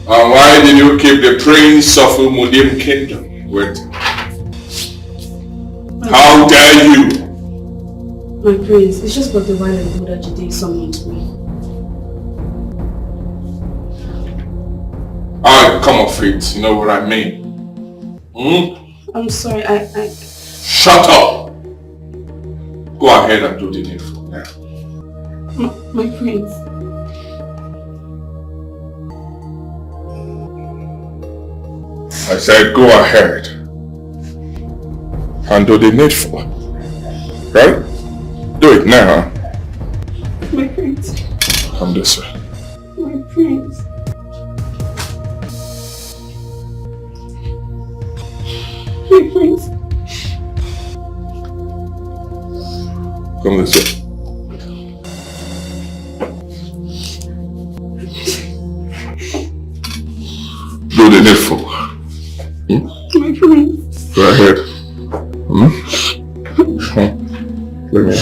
And why did you keep the prince of Umudim kingdom with? How dare you? My prince, it's just but a while ago that you did something to me. I'll come off it, you know what I mean? I'm sorry, Shut up! Go ahead and do the needful now. My prince. I said go ahead and do the needful. Right? Do it now. My prince. Come this way. My prince. My prince. Come this way. Do the needful. My prince. Go ahead. Look at me.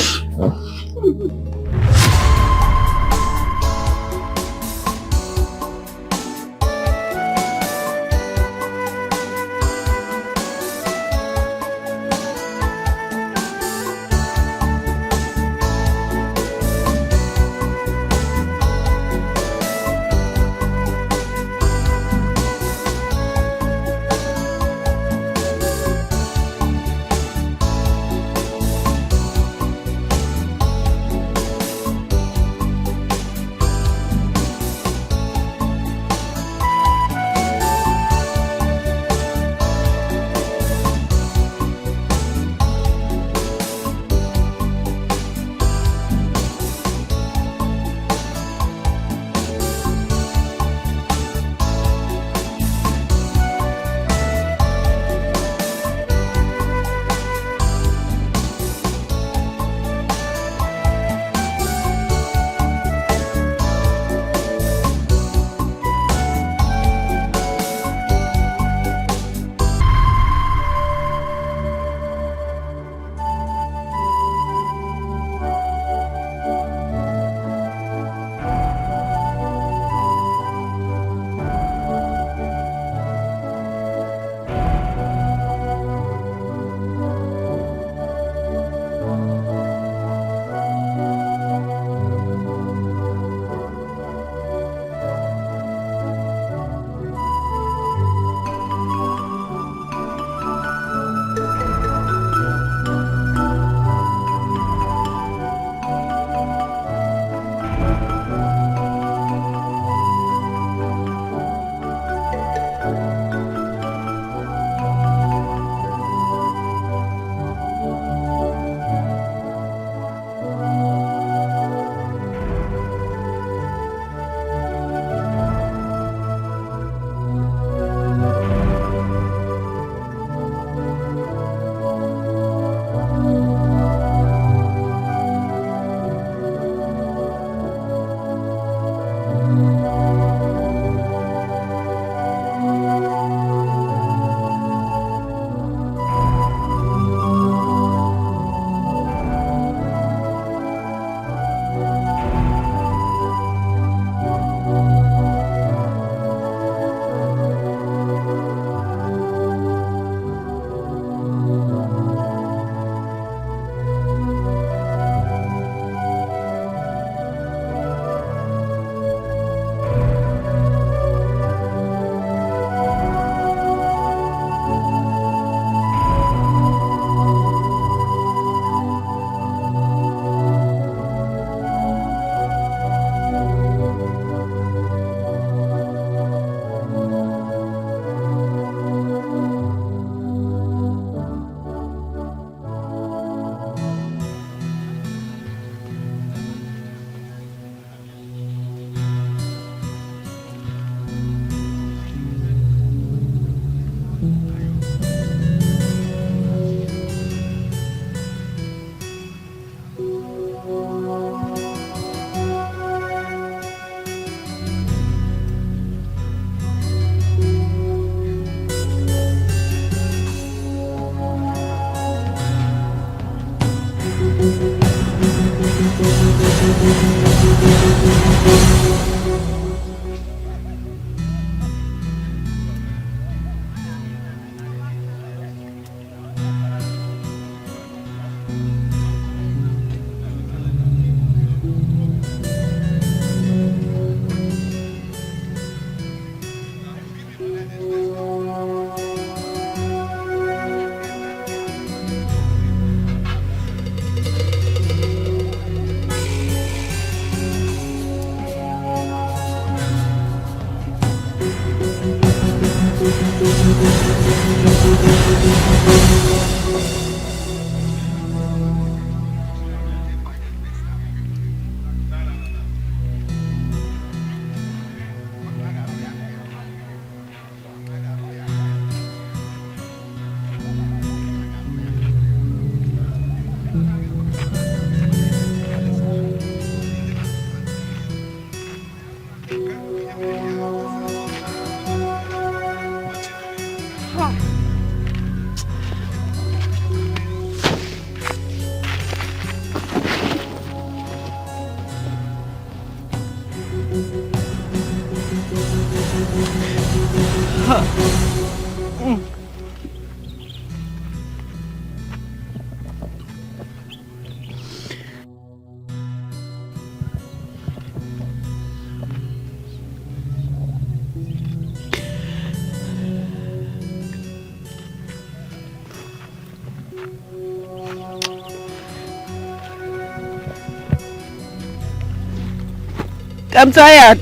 I'm tired.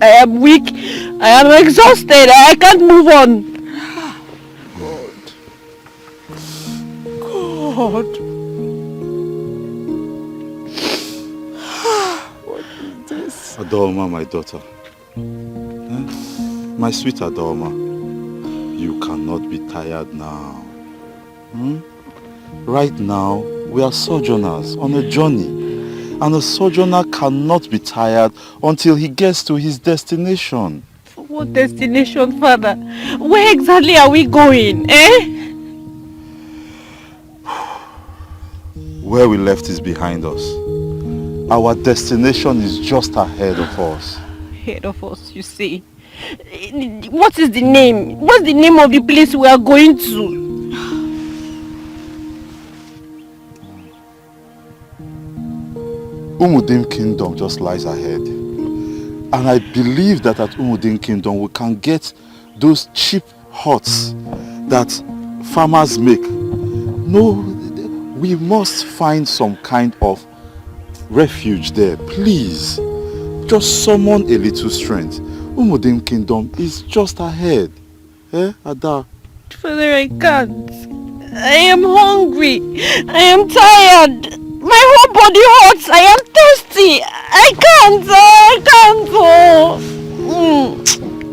I am weak. I am exhausted. I can't move on. God. What is this? Adolma, my daughter. My sweet Adolma, you cannot be tired now. Right now, we are sojourners on a journey. And a sojourner cannot be tired until he gets to his destination. What destination, Father? Where exactly are we going, eh? Where we left is behind us. Our destination is just ahead of us. Ahead of us, you see. What is the name? What's the name of the place we are going to? Umudim Kingdom just lies ahead. And I believe that at Umudim Kingdom we can get those cheap huts that farmers make. No, we must find some kind of refuge there, please. Just summon a little strength. Umudim Kingdom is just ahead. Eh, Ada? Father, I can't. I am hungry. I am tired. My whole body hurts. I am thirsty. I can't.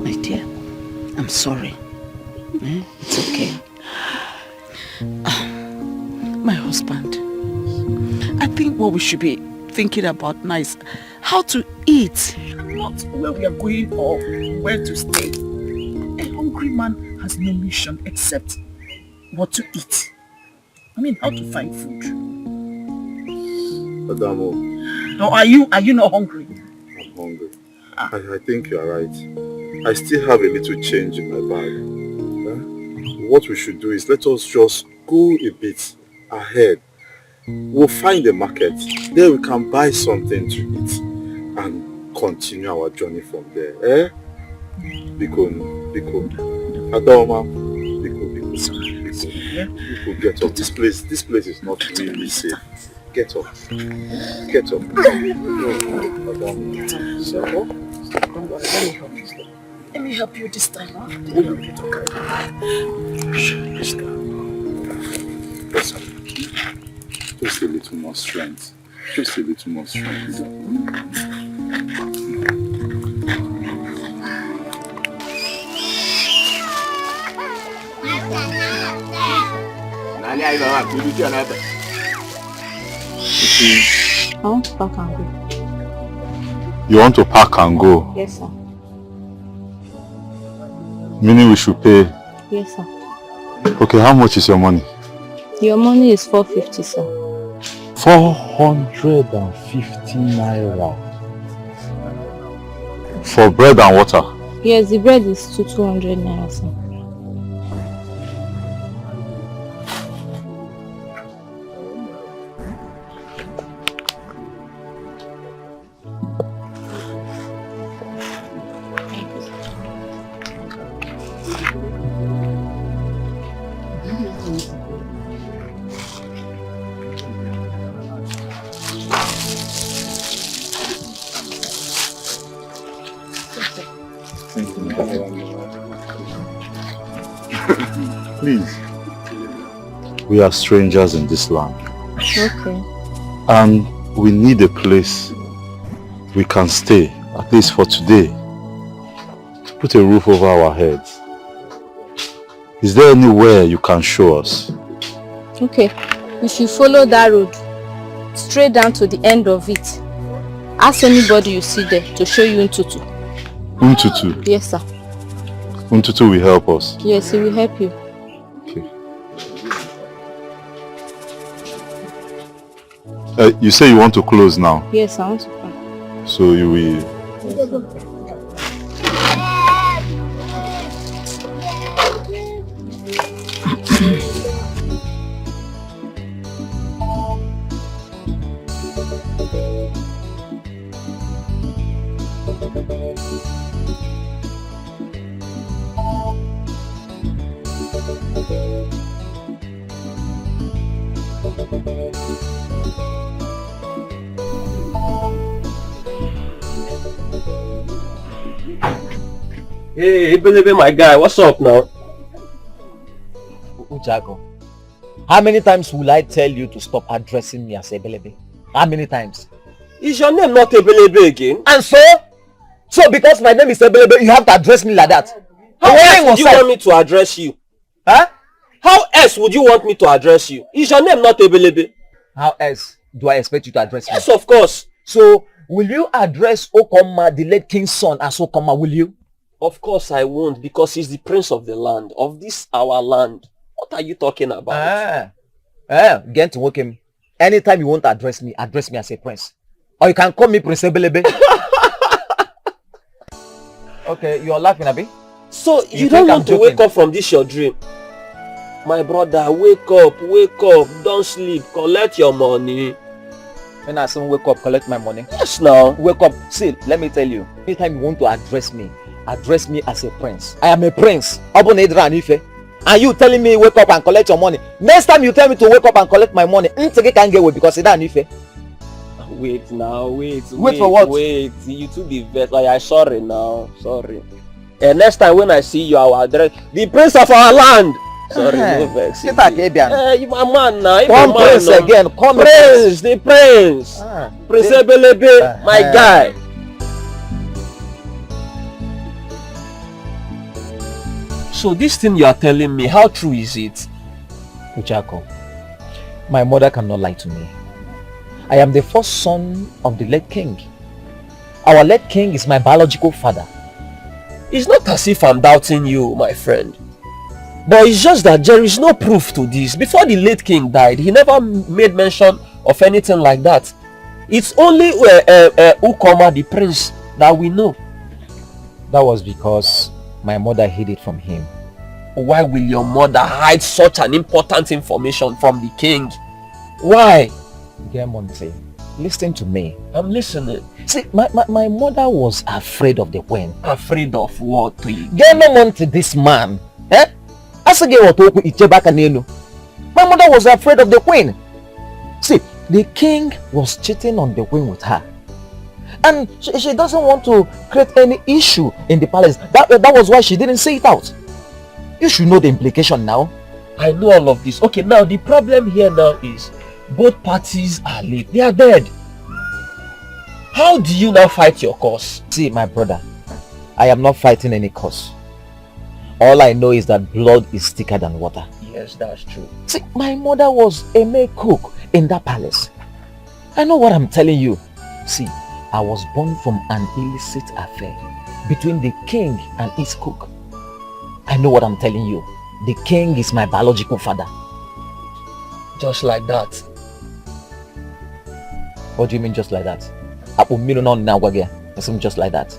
My dear, I'm sorry. It's okay. My husband, I think what we should be thinking about now is how to eat, not where we are going or where to stay. A hungry man has no mission except what to eat. I mean, how to find food. Adamo. No, are you not hungry? I'm hungry. I think you are right. I still have a little change in my bag. What we should do is let us just go a bit ahead. We'll find a market. There we can buy something to eat and continue our journey from there. Eh? Biko. Adoma. Biko, get up. This place is not really safe. Get up. Get up. Let me help you this time. Huh? Just a little more strength. Just a little more strength. I want to pack and go. You want to pack and go? Yes, sir. Meaning we should pay? Yes, sir. Okay, how much is your money? Your money is 450, sir. 450 naira. For bread and water? Yes, the bread is 200 naira, sir. Please. We are strangers in this land. Okay. And we need a place we can stay, at least for today, to put a roof over our heads. Is there anywhere you can show us? Okay. We should follow that road straight down to the end of it. Ask anybody you see there to show you Ntutu. Ntutu? Yes, sir. Ntutu will help us? Yes, he will help you. Okay. You say you want to close now? Yes, I want to come. So you will... Yes, Hey, Ebelebe, my guy, what's up now? Ujago, how many times will I tell you to stop addressing me as Ebelebe? How many times? Is your name not Ebelebe again? And so? So because my name is Ebelebe, you have to address me like that? How else would you want me to address you? Huh? How else would you want me to address you? Is your name not Ebelebe? How else do I expect you to address me? Yes, of course. So, will you address Okoma, the late king's son, as Okoma, will you? Of course I won't, because he's the prince of the land, of this our land. What are you talking about? Get to work him. Anytime you want to address me as a prince. Or you can call me Prince Ebelebe. Okay, you're laughing, Abi? So, you don't want to wake up from this your dream? My brother, wake up, don't sleep, collect your money. When I say wake up, collect my money. Yes, now. Wake up. See, let me tell you. Anytime you want to address me as a prince. I am a prince. And you telling me wake up and collect your money. Next time you tell me to wake up and collect my money, Ntege can't get away because it's Ife. Wait now, wait for what? Wait, you two the vet. Like, I'm sorry now, sorry. And next time when I see you, I will address the prince of our land. Sorry, no vex. You my man now. Come prince now. Again. Come prince, the prince. Prince Ebelebe, my guy. So this thing you are telling me, how true is it? Uchako, my mother cannot lie to me. I am the first son of the late king. Our late king is my biological father. It's not as if I'm doubting you, my friend. But it's just that there is no proof to this. Before the late king died, he never made mention of anything like that. It's only Ukoma, the prince, that we know. That was because my mother hid it from him. Why will your mother hide such an important information from the king? Why? Gemonte, listen to me. I'm listening. See, my mother was afraid of the queen. Afraid of what? Gemonte, this man. My mother was afraid of the queen. See, the king was cheating on the queen with her. And she doesn't want to create any issue in the palace. That was why she didn't say it out. You should know the implication now. I know all of this. Okay, now the problem here now is both parties are late. They are dead. How do you now fight your cause? See, my brother, I am not fighting any cause. All I know is that blood is thicker than water. Yes, that's true. See, my mother was a maid cook in that palace. I know what I'm telling you. See, I was born from an illicit affair between the king and his cook. I know what I'm telling you. The king is my biological father. Just like that? What do you mean just like that? Just like that.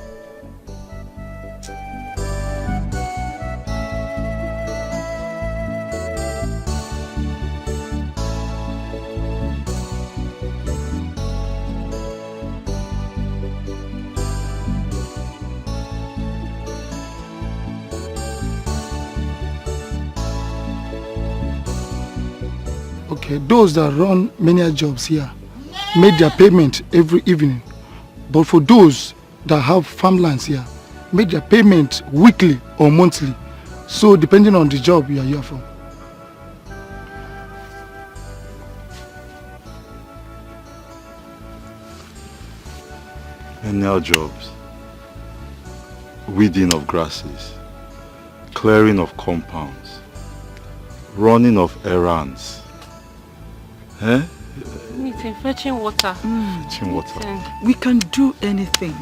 Okay, those that run many jobs here make their payment every evening. But for those that have farmlands here, make their payment weekly or monthly. So depending on the job you are here for. Menial jobs. Weeding of grasses. Clearing of compounds. Running of errands. Eh? Meeting, fetching water. Fetching water. We can do anything.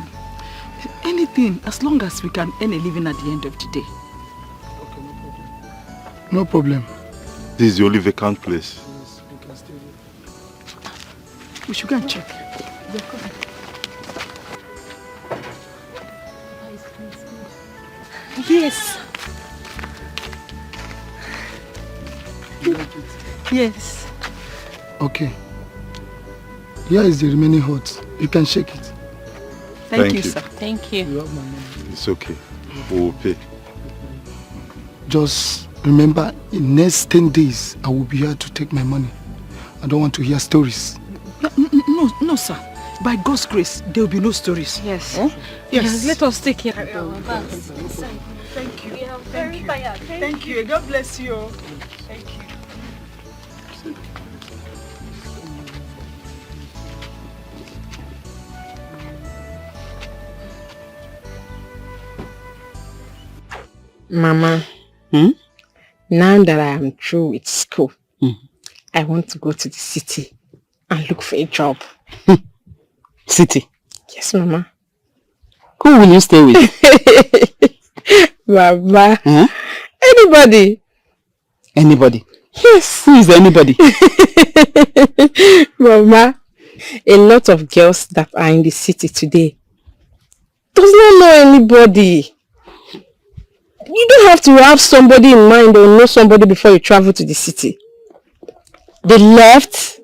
Anything, as long as we can earn a living at the end of the day. No problem. This is the only vacant place. We should go and check. Yes. Yes. Okay. Here is the remaining hot. You can shake it. Thank you, sir. Thank you. You have my money. It's okay. We will pay. Just remember, in next 10 days, I will be here to take my money. I don't want to hear stories. No, sir. By God's grace, there will be no stories. Yes. Huh? Yes. Let us take care. Thank you. We are very tired. Thank you. God bless you. Thank you. Mama, now that I am through with school, I want to go to the city and look for a job. City? Yes, Mama. Who will you stay with? Mama. Anybody. Anybody? Yes. Who is anybody? Mama, a lot of girls that are in the city today does not know anybody. You don't have to have somebody in mind or know somebody before you travel to the city. They left,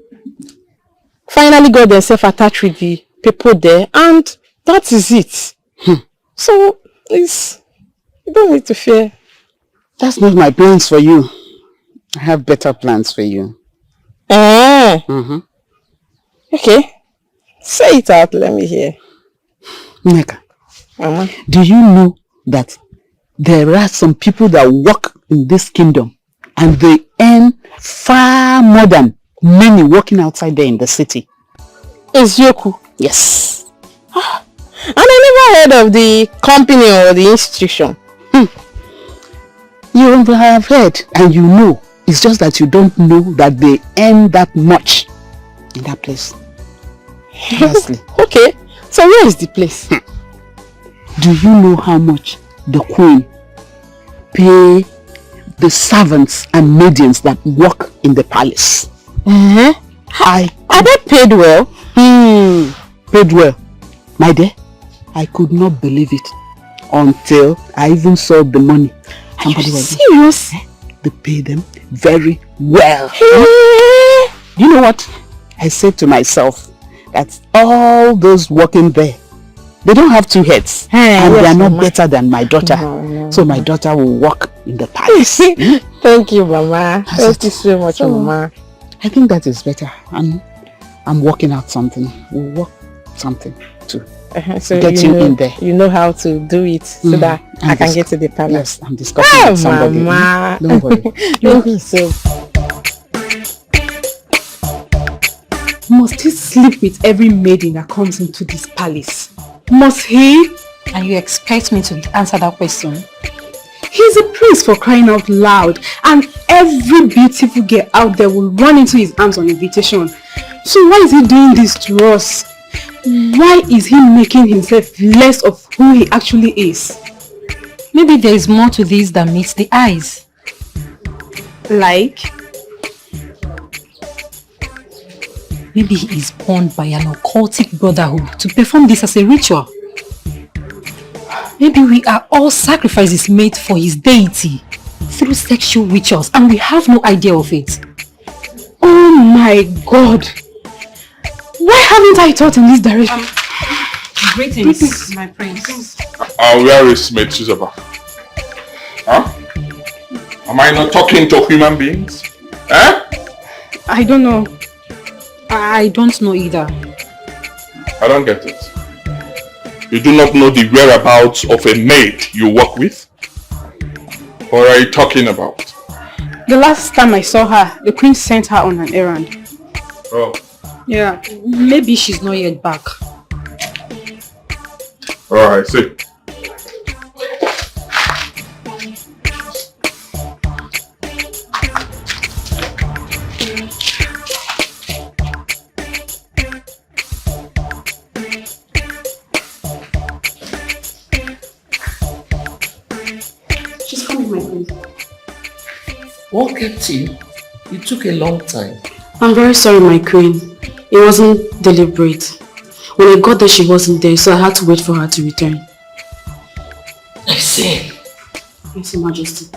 finally got themselves attached with the people there, and that is it. So, please, you don't need to fear. That's not my plans for you. I have better plans for you. Okay. Say it out, let me hear. Nneka, Mama. do you know that there are some people that work in this kingdom and they earn far more than many working outside there in the city? Ezioku? Yes. And I never heard of the company or the institution. You have heard and you know. It's just that you don't know that they earn that much in that place. Honestly. Okay. So where is the place? Do you know how much the queen pay the servants and maidens that work in the palace? Are they paid well? Paid well. My dear, I could not believe it until I even saw the money. Are you serious? They pay them very well. You know what? I said to myself that all those working there, they don't have two heads. And they are not better than my daughter. So my daughter will work in the palace. Thank you, Mama. Thank you so much, Mama. I think that is better. I'm working out something. We'll work something too. So get you in there. You know how to do it so that I can get to the palace. Yes, I'm discussing with somebody. Mama. Don't worry. Thank you so. Must he sleep with every maiden that comes into this palace? Must he? And you expect me to answer that question? He's a prince, for crying out loud, and every beautiful girl out there will run into his arms on invitation. So why is he doing this to us? Why is he making himself less of who he actually is? Maybe there is more to this than meets the eyes. Like? Maybe he is born by an occultic brotherhood to perform this as a ritual. Maybe we are all sacrifices made for his deity through sexual rituals and we have no idea of it. Oh my God! Why haven't I thought in this direction? Greetings, my prince. Where is Maid Susaba? Huh? Am I not talking to human beings? I don't know. I don't know either. I don't get it. You do not know the whereabouts of a maid you work with? What are you talking about? The last time I saw her, the queen sent her on an errand. Oh. Yeah, maybe she's not yet back. Alright, see. She's coming, my queen. What kept you? It took a long time. I'm very sorry, my queen. It wasn't deliberate. When I got there, she wasn't there, so I had to wait for her to return. I see. Yes, Your Majesty.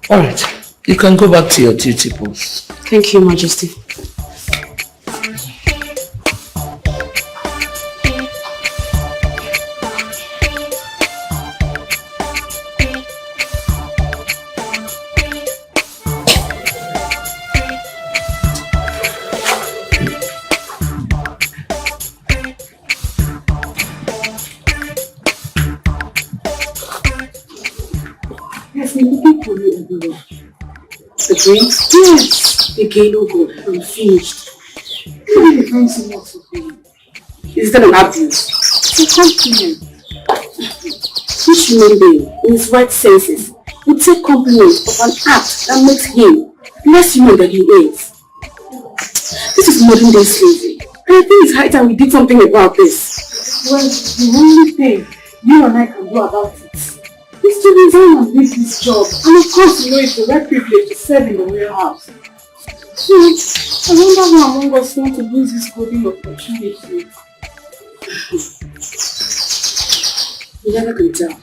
Alright, you can go back to your duty post. Thank you, Majesty. The drinks? Yes! Again, oh God, I'm finished. Why are you trying so much for me? Is that an abuse? It's a compliment. Which human being, in his right senses, would take compliments of an act that makes him less human than he is? This is modern day slavery, and I think it's high time we did something about this. Well, the only thing you and I can do about it is to resign and leave this job, and of course you know it's the right privilege to serve in the warehouse. So, I wonder who among us want to lose this golden opportunity. You never can tell.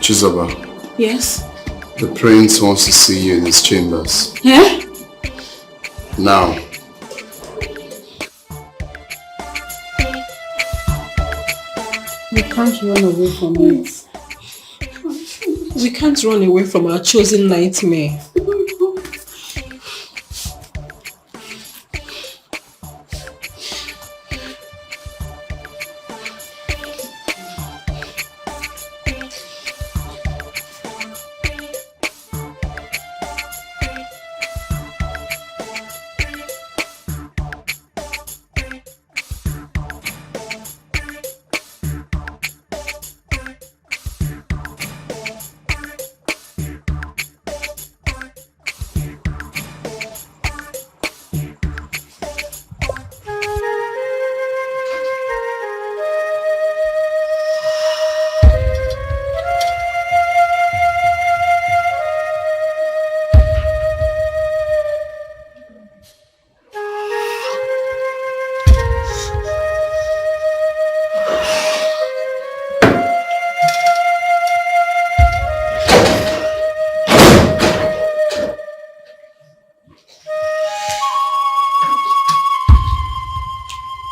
Chizoba. Yes? The prince wants to see you in his chambers. Yeah? Now. We can't run away from it. We can't run away from our chosen nightmare.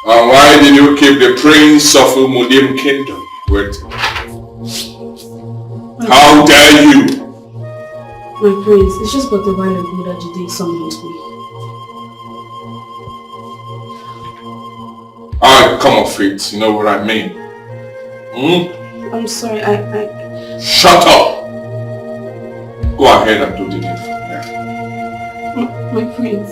Why did you keep the prince of Umudim kingdom waiting? How dare you? My prince, it's just but a while ago that you did summoned me. I come off it, you know what I mean? Hmm? I'm sorry, I... Shut up! Go ahead and do the needful. Yeah. My prince.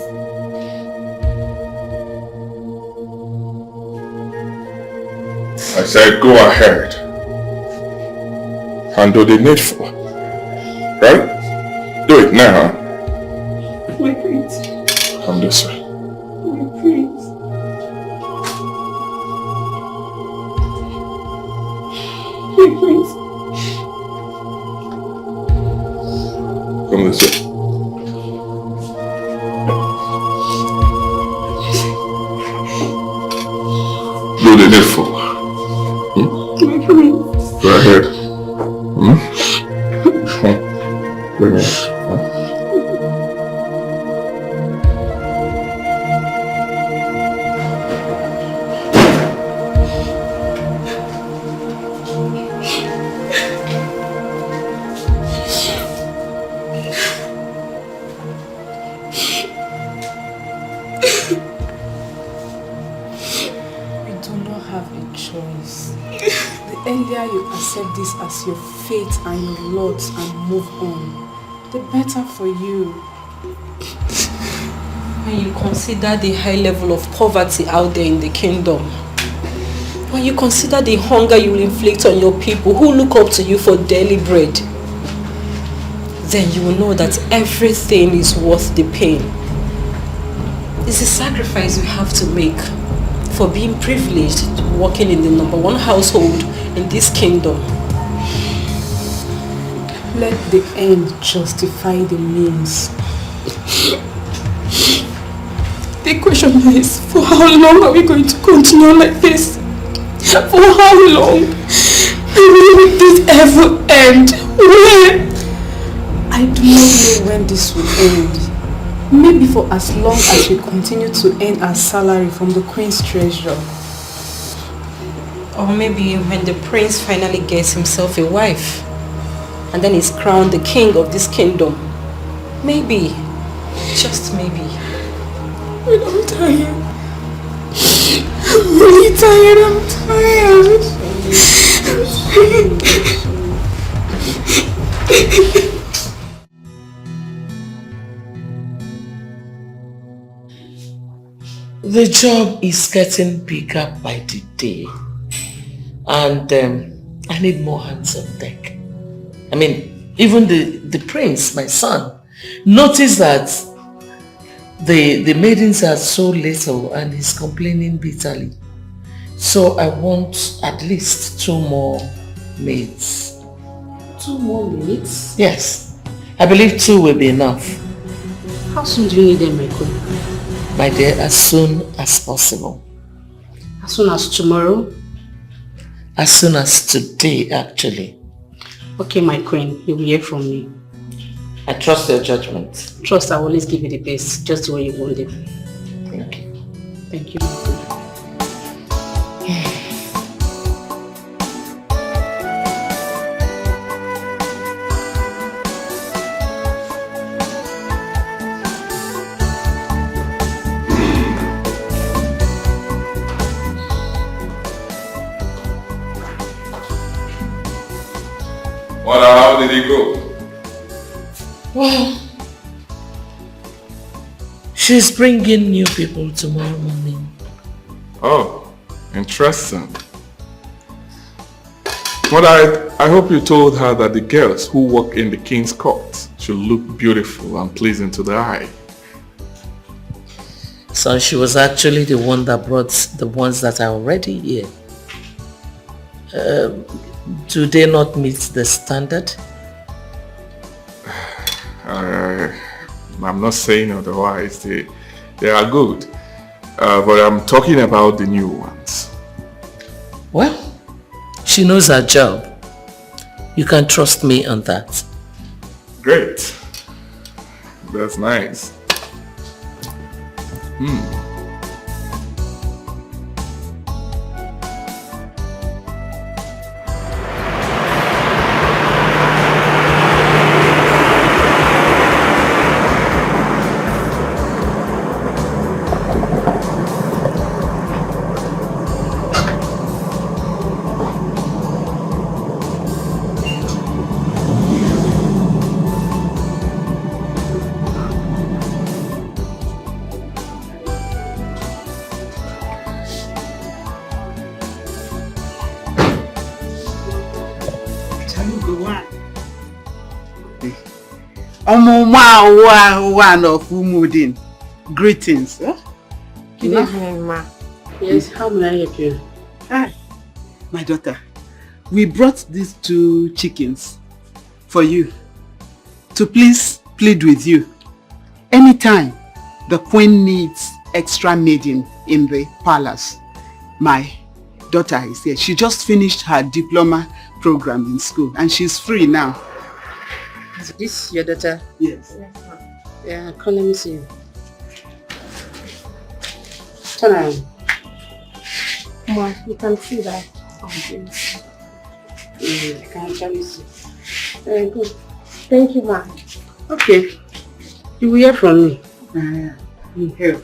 I said go ahead and do the needful. Right? Do it now. My prince. Come this way. My prince. My prince. Come this way. Do the needful. Accept this as your fate and your lot and move on, the better for you. When you consider the high level of poverty out there in the kingdom, when you consider the hunger you will inflict on your people who look up to you for daily bread, then you will know that everything is worth the pain. It's a sacrifice you have to make for being privileged, working in the #1 household in this kingdom. Let the end justify the means. The question is, for how long are we going to continue like this? For how long? Will this ever end? When? I do not know when this will end. Maybe for as long as we continue to earn our salary from the Queen's treasure. Or maybe when the prince finally gets himself a wife and then is crowned the king of this kingdom. Maybe, just maybe. But I'm tired. I'm really tired. I'm tired. The job is getting bigger by the day. And I need more hands on deck. I mean, even the prince, my son, noticed that the maidens are so little and he's complaining bitterly. So I want at least 2 more maids. 2 more maids? Yes. I believe 2 will be enough. How soon do you need them, my queen? My dear, as soon as possible. As soon as tomorrow? As soon as today, actually. Okay, my queen, you will hear from me. I trust your judgment. Trust, I will always give you the best, just the way you want it. Thank you. Thank you. How did it go? Well, she's bringing new people tomorrow morning. Oh, interesting. But I hope you told her that the girls who work in the king's court should look beautiful and pleasing to the eye. So she was actually the one that brought the ones that are already here. Do they not meet the standard? I'm not saying otherwise. They are good. But I'm talking about the new ones. Well, she knows her job. You can trust me on that. Great. That's nice. One of Umudin. Greetings. Huh? Good evening, ma. Yes, how may I help you? Hi, my daughter. We brought these 2 chickens for you to please plead with you. Anytime the queen needs extra maiden in the palace, my daughter is here. She just finished her diploma program in school and she's free now. Is this your daughter? Yes. Yes, ma'am. Yeah, come, let me see you. Turn around. Ma, you can see that. I can actually see. Very good. Thank you, ma. Okay. You will hear from me. Here.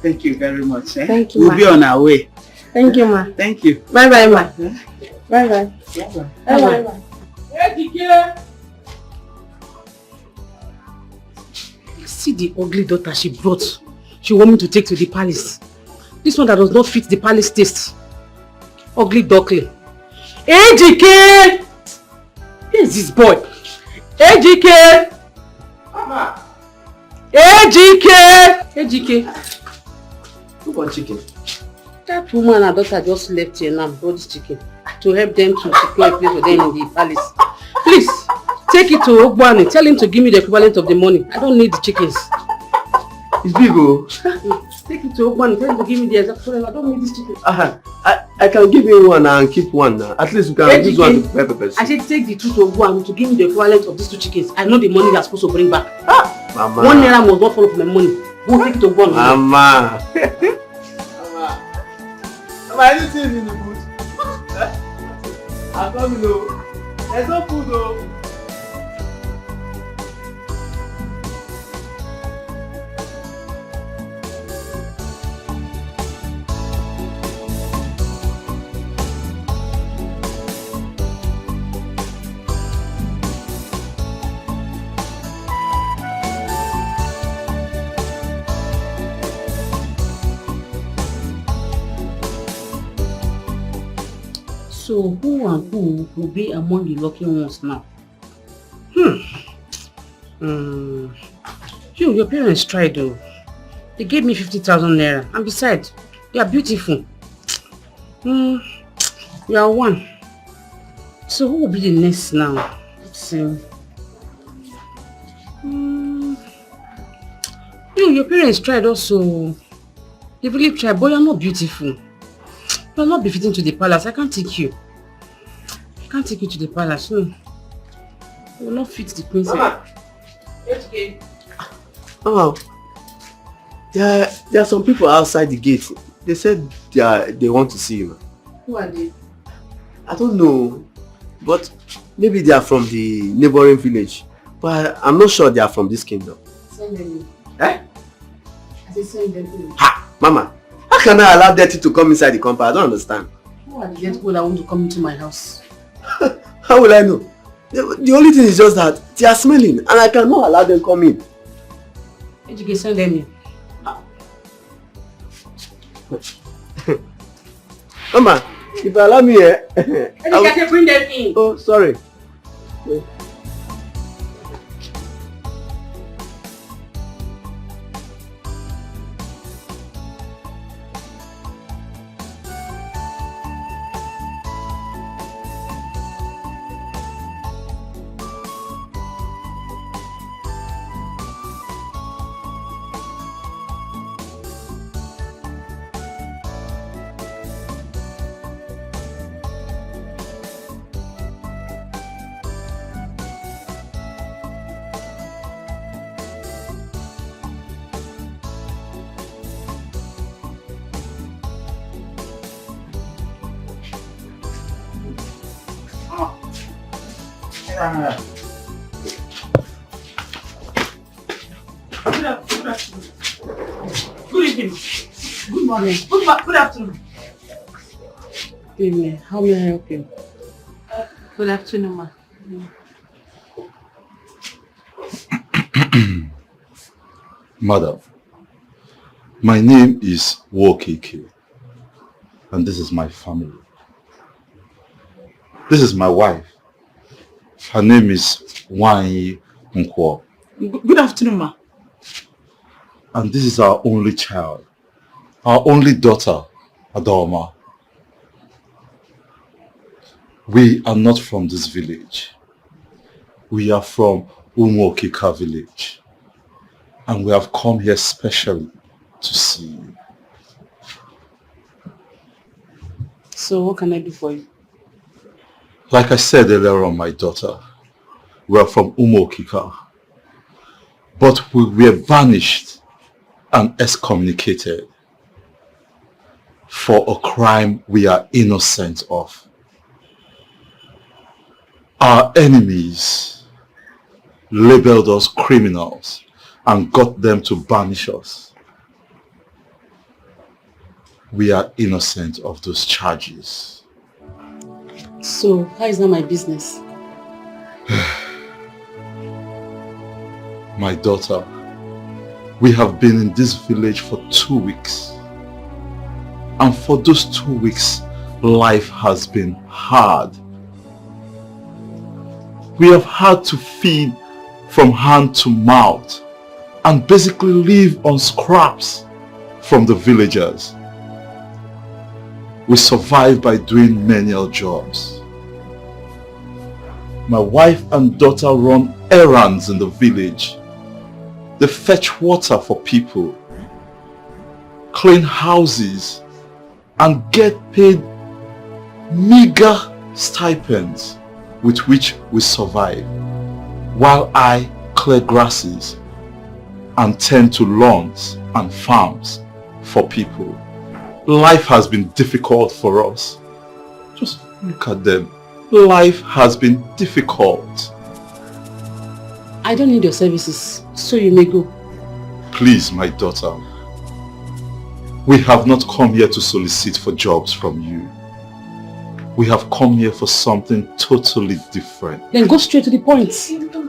Thank you very much. Thank you, We'll ma. be on our way. Thank you, ma. Thank you. Bye-bye, ma. Bye-bye. Bye-bye. See the ugly daughter she brought. She want me to take to the palace. This one that does not fit the palace taste. Ugly duckling. AGK! Where is this boy? AGK! Mama! AGK! AGK! Who got chicken? That woman and daughter just left here now, brought this chicken to help them to secure a place for them in the palace. Please, take it to Ogbani. Tell him to give me the equivalent of the money. I don't need the chickens. It's big, oh. Take it to Ogbani. Tell him to give me the exact equivalent. I don't need this chicken. I can give you one and keep one now. At least we can use one to prepare peppers. I said take the two to Ogbani to give me the equivalent of these two chickens. I know the money you're supposed to bring back. Mama. 1 naira must not fall from my money. Go take it to Ogbani. Mama. Mama, anything in the food? I'm coming, though. There's no food, though. So who and who will be among the lucky ones now? Your parents tried though. They gave me 50,000 naira, and besides, you are beautiful. You are one. So who will be the next now? Let's see. Your parents tried also. They really tried, but you are not beautiful. You will not be fitting to the palace. I can't take you. I can't take you to the palace. No. You will not fit the princess. Mama. Oh, there are some people outside the gate. They said they want to see you. Who are they? I don't know, but maybe they are from the neighboring village. But I'm not sure they are from this kingdom. Send them in. Eh? I said send them in. Ha! Mama, how can I allow dirty to come inside the compound? I don't understand. Who are the dirty people that want to come into my house? How will I know? The only thing is just that they are smelling and I cannot allow them come in. You send them in. Mama, if you allow me here, I can bring them in. Oh, sorry. Good evening. Good morning. Good afternoon. Good evening. How may I help you? Good afternoon, ma. Madam, my name is Wokike, and this is my family. This is my wife. Her name is Wanyi Nkwo. Good afternoon, ma. And this is our only child, our only daughter, Adoma. We are not from this village. We are from Umokika village. And we have come here specially to see you. So what can I do for you? Like I said earlier on, my daughter, were from Umokika, but we were banished and excommunicated for a crime we are innocent of. Our enemies labeled us criminals and got them to banish us. We are innocent of those charges. So, how is that my business? My daughter, we have been in this village for 2 weeks. And for those 2 weeks, life has been hard. We have had to feed from hand to mouth and basically live on scraps from the villagers. We survive by doing menial jobs. My wife and daughter run errands in the village. They fetch water for people, clean houses, and get paid meager stipends with which we survive, while I clear grasses and tend to lawns and farms for people. Life has been difficult for us. Just look at them. Life has been difficult. I don't need your services, so you may go. Please, my daughter. We have not come here to solicit for jobs from you. We have come here for something totally different. Then go straight to the point.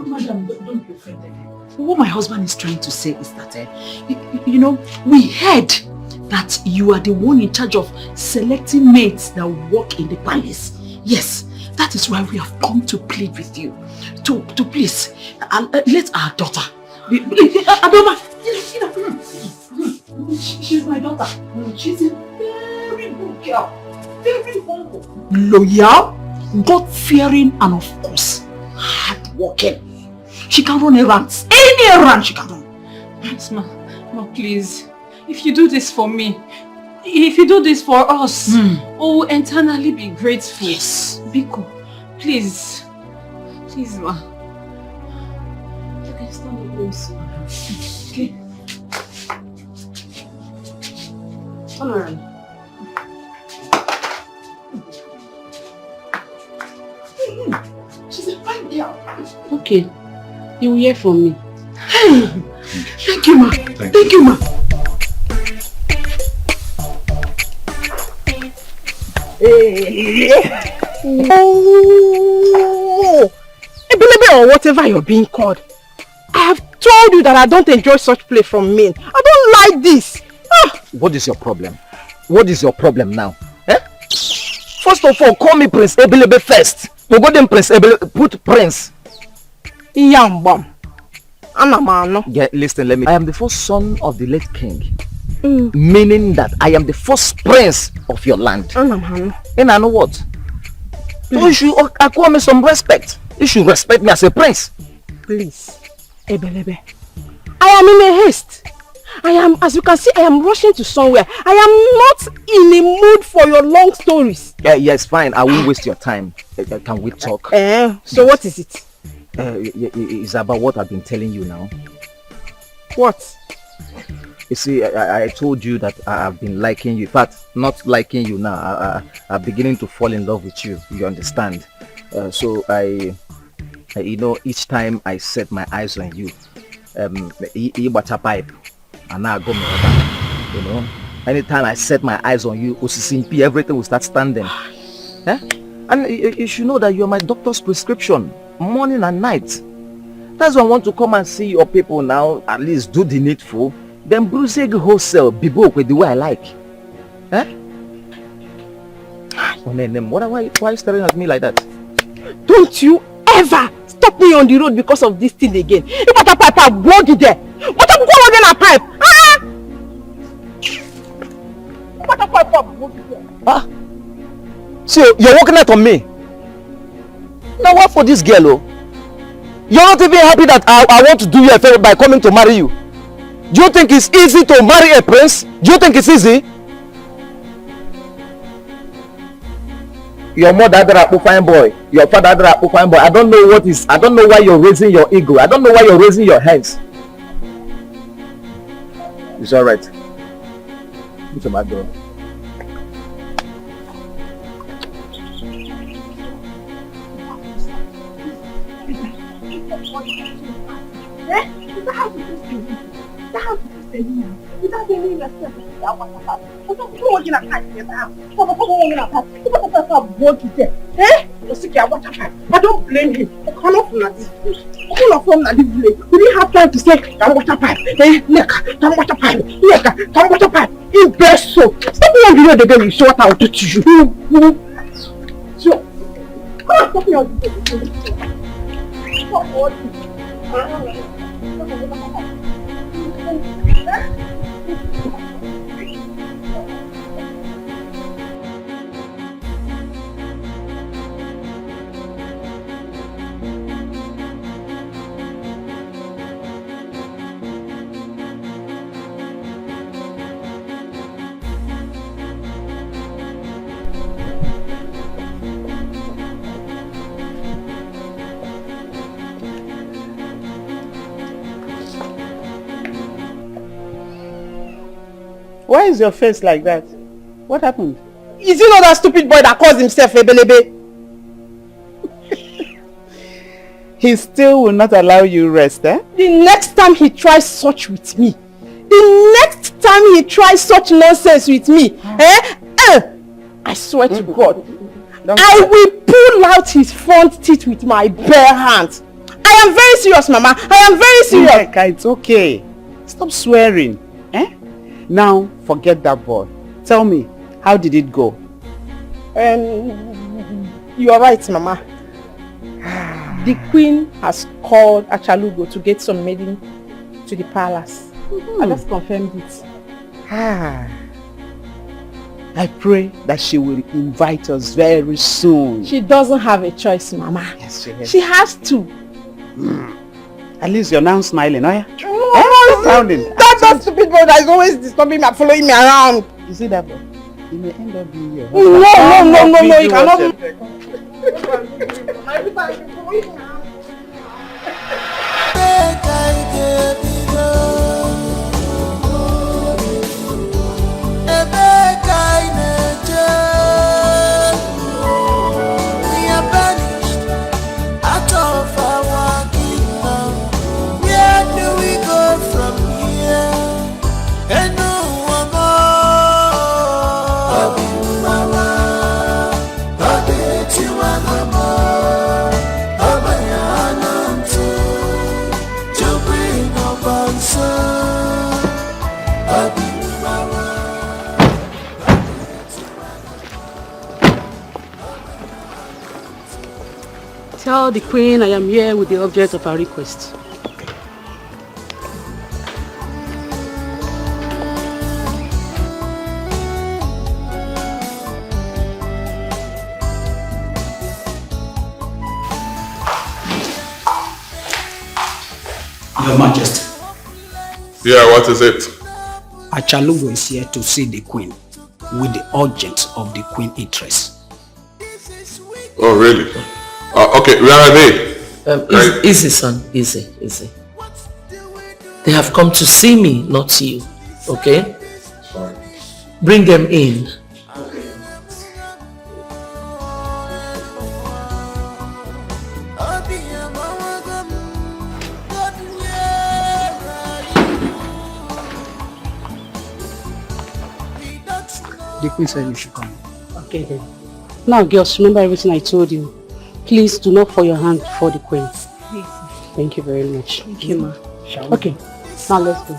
Madam, don't be offended. What my husband is trying to say is that, you know, we heard that you are the one in charge of selecting maids that work in the palace. Yes, that is why we have come to plead with you. To please, let our daughter be... Adoma, she's my daughter. She's a very good girl. Very humble. Loyal, God-fearing, and of course, hard-working. She can run errands. Any errand she can run. Yes, ma, please. If you do this for me, if you do this for us, we will eternally be grateful. Yes. Biko, please. Please, ma. Okay, stand up, please. Okay. Turn around. She's a fine girl. Okay, you will hear from me. Hey, thank you, ma. Thank you, ma. Oh, Ebelebe or whatever you're being called. I have told you that I don't enjoy such play from men. I don't like this. What is your problem? What is your problem now? Eh? First of all, call me Prince Ebelebe first. You go then Prince Ebelebe, put Prince. Yambam. Anamano. Yeah, listen, let me. I am the first son of the late king. Meaning that I am the first prince of your land. And I know what? So you should acquire me some respect. You should respect me as a prince. Please, Ebelebe. I am in a haste. I am, as you can see, I am rushing to somewhere. I am not in a mood for your long stories. Yeah, yes, fine. I won't waste your time. Can we talk? So what is it? It's about what I've been telling you now. What? You see, I told you that I've been liking you. In fact, not liking you now. I'm beginning to fall in love with you. You understand? So I, you know, each time I set my eyes on you, you bought a pipe, and now I go back. You know, anytime I set my eyes on you, everything will start standing. And you should know that you're my doctor's prescription, morning and night. That's why I want to come and see your people now. At least do the needful. Then bruise wholesale, be broke with the way I like. Why are you staring at me like that? Don't you ever stop me on the road because of this thing again. If I pipe, I'll blow you there. What am I going to pipe? What am I pipe? So you're working out on me. Now what for this girl? Oh? You're not even happy that I want to do you a favor by coming to marry you. Do you think it's easy to marry a prince? Do you think it's easy? Your mother drop fine boy. Your father drop fine boy. I don't know why you're raising your ego. I don't know why you're raising your hands. It's alright. It's a bad girl. Without any respect, I want to have. I don't know what you're going to have. I don't blame him. I cannot from that. All of them are the village. We didn't have time to say, come water pipe. Come water pipe. Come water pipe. In best so. Stop one video the girl you show what I will do to you. So, come on, stop me on the Why is your face like that? What happened? Is he not that stupid boy that calls himself Ebelebe? He still will not allow you rest, eh? The next time he tries such with me, the next time he tries such nonsense with me, I swear to God, I will pull out his front teeth with my bare hands. I am very serious, Mama. I am very serious. Nneka, it's okay. Stop swearing, eh? Now, forget that boy. Tell me, how did it go? You are right, Mama. The queen has called Achalugo to get some maiden to the palace. I just confirmed it. I pray that she will invite us very soon. She doesn't have a choice, Mama. Yes, she has. She has to. At least you're now smiling, oh yeah? Sounding. That stupid boy that is always disturbing me and following me around. You see that boy? He may end up being your husband. No, you cannot. Tell the queen I am here with the object of her request. Your Majesty. Yeah, what is it? Achalugo is here to see the queen with the urgent of the queen interest. Oh, really? Okay, where are they? Easy, son. Easy. They have come to see me, not you. Okay? Sorry. Bring them in. The queen said you should come. Okay then. Now girls, remember everything I told you. Please do not fall your hand before the queen. Thank you very much. Thank you, ma. Okay, now let's go.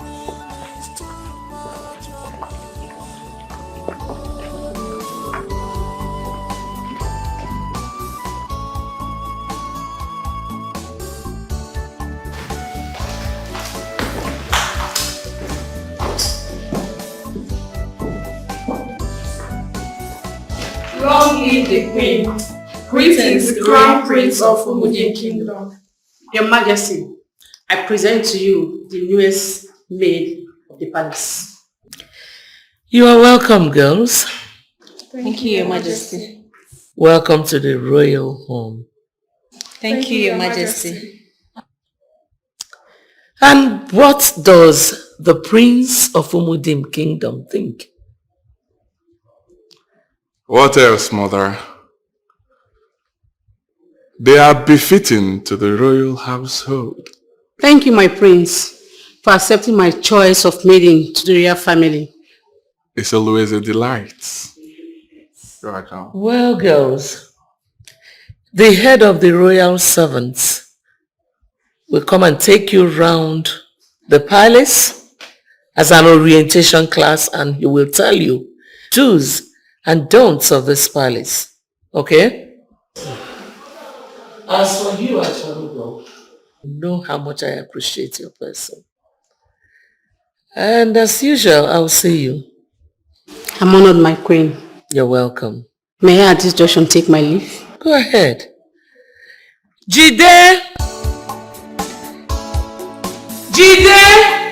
Long live the Queen. Greetings, the Crown Prince of Umudin Kingdom. Your Majesty, I present to you the newest maid of the palace. You are welcome, girls. Thank you, Your Majesty. Welcome to the royal home. Thank you, Your Majesty. And what does the Prince of Umudim Kingdom think? What else, mother? They are befitting to the royal household. Thank you, my prince, for accepting my choice of maiden to the royal family. It's always a delight. Well, girls, the head of the royal servants will come and take you round the palace as an orientation class, and he will tell you do's and don'ts of this palace. Okay? As for you, Acharugo, you know how much I appreciate your person. And as usual, I'll see you. I'm honored, my queen. You're welcome. May I at this junction take my leave? Go ahead. Jide! Jide!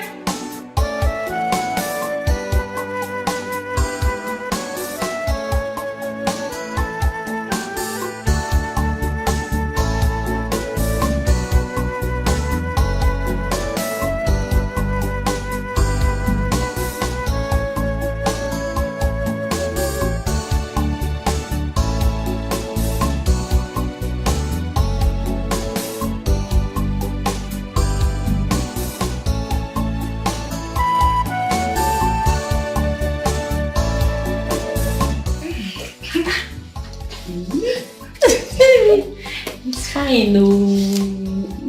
It's fine, no.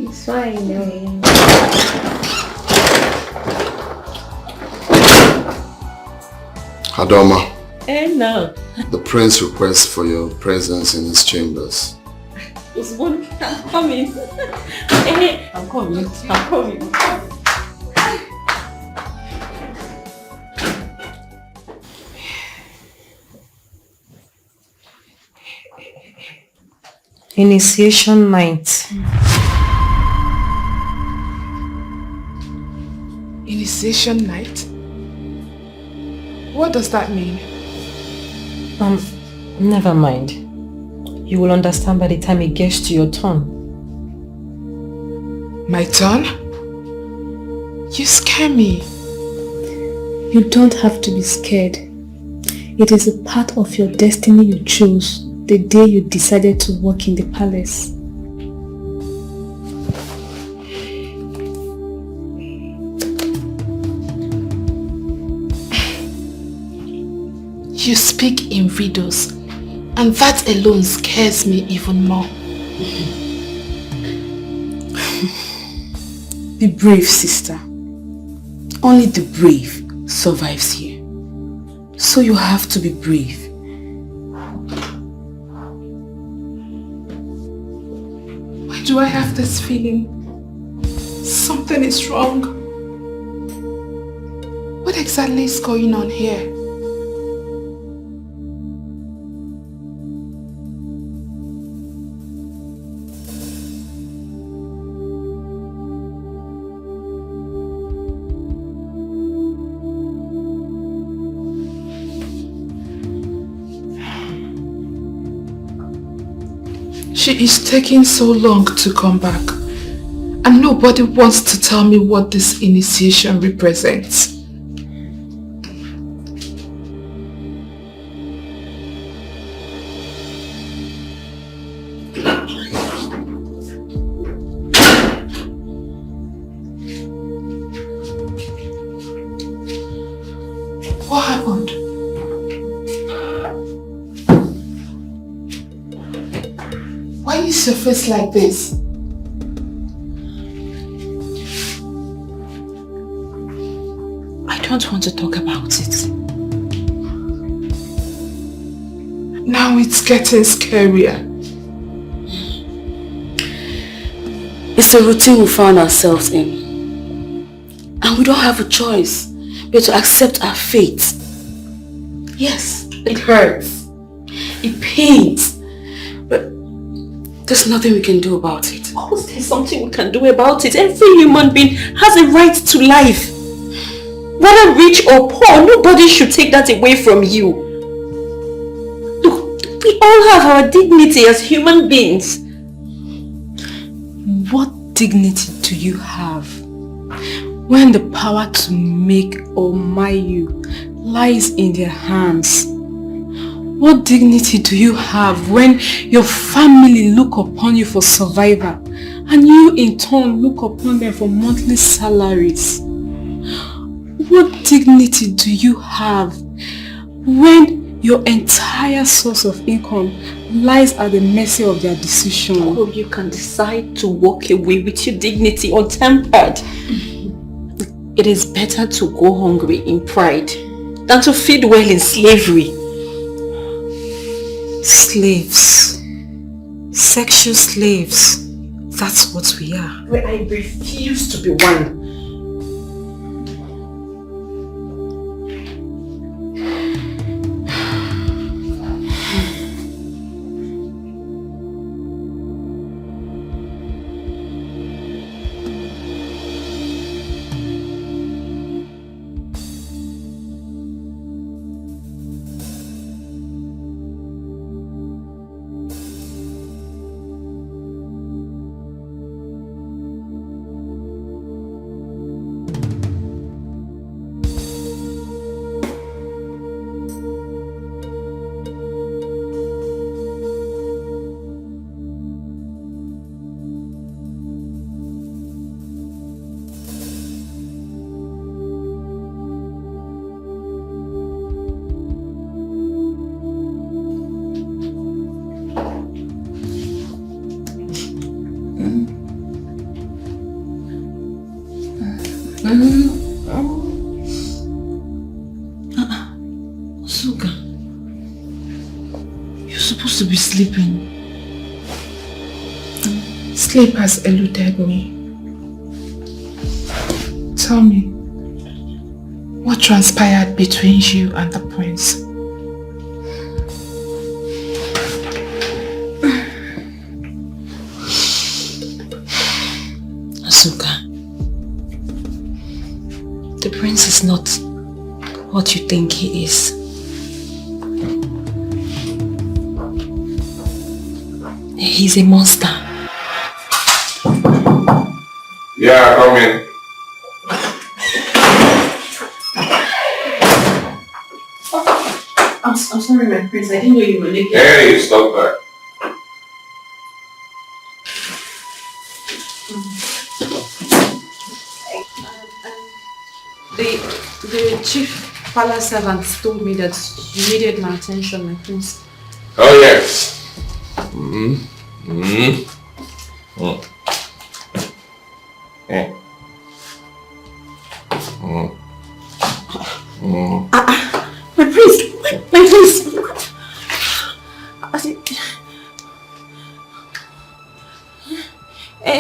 It's fine, no. Adoma. No. The prince requests for your presence in his chambers. Usman, I'm coming. I'm coming. I'm coming. Initiation night. Initiation night? What does that mean? Never mind. You will understand by the time it gets to your turn. My turn? You scare me. You don't have to be scared. It is a part of your destiny you chose the day you decided to work in the palace. You speak in riddles, and that alone scares me even more. Be brave, sister. Only the brave survives here. So you have to be brave. Why do I have this feeling? Something is wrong. What exactly is going on here? She is taking so long to come back, and nobody wants to tell me what this initiation represents. What happened? Why is your face like this? I don't want to talk about it. Now it's getting scarier. It's a routine we found ourselves in. And we don't have a choice but to accept our fate. Yes, it hurts. It pains. But there's nothing we can do about it. Of course there's something we can do about it. Every human being has a right to life. Whether rich or poor, nobody should take that away from you. Look, we We all have our dignity as human beings. What dignity do you have when the power to make or mar you lies in their hands? What dignity do you have when your family look upon you for survival and you in turn look upon them for monthly salaries? What dignity do you have when your entire source of income lies at the mercy of their decision? Oh, you can decide to walk away with your dignity untempered. It is better to go hungry in pride than to feed well in slavery. Slaves. Sexual slaves. That's what we are. Well, I refuse to be one. Suga, you're supposed to be sleeping. Sleep has eluded me. Tell me, what transpired between you and the prince? Asuka, the prince is not what you think he is. He's a monster. Yeah, come in. I'm sorry, my prince. I didn't know you were naked. Hey, stop that. The chief palace servants told me that you needed my attention, my prince. Oh, yes. My prince! My prince!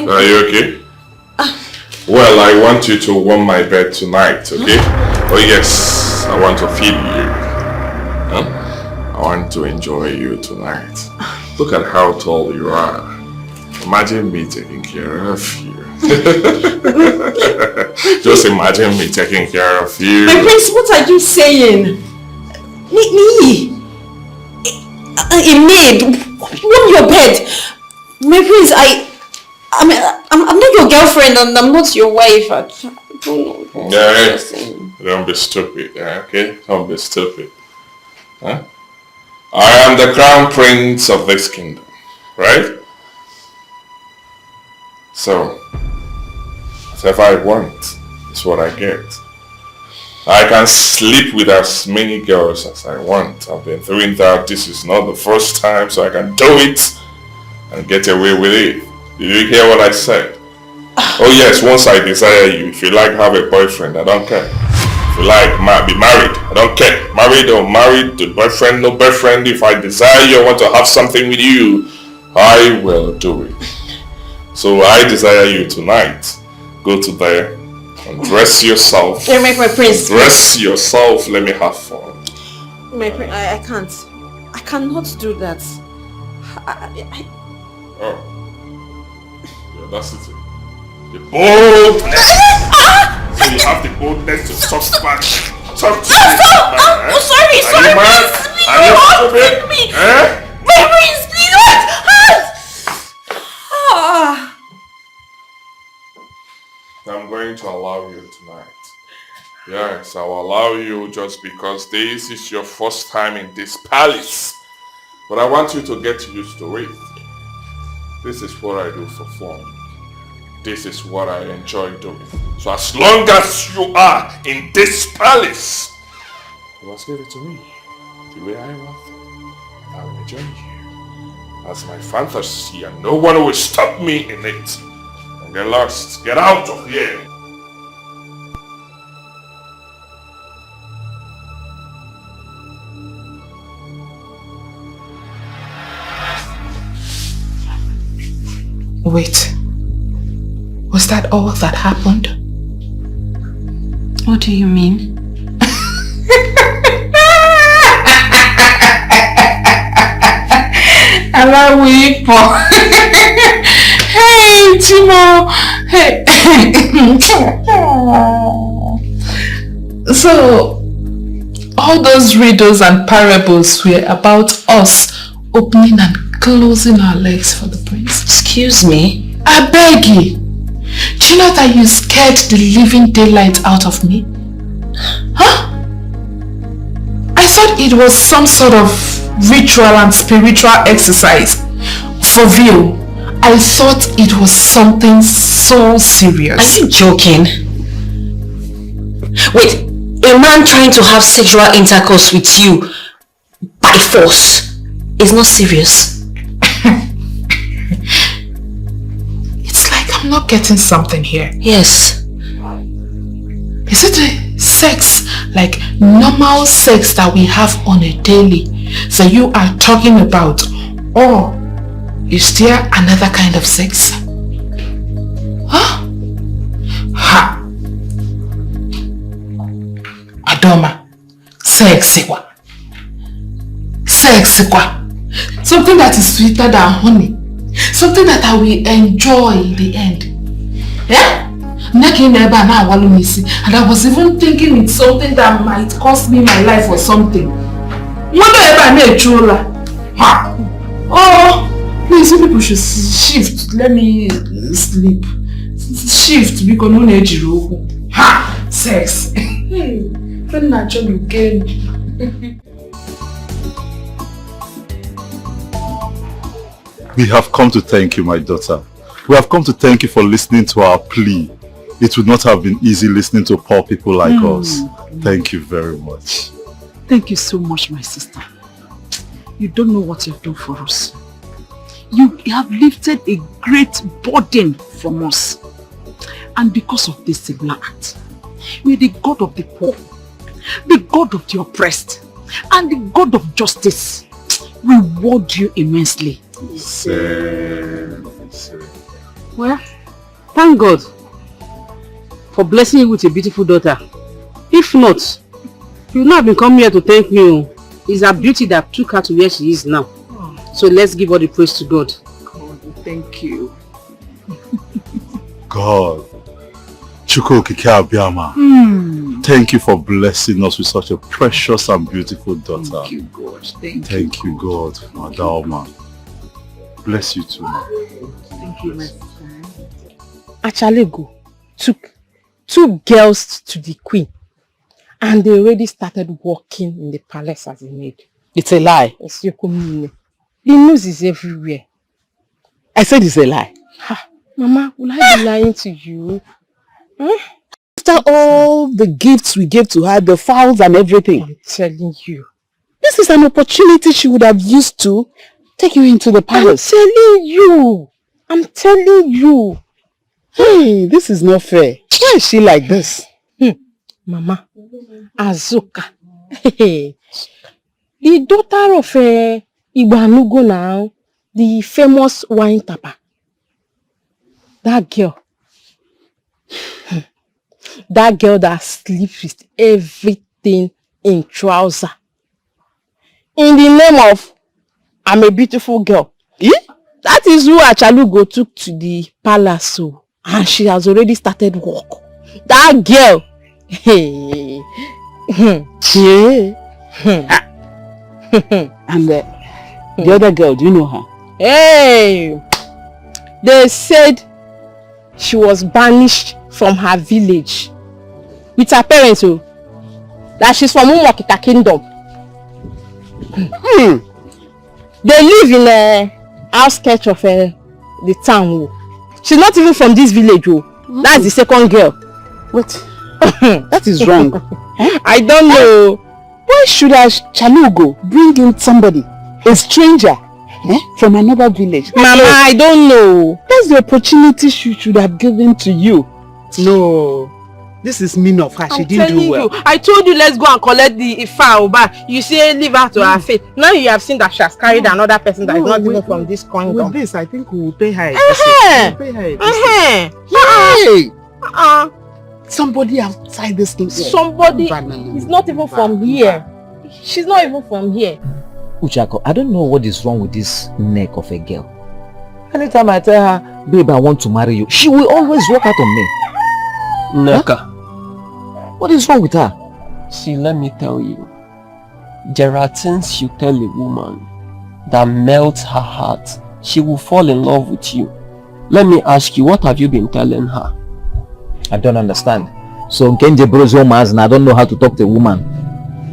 Are you okay? Well, I want you to warm my bed tonight, okay? Oh yes, I want to feed you. I want to enjoy you tonight. Look at how tall you are. Imagine me taking care of you. Just imagine me taking care of you. My prince, what are you saying? Me? A maid? Warm your bed. My prince, I'm not your girlfriend and I'm not your wife. I don't know. Yeah, don't be stupid, okay? Don't be stupid. Huh? I am the crown prince of this kingdom, right? So, whatever I want is what I get. I can sleep with as many girls as I want. I've been doing that. This is not the first time, so I can do it and get away with it. Did you hear what I said? Oh yes, once I desire you. If you like have a boyfriend, I don't care. If you like be married, I don't care. Married or married, the boyfriend, no boyfriend. If I desire you, I want to have something with you, I will do it. So I desire you tonight. Go to there and dress yourself. Let me make my prince. Dress yourself. Let me have fun. My prince, I can't. I cannot do that. Oh. The audacity. The boldness. So you have the boldness to talk back. Talk to me. I'm sorry, Are you mad? Are you stupid? I'm going to allow you tonight. Yes, I'll allow you just because this is your first time in this palace. But I want you to get used to it. This is what I do for fun. This is what I enjoy doing. So as long as you are in this palace, you must give it to me the way I want. I will enjoy you as my fantasy, and no one will stop me in it. And get lost. Get out of here. Wait. Was that all that happened? What do you mean? Hello, Weepo. Hey, Timo. Hey. So, all those riddles and parables were about us opening and closing our legs for the prince. Excuse me? I beg you. Do you know that you scared the living daylight out of me? Huh? I thought it was some sort of ritual and spiritual exercise. For real, I thought it was something so serious. Are you joking? Wait, a man trying to have sexual intercourse with you by force is not serious. It's like I'm not getting something here. Yes. Is it a sex like normal sex that we have on a daily that you are talking about, or is there another kind of sex? Huh? Ha! Adoma, sexy kwa. Sexy kwa. Something that is sweeter than honey. Something that I will enjoy in the end. Yeah? And I was even thinking it's something that might cost me my life or something. Oh, please, you people should shift. Let me sleep. Shift because no need to. Ha! Sex. When natural again. We have come to thank you, my daughter. We have come to thank you for listening to our plea. It would not have been easy listening to poor people like us. Thank you very much. Thank you so much, my sister. You don't know what you've done for us. You have lifted a great burden from us. And because of this singular act, we are the God of the poor, the God of the oppressed, and the God of justice. Reward you immensely. Well, thank God for blessing you with a beautiful daughter. If not, you would not have been coming here to thank me. It's her beauty that took her to where she is now. So let's give all the praise to God. God, thank you. God. Thank you for blessing us with such a precious and beautiful daughter. Thank you, God. Thank you, God, Madalma. Bless you too. Thank you, my sister. Achaligo took 2 girls to the queen, and they already started working in the palace as a maid. It's a lie. It's the news is everywhere. I said it's a lie. Mama, will I be lying to you? After all the gifts we gave to her, the fowls and everything. I'm telling you. This is an opportunity she would have used to take you into the palace. I'm telling you. Hey, this is not fair. Why is she like this? Mama, Azuka. The daughter of Ibanugo now, the famous wine tapper. That girl. That girl that sleeps with everything in trouser. In the name of, I'm a beautiful girl. That is who Achalugo took to the palace. And she has already started work. That girl. And the other girl, do you know her? Hey! They said she was banished from her village with her parents, oh, that she's from Umwakika Kingdom. They live in a outskirts of the town. Oh. She's not even from this village. Oh. That's the second girl. What? That is wrong. I don't know. Why should a Chalugo bring in somebody, a stranger, from another village? Mama, I don't know. That's the opportunity she should have given to you. No. This is mean of her. She didn't do well. I told you let's go and collect the Ifa Oba. You say leave her to her fate. Now you have seen that she has carried another person that is not even from this kingdom. With this, I think we will pay her. We'll pay her. Hey! Somebody outside this thing. Somebody is not even from here. She's not even from here. Uchako, I don't know what is wrong with this neck of a girl. Anytime I tell her, babe, I want to marry you, she will always walk out on me. Neka. Huh? What is wrong with her? See, let me tell you. There are things you tell a woman that melts her heart. She will fall in love with you. Let me ask you, what have you been telling her? I don't understand. So Kenje bros woman and I don't know how to talk to a woman.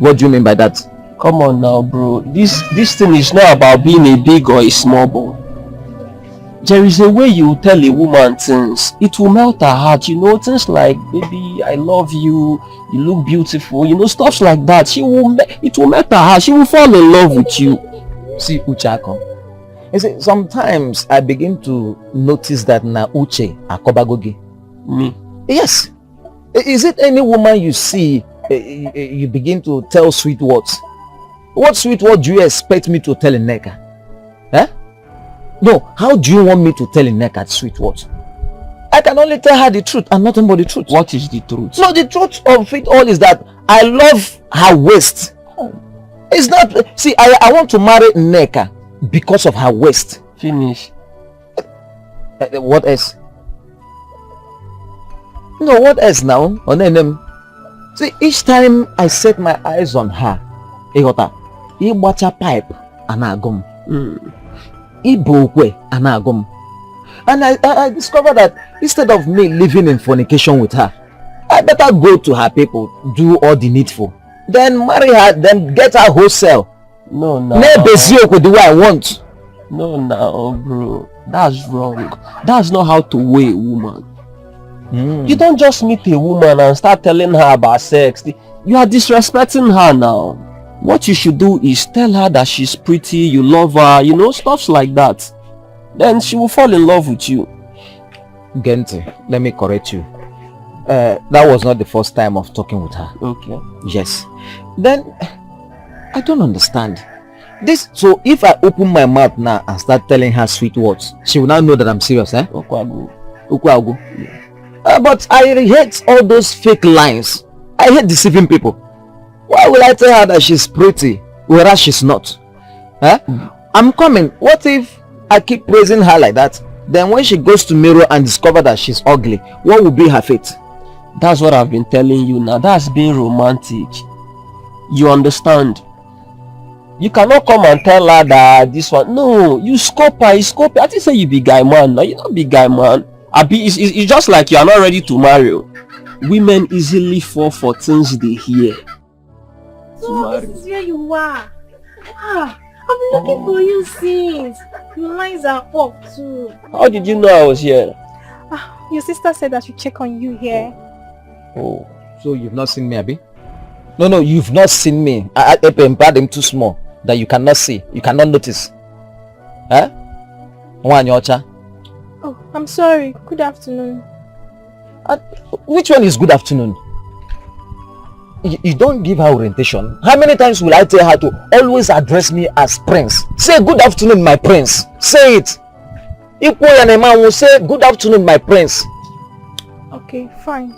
What do you mean by that? Come on now, bro. This thing is not about being a big or a small boy. There is a way you tell a woman things. It will melt her heart. You know, things like, baby, I love you. You look beautiful. You know, stuff like that. It will melt her heart. She will fall in love with you. See, Uchako. You see, sometimes I begin to notice that na Uche akobagogi. Me? Yes. Is it any woman you see, you begin to tell sweet words? What sweet word do you expect me to tell Nneka? Eh? No, how do you want me to tell Nneka sweet words? I can only tell her the truth and nothing but the truth. What is the truth? No, the truth of it all is that I love her waist. It's not, see, I want to marry Nneka because of her waist. Finish. What else? No, what else now? See, each time I set my eyes on her, he watch a pipe and I go. And I discovered that instead of me living in fornication with her, I better go to her people, do all the needful, then marry her, then get her wholesale. No, the way I want. No, bro, that's wrong. That's not how to weigh a woman. You don't just meet a woman and start telling her about sex. You are disrespecting her now. What you should do is tell her that she's pretty, you love her, you know, stuff like that. Then she will fall in love with you. Gente, let me correct you. That was not the first time of talking with her. Okay. Yes. Then, I don't understand. This, so if I open my mouth now and start telling her sweet words, she will now know that I'm serious, eh? Ukwagu. Yeah. But I hate all those fake lines. I hate deceiving people. Why will I tell her that she's pretty, whereas she's not? Huh? I'm coming. What if I keep praising her like that? Then when she goes to mirror and discover that she's ugly, what will be her fate? That's what I've been telling you now. That's being romantic. You understand? You cannot come and tell her that this one. No, you scope her. I didn't say you be guy man. No, you're not be guy man. It's just like you are not ready to marry. Women easily fall for things they hear. So this is where you are. I've been looking for you since. Your lines are up too. How did you know I was here? Your sister said I should check on you here. Oh, so you've not seen me, Abi? No, you've not seen me. I am too small that you cannot see. You cannot notice. Huh? Oh, I'm sorry. Good afternoon. Which one is good afternoon? You don't give her orientation. How many times will I tell her to always address me as prince? Say good afternoon, my prince. Say it. Equal and a man will say good afternoon, my prince. Okay, fine.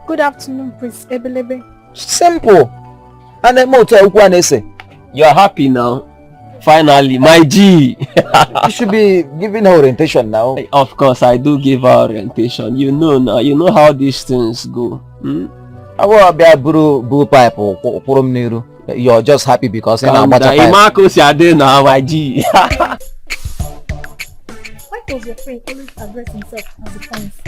Good afternoon, Prince Ebelebe. Simple. And then more to say, you're happy now. Finally, my G. You should be giving her orientation now. Of course, I do give her orientation. You know now. You know how these things go. You're just happy because now, my G. Why does your friend always address himself as a prince?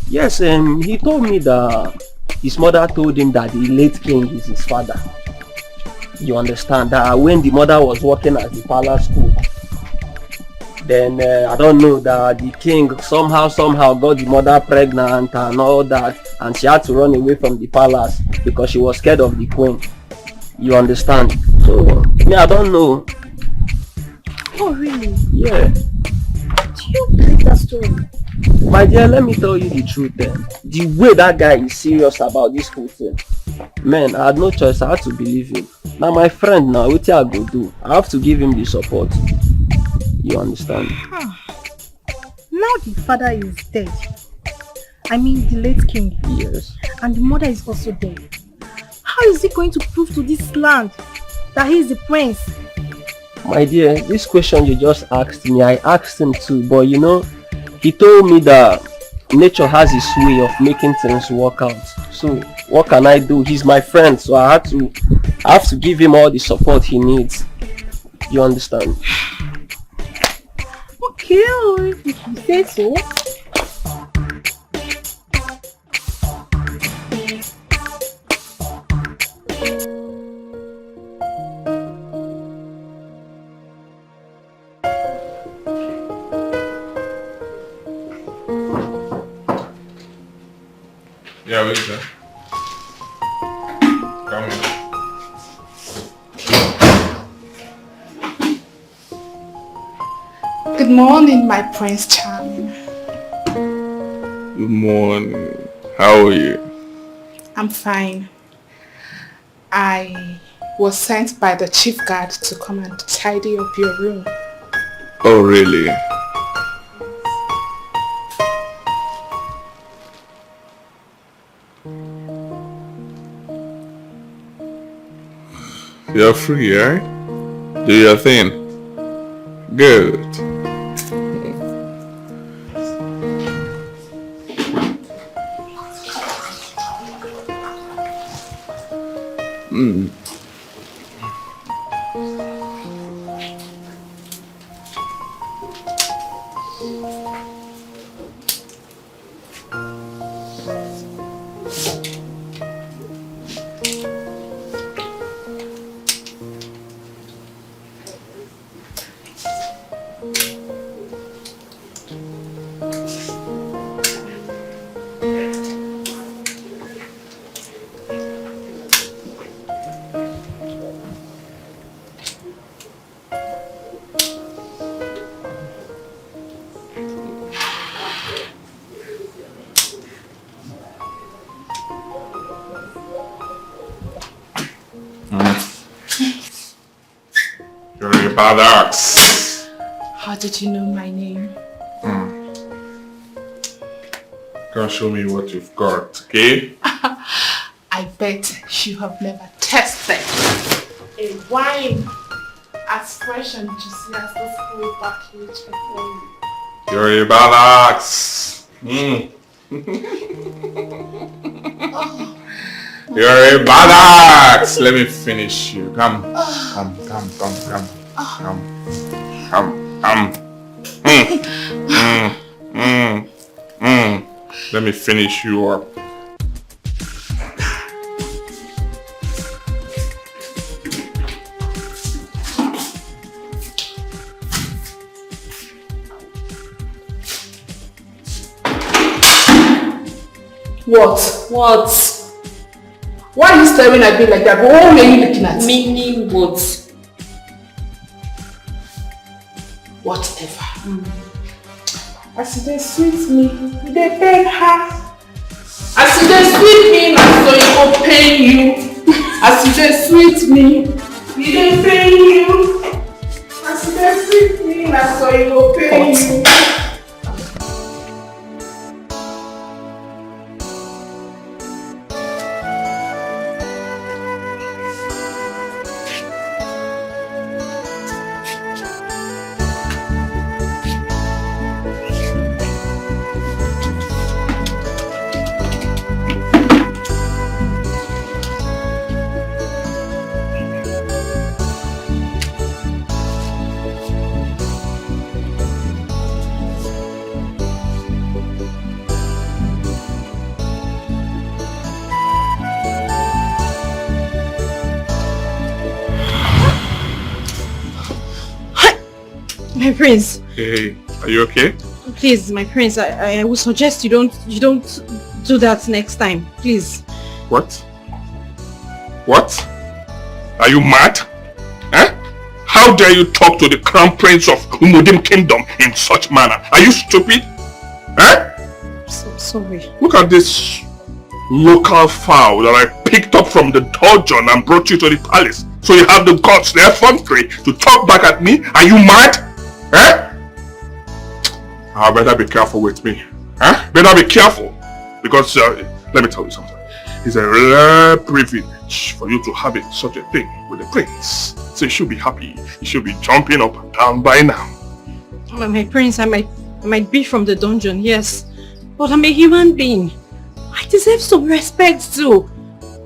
Yes, he told me that his mother told him that the late king is his father. You understand that when the mother was working at the palace school, then I don't know that the king somehow got the mother pregnant and all that, and she had to run away from the palace because she was scared of the queen. You understand? So me, I don't know. Oh really? Yeah. Do you believe that story? My dear, let me tell you the truth then. The way that guy is serious about this whole thing, man, I had no choice. I had to believe him. Now my friend, now what I go do? I have to give him the support. You understand? Now the father is dead. I mean the late king. Yes. And the mother is also dead. How is he going to prove to this land that he is the prince? My dear, this question you just asked me, I asked him too, but you know, he told me that nature has its way of making things work out. So what can I do? He's my friend, so I have to give him all the support he needs. You understand? Okay, if you say so. Yeah, wait, sir. Come in. Good morning, my Prince Charming. Good morning. How are you? I'm fine. I was sent by the chief guard to come and tidy up your room. Oh, really? You're free, right? Do your thing. Good. You're a badass. How did you know my name? Come show me what you've got, okay? I bet you have never tasted a wine as fresh and juicy as this whole package before you. You're a badass. You're a badass. Let me finish you. Come. Let me finish you up. What? Why are you staring at me like that? What are you looking at? Meaning what? Whatever. As they sweet me, they pain her. As they sweet me, so it will pain you. As they sweet me, they pain you. As they sweet me, so it will pain you. My prince. Hey, are you okay? Please, my prince, I would suggest you don't do that next time. Please. What? What? Are you mad? Eh? How dare you talk to the crown prince of Umudim kingdom in such manner? Are you stupid? Eh? Sorry. Look at this local fowl that I picked up from the dungeon and brought you to the palace. So you have the guts, the effrontery to talk back at me? Are you mad? Eh? I better be careful with me. Huh? Better be careful. Because, let me tell you something. It's a rare privilege for you to have such a thing with the prince. So you should be happy. You should be jumping up and down by now. My prince, I might be from the dungeon, yes. But I'm a human being. I deserve some respect too.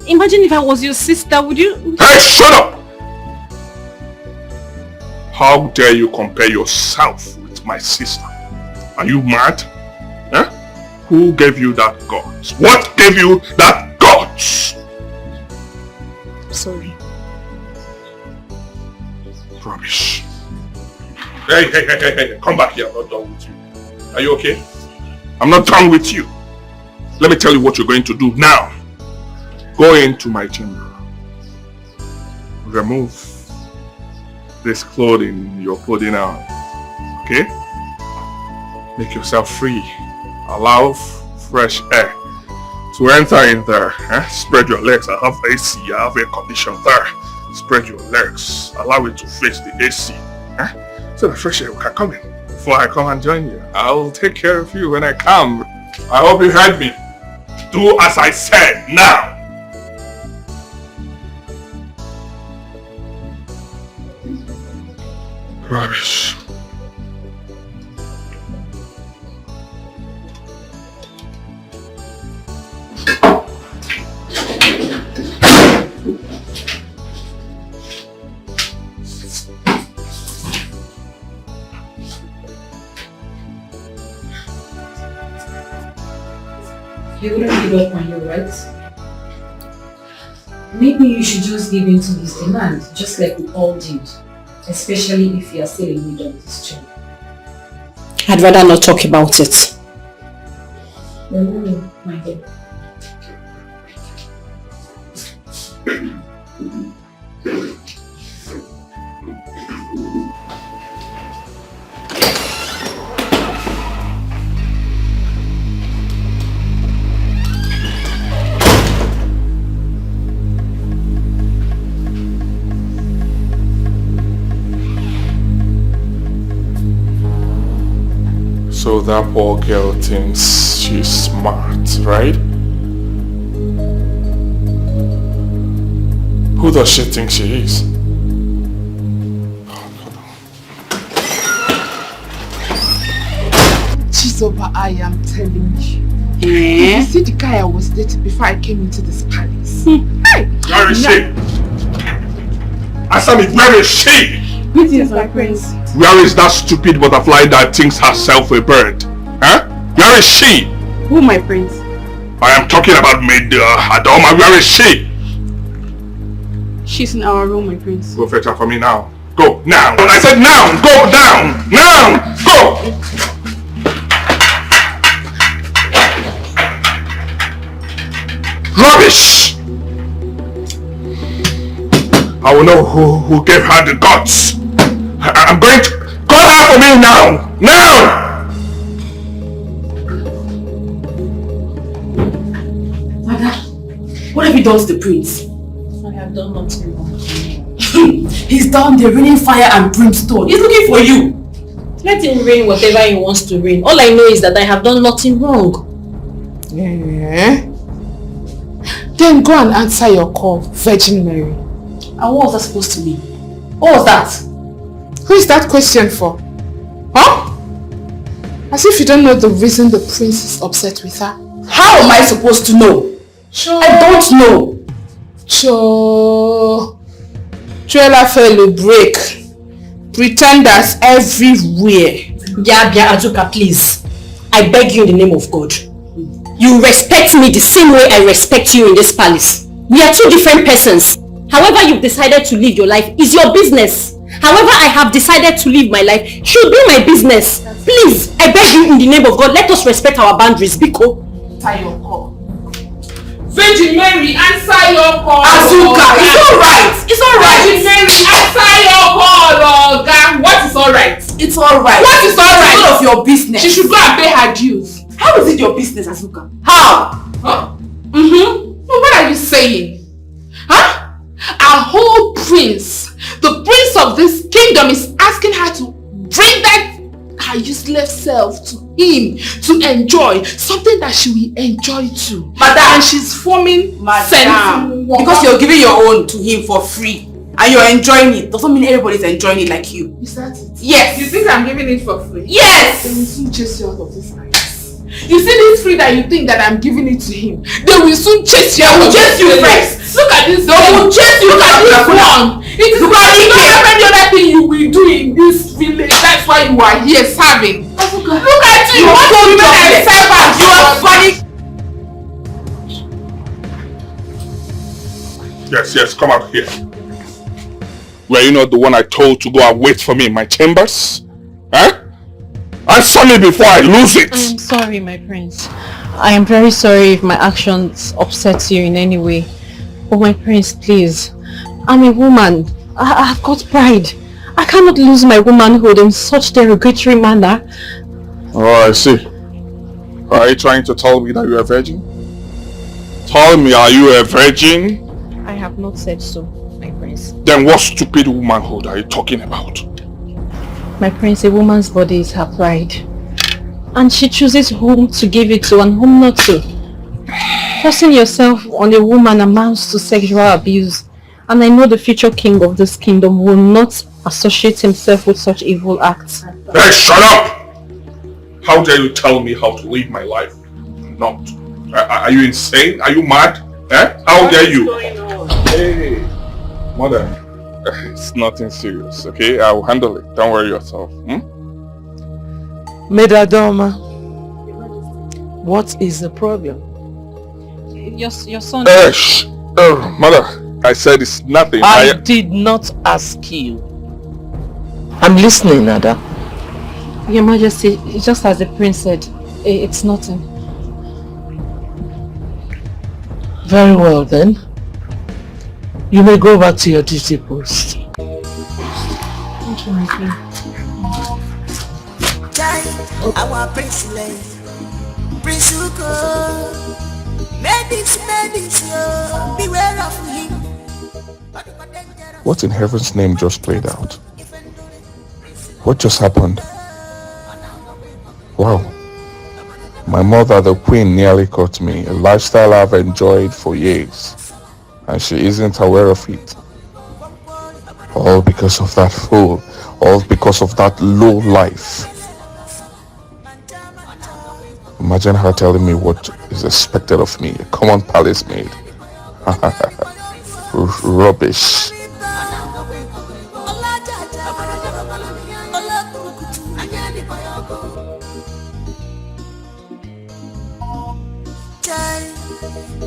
Imagine if I was your sister, would you... Hey, shut up! How dare you compare yourself with my sister? Are you mad? Huh? Who gave you that guts? What gave you that guts? Sorry. Rubbish. Hey, come back here. I'm not done with you. Are you okay? I'm not done with you. Let me tell you what you're going to do now. Go into my chamber. Remove this clothing you're putting on. Okay? Make yourself free. Allow fresh air to enter in there. Spread your legs. I have AC. I have air condition there. Spread your legs. Allow it to face the AC. So the fresh air can come in. Before I come and join you, I'll take care of you when I come. I hope you heard me. Do as I said now. Rubbish. He wouldn't give up on you, right? Maybe you should just give in to his demand, just like we all did. Especially if you are still in need of this job. I'd rather not talk about it. No, my dear. So that poor girl thinks she's smart, right? Who does she think she is? Chizoba, I am telling you. You see the guy I was dating before I came into this palace. Hey! Where is she? Asami, where is she? Greetings, my prince. Where is that stupid butterfly that thinks herself a bird? Huh? Where is she? Who, my prince? I am talking about Maiden Adoma. Where is she? She's in our room, my prince. Go fetch her for me now. Go, now. I said now. Go down. Now. Go. Rubbish. I will know who gave her the guts. I'm going to call her for me now! Now! Mother, what have you done to the prince? I have done nothing wrong. He's down there raining fire and brimstone. He's looking for you. Let him rain whatever he wants to rain. All I know is that I have done nothing wrong. Yeah. Then go and answer your call, Virgin Mary. And what was that supposed to mean? What was that? Who is that question for? Huh? As if you don't know the reason the prince is upset with her. How am I supposed to know? Sure. I don't know. Sure. Trailer fellow break. Pretenders everywhere. Bia Azuka, please. I beg you in the name of God. You respect me the same way I respect you in this palace. We are two different persons. However you've decided to live your life is your business. However, I have decided to live my life should be my business. Please, I beg you in the name of God, let us respect our boundaries, Biko. Answer your call. Virgin Mary, answer your call. Azuka, it's alright. It's alright. Virgin Mary, answer your call, Oga. What is alright? It's alright. What is alright? It's none of your business. She should go and pay her dues. How is it your business, Azuka? How? Huh? No, what are you saying? Huh? Our whole prince, the prince of this kingdom, is asking her to bring that her useless self to him to enjoy something that she will enjoy too. Madam, and she's forming because you're giving your own to him for free and you're enjoying it doesn't mean everybody's enjoying it like you. Is that it? Yes. You think I'm giving it for free? Yes. They will soon chase you out of this house. You see this free that you think that I'm giving it to him, they will soon chase you out of this place. Look at this. They will chase you. Look at this one. It is not any other thing you will do in this village. That's why you are here serving. Look at you. You want to remain a servant. You are funny. Yes, come out here. Were you not the one I told to go and wait for me in my chambers? Huh? Answer me before I lose it! I am sorry, my prince. I am very sorry if my actions upset you in any way. But my prince, please. I'm a woman. I've got pride. I cannot lose my womanhood in such derogatory manner. Oh, I see. Are you trying to tell me that you're a virgin? Tell me, are you a virgin? I have not said so, my prince. Then what stupid womanhood are you talking about? My prince, a woman's body is her pride. And she chooses whom to give it to and whom not to. Forcing yourself on a woman amounts to sexual abuse. And I know the future king of this kingdom will not associate himself with such evil acts. Hey, shut up! How dare you tell me how to live my life? Not. Are you insane? Are you mad? Eh? How dare you? Hey, mother. It's nothing serious, okay? I will handle it. Don't worry yourself. Medadoma, what is the problem? Your son... Shh! Mother, I said it's nothing. I did not ask you. I'm listening, Nada. Your Majesty, just as the prince said, it's nothing. Very well then. You may go back to your duty post. Thank you, my queen. Our princess, Prince Uko, beware of him. What in heaven's name just played out? What just happened? Wow. My mother, the queen, nearly caught me, a lifestyle I've enjoyed for years. And she isn't aware of it. All because of that fool. All because of that low life. Imagine her telling me what is expected of me, a common palace maid. Rubbish.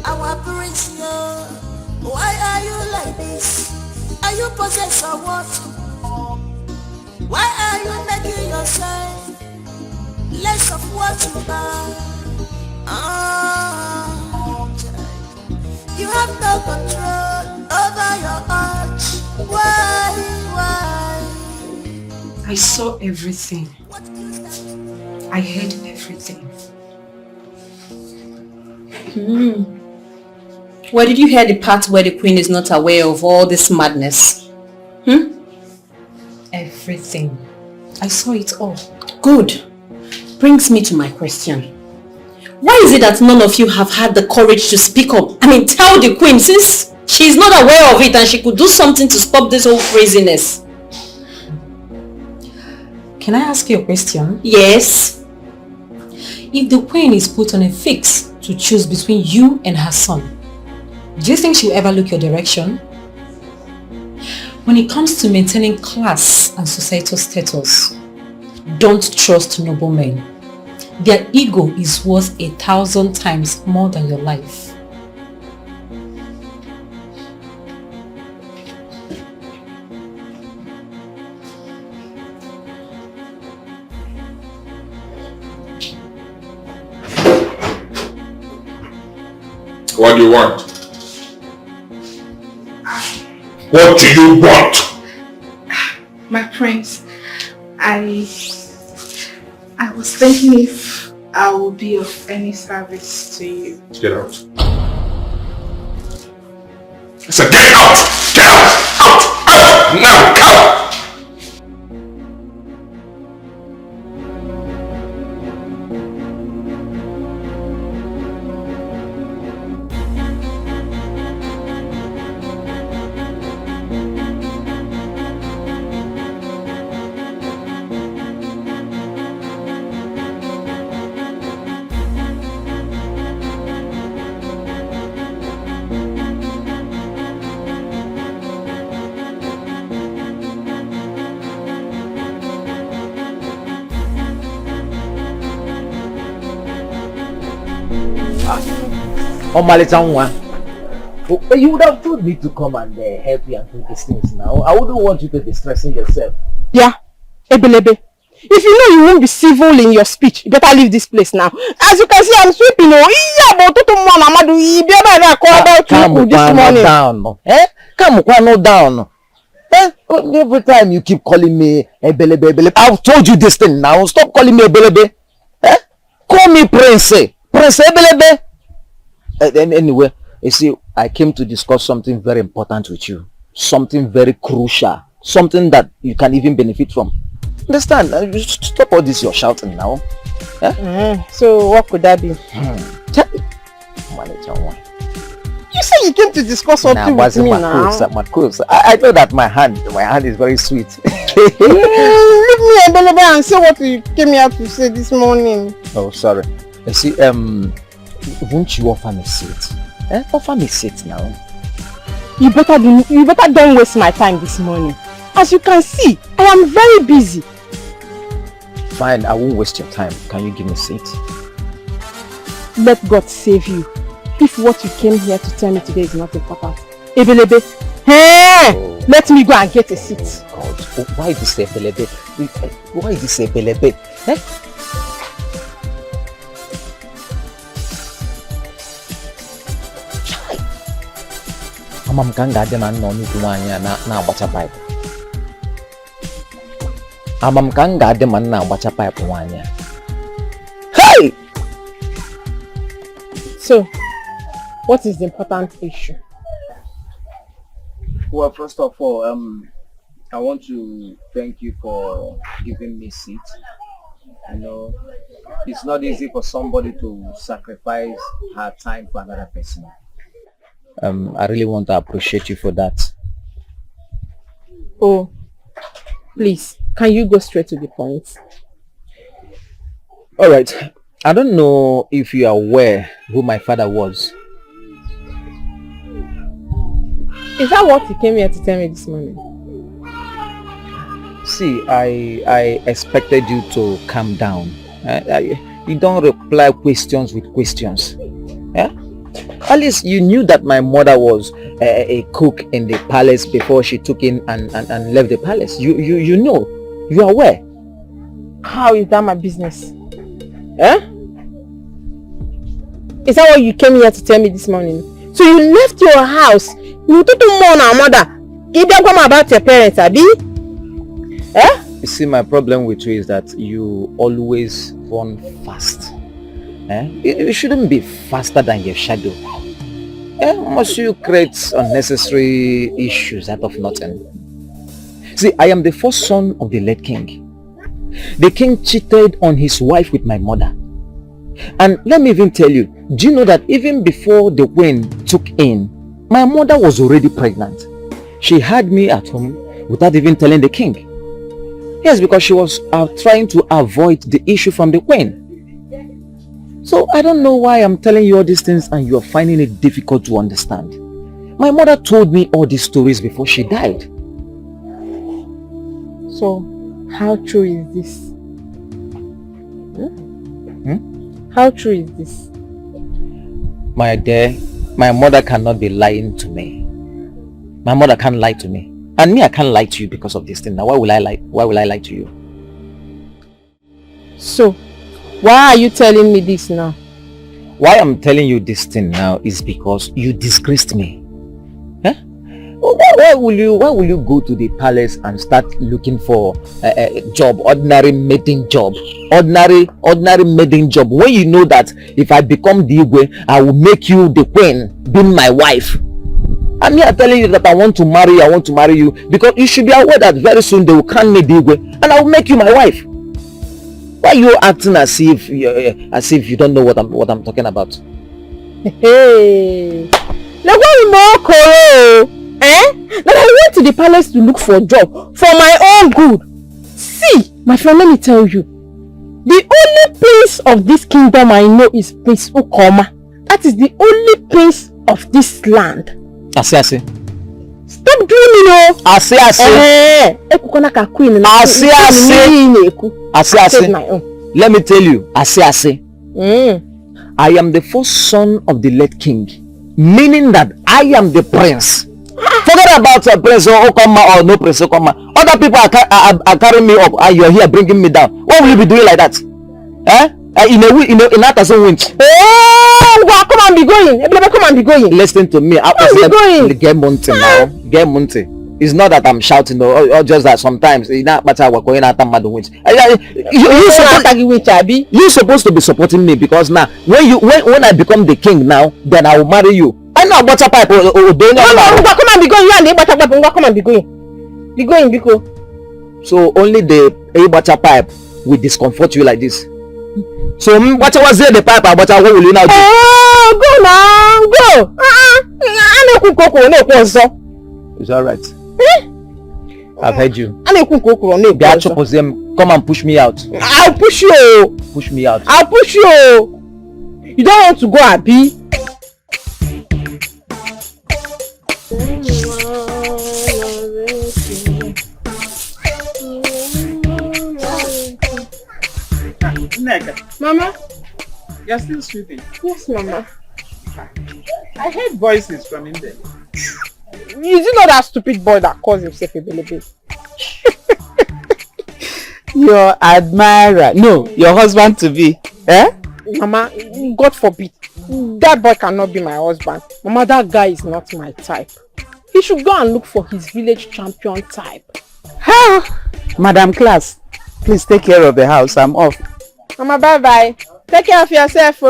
Our prince, why are you like this? Are you possessed or what? Why are you making yourself less of what you are? You have no control over your heart. Why? I saw everything. I heard everything. Where did you hear the part where the queen is not aware of all this madness? Everything. I saw it all. Good. Brings me to my question. Why is it that none of you have had the courage to speak up? I mean, tell the queen, since she is not aware of it and she could do something to stop this whole craziness. Can I ask you a question? Yes. If the queen is put on a fix to choose between you and her son, do you think she'll ever look your direction? When it comes to maintaining class and societal status, don't trust noblemen. Their ego is worth 1,000 times more than your life. What do you want? What do you want? My prince, I was thinking if I will be of any service to you. Get out. I said get out! Get out! Out! Out! Now! Out! You would have told me to come and help you and do these things now. I wouldn't want you to be stressing yourself. Yeah, Ebelebe. If you know you won't be civil in your speech, you better leave this place now. As you can see, I'm sweeping. Calm down. Every time you keep calling me Ebelebe. I've told you this thing now. Stop calling me Ebelebe. Call me Prince. Prince Ebelebe. Anyway, you see, I came to discuss something very important with you. Something very crucial. Something that you can even benefit from. Understand? Stop all this you're shouting now. So what could that be? You said you came to discuss something with me now. I know that my hand is very sweet. Leave me Ebelebe and say what you came here to say this morning. Oh, sorry. You see, won't you offer me a seat? Offer me a seat now. You better don't waste my time this morning. As you can see, I am very busy. Fine, I won't waste your time. Can you give me a seat? Let God save you. If what you came here to tell me today is not important. Ebelebe, let me go and get a seat. God, why this Ebelebe? Why this Ebelebe? Amam kanga de man no ni tuwanya na bacha pipe. Amam kanga de man na bacha pipe wanya. Hey! So, what is the important issue? Well, first of all, I want to thank you for giving me a seat. You know, it's not easy for somebody to sacrifice her time for another person. I really want to appreciate you for that. Oh, please, can you go straight to the point? All right. I don't know if you are aware who my father was. Is that what you came here to tell me this morning? See, I expected you to calm down. You don't reply questions with questions. Yeah? At least you knew that my mother was a cook in the palace before she took in and left the palace. You know. You are aware. How is that my business? Is that what you came here to tell me this morning? So you left your house. You told my mother. You don't come about your parents, Abi? You see, my problem with you is that you always run fast. You shouldn't be faster than your shadow. Must you create unnecessary issues out of nothing? See, I am the first son of the late king. The king cheated on his wife with my mother. And let me even tell you, do you know that even before the queen took in, my mother was already pregnant. She had me at home without even telling the king. Yes, because she was trying to avoid the issue from the queen. So I don't know why I'm telling you all these things and you're finding it difficult to understand. My mother told me all these stories before she died. So, how true is this? How true is this? My dear, my mother cannot be lying to me. My mother can't lie to me. And me, I can't lie to you because of this thing. Now, why will I lie? Why will I lie to you? So, why are you telling me this now? why I'm telling you this thing now is because you disgraced me. Why will you go to the palace and start looking for a job, ordinary maiden job, ordinary maiden job, when you know that if I become the Igwe, I will make you the queen, being my wife? I'm here telling you that I want to marry you, because you should be aware that very soon they will crown me the Igwe and I will make you my wife. Why are you acting as if you don't know what I'm talking about? Hey, now what more that I went to the palace to look for a job for my own good. See, my friend, let me tell you, the only prince of this kingdom I know is Prince Ukoma. That is the only prince of this land. Ase. Stop doing it, no. Ase. Let me tell you, Ase. I am the first son of the late king, meaning that I am the prince. Forget about Prince Okoma or no Prince Okoma. Other people are carrying me up and you're here bringing me down. What will you be doing like that? In that doesn't win. Oh, come on, be going. Come on, be going. Listen to me. Get Monte now. Get Monte. It's not that I'm shouting or just that sometimes we're going out you're supposed to be supporting me, because now when I become the king now, then I will marry you. I know butter pipe or come on, be going. You and the butter pipe, come on, be going. Be going. So only the butter pipe will discomfort you like this. So what was there the pipe, but what will you now do? Oh, go now, go. It's alright. I've heard you. Come and push me out. I'll push you. Push me out. I'll push you. You don't want to go, Abi? Mama, you're still sleeping? Yes, Mama. I heard voices from in there. Is it not that stupid boy that calls himself a baby? Your admirer. No, your husband to be. Mama, God forbid. That boy cannot be my husband. Mama, that guy is not my type. He should go and look for his village champion type. Madam Class, please take care of the house. I'm off. Mama, bye-bye. Take care of yourself.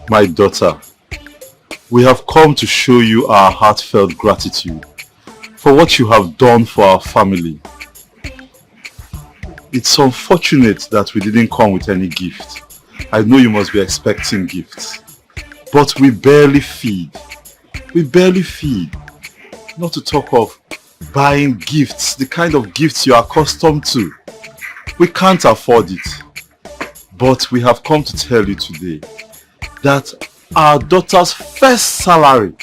My daughter, we have come to show you our heartfelt gratitude for what you have done for our family. It's unfortunate that we didn't come with any gift. I know you must be expecting gifts, but we barely feed. We barely feed. Not to talk of buying gifts, the kind of gifts you are accustomed to. We can't afford it. But we have come to tell you today that our daughter's first salary,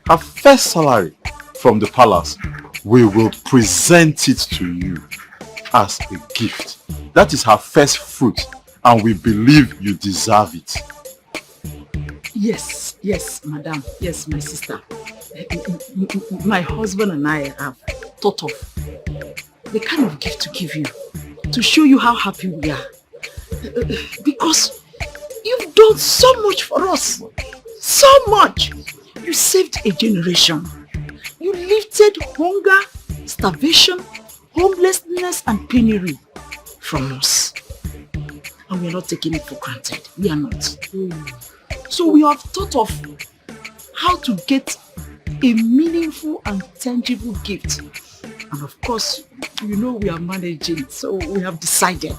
her first salary from the palace, we will present it to you as a gift. That is her first fruit, and we believe you deserve it. Yes, madam. Yes, my sister. My husband and I have thought of the kind of gift to give you, to show you how happy we are. Because you've done so much for us. So much. You saved a generation. You lifted hunger, starvation, homelessness and penury from us. And we are not taking it for granted. We are not. So we have thought of how to get a meaningful and tangible gift. And of course, you know we are managing, so we have decided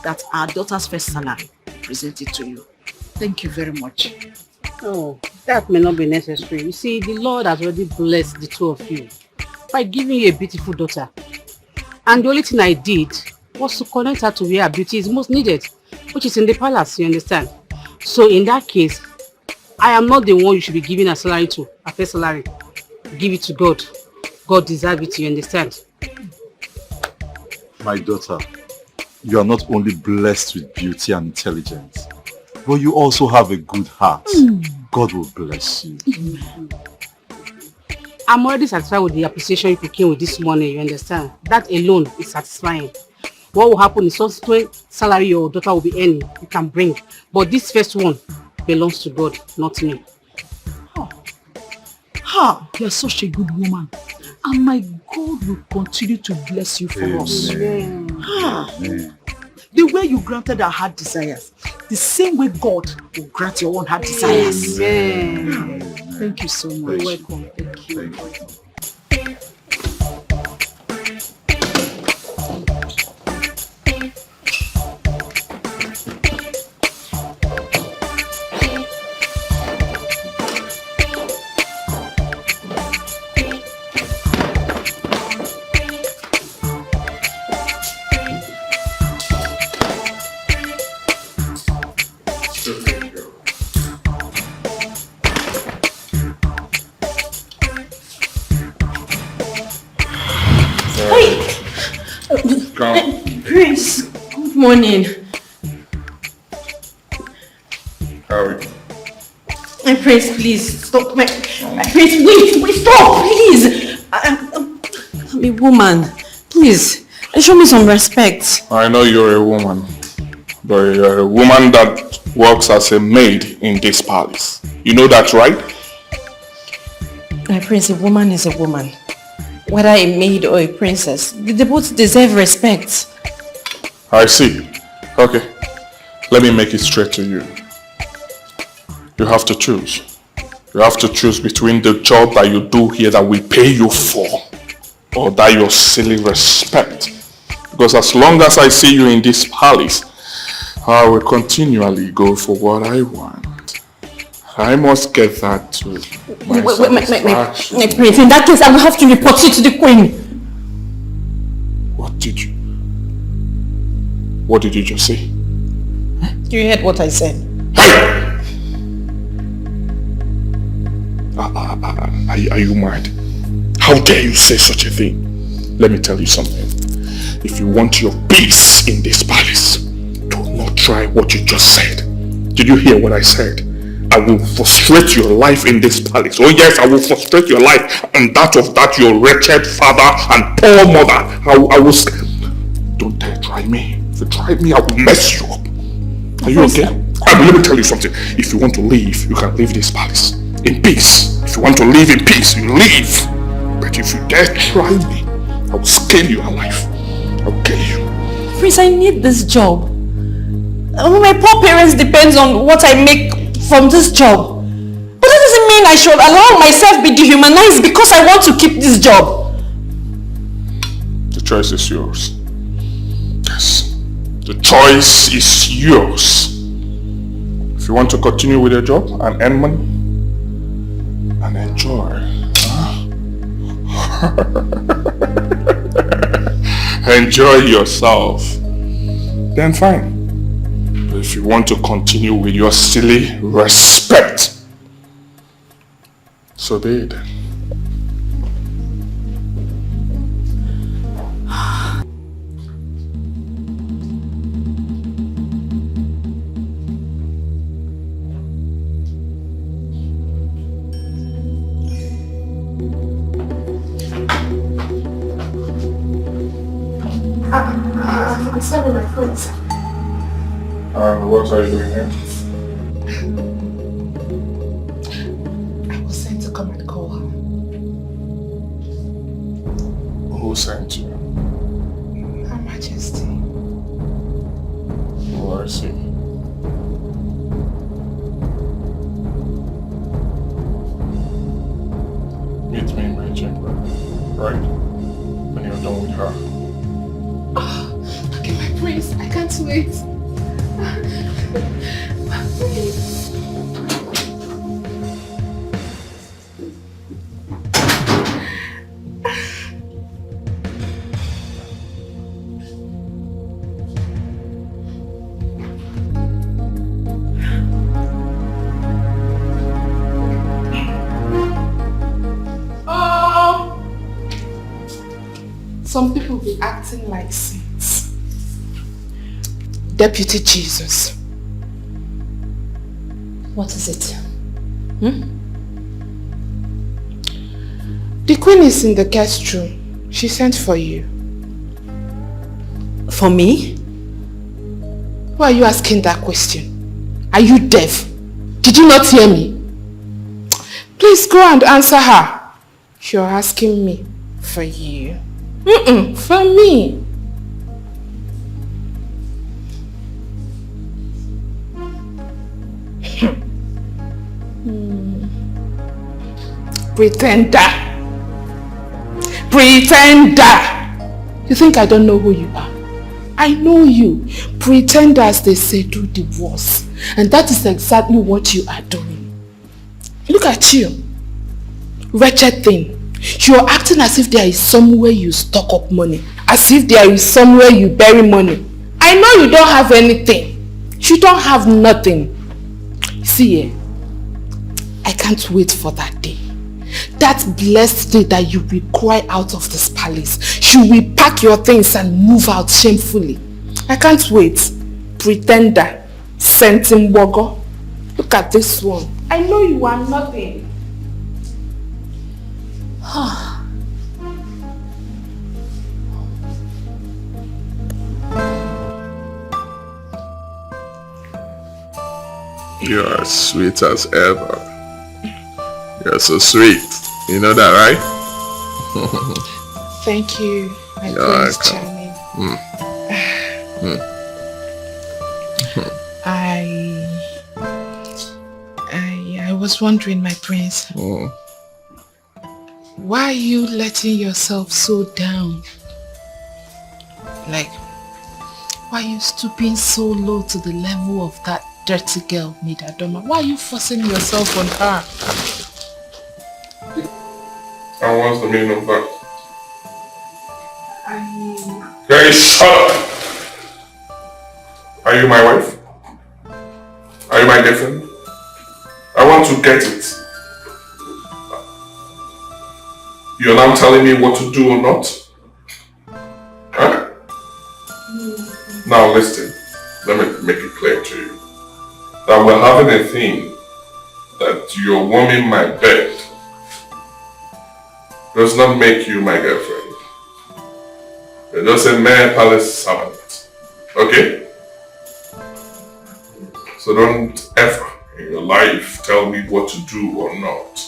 that our daughter's first salary, present it to you. Thank you very much. Oh, that may not be necessary. You see, the Lord has already blessed the two of you by giving you a beautiful daughter. And the only thing I did was to connect her to where her beauty is most needed, which is in the palace, you understand? So in that case, I am not the one you should be giving a salary to, a first salary. Give it to God. God deserves it, you understand? My daughter, you are not only blessed with beauty and intelligence, but you also have a good heart. God will bless you. Amen. I'm already satisfied with the appreciation you came with this morning, you understand? That alone is satisfying. What will happen is subsequent salary your daughter will be earning, you can bring. But this first one belongs to God, not me. You're such a good woman. And my God will continue to bless you for us. The way you granted our heart desires, the same way God will grant your own heart desires. Thank you so much. You're welcome. Thank you. Prince, good morning. How are you? My Prince, please stop. My Prince, wait, stop, please. I'm a woman. Please, show me some respect. I know you're a woman, but you're a woman that works as a maid in this palace. You know that, right? My Prince, a woman is a woman. Whether a maid or a princess, they both deserve respect. I see. Okay. Let me make it straight to you. You have to choose. You have to choose between the job that you do here that we pay you for, or that your silly respect. Because as long as I see you in this palace, I will continually go for what I want. I must get that to my satisfaction. My Prince, in that case I will have to report you to the Queen. What did you just say? You heard what I said. Are you mad? How dare you say such a thing? Let me tell you something. If you want your peace in this palace, do not try what you just said. Did you hear what I said? I will frustrate your life in this palace. Oh yes, I will frustrate your life and that of that your wretched father and poor mother. I will... Don't dare try me. If you try me, I will mess you up. Are you okay? Let me tell you something. If you want to leave, you can leave this palace in peace. If you want to live in peace, you leave. But if you dare try me, I will skin you alive. I will kill you. Prince, I need this job. My poor parents depend on what I make from this job. But that doesn't mean I should allow myself be dehumanized because I want to keep this job. The choice is yours. Yes. The choice is yours. If you want to continue with your job and earn money and enjoy. Enjoy yourself. Then fine. But if you want to continue with your silly respect, so be it. I'm serving my friends. What are you doing here? I was sent to come and call her. Who sent you? Her Majesty. Oh, I see. Meet me in my chamber, right? When you're done with her. Oh, okay, my prince, I can't wait. Some people be acting like saints. Deputy Jesus. What is it? The queen is in the guest room. She sent for you. For me? Why are you asking that question? Are you deaf? Did you not hear me? Please go and answer her. You're asking me for you. For me. Pretender. Pretender. You think I don't know who you are? I know you. Pretenders, they say, do the worst. And that is exactly what you are doing. Look at you. Wretched thing. You are acting as if there is somewhere you stock up money. As if there is somewhere you bury money. I know you don't have anything. You don't have nothing. See, I can't wait for that day. That blessed day that you will cry out of this palace. You will pack your things and move out shamefully. I can't wait. Pretender. Sentimbogo. Look at this one. I know you are nothing. You are as sweet as ever. You're so sweet. You know that, right? Thank you, my Prince Charming. I was wondering, my prince, why are you letting yourself so down? Like, why are you stooping so low to the level of that dirty girl, Midadoma? Why are you forcing yourself on her? And what's the meaning of that? Hey, shut up! Are you my wife? Are you my girlfriend? I want to get it. You're now telling me what to do or not? Huh? Now listen, let me make it clear to you. That we're having a thing that you're warming my bed does not make you my girlfriend. You're just a mere palace servant. Okay? So don't ever in your life tell me what to do or not.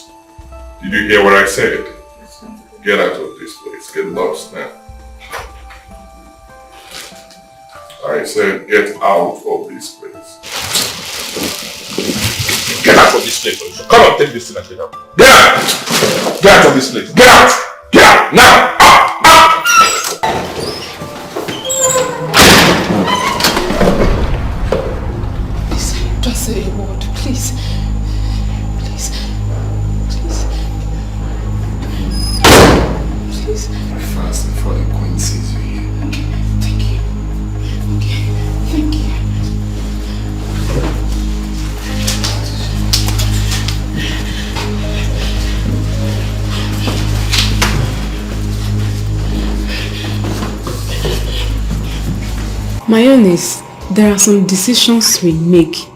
Did you hear what I said? Get out of this place. Get lost now. I said get out of this place. Get out of this place. Come on, take this thing and get out. Get out! Get out of this place. Get out! Get out! Now! Out! Out! Please, don't say a word. Please. Please. Please. Please. Fast before the queen sees you here. Okay, thank you. Okay, thank you. My own is, there are some decisions we make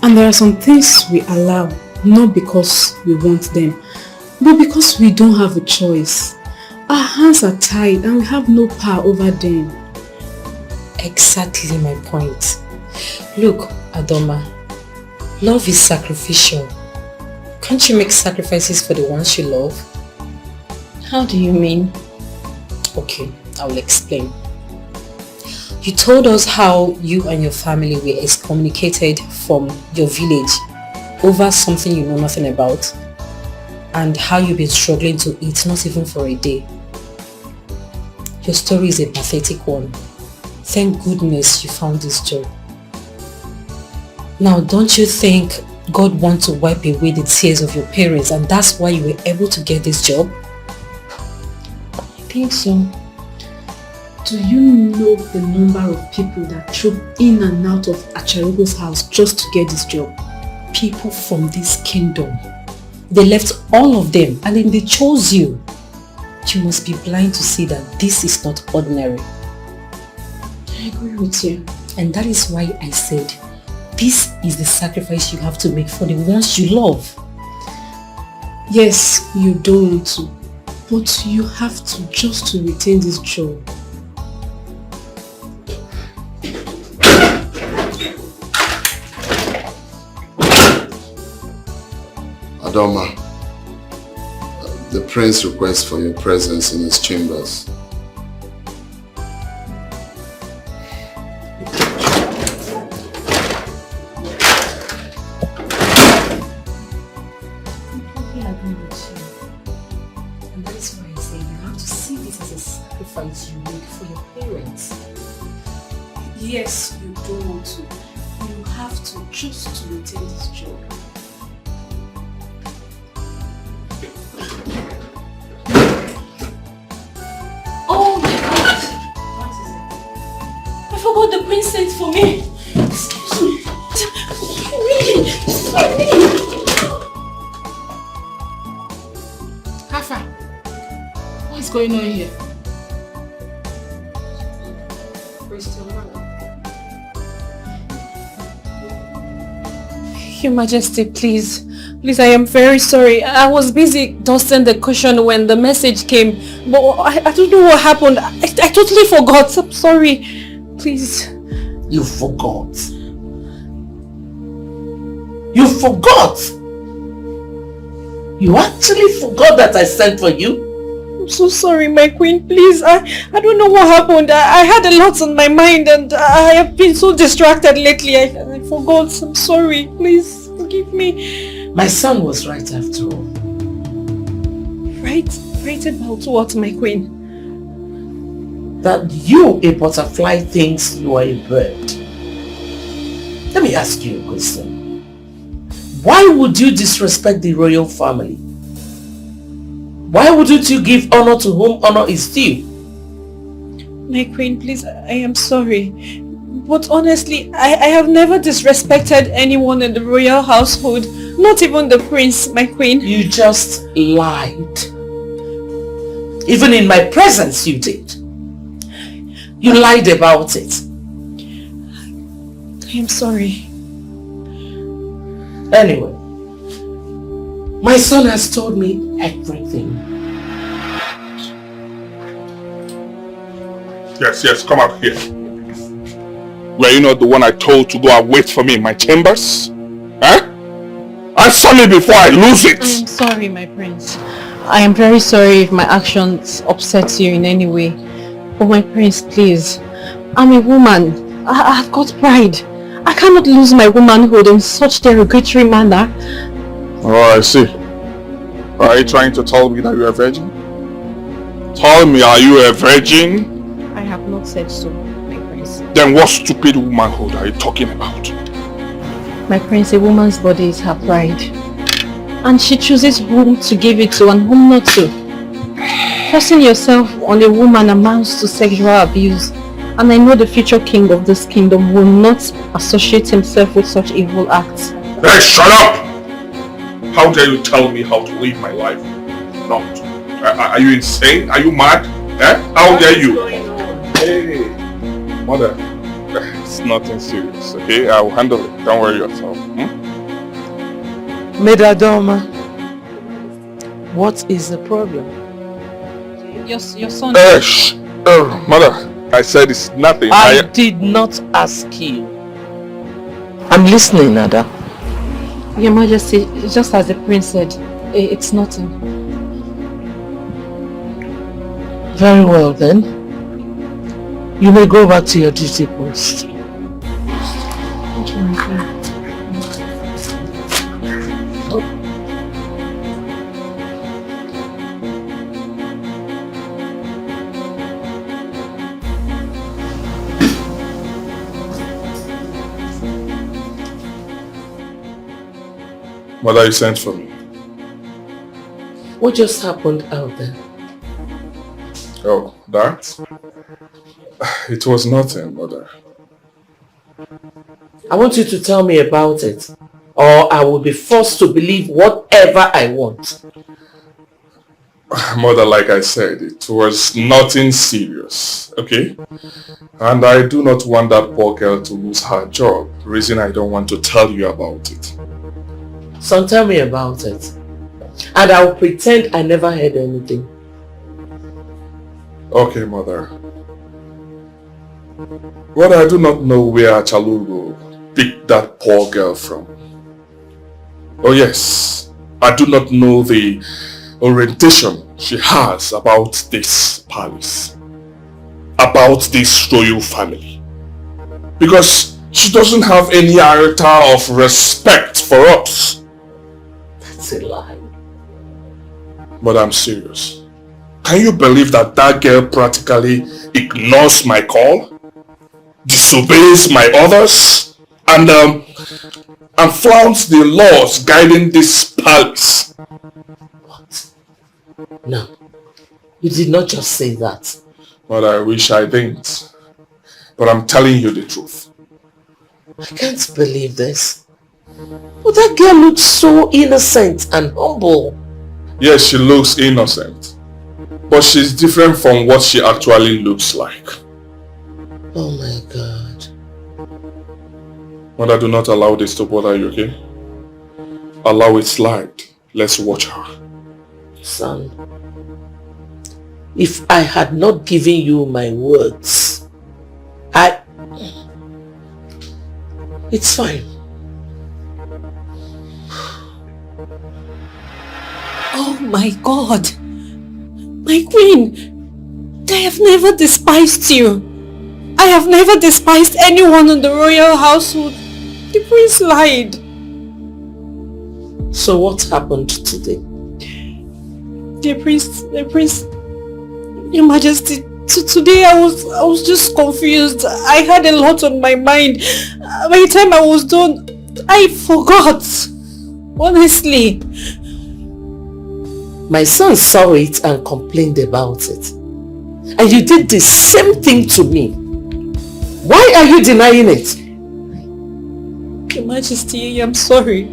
and there are some things we allow, not because we want them, but because we don't have a choice. Our hands are tied and we have no power over them. Exactly my point. Look, Adoma, love is sacrificial. Can't you make sacrifices for the ones you love? How do you mean? Okay, I will explain. You told us how you and your family were excommunicated from your village over something you know nothing about, and how you've been struggling to eat, not even for a day. Your story is a pathetic one. Thank goodness you found this job. Now, don't you think God wants to wipe away the tears of your parents, and that's why you were able to get this job? I think so. Do you know the number of people that troop in and out of Acharugo's house just to get this job? People from this kingdom. They left all of them and then they chose you. You must be blind to see that this is not ordinary. I agree with you. And that is why I said, this is the sacrifice you have to make for the ones you love. Yes, you don't want to. But you have to just to retain this job. Adoma, the prince requests for your presence in his chambers. You make for your parents. Yes, you don't want to. You have to just to retain this job. Oh my God! What is it? I forgot the prince sent for me. Excuse me. Really? Sorry. Kafa, what is going on here? Your Majesty, please. Please, I am very sorry. I was busy dusting the cushion when the message came. But I don't know what happened. I totally forgot. I'm sorry. Please. You forgot? You forgot? You actually forgot that I sent for you? I'm so sorry, my queen. Please, I don't know what happened. I had a lot on my mind and I have been so distracted lately. I forgot. I'm sorry. Please, forgive me. My son was right after all. Right? Right about what, my queen? That you, a butterfly, thinks you are a bird. Let me ask you a question. Why would you disrespect the royal family? Why wouldn't you give honor to whom honor is due? My queen, please, I am sorry. But honestly, I have never disrespected anyone in the royal household. Not even the prince, my queen. You just lied. Even in my presence you did. You lied about it. I am sorry. Anyway, my son has told me everything. Yes, come out here. Were you not the one I told to go and wait for me in my chambers? Huh? Answer me before I lose it! I am sorry, my prince. I am very sorry if my actions upset you in any way. But my prince, please. I'm a woman. I've got pride. I cannot lose my womanhood in such derogatory manner. Oh, I see. Are you trying to tell me that you're a virgin? Tell me, are you a virgin? I have not said so, my prince. Then what stupid womanhood are you talking about? My prince, a woman's body is her pride. And she chooses whom to give it to and whom not to. Forcing yourself on a woman amounts to sexual abuse. And I know the future king of this kingdom will not associate himself with such evil acts. Hey, shut up! How dare you tell me how to live my life? Not. Are you insane? Are you mad? Eh? How dare you? Hey, mother. It's nothing serious, okay? I will handle it. Don't worry yourself. Medadoma, what is the problem? Your son... Shh! Mother, I said it's nothing. I did not ask you. I'm listening, Nada. Your Majesty, just as the prince said, it's nothing. Very well then. You may go back to your duty post. Thank you, my queen. Mother, you sent for me. What just happened out there? Oh, that? It was nothing, Mother. I want you to tell me about it, or I will be forced to believe whatever I want. Mother, like I said, it was nothing serious, okay? And I do not want that poor girl to lose her job. Reason I don't want to tell you about it. So tell me about it. And I'll pretend I never heard anything. Okay, mother. Well, I do not know where Chaluru picked that poor girl from. Oh yes, I do not know the orientation she has about this palace, about this royal family. Because she doesn't have any iota of respect for us. That's a lie. But I'm serious. Can you believe that that girl practically ignores my call, disobeys my orders, and flaunts the laws guiding this palace? What? No, you did not just say that. But I wish I didn't. But I'm telling you the truth. I can't believe this. But that girl looks so innocent and humble. Yes, she looks innocent. But she's different from what she actually looks like. Oh my God. Mother, do not allow this to bother you, okay? Allow it slide. Let's watch her. Son, if I had not given you my words, it's fine. Oh my God! My queen! I have never despised you. I have never despised anyone in the royal household. The prince lied. So what happened today? Dear prince, Your Majesty, today I was just confused. I had a lot on my mind. By the time I was done, I forgot. Honestly. My son saw it and complained about it. And you did the same thing to me. Why are you denying it? Your Majesty, I'm sorry.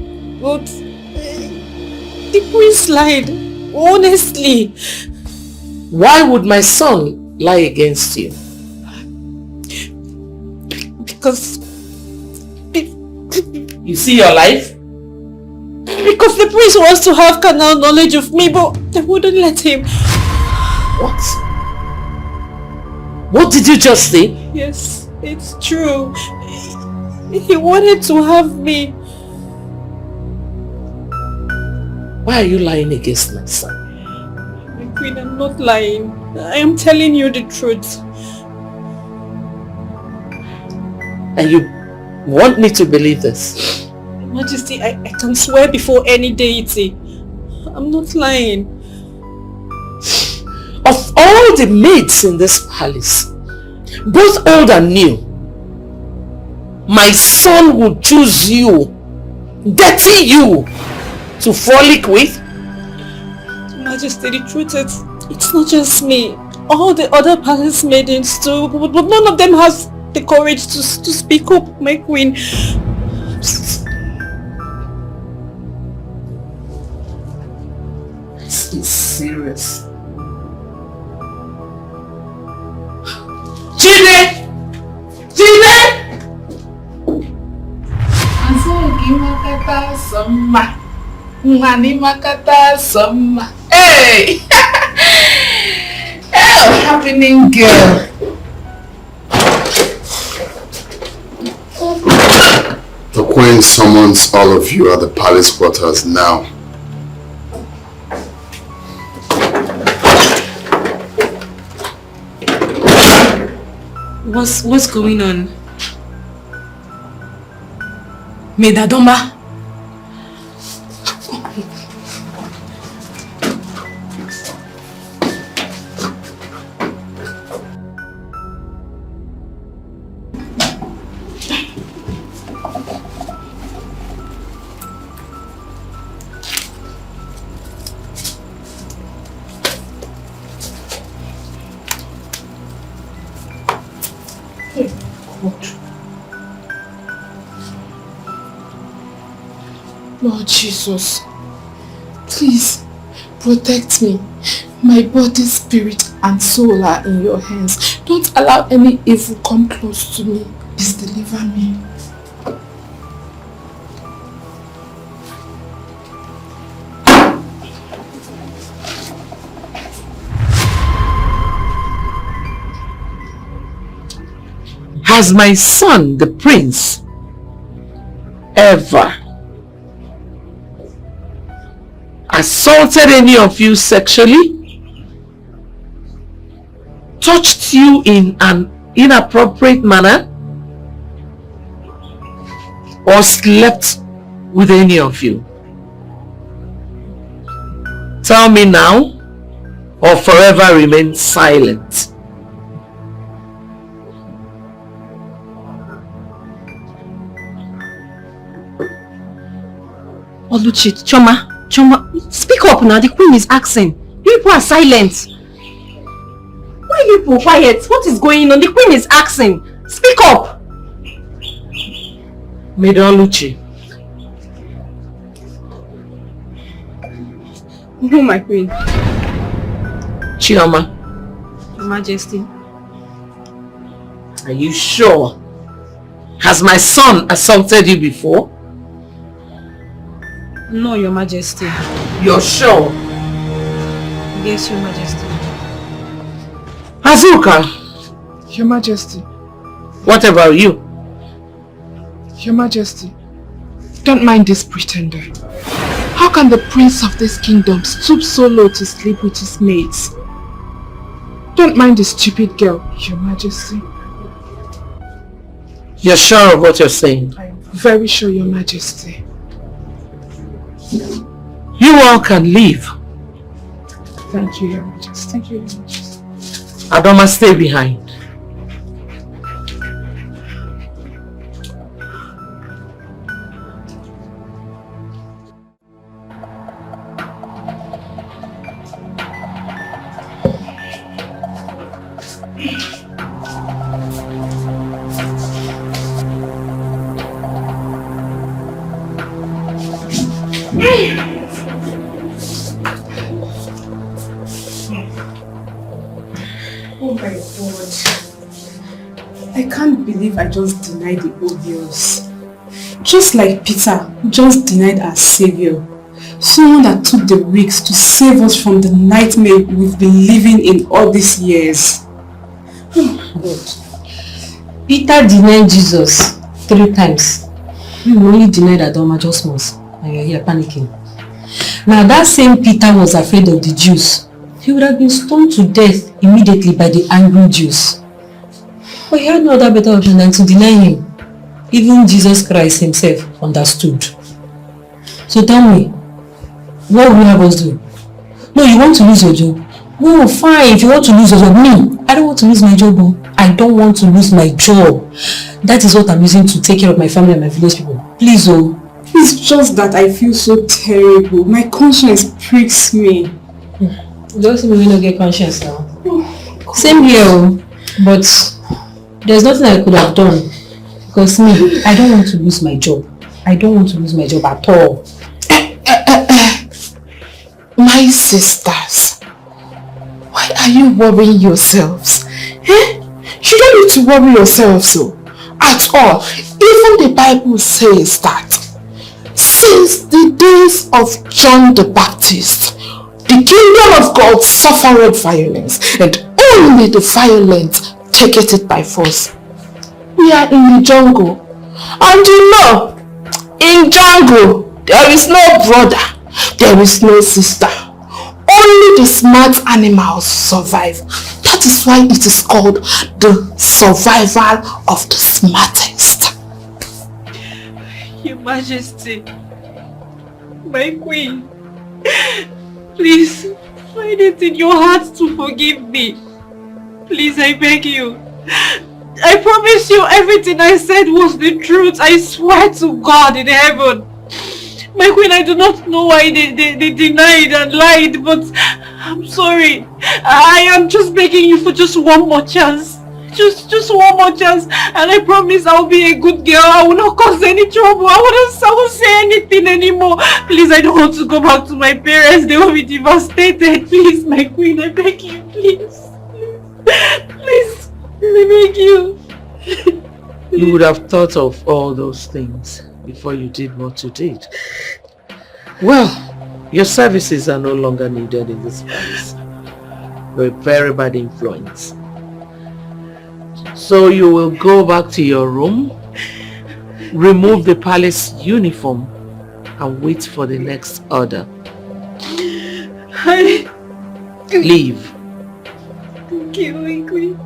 But the prince lied. Honestly. Why would my son lie against you? Because... You see your life? Because the prince wants to have carnal knowledge of me, but they wouldn't let him. What? What did you just say? Yes, it's true. He wanted to have me. Why are you lying against my son? My queen, I'm not lying. I am telling you the truth. And you want me to believe this? Majesty, I can swear before any deity. I'm not lying. Of all the maids in this palace, both old and new, my son would choose you, dirty you, to frolic with? Majesty, the truth is, it's not just me. All the other palace maidens too, but none of them has the courage to speak up, my queen. This is serious. Chide! Chide! Makata Sama. Mani Makata Sama. Hey! What's happening, girl? The queen summons all of you at the palace quarters now. What's going on? Medadoma. Lord Jesus, please protect me. My body, spirit and soul are in your hands. Don't allow any evil come close to me. Please deliver me. Has my son, the prince, ever assaulted any of you sexually? Touched you in an inappropriate manner? Or slept with any of you? Tell me now, or forever remain silent. Oluchi, Choma, speak up now. The queen is asking. You people are silent. Why are you people quiet? What is going on? The queen is asking. Speak up. Maiden Oluchi. No, my queen. Chioma. Your Majesty. Are you sure? Has my son assaulted you before? No, Your Majesty. You're sure? Yes, Your Majesty. Azuka. Your Majesty. What about you? Your Majesty. Don't mind this pretender. How can the prince of this kingdom stoop so low to sleep with his mates? Don't mind the stupid girl, Your Majesty. You're sure of what you're saying? I am very sure, Your Majesty. You all can leave. Thank you, Your Majesty. Thank you, Your Majesty. Adoma, stay behind. Oh my God. I can't believe I just denied the obvious. Just like Peter, who just denied our savior. Someone that took the risks to save us from the nightmare we've been living in all these years. Oh God. Peter denied Jesus 3 times. You only denied Adoma just once. And you're here panicking. Now that same Peter was afraid of the Jews. He would have been stoned to death immediately by the angry Jews. But he had no other better option than to deny him. Even Jesus Christ himself understood. So tell me, what will you have us do? No, you want to lose your job? No, fine, if you want to lose your job. Me, I don't want to lose my job. I don't want to lose my job. That is what I'm using to take care of my family and my village people. Please, oh. It's just that I feel so terrible. My conscience pricks me. Don't see me not get conscience now. Same here, but there's nothing I could have done. Because me, I don't want to lose my job. I don't want to lose my job at all. My sisters, why are you worrying yourselves? Eh? You don't need to worry yourselves so at all. Even the Bible says that since the days of John the Baptist, the kingdom of God suffered violence, and only the violent taketh it by force. We are in the jungle, and you know, in jungle, there is no brother, there is no sister. Only the smart animals survive. That is why it is called the survival of the smartest. Your Majesty, my queen, please find it in your heart to forgive me. Please, I beg you. I promise you everything I said was the truth. I swear to God in heaven. My queen, I do not know why they denied and lied, but I'm sorry. I am just begging you for just one more chance. Just one more chance, and I promise I'll be a good girl. I will not cause any trouble. I won't say anything anymore. Please, I don't want to go back to my parents. They will be devastated. Please, my queen, I beg you, please. Please, I beg you. You would have thought of all those things before you did what you did. Well, your services are no longer needed in this place. You're a very bad influence. So you will go back to your room, remove the palace uniform, and wait for the next order. Leave. Thank you, my queen.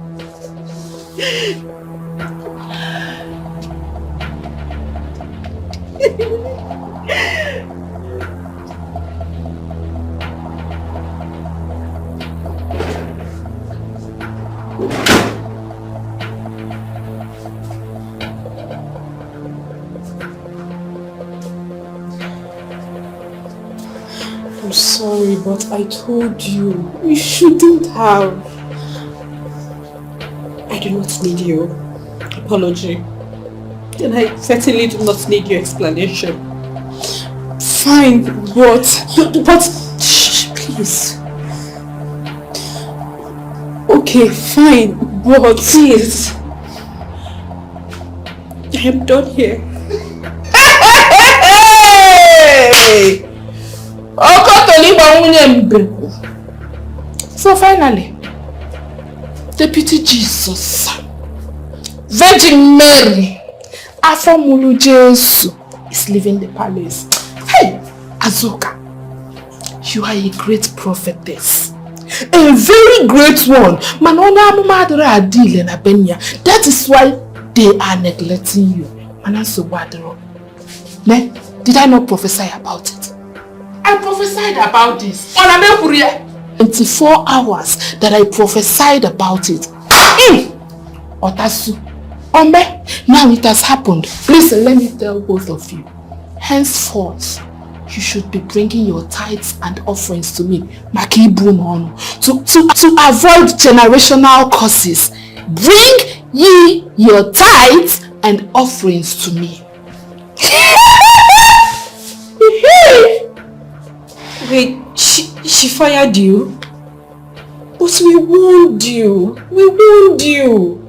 I'm sorry, but I told you, you shouldn't have. I do not need your apology. And I certainly do not need your explanation. Fine, but shh, please. Okay, fine, but please. I am done here. Hey! So finally, Deputy Jesus, Virgin Mary, Afamulu Jesu is leaving the palace. Hey, Azuka, you are a great prophetess. A very great one. That is why they are neglecting you. Did I not prophesy about it? I prophesied about this. 24 hours that I prophesied about it. Otasu. Ombe, now it has happened. Listen, let me tell both of you. Henceforth, you should be bringing your tithes and offerings to me. To avoid generational curses. Bring ye your tithes and offerings to me. Wait, she fired you? But we warned you. We warned you.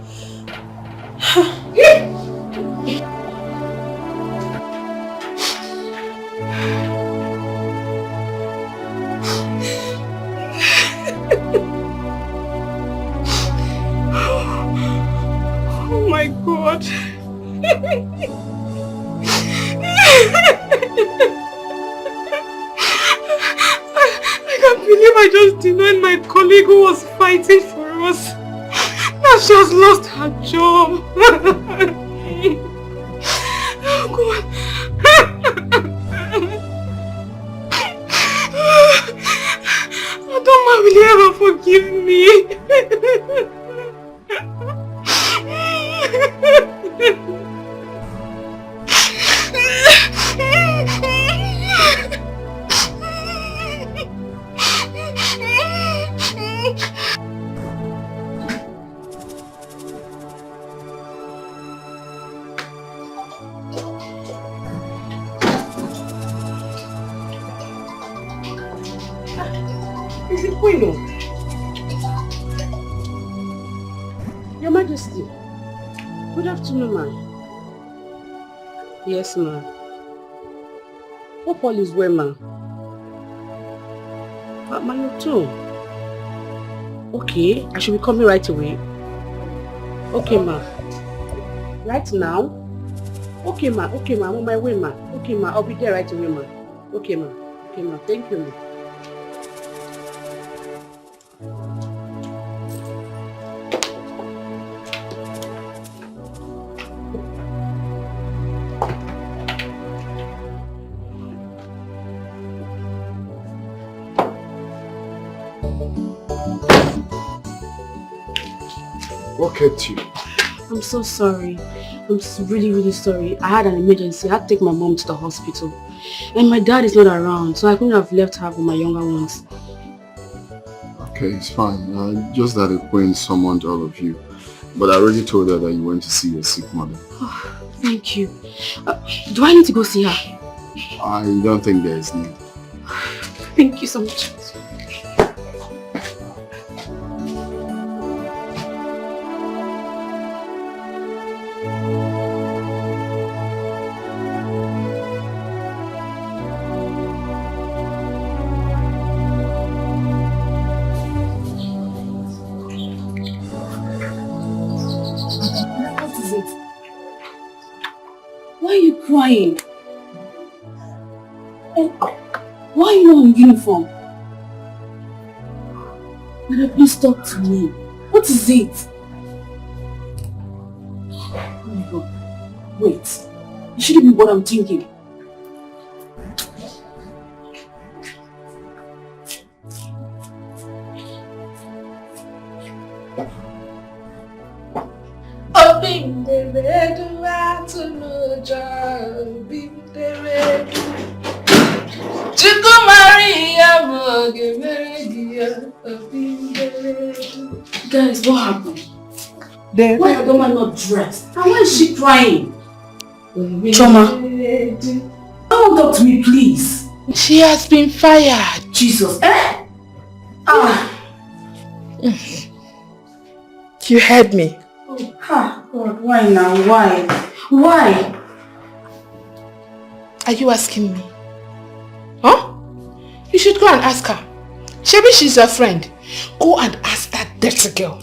Oh my God. I can't believe I just denied my colleague who was fighting for us. Now she has lost her job. Oh God. Adoma, will you ever forgive me? Is it Queen? Your Majesty. Good afternoon, ma'am. Yes, ma'am. Hope all is well, ma'am. Ma'am, too. Okay, I should be coming right away. Okay, ma'am. Right now? Okay, ma'am. Okay, ma'am. I'm on my way, ma'am. Okay, ma'am. I'll be there right away, ma'am. Okay, ma'am. Okay, ma'am. Thank you, ma'am. What kept you? I'm so sorry. I'm really, really sorry. I had an emergency. I had to take my mom to the hospital. And my dad is not around, so I couldn't have left her with my younger ones. Okay, it's fine. Just that a queen summoned all of you. But I already told her that you went to see your sick mother. Oh, thank you. Do I need to go see her? I don't think there is need. Thank you so much. are you crying? And why are you not in uniform? Mother, please talk to me. What is it? Oh my God. Wait. It shouldn't be what I'm thinking. Guys, what happened? Why are Adoma not dressed? And why is she crying? Choma, don't talk to me, please. She has been fired. Jesus, eh? You heard me. Oh, God, why now? Why? Why? Are you asking me? Huh? You should go and ask her. Maybe she's your friend. Go and ask that dirty girl.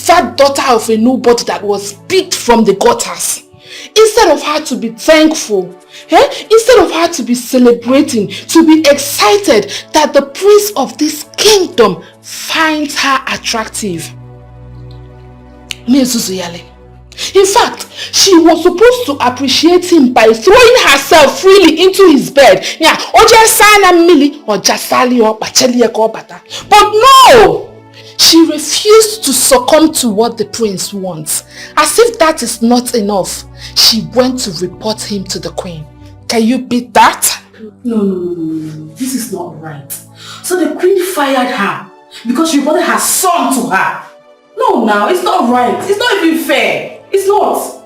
That daughter of a nobody that was picked from the gutters. Instead of her to be thankful, instead of her to be celebrating, to be excited that the prince of this kingdom finds her attractive. In fact, she was supposed to appreciate him by throwing herself freely into his bed. But no! She refused to succumb to what the prince wants. As if that is not enough, she went to report him to the queen. Can you beat that? No. This is not right. So the queen fired her because she reported her son to her. No, now, it's not right. It's not even fair. It's not.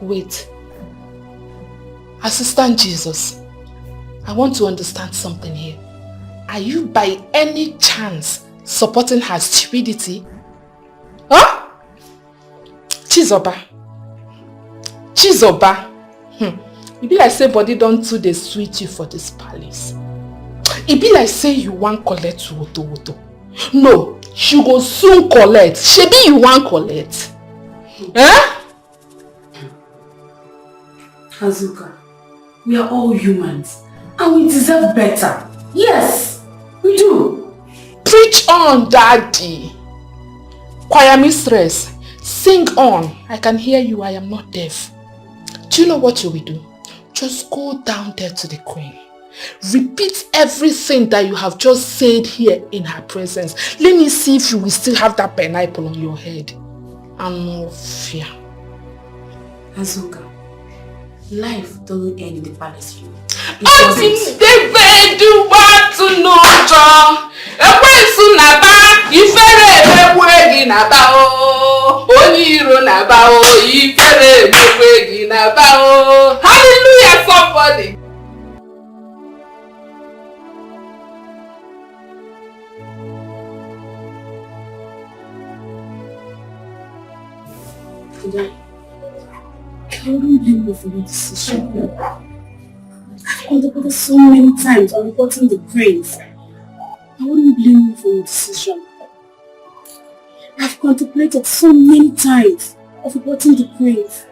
Wait. Assistant Jesus, I want to understand something here. Are you by any chance supporting her stupidity? Huh? Chizoba. It be like say body don't do they sweet you for this palace. It be like say you want collect woto. No, you go soon collect. Shebi you want collect. Huh? Azuka, we are all humans and we deserve better. Yes, we do. Preach on, Daddy. Choir mistress, sing on. I can hear you, I am not deaf. Do you know what you will do? Just go down there to the queen. Repeat everything that you have just said here in her presence. Let me see if you will still have that pineapple on your head. And no fear. Azuka, life doesn't end in the palace view. I think they do want to know. Hallelujah, somebody. I wouldn't blame you for your decision. I've contemplated so many times on reporting the prince. I wouldn't blame you for your decision. I've contemplated so many times of reporting the prince.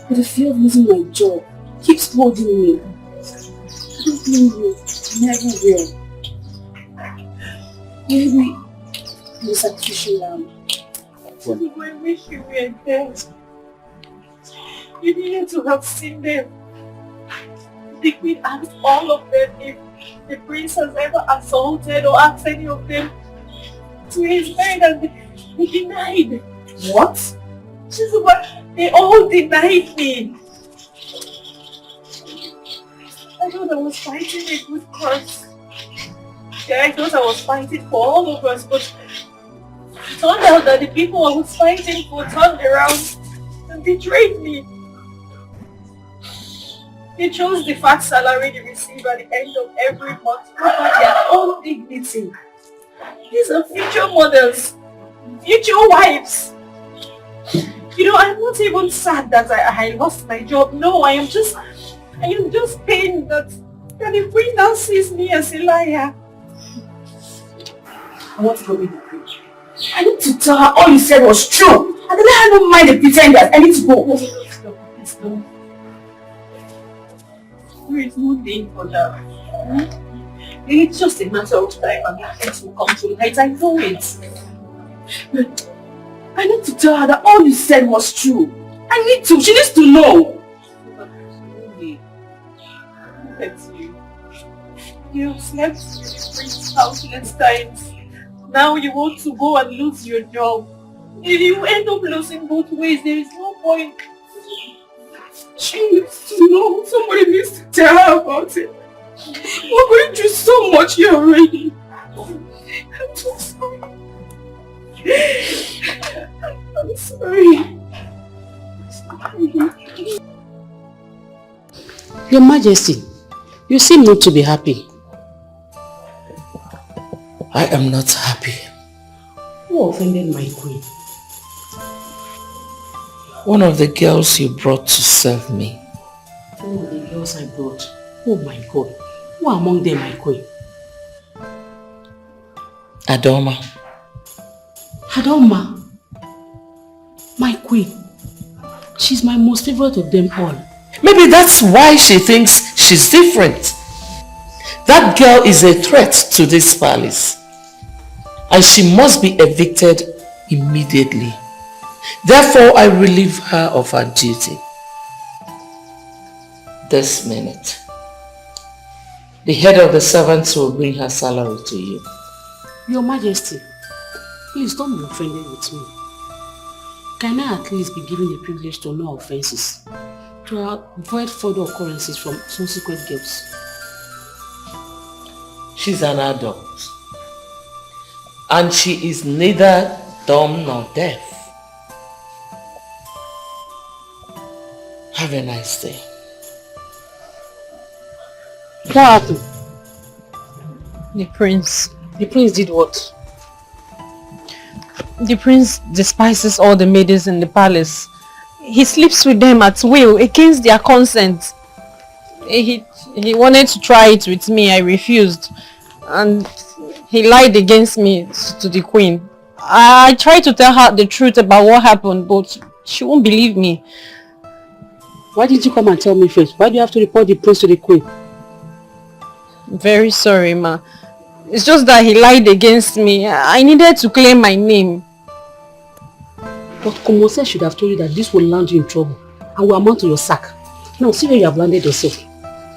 But the fear of losing my job keeps holding me. I don't blame you. Never will. Maybe in the sacrificial lamb. I wish you were dead. You needed to have seen them. The queen asked all of them if the prince has ever assaulted or asked any of them to his bed, and they denied. What? They all denied me. I thought I was fighting a good cause. Yeah, I thought I was fighting for all of us, but it turned out that the people I was fighting for turned around and betrayed me. They chose the fat salary they receive at the end of every month over their own dignity. These are future mothers, future wives. You know, I'm not even sad that I lost my job. No, I am just pained that the queen now sees me as a liar. I want to go meet the queen. I need to tell her all you said was true. And then I don't mind the pretenders. I need to go. Please don't. There is no need for that. It's just a matter of time and the effects will come to light. I know it. But I need to tell her that all you said was true. I need to. She needs to know. That's you. You slept in your friend's countless times. Now you want to go and lose your job. If you end up losing both ways, there is no point. She needs to know. Somebody needs to tell her about it. We're going through so much here already. I'm so sorry. I'm sorry. Your Majesty, you seem not to be happy. I am not happy. Who offended my queen? One of the girls you brought to serve me. One of the girls I brought? Oh my God. Who among them my queen? Adoma. Adoma? My queen. She's my most favorite of them all. Maybe that's why she thinks she's different. That girl is a threat to this palace. And she must be evicted immediately. Therefore, I relieve her of her duty. This minute. The head of the servants will bring her salary to you. Your Majesty, please don't be offended with me. Can I at least be given the privilege to know offenses, to avoid further occurrences from subsequent girls? She's an adult. And she is neither dumb nor deaf. Have a nice day. What happened? The prince. The prince did what? The prince despises all the maidens in the palace. He sleeps with them at will, against their consent. He wanted to try it with me, I refused. And he lied against me to the queen. I tried to tell her the truth about what happened, but she won't believe me. Why didn't you come and tell me first? Why do you have to report the prince to the queen? I'm very sorry, ma. It's just that he lied against me. I needed to claim my name. But Komose should have told you that this will land you in trouble and will amount to your sack. Now see where you have landed yourself.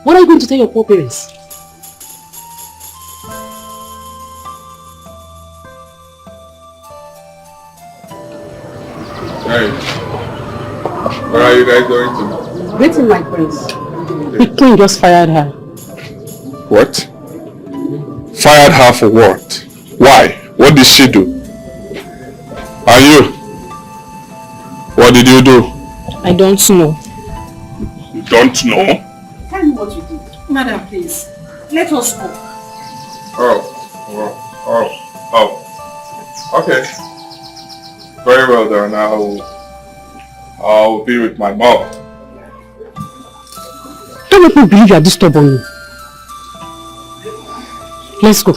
What are you going to tell your poor parents? Hey, where are you guys going to? Waiting, my prince. The queen just fired her. What? Fired her for what? Why? What did she do? And you? What did you do? I don't know. You don't know? Tell me what you did. Madam, please. Let us go. Okay. Very well then. I'll be with my mom. Don't make me believe you are this stubborn. Let's go.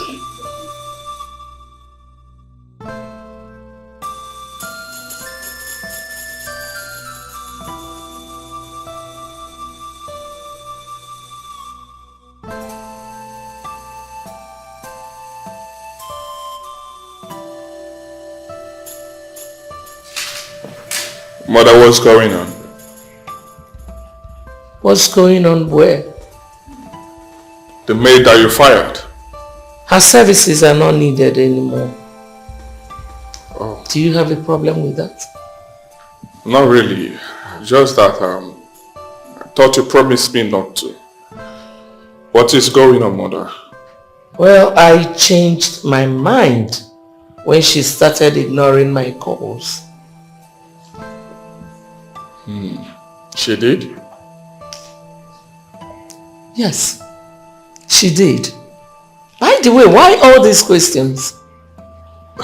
Mother, what's going on? What's going on where? The maid that you fired. Her services are not needed anymore. Oh. Do you have a problem with that? Not really. Just that I thought you promised me not to. What is going on, Mother? Well, I changed my mind when she started ignoring my calls. She did? Yes, she did. By the way, why all these questions?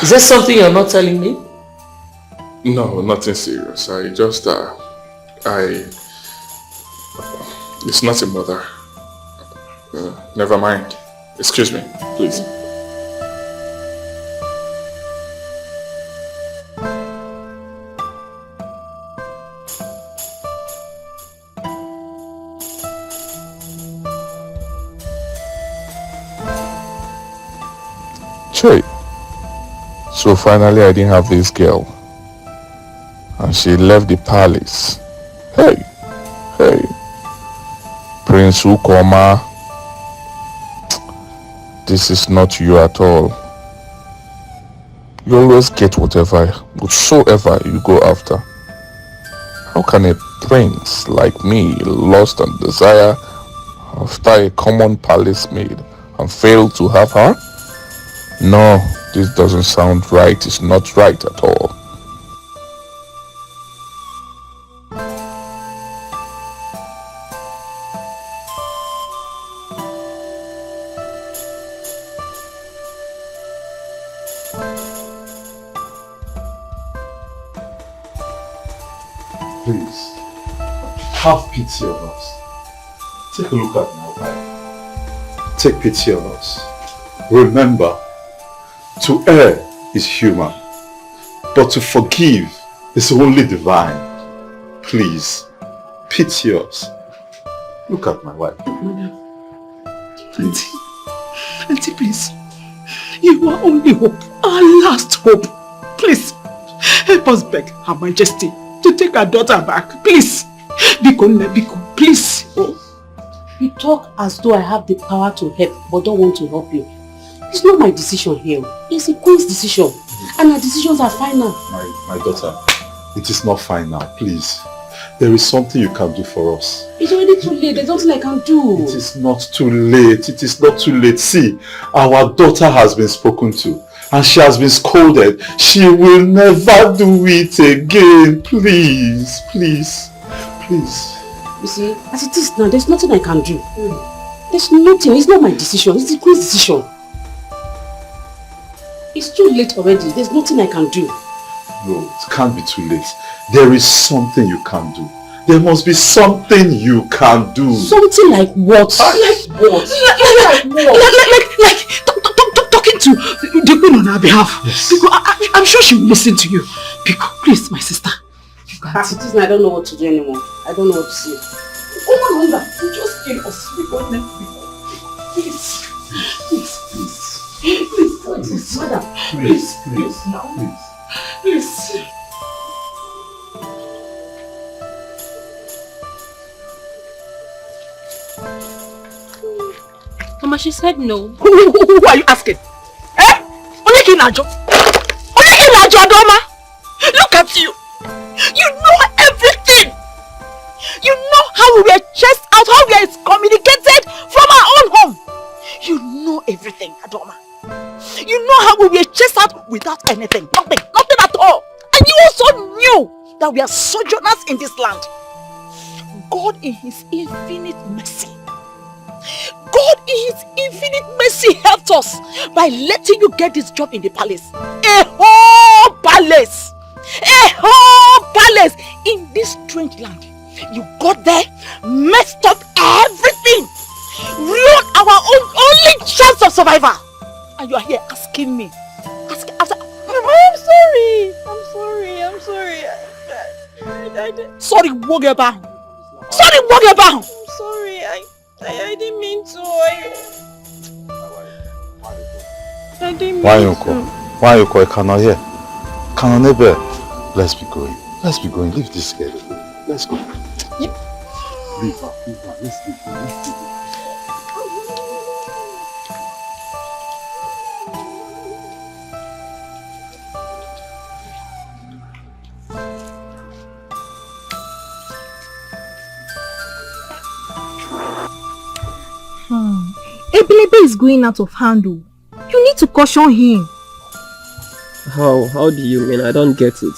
Is there something you're not telling me? No, nothing serious. It's nothing, Mother. Never mind. Excuse me, please. Che. So finally I didn't have this girl. And she left the palace. Hey. Prince Ukoma. This is not you at all. You always get whatsoever you go after. How can a prince like me lust and desire after a common palace maid and fail to have her? No, this doesn't sound right. It's not right at all. Please, have pity on us. Take a look at my wife. Take pity on us. Remember, to err is human, but to forgive is only divine. Please, pity us. Look at my wife. Auntie, please. You are only hope, our last hope. Please, help us beg Her Majesty to take our daughter back. Please. Biko, please. You talk as though I have the power to help but don't want to help you. It's not my decision here. It's the Queen's decision. And our decisions are final. My daughter, it is not final. Please. There is something you can do for us. It's already too late. There's nothing I can do. It is not too late. It is not too late. See, our daughter has been spoken to. And she has been scolded. She will never do it again. Please, please, please. You see, as it is now, there's nothing I can do. There's nothing. It's not my decision. It's the Queen's decision. It's too late already. There's nothing I can do. No, it can't be too late. There is something you can do. There must be something you can do. Something like what? Like what? Like talking to the Queen on our behalf. Yes. Because I'm sure she will listen to you. Because, please, my sister. As it is now, I don't know what to do anymore. I don't know what to say. Oh my God, you just kill us. Please. Please, madam. Please. Please. Mama, she said no. Who are you asking? Eh? Onekinajo, Adoma. Look at you. You know everything. You know how we were chased out, how we were excommunicated from our own home. You know everything, Adoma. You know how we were chased out without anything. Nothing at all. And you also knew that we are sojourners in this land. God in His infinite mercy. God in His infinite mercy helped us by letting you get this job in the palace. A whole palace! A whole palace in this strange land. You got there, messed up everything, ruined our only chance of survival. And you are here asking me. Mama, I'm sorry. Sorry, Wogeba. Sorry, Wogeba. I'm sorry. I didn't mean to. I didn't mean to. Why you call? Cannot hear. Cannot never. Let's be going. Leave this girl. Let's go. Leave her. Let's leave. Ebelebe is going out of hand. You need to caution him. How do you mean? I don't get it.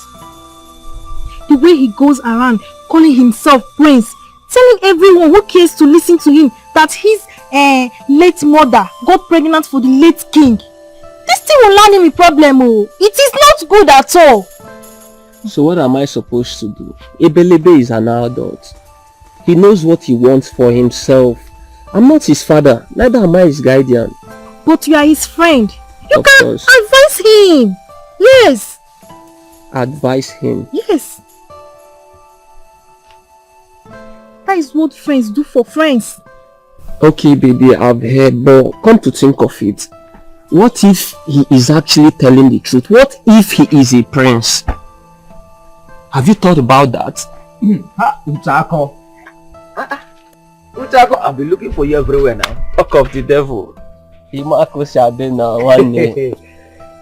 The way he goes around calling himself prince, telling everyone who cares to listen to him that his late mother got pregnant for the late king. This thing will land him a problem. It is not good at all. So what am I supposed to do? Ebelebe is an adult. He knows what he wants for himself. I'm not his father, neither am I his guardian. But you are his friend. You Of can course. advise him. Yes. Advise him. Yes. That is what friends do for friends. Okay, baby, I've heard, but come to think of it, What if he is actually telling the truth? What if he is a prince? Have you thought about that? Uchako. Uchako, I've been looking for you everywhere now. Talk of the devil. Imako Shade now, one day.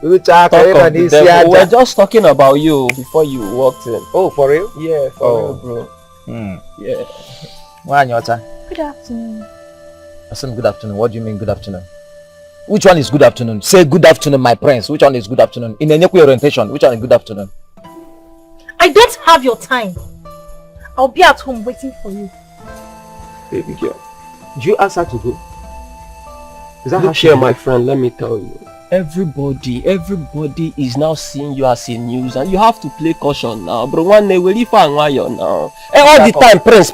Uchako, Talk of the devil. We're just talking about you before you walked in. Oh, for real? Yeah, for real, bro. Yeah. Good afternoon. I said good afternoon. What do you mean good afternoon? Which one is good afternoon? Say good afternoon, my prince. Which one is good afternoon? In a Nyekwe orientation, which one is good afternoon? I don't have your time. I'll be at home waiting for you. Baby girl. Do you ask her to go? Is that Look here, my friend, let me tell you. Everybody is now seeing you as a news, and you have to play caution now, bro. One day we'll find why you're now. All the time, prince.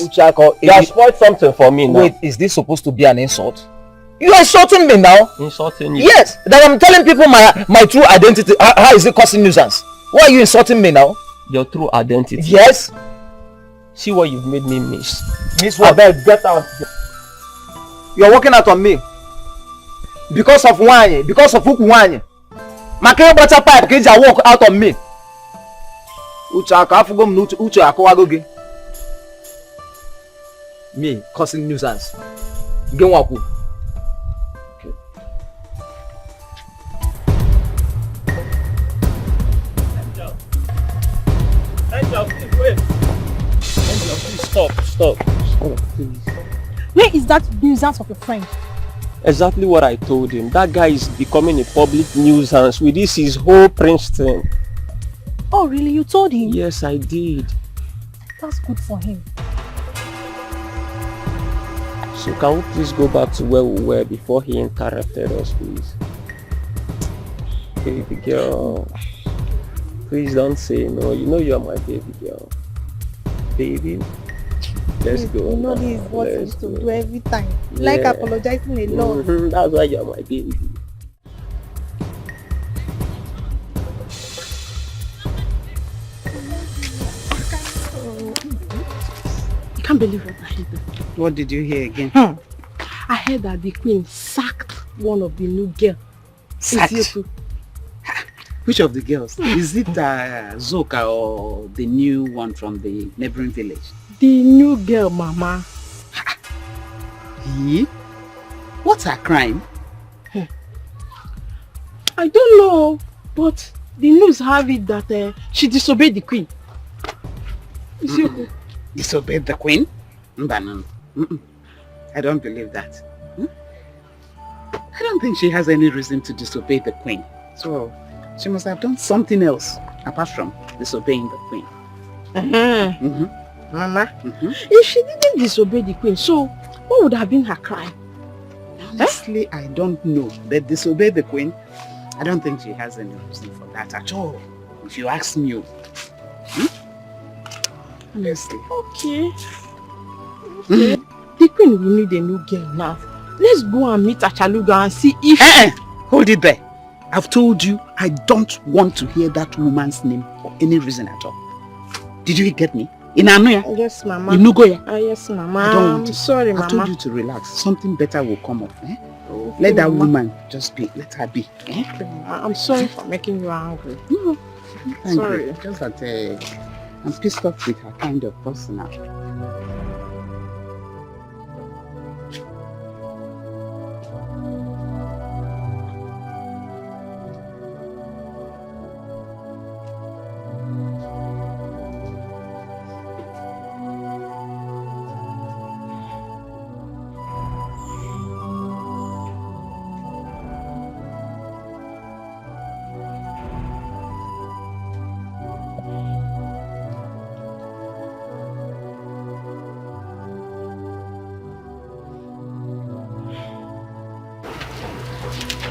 Uchako, you have spoiled something for me now. Wait, is this supposed to be an insult? You are insulting me now? Insulting you? Yes, that I'm telling people my true identity. How is it causing nuisance? Why are you insulting me now? Your true identity? Yes. See what you've made me miss. Miss what? I beg, get out. You're working out on me. Because of wine, because of hook wine. Makere butter pipe, can you walk out on me? Me causing nuisance. Get wapu. Angel, please wait. Angel, please stop, please. Where is that nuisance of your friend? Exactly what I told him. That guy is becoming a public nuisance with this his whole prince thing. Oh really? You told him? Yes, I did. That's good for him. So can we please go back to where we were before he interrupted us, please? Baby girl. Please don't say no. You know you're my baby girl. Baby. Let's go. You know this is what you used to do every time. Like apologizing a lot. That's why you're my baby. I can't believe what I heard. What did you hear again? I heard that the queen sacked one of the new girls. Sacked? Which of the girls? Is it Zoka or the new one from the neighboring village? The new girl, Mama. He? What's her crime? I don't know, but the news have it that she disobeyed the queen. Disobeyed the queen? I don't believe that. I don't think she has any reason to disobey the queen. So she must have done something else apart from disobeying the queen. Mama, if she didn't disobey the queen, so what would have been her crime? Honestly, I don't know. But disobey the queen, I don't think she has any reason for that at all. If you ask me. Honestly. Okay. The queen will need a new girl now. Let's go and meet Achaluga and see if... Hold it there. I've told you I don't want to hear that woman's name for any reason at all. Did you get me? In Anuya? Yes, Mama. In Nugoya? Yes, Mama. I don't want I'm sorry, Mama. I told you to relax. Something better will come up. Okay, let that woman just be. Let her be. I'm sorry for making you angry. Sorry. Just that I'm pissed off with her kind of person now.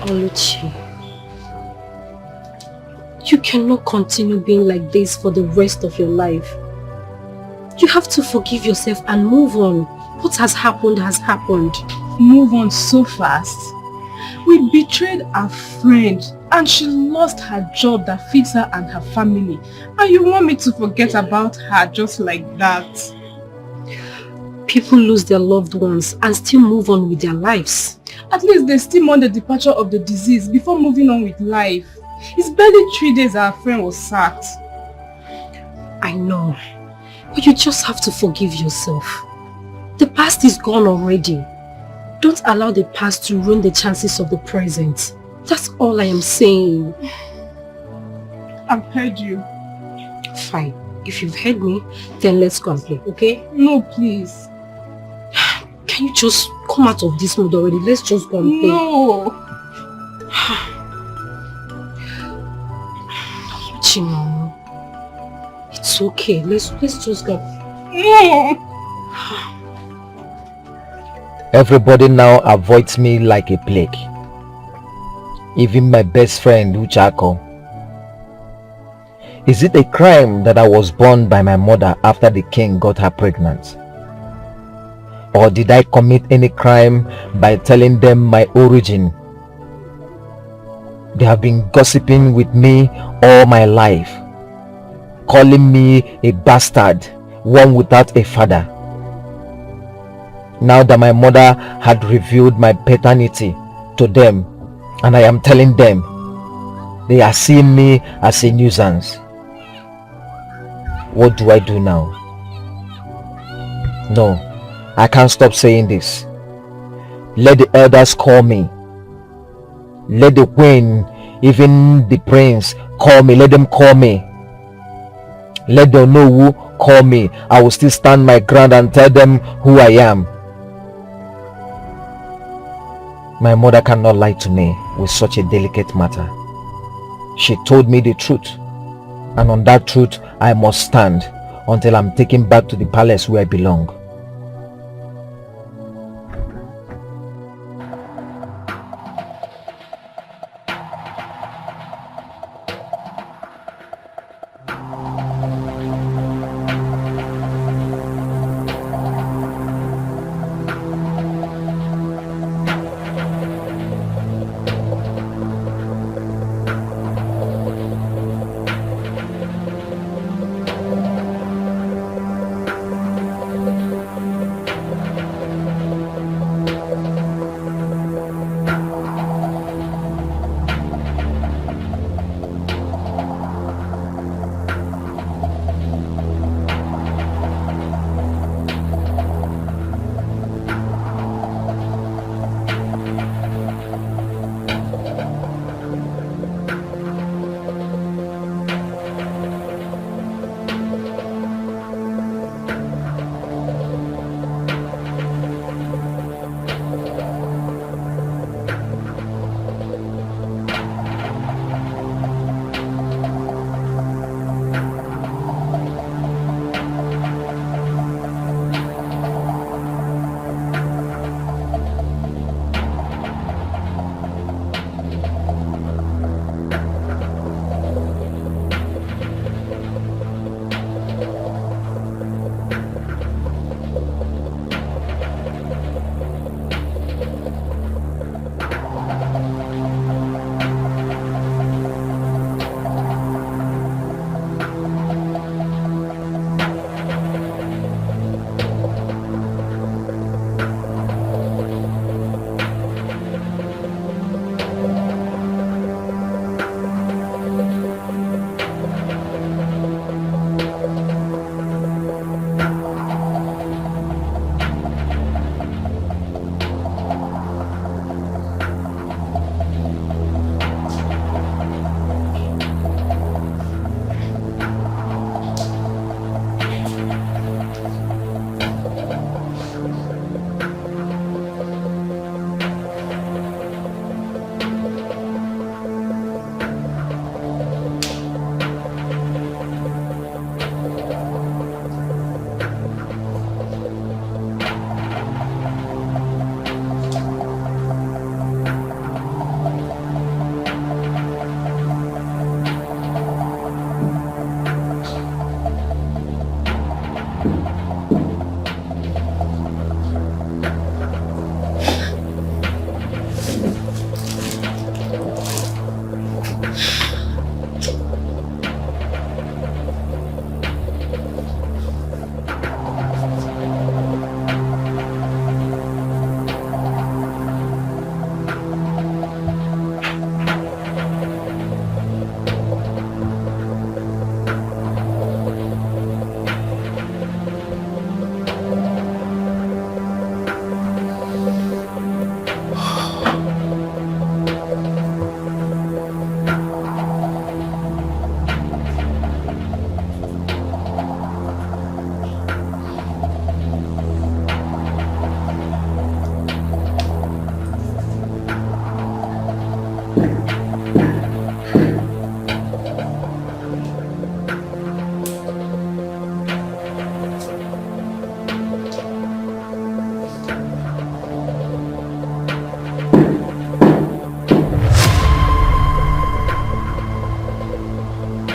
Oluchi, you cannot continue being like this for the rest of your life. You have to forgive yourself and move on. What has happened has happened. Move on so fast. We betrayed our friend and she lost her job that feeds her and her family. And you want me to forget about her just like that? People lose their loved ones and still move on with their lives. At least they still mourn the departure of the disease before moving on with life. It's barely 3 days our friend was sacked. I know, but you just have to forgive yourself. The past is gone already. Don't allow the past to ruin the chances of the present. That's all I am saying. I've heard you. Fine. If you've heard me, then let's go and play, okay? No, please. Can you just come out of this mood already? Let's just go and play. No. Chino, it's okay. Let's just go. No. Everybody now avoids me like a plague. Even my best friend Uchako. Is it a crime that I was born by my mother after the king got her pregnant? Or did I commit any crime by telling them my origin? They have been gossiping with me all my life, calling me a bastard, one without a father. Now that my mother had revealed my paternity to them, and I am telling them, they are seeing me as a nuisance. What do I do now? No, I can't stop saying this. Let the elders call me. Let the queen, even the prince, call me. Let them call me. Let them know who call me. I will still stand my ground and tell them who I am. My mother cannot lie to me with such a delicate matter. She told me the truth, and on that truth I must stand until I'm taken back to the palace where I belong.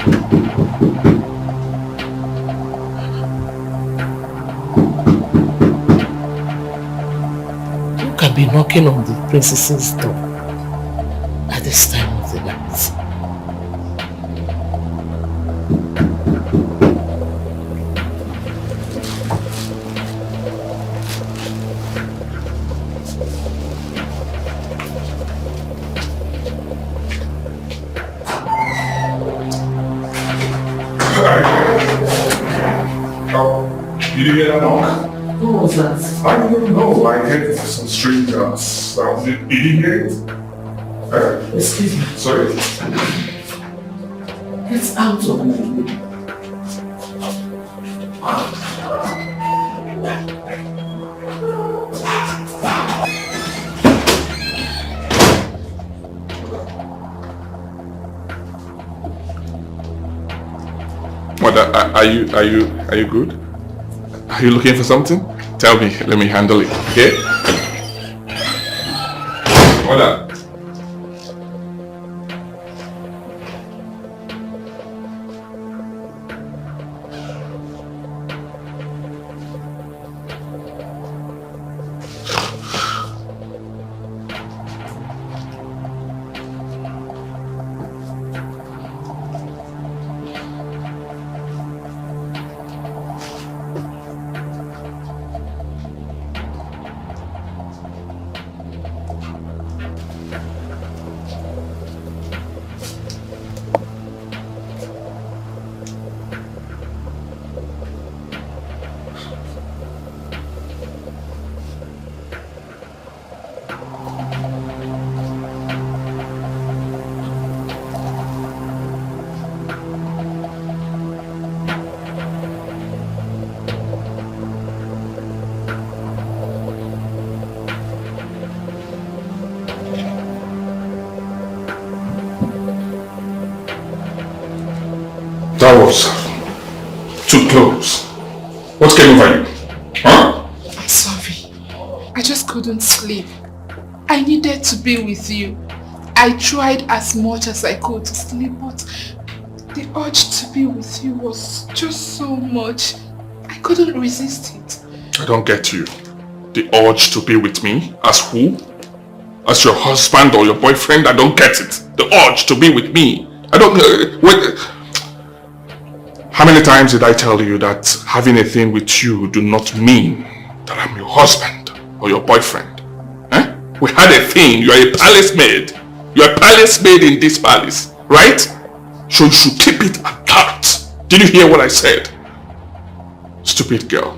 Who can be knocking on the princess's door at this time of the night? Did you hear that knock? Who was that? I don't know. I heard some strange sounds. Did you hear it? Excuse me. Sorry? Get out of my way. What? Are you good? Are you looking for something? Tell me. Let me handle it. Okay? Hold on. That was too close. What came over you? Huh? I'm sorry. I just couldn't sleep. I needed to be with you. I tried as much as I could to sleep, but the urge to be with you was just so much. I couldn't resist it. I don't get you. The urge to be with me? As who? As your husband or your boyfriend? I don't get it. The urge to be with me. I don't... wait. How many times did I tell you that having a thing with you do not mean that I'm your husband or your boyfriend? Eh? We had a thing. You are a palace maid. You are a palace maid in this palace, right? So you should keep it at that. Did you hear what I said? Stupid girl.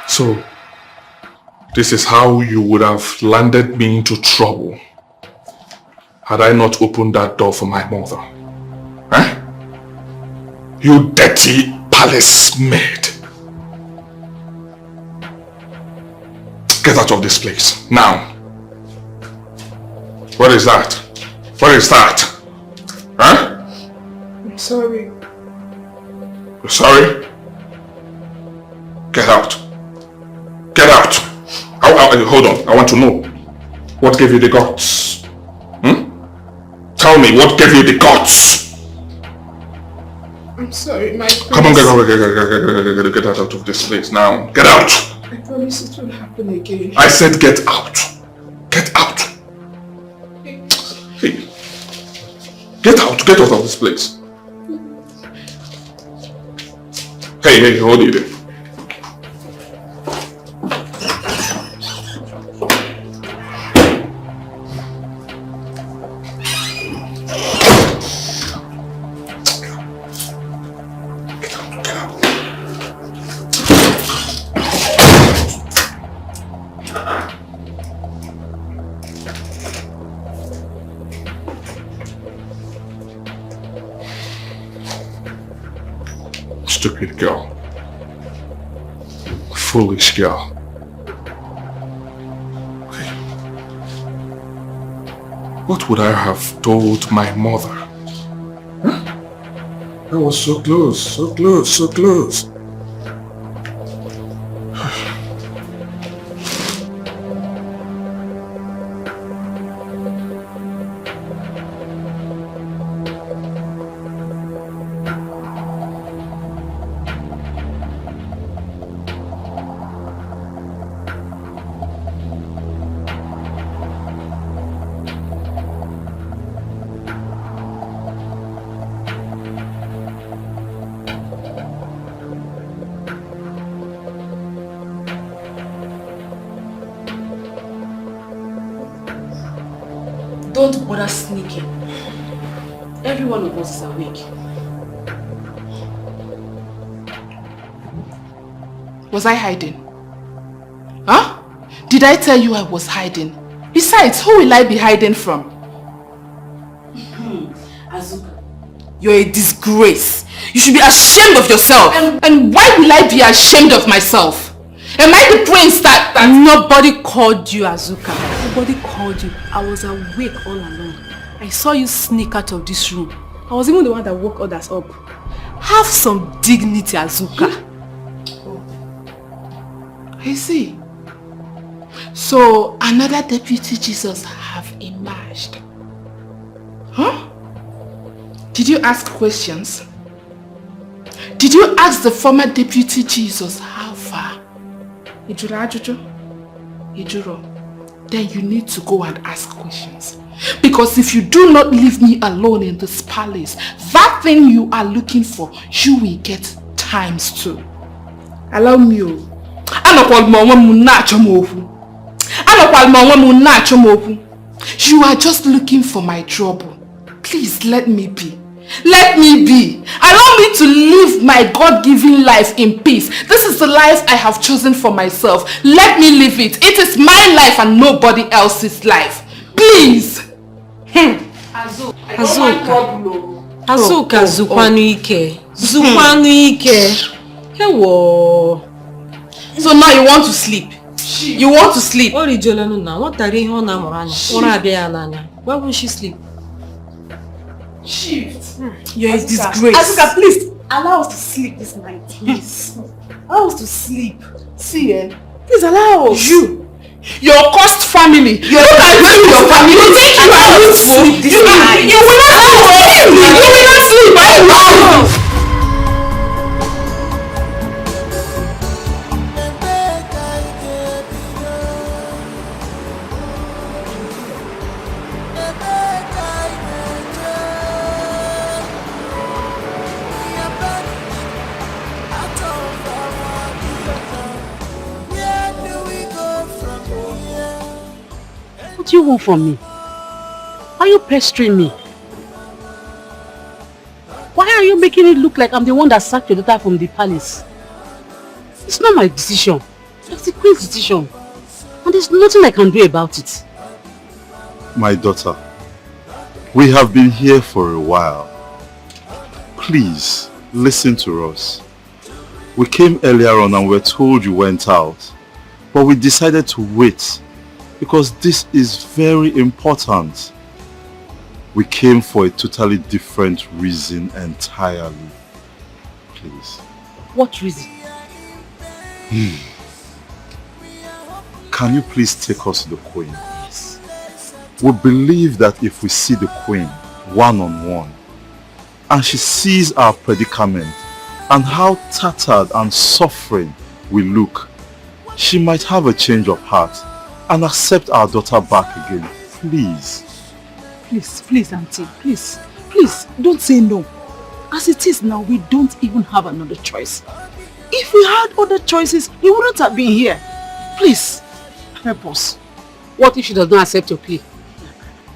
So, this is how you would have landed me into trouble had I not opened that door for my mother. Eh? You dirty palace maid. Get out of this place, now. What is that? What is that? Huh? I'm sorry. You're sorry? Get out. Get out! Hold on, I want to know. What gave you the guts? Tell me, what gave you the guts? I'm sorry, my friend. Come on, get out of this place now. Get out! I promise it won't happen again. I said get out. Get out. Hey. Get out of this place. Hey, hold it there. Stupid girl. Foolish girl. What would I have told my mother? Huh? I was so close, so close, so close. Don't bother sneaking. Every one of us is awake. Was I hiding? Huh? Did I tell you I was hiding? Besides, who will I be hiding from? Azuka. You're a disgrace. You should be ashamed of yourself. And why will I be ashamed of myself? Am I the prince that... Nobody called you, Azuka. Nobody called you. I was awake all along. I saw you sneak out of this room. I was even the one that woke others up. Have some dignity, Azuka. I see. So another deputy Jesus have emerged. Huh? Did you ask questions? Did you ask the former deputy Jesus how far? Then you need to go and ask questions. Because if you do not leave me alone in this palace, that thing you are looking for, you will get ×2. Allow me. You are just looking for my trouble. Please let me be. Let me be. Allow me to live my God-given life in peace. This is the life I have chosen for myself. Let me live it. It is my life and nobody else's life. Please. Azuka zukwanu ike. Zukwanu ike. Hewo. So now you want to sleep? You want to sleep? Why won't she sleep? Shift. You're a disgrace. Azuka, please allow us to sleep this night. Please. Allow us to sleep. See, please allow us. Your cursed family. Your family. You think you are useful? You will not sleep. You will not sleep. I know. What do you want from me? Are you pestering me? Why are you making it look like I'm the one that sacked your daughter from the palace? It's not my decision. It's the queen's decision. And there's nothing I can do about it. My daughter, we have been here for a while. Please, listen to us. We came earlier on and were told you went out. But we decided to wait because this is very important. We came for a totally different reason entirely. Please. What reason? Can you please take us to the queen? Yes. We believe that if we see the queen one-on-one and she sees our predicament and how tattered and suffering we look, she might have a change of heart and accept our daughter back again. Please. Please, auntie. Please, don't say no. As it is now, we don't even have another choice. If we had other choices, we wouldn't have been here. Please, help us. What if she does not accept your plea?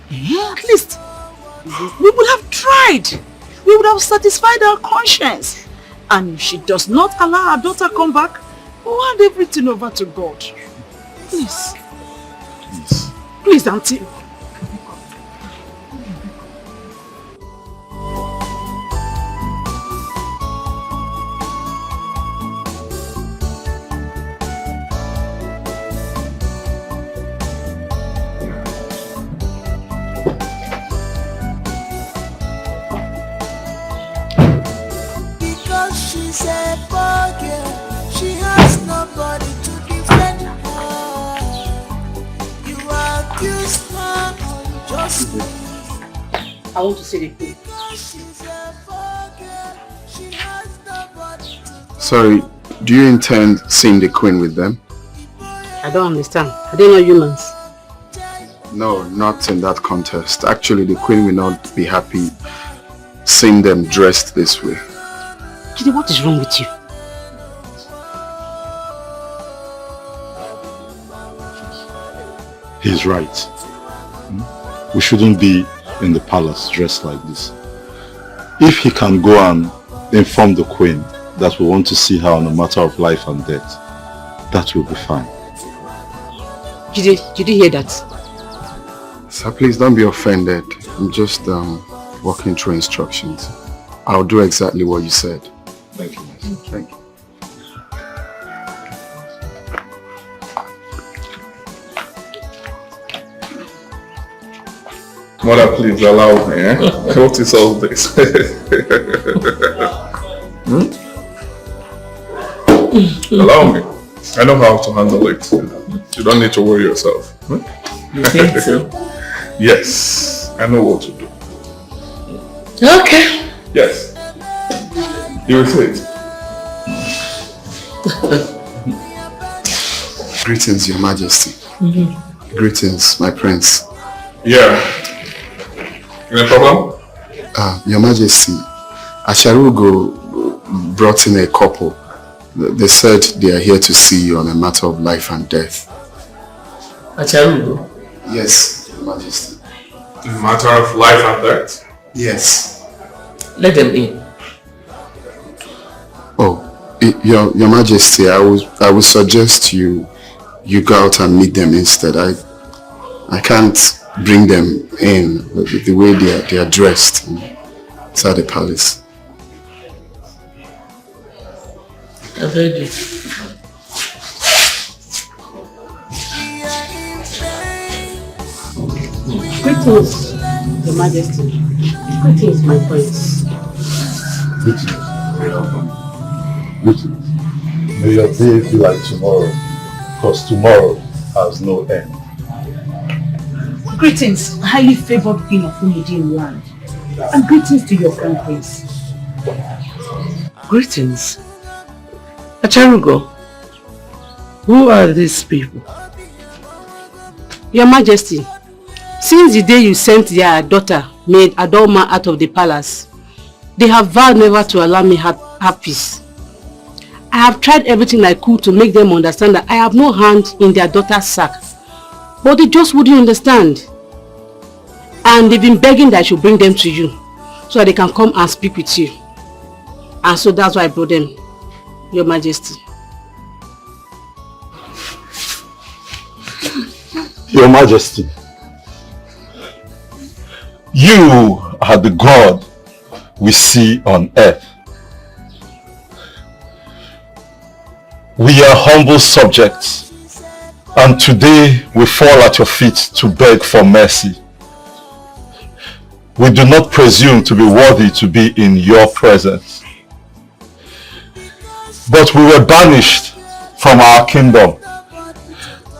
At least, we would have tried. We would have satisfied our conscience. And if she does not allow our daughter come back, we'll hand everything over to God. Please. Please, auntie. you smile or you just I want to see the queen. Sorry, do you intend seeing the queen with them? I don't understand. Are they not humans? No, not in that contest. Actually, the queen will not be happy seeing them dressed this way. Jide, what is wrong with you? He's right. We shouldn't be in the palace dressed like this. If he can go and inform the queen that we want to see her on a matter of life and death, that will be fine. Jide, did you hear that? Sir, please don't be offended. I'm just walking through instructions. I'll do exactly what you said. Thank you. Thank you. Mother, please allow me. What is all this? Allow me. I know how to handle it. You don't need to worry yourself. You think so? Yes, I know what to do. Okay. Yes. You will see it. Greetings, Your Majesty. Greetings, my prince. Yeah. Any problem? Your Majesty, Asharugo brought in a couple. They said they are here to see you on a matter of life and death. Acharugo? Yes, Your Majesty. A matter of life and death? Yes. Let them in. Oh, Your Majesty, I would suggest you go out and meet them instead. I can't bring them in the way they are dressed inside the palace. I've heard you. Greetings, Your Majesty. Greetings, my prince. Greetings. Greetings. May your day be like tomorrow, because tomorrow has no end. Greetings, highly favored queen of Nigerian land. And greetings to your crown prince. Greetings. Acharugo, who are these people? Your Majesty, since the day you sent their daughter, Maid Adoma, out of the palace, they have vowed never to allow me have peace. I have tried everything I could to make them understand that I have no hand in their daughter's sack. But they just wouldn't understand. And they've been begging that I should bring them to you so that they can come and speak with you. And so that's why I brought them, Your Majesty. Your Majesty, you are the God we see on earth. We are humble subjects, and today we fall at your feet to beg for mercy. We do not presume to be worthy to be in your presence. But we were banished from our kingdom,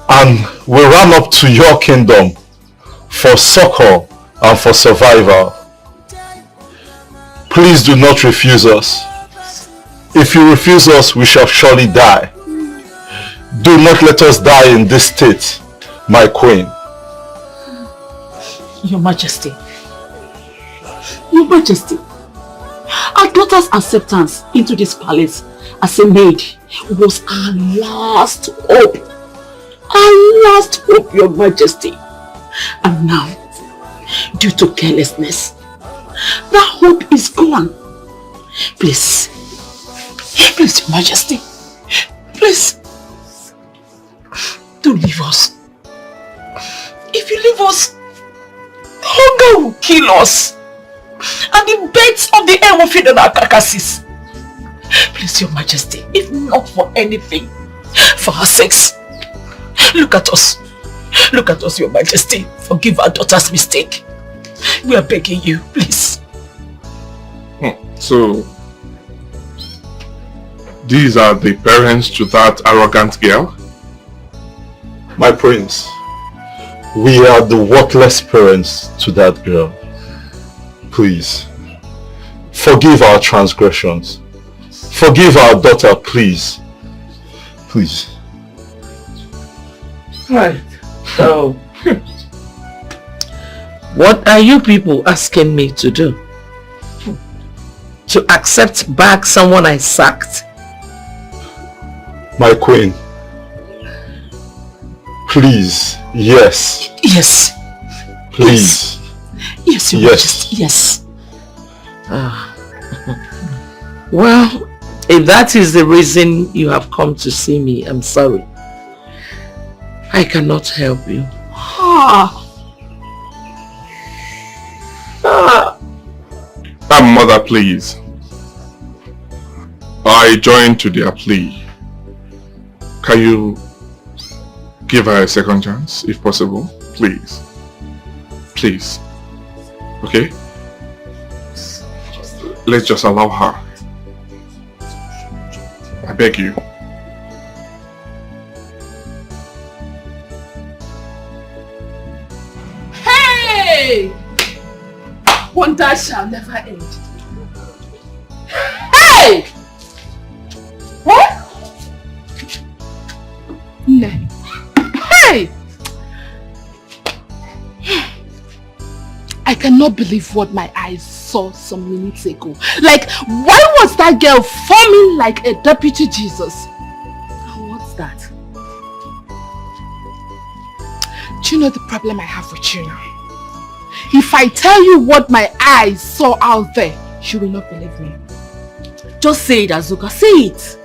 and we ran up to your kingdom for succor and for survival. Please do not refuse us. If you refuse us, we shall surely die. Do not let us die in this state, my queen. Your Majesty. Your Majesty. Our daughter's acceptance into this palace as a maid was our last hope. Our last hope, Your Majesty. And now, due to carelessness, that hope is gone. Please, please, Your Majesty, please, don't leave us. If you leave us, hunger will kill us, and the birds of the air will feed on our carcasses. Please, Your Majesty, if not for anything, for our sakes, look at us. Look at us, Your Majesty. Forgive our daughter's mistake. We are begging you, please. So, these are the parents to that arrogant girl? My prince, We are the worthless parents to that girl. Please, forgive our transgressions. Forgive our daughter, please. Please. Right. So, what are you people asking me to do? To accept back someone I sacked? My queen. Please, yes. Yes. Please. Yes, Your Majesty, yes. Well, if that is the reason you have come to see me, I'm sorry. I cannot help you. Mother, please. I join to their plea. Can you give her a second chance, if possible? Please. Please. Okay? Let's just allow her. I beg you. Hey! Wonder shall never end. Hey! What? Ne. Hey! I cannot believe what my eyes saw some minutes ago. Like, why was that girl forming like a deputy Jesus? What's that? Do you know the problem I have with you now? If I tell you what my eyes saw out there, you will not believe me. Just say it, Azuka. Say it.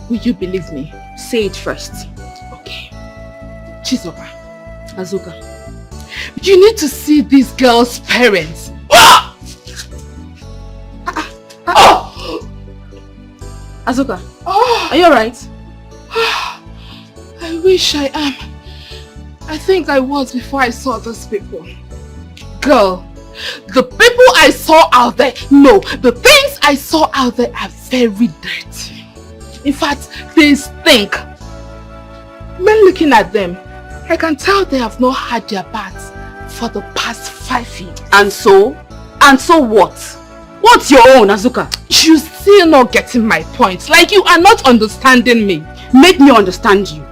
Will you believe me? Say it first. Okay. Chizoba. Azuka. You need to see this girl's parents. Azuka, are you alright? I wish I am. I think I was before I saw those people. Girl, the people I saw out there, no, the things I saw out there are very dirty. In fact, they stink. Men looking at them, I can tell they have not had their baths for the past 5 years. And so? And so what? What's your own, Azuka? You're still not getting my point. Like you are not understanding me. Make me understand you.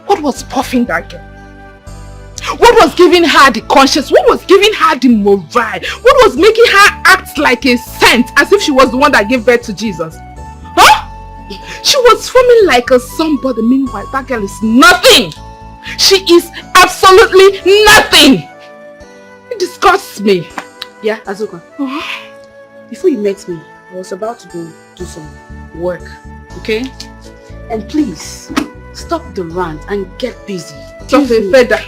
What was puffing that girl? What was giving her the conscience? What was giving her the morale? What was making her act like a saint as if she was the one that gave birth to Jesus? Huh? She was forming like a somebody. Meanwhile, that girl is nothing. She is absolutely nothing. It disgusts me. Yeah, Azuka. Before you met me, I was about to go do some work. Okay? And please, stop the rant and get busy. Stop a feather.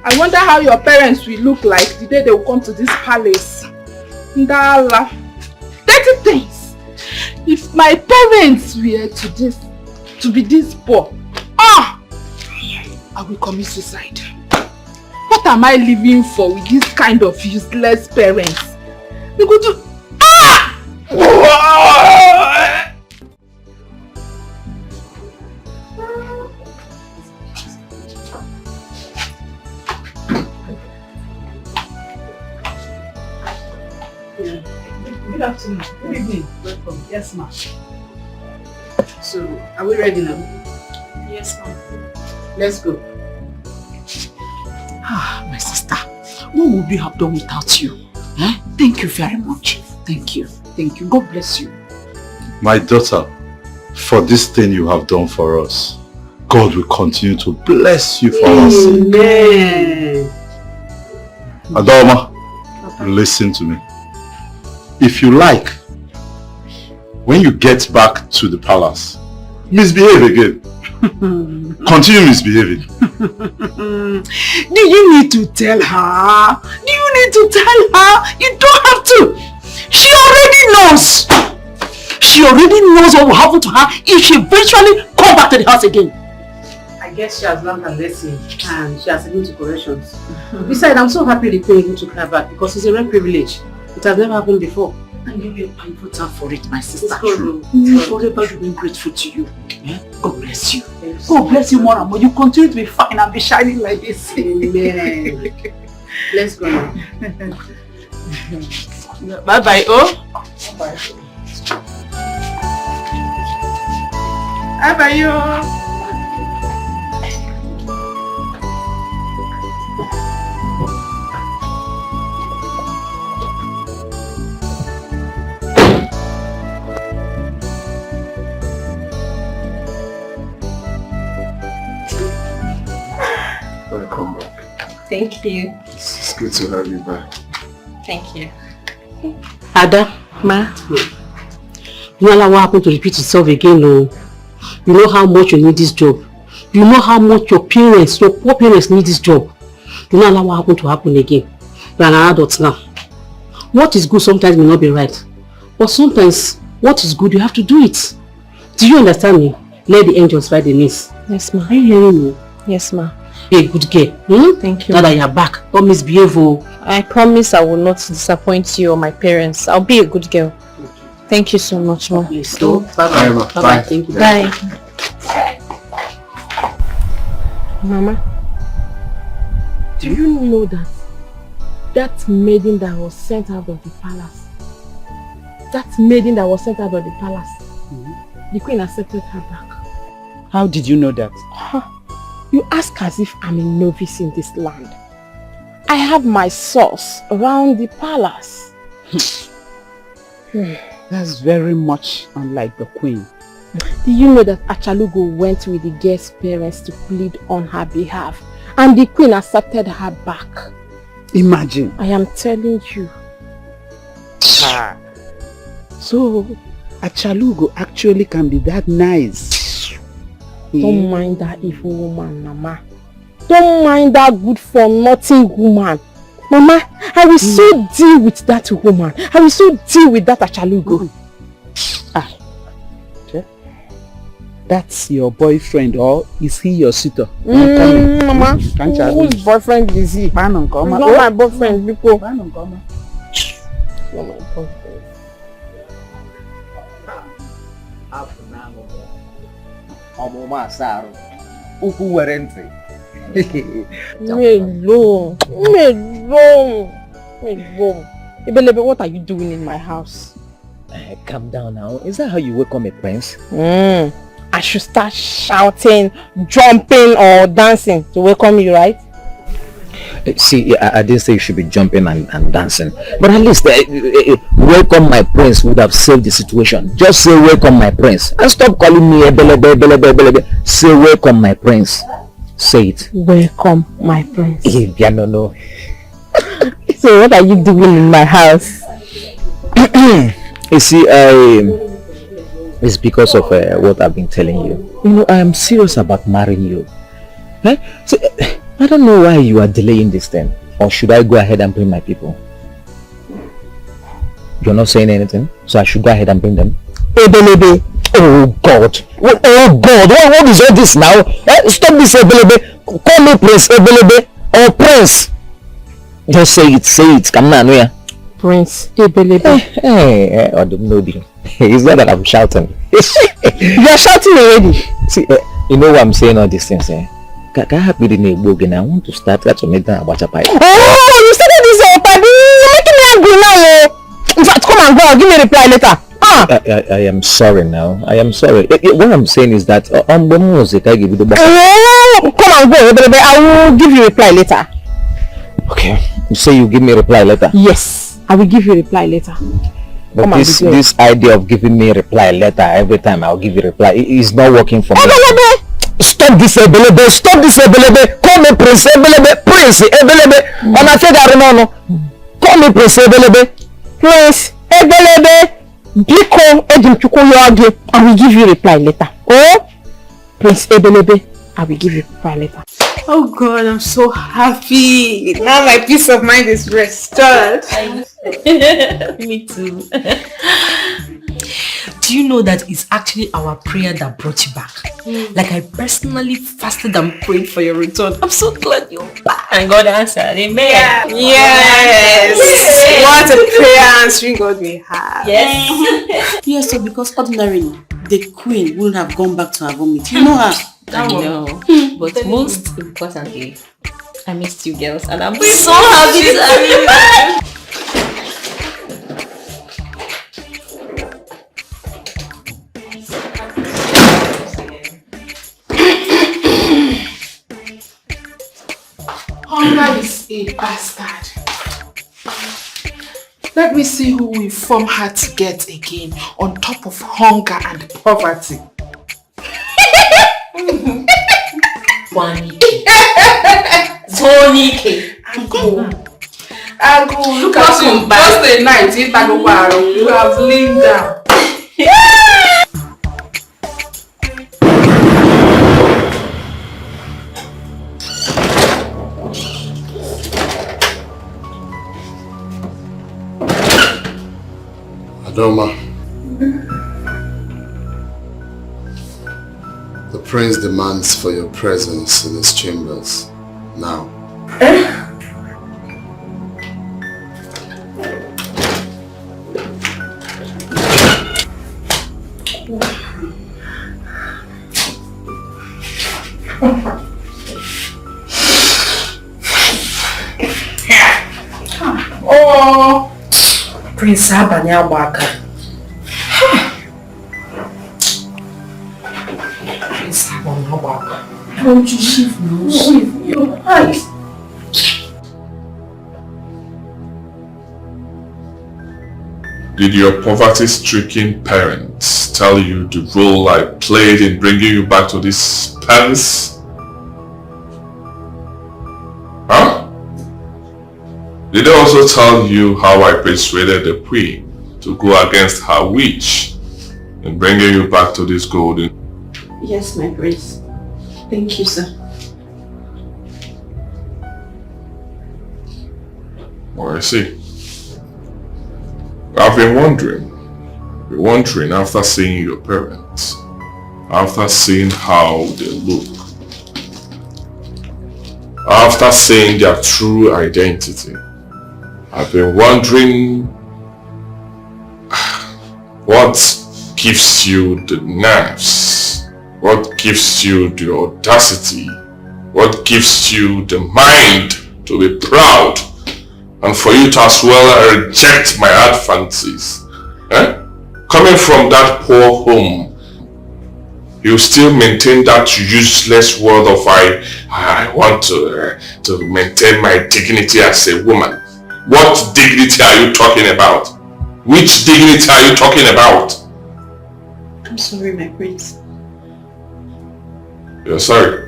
I wonder how your parents will look like the day they will come to this palace. Ndala. Dirty things. If my parents were to be this poor, I will commit suicide. What am I living for with this kind of useless parents? They go to Good afternoon. Good evening. Welcome. Yes, ma'am. So, are we ready now? Yes, ma'am. Let's go. My sister, what would we have done without you? Huh? Thank you very much. Thank you. Thank you. God bless you. My daughter, for this thing you have done for us, God will continue to bless you for us. Amen. Adoma, listen to me. If you like, when you get back to the palace, misbehave again. Continue misbehaving. Do you need to tell her? Do you need to tell her? You don't have to. She already knows. She already knows what will happen to her if she eventually come back to the house again. I guess she has learned her lesson and she has taken to corrections. Besides, I'm so happy the queen took her back because it's a rare privilege. It has never happened before. And you will important for it, my sister. True. Forever remain grateful to you. Yeah? God bless you. God bless you more and more. You continue to be fine and be shining like this. Amen. Let's go now. Bye-bye, oh. Bye. Bye-bye, oh. Welcome back. Thank you. It's good to have you back. Thank you. Ada, ma, you know what happened to repeat itself again, no? You know how much you need this job. You know how much your poor parents need this job. You know what happened to happen again. You are an adult now. What is good sometimes may not be right. But sometimes, what is good, you have to do it. Do you understand me? Let the angels fight the miss. Yes, ma. Are you hearing me? Yes, ma. Be a good girl. Thank you. Now that you are back, don't misbehave. I promise I will not disappoint you or my parents. I'll be a good girl. Thank you so much, ma. So, bye-bye. Bye. Bye-bye. Thank you. Bye. Mama, do you know that maiden that was sent out of the palace, the queen accepted her back? How did you know that? You ask as if I'm a novice in this land. I have my source around the palace. That's very much unlike the queen. Do you know that Achalugo went with the girl's parents to plead on her behalf and the queen accepted her back? Imagine. I am telling you. So, Achalugo actually can be that nice. Don't mind that evil woman, Mama. Don't mind that good for nothing woman. Mama, I will so deal with that woman. I will so deal with that Achalugo. That's your boyfriend, or is he your suitor? Mama, whose boyfriend is he? He's not my boyfriend, people. Not my boyfriend. Ibelebe, what are you doing in my house? Calm down now. Is that how you welcome a prince? I should start shouting, jumping or dancing to welcome you, right? See, I didn't say you should be jumping and dancing. But at least welcome my prince would have saved the situation. Just say welcome my prince. And stop calling me Ebelebe. Say welcome my prince. Say it. Welcome my prince. No. So what are you doing in my house? You see, it's because of what I've been telling you. You know, I am serious about marrying you. So, I don't know why you are delaying this thing. Or should I go ahead and bring my people? You're not saying anything, so I should go ahead and bring them. Ebelebe. Oh God! Oh God! What is all this now? Stop this, Ebelebe. Call me Prince Ebelebe or Prince. Just say it. Come on, yeah. Prince Ebelebe. Hey, I don't know you. It's not that I'm shouting. You are shouting already. See, you know why I'm saying all these things, eh? I want to start that to make that water pipe. Oh, you started this party. You're making me angry now. In fact, come and go. I'll give you a reply later. I am sorry now. I am sorry. What I'm saying is that come and go. I will give you a reply later. Okay. You say you give me a reply later? Yes, I will give you a reply later. But this idea of giving me a reply later every time I'll give you a reply is not working for me. Stop this Ebelebe! Call me Prince Ebelebe! Prince Ebelebe! Call me Prince Ebelebe! Prince Ebelebe! I will give you a reply later. Oh, Prince Ebelebe, I will give you a reply later. Oh God, I'm so happy. Now my peace of mind is restored. Me too. Do you know that it's actually our prayer that brought you back? Like I personally fasted and prayed for your return. I'm so glad you're back. And God answered. Amen. Yeah. Yes. What a prayer answering God we have. Yes. Yes, so because ordinarily the queen wouldn't have gone back to her vomit. You know her. I know. But most importantly, I missed you girls and I'm so happy to have you back. Hunger is a bastard. Let me see who will form her to get again on top of hunger and poverty. Tony. Uncle, look at you. Just a night, you have lain down. Adoma, the prince demands for your presence in his chambers now. Oh, Prince Abani Abaka. Prince Abani Abaka. Don't you shift now? Shift your eyes. Did your poverty-stricken parents tell you the role I played in bringing you back to this palace? Huh? Did they also tell you how I persuaded the queen to go against her wish in bringing you back to this golden? Yes, my prince. Thank you, sir. Oh, I see. I've been wondering after seeing your parents, after seeing how they look, after seeing their true identity. I've been wondering what gives you the nerves, what gives you the audacity, what gives you the mind to be proud and for you to as well reject my advances. Coming from that poor home, you still maintain that useless word of I want to maintain my dignity as a woman. What dignity are you talking about? Which dignity are you talking about? I'm sorry, my prince. You're sorry?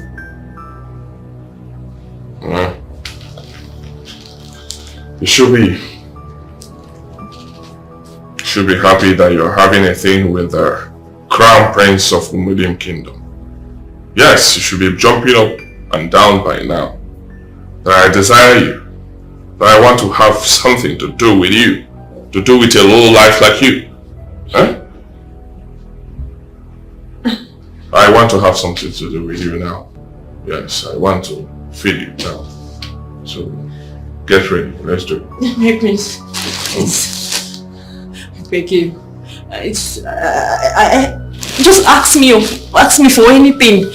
You should be happy that you're having a thing with the Crown Prince of the Maiden Kingdom. Yes, you should be jumping up and down by now. That I desire you. That I want to have something to do with you. To do with a low life like you. I want to have something to do with you now. Yes, I want to feel you now. So, get ready. Let's do it. My prince, please. I beg you. Just ask me for anything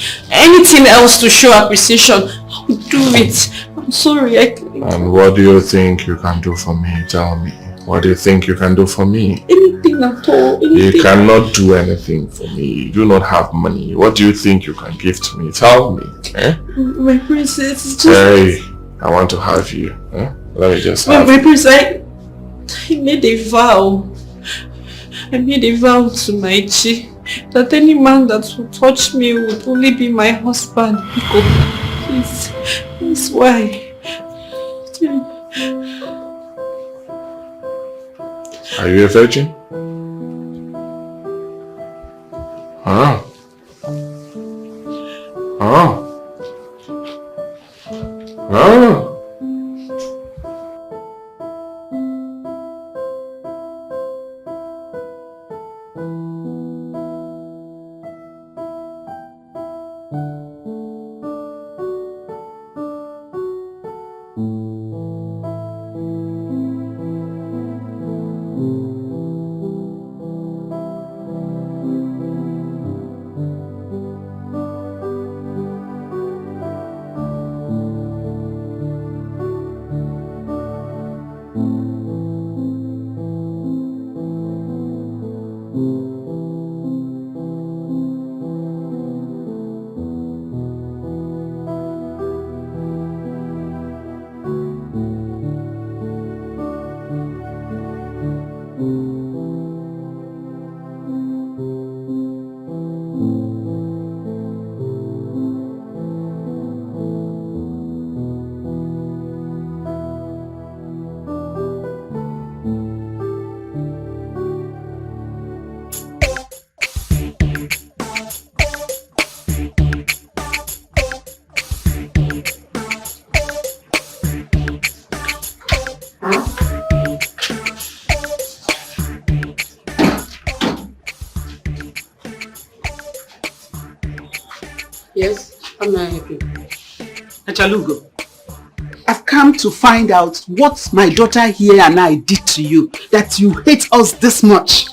else to show appreciation. I will do it. I'm sorry. And what do you think you can do for me? Tell me. What do you think you can do for me? Anything at all. Anything. You cannot do anything for me. You do not have money. What do you think you can give to me? Tell me. My prince, it's just... Hey, I want to have you. Let me just have my prince, I made a vow. I made a vow to my Chi that any man that would touch me would only be my husband. Please, why? Are you a virgin? Yes, how may I help you? Achalugo. I've come to find out what my daughter here and I did to you, that you hate us this much.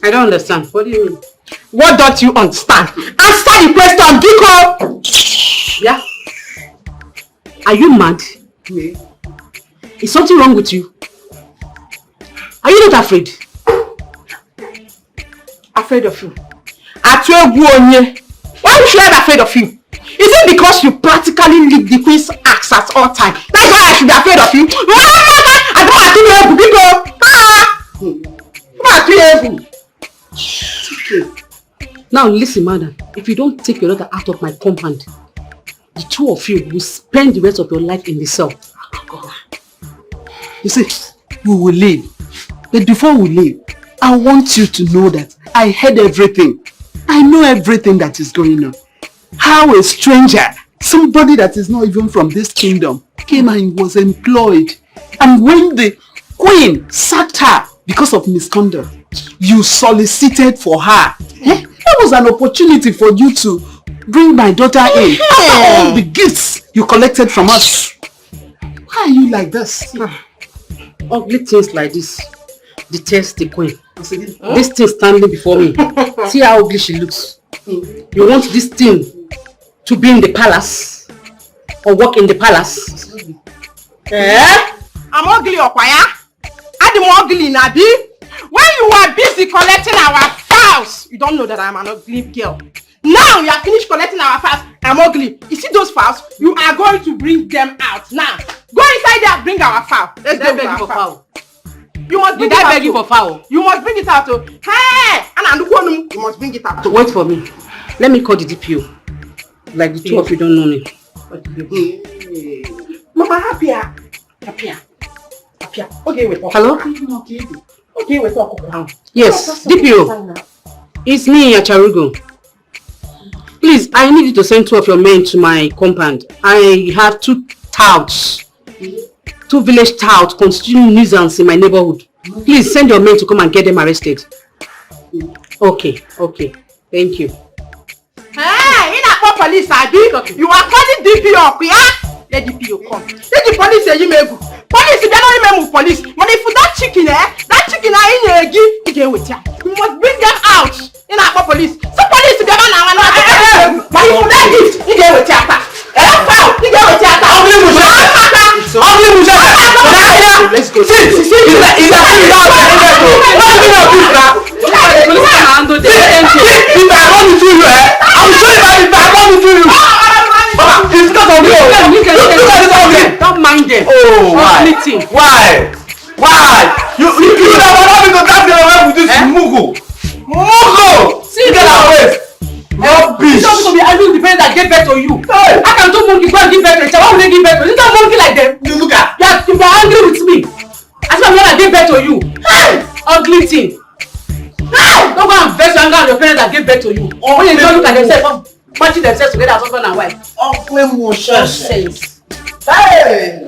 I don't understand. What do you mean? What don't you understand? Answer the question, Biko! Yeah? Are you mad? Yeah. Is something wrong with you? Are you not afraid? Afraid of you? Why should I be afraid of you? Is it because you practically lick the queen's axe at all times? That's why I should be afraid of you? Okay. Now listen, madam. If you don't take your daughter out of my compound, the two of you will spend the rest of your life in the cell. You see, we will leave. But before we leave, I want you to know that I heard everything. I know everything that is going on. How a stranger, somebody that is not even from this kingdom, came and was employed. And when the queen sacked her because of misconduct, you solicited for her. That was an opportunity for you to bring my daughter in. After all the gifts you collected from us. Why are you like this? Ugly things like this detest the queen. This thing standing before me. See how ugly she looks. You want this thing to be in the palace or work in the palace? I'm ugly, Okwaya. I'm ugly, Nabi. When you are busy collecting our files, you don't know that I'm an ugly girl. Now you have finished collecting our files, I'm ugly. You see those files? You are going to bring them out now. Go inside there and bring our file. Let's go beg for file. You must bring it out. Beg you for foul? You must bring it out. Hey! And you must bring it out. Wait for me. Let me call the DPO. Like the two of you don't know me. Mama, happier. Okay, wait. Hello? Okay, wait. Yes, DPO. It's me, Acharugo. Please, I need you to send 2 of your men to my compound. I have 2 touts. 2 village touts constituting nuisance in my neighborhood. Please send your men to come and get them arrested. Okay. Thank you. Hey, in a police, you are calling DPO, yeah? Let DPO come. Let the police say you may go. Police, they don't remember police. But if that chicken, in your give with you. You must bring them out. In a police. So police, they don't know. But if that gift, you get with you. Let's go. Don't mind them. Oh, why? You don't want me to grab them away with this Mugu. See, get away. You don't want to be arguing with the parents that gave birth to you. I can do monkey go and give birth to a child. Why would they give birth to you? You don't monkey like them. You look at. You are angry with me. As I'm not gave birth to you. Hey! Ugly thing. Hey! Don't go and vex your anger on your parents that gave birth to you. Or when they don't look at themselves, matching themselves together as husband and wife. Hey!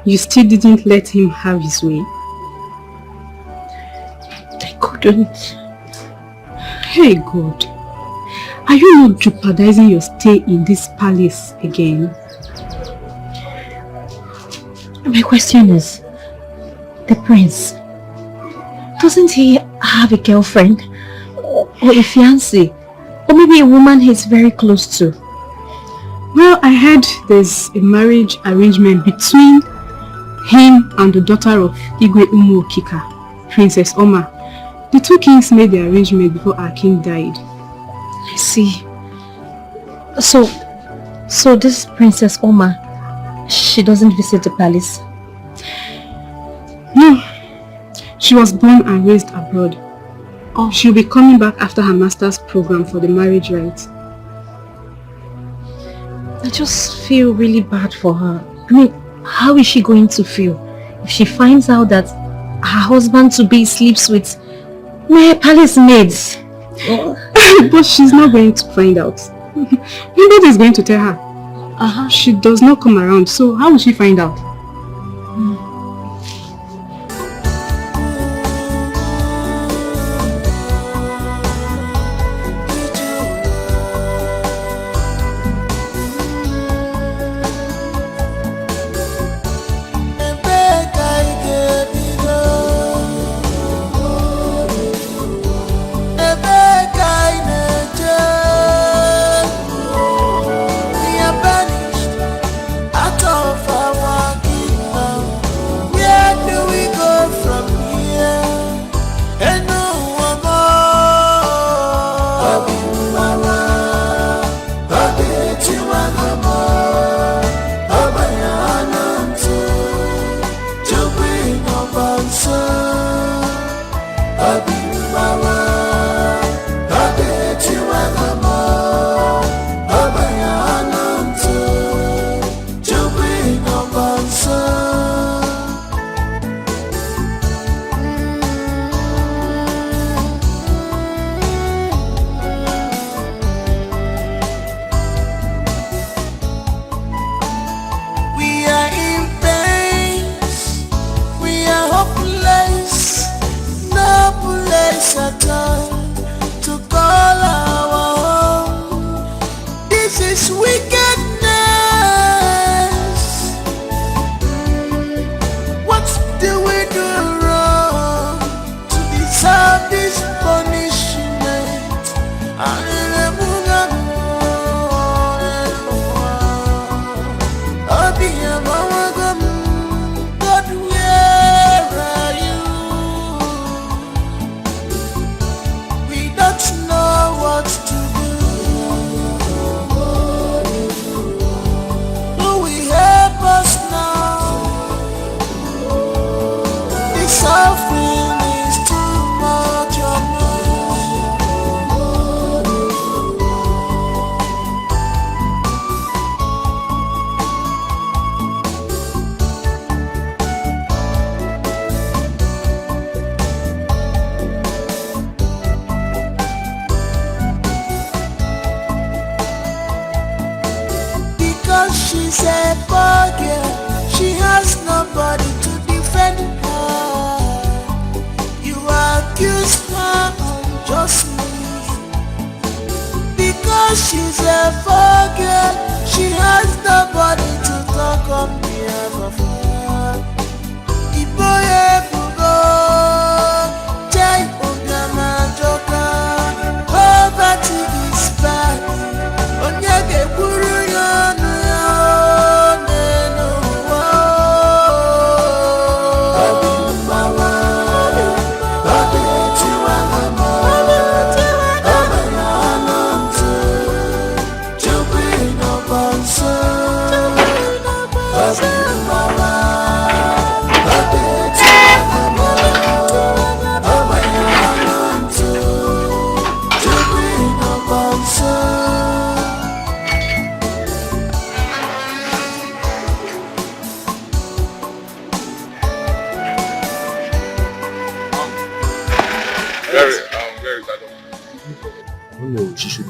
You still didn't let him have his way? I couldn't. Hey God, are you not jeopardizing your stay in this palace again? My question is, the prince, doesn't he have a girlfriend? Or a fiancé? Or maybe a woman he's very close to? Well, I heard there's a marriage arrangement between him and the daughter of Igwe Umu Okika, Princess Oma. The two kings made the arrangement before our king died. I see. So this Princess Oma, she doesn't visit the palace? No. She was born and raised abroad. Oh. She'll be coming back after her master's program for the marriage rites. I just feel really bad for her. I mean, how is she going to feel if she finds out that her husband-to-be sleeps with mere palace maids? But she's not going to find out. Nobody is going to tell her. She does not come around, so how will she find out?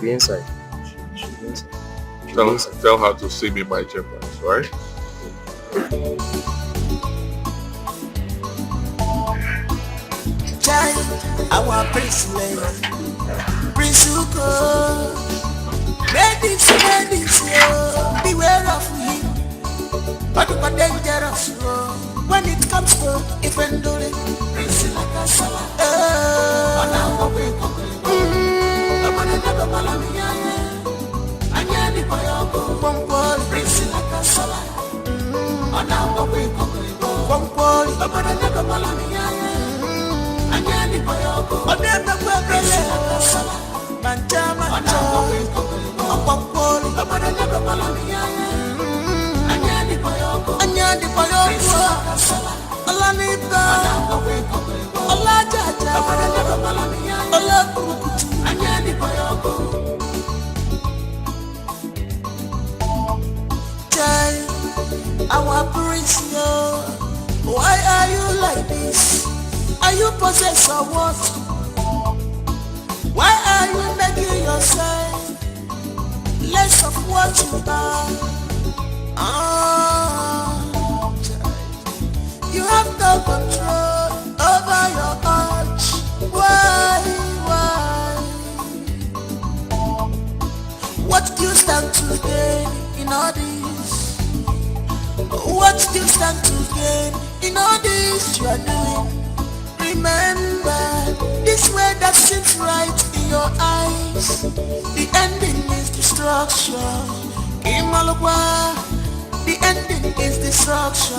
Inside. Tell her to see me by Japanese, right? Our Prince Uko, beware of him. But dangerous when it comes to offending. Prince like a salad. Anya ni boyo Our prince, why are you like this? Are you possessed or what? Why are you making yourself less of what you are? You have no control over your heart. Why? What do you stand to gain in all this? What do you stand to gain in all this you are doing? Remember, this way that seems right in your eyes, the ending is destruction. Imalukwa, the ending is destruction.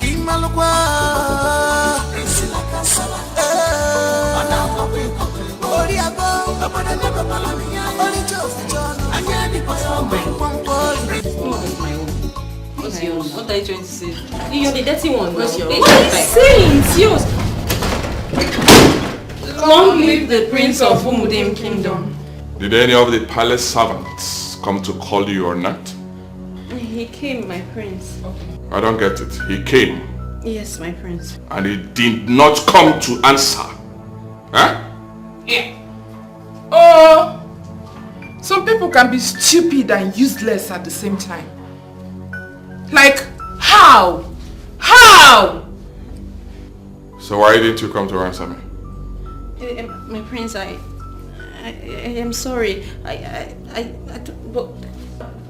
Imalukwa, What's yours? What are you trying to say? You're the dirty one. What's yours? What are you saying? It's yours. Long live the Prince of Umudim Kingdom. Did any of the palace servants come to call you or not? He came, my prince. I don't get it. He came. Yes, my prince. And he did not come to answer. Huh? Yeah. Oh, some people can be stupid and useless at the same time. Like, how? How? So why didn't you come to answer me? My prince, I am sorry. But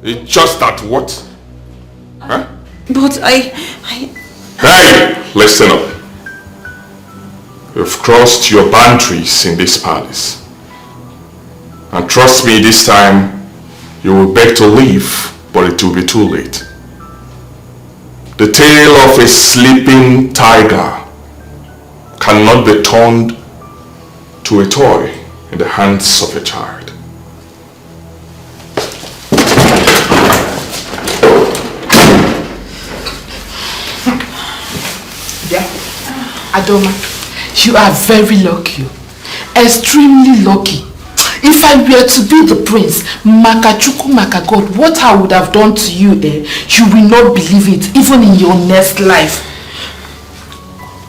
It's just that what? Huh? But Hey! Listen up. You've crossed your boundaries in this palace. And trust me, this time you will beg to leave, but it will be too late. The tail of a sleeping tiger cannot be turned to a toy in the hands of a child. Yeah. Adoma, you are very lucky. Extremely lucky. If I were to be the prince, Makachuku Makagod, what I would have done to you, you will not believe it, even in your next life.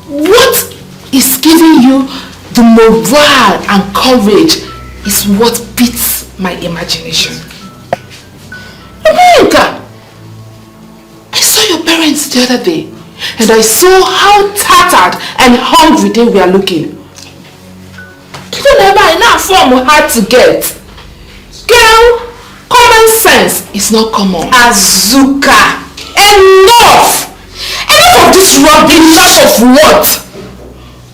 What is giving you the morale and courage is what beats my imagination. America! I saw your parents the other day, and I saw how tattered and hungry they were looking. You don't ever enough form hard to get. Girl, common sense is not common. Azuka, enough! Enough of this rubbish. Enough of what?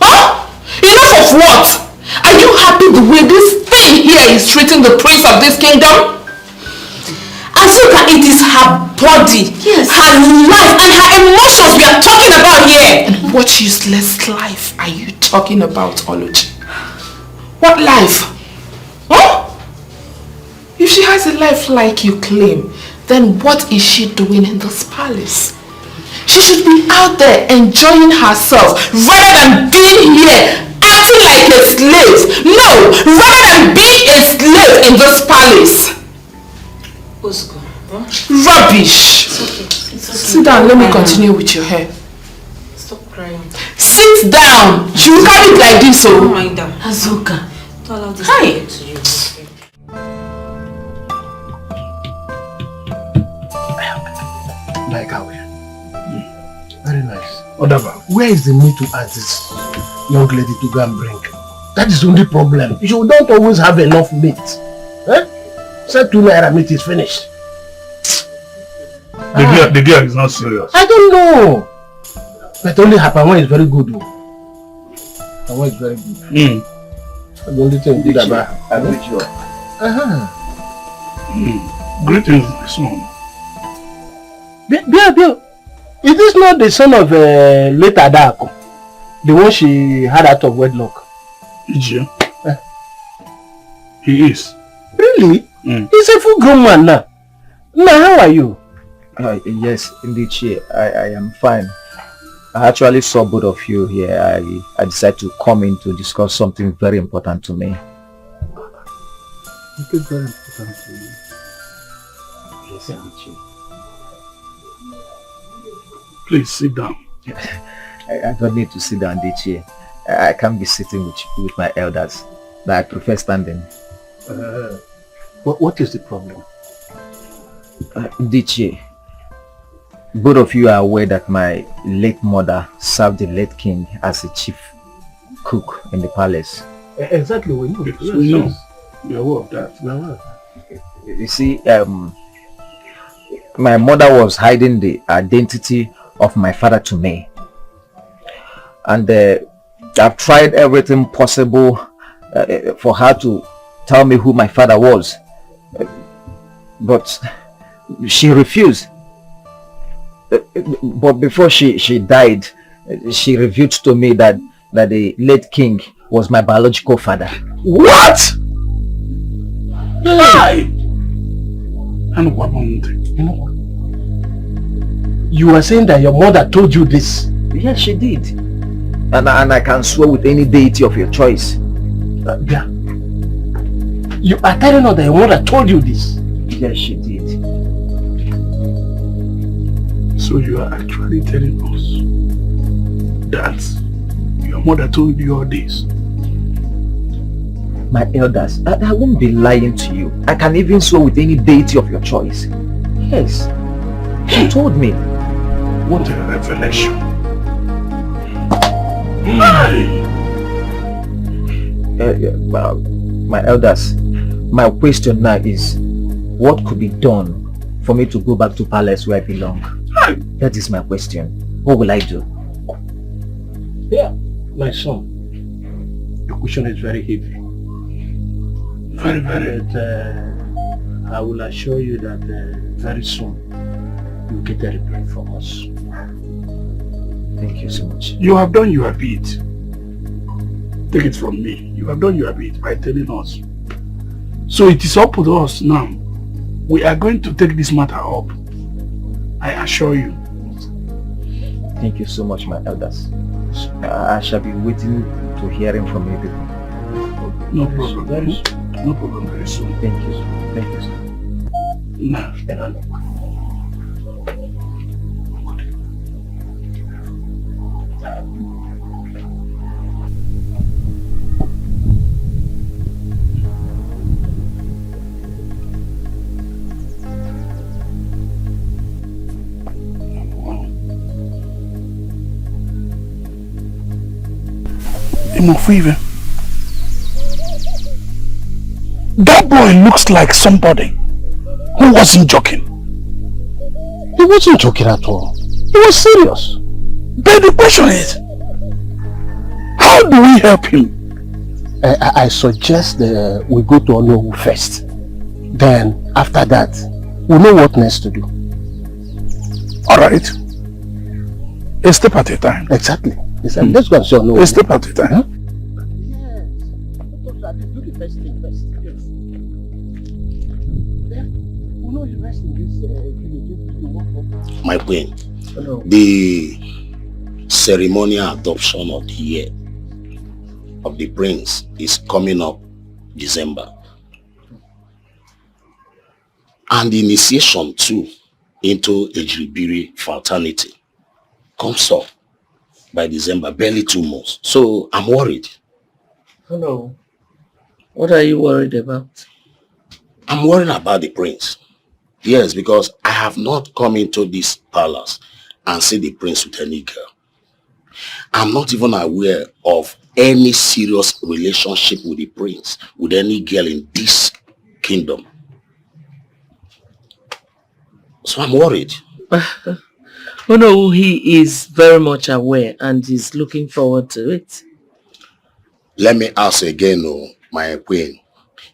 Huh? Enough of what? Are you happy the way this thing here is treating the prince of this kingdom? Azuka, it is her body, yes, her life and her emotions we are talking about here. And what useless life are you talking about, Oluchi? What life? Huh? If she has a life like you claim, then what is she doing in this palace? She should be out there enjoying herself rather than being here acting like a slave. No, rather than being a slave in this palace. Oscar, huh? Rubbish. It's okay. It's okay. Sit down, let me continue with your hair. Stop crying. Sit down. You will carry it like this, oh. Don't mind them. Azuka, don't allow this to happen to you. Like how? Very nice. Odava, where is the meat to ask this young lady to go and bring? That is the only problem. You don't always have enough meat. Eh? Say 2 naira meat is finished. The girl is not serious. I don't know. But only her Pama is very good. Pama is very good. That's the only thing good about her. I know you. Greetings, my son. Bill, is this not the son of late Adako? The one she had out of wedlock? Yeah. He is. Really? He's a full-grown man now. Now, how are you? Yes, indeed, I am fine. I actually saw both of you here. I decided to come in to discuss something very important to me. Something very important to you? Yes, indeed. Please sit down. I don't need to sit down, Dichi. I can't be sitting with my elders. I prefer standing. What is the problem? Dichi, both of you are aware that my late mother served the late king as a chief cook in the palace. Exactly, we know. Yes, we know. We are aware of that. We are aware of that. You see, my mother was hiding the identity of my father to me. And I've tried everything possible for her to tell me who my father was. But she refused. But before she died, she revealed to me that the late king was my biological father. What? Why? And what happened? You know what? You are saying that your mother told you this? Yes, she did. And I can swear with any deity of your choice. Yeah. You are telling us that your mother told you this? Yes, she did. So you are actually telling us that your mother told you all this? My elders, I won't be lying to you. I can even swear with any deity of your choice. Yes. She told me. What a revelation. My elders, my question now is, what could be done for me to go back to palace where I belong? That is my question. What will I do? Yeah, my son. Your question is very heavy. Very, very. But I will assure you that very soon you'll get a reply from us. Thank you so much. You have done your bit. Take it from me. You have done your bit by telling us. So it is up to us now. We are going to take this matter up. I assure you. Thank you so much, my elders. I shall be waiting to hearing from you people. No problem. Very soon. No problem. Very soon. Thank you. Thank you, sir. No. That boy looks like somebody who wasn't joking. He wasn't joking at all. He was serious. But the question is, how do we help him? I suggest we go to Nollywood first. Then, after that, we'll know what next to do. Alright. A step at a time. Exactly. Let's go and see Nollywood. A step at a time. Huh? My queen, the ceremonial adoption of the year of the prince is coming up December. And the initiation too into a Ejiribiri fraternity comes up by December, barely 2 months. So I'm worried. Hello. What are you worried about? I'm worried about the prince. Yes, because I have not come into this palace and seen the prince with any girl. I'm not even aware of any serious relationship with the prince, with any girl in this kingdom. So I'm worried. Oh no, he is very much aware and is looking forward to it. Let me ask again, my queen.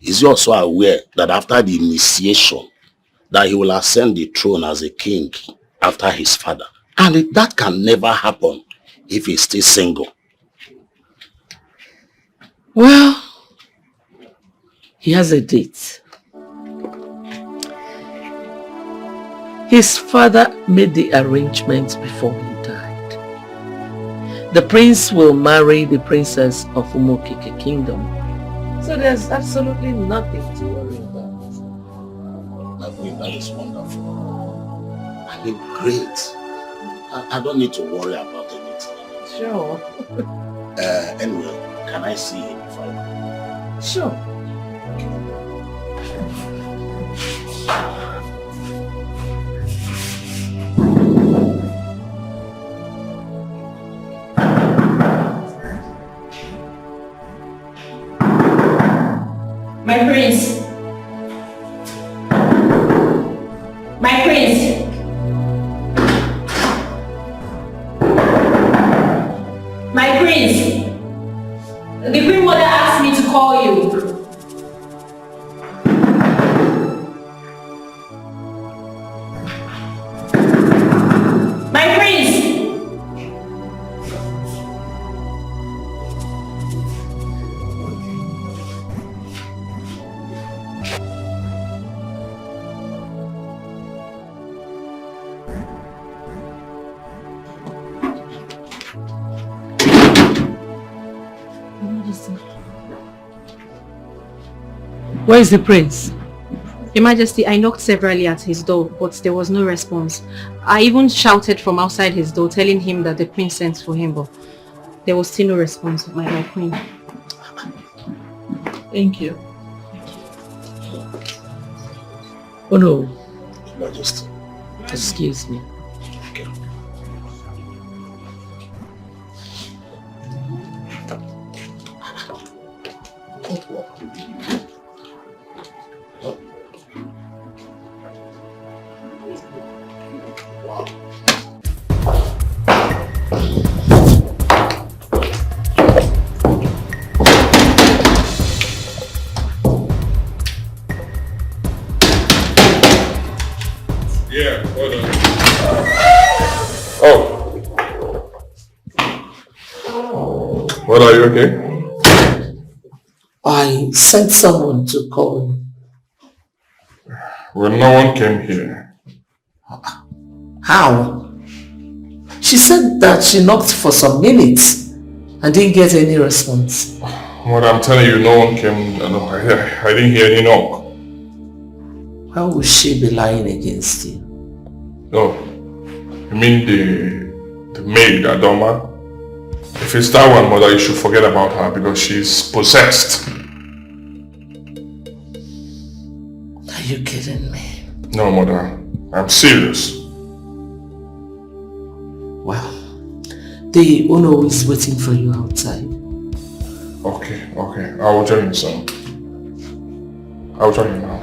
Is he also aware that after the initiation, that he will ascend the throne as a king after his father. And that can never happen if he's still single. Well, he has a date. His father made the arrangements before he died. The prince will marry the princess of Umokeke Kingdom. So there's absolutely nothing to worry about. I mean, that is wonderful. I mean, great. I don't need to worry about anything. Sure. Anyway, can I see him if I go? Sure. My prince. My prince. My prince. The Queen Mother asked me to call you. My prince. Where is the prince? Your Majesty, I knocked severally at his door, but there was no response. I even shouted from outside his door, telling him that the prince sent for him, but there was still no response, my queen. Thank you. Oh no. Majesty. Excuse me. Yeah, hold on. Oh. Well, are you okay? I sent someone to call you. Well, no one came here. How? She said that she knocked for some minutes and didn't get any response. What I'm telling you, no one came. No, I didn't hear any knock. How would she be lying against you? No. You mean the maid, Adoma? If it's that one, mother, you should forget about her because she's possessed. Are you kidding me? No, mother. I'm serious. Well, the Uno is waiting for you outside. Okay. I will join you soon. I will join you now.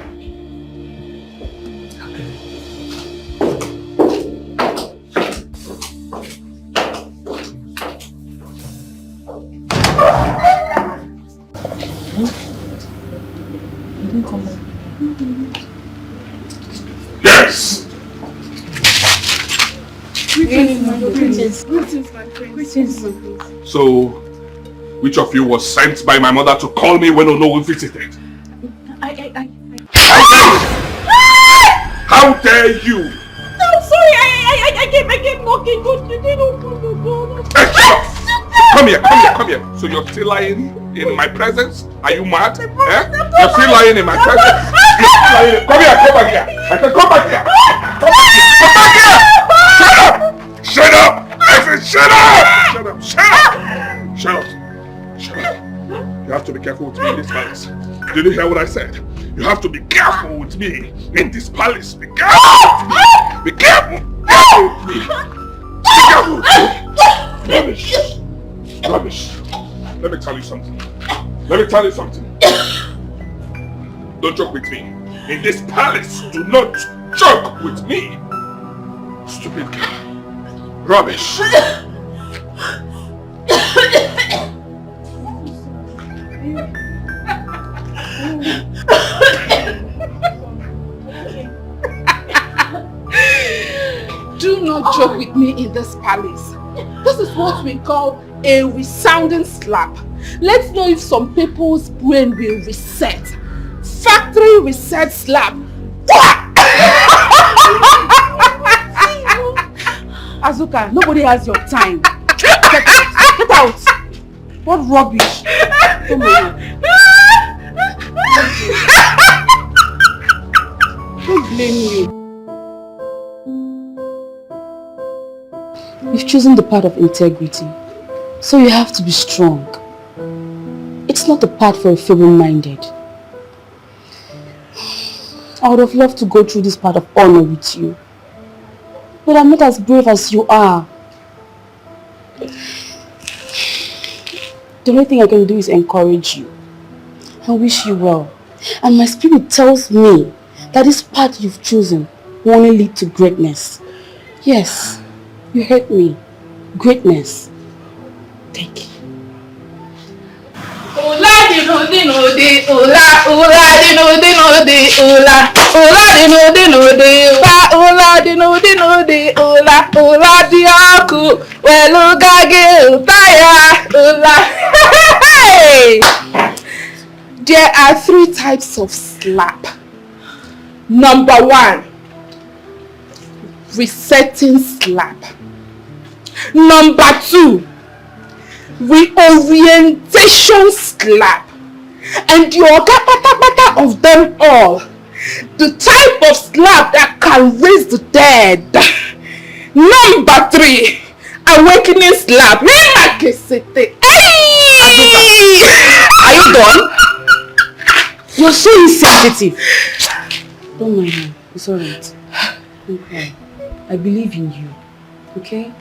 Yes! So, which of you was sent by my mother to call me when Ono visited? How dare you? I'm sorry, I kept knocking, but you didn't open the door. Come here. So you're still lying in my presence? Are you mad? Eh? You're still lying in my presence? Come back here. I said come back here. Come back here. Shut up. I said shut up. You have to be careful with me in this palace. Did you hear what I said? You have to be careful with me in this palace. Be careful. Be careful. Be careful. Rubbish. Let me tell you something. Don't joke with me. In this palace, do not joke with me. Stupid girl. Rubbish. Do joke with me in this palace. This is what we call a resounding slap. Let's know if some people's brain will reset. Factory reset slap. Azuka, nobody has your time. Get out. What rubbish. Come on. Don't blame you. You've chosen the path of integrity, so you have to be strong. It's not the path for a feeble-minded. I would have loved to go through this path of honor with you, but I'm not as brave as you are. The only thing I can do is encourage you and wish you well. And my spirit tells me that this path you've chosen will only lead to greatness. Yes, you heard me. Greatness. Take it. Ola dino dino de ola dino dino de ola dino de ola dino de ola diaku welu gage utaya ola. There are 3 types of slap. Number 1, resetting slap. Number 2, reorientation slap. And the oga of them all, the type of slap that can raise the dead. Number 3, awakening slap. Are you done? You're so insensitive. Don't mind me. It's alright. Don't cry. I believe in you. Okay?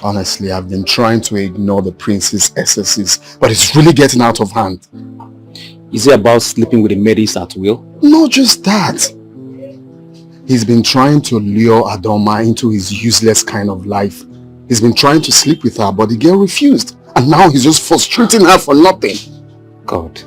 Honestly, I've been trying to ignore the prince's excesses, but it's really getting out of hand. Is it about sleeping with the maidens at will? Not just that. He's been trying to lure Adoma into his useless kind of life. He's been trying to sleep with her, but the girl refused. And now he's just frustrating her for nothing. God,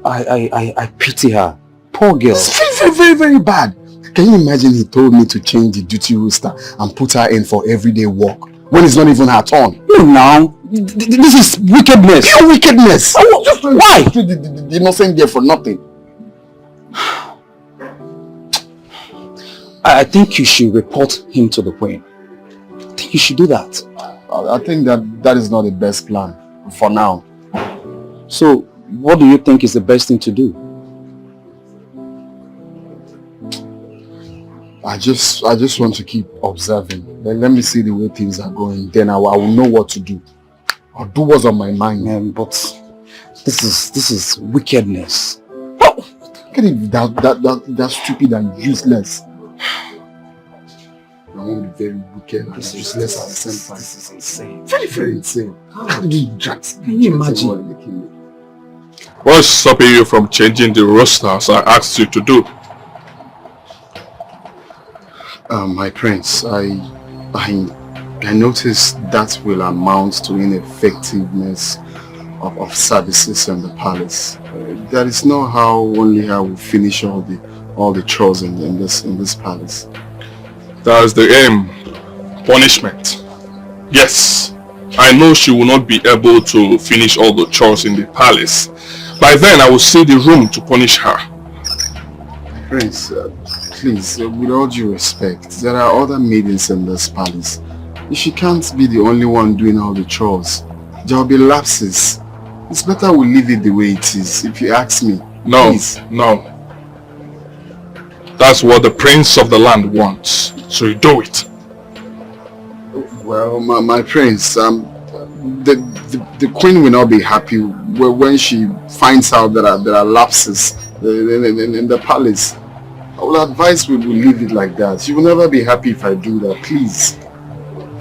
I pity her. Poor girl. It's very, very, very bad. Can you imagine he told me to change the duty roster and put her in for everyday work when it's not even her turn? No, now. This is wickedness. Pure wickedness. Why? The innocent girl for nothing. I think you should report him to the queen. I think you should do that. I think that is not the best plan for now. So, what do you think is the best thing to do? I just want to keep observing. Let me see the way things are going. Then I will know what to do. I'll do what's on my mind. But this is wickedness. Can it be that stupid and useless? I won't be very wicked and useless at the same time. This is insane. Very, very insane. How did you just Can you imagine? What's stopping you from changing the roster as I asked you to do? My prince, I noticed that will amount to ineffectiveness of services in the palace. That is not how only I will finish all the chores in this palace. That's the aim. Punishment. Yes, I know she will not be able to finish all the chores in the palace. By then I will see the room to punish her. Prince, please, with all due respect, there are other maidens in this palace. She can't be the only one doing all the chores. There will be lapses. It's better we leave it the way it is, if you ask me. No, please. No. That's what the prince of the land wants. So you do it. Well, my prince, the queen will not be happy when she finds out that there are lapses in the palace. I will advise we will leave it like that. She will never be happy if I do that, please.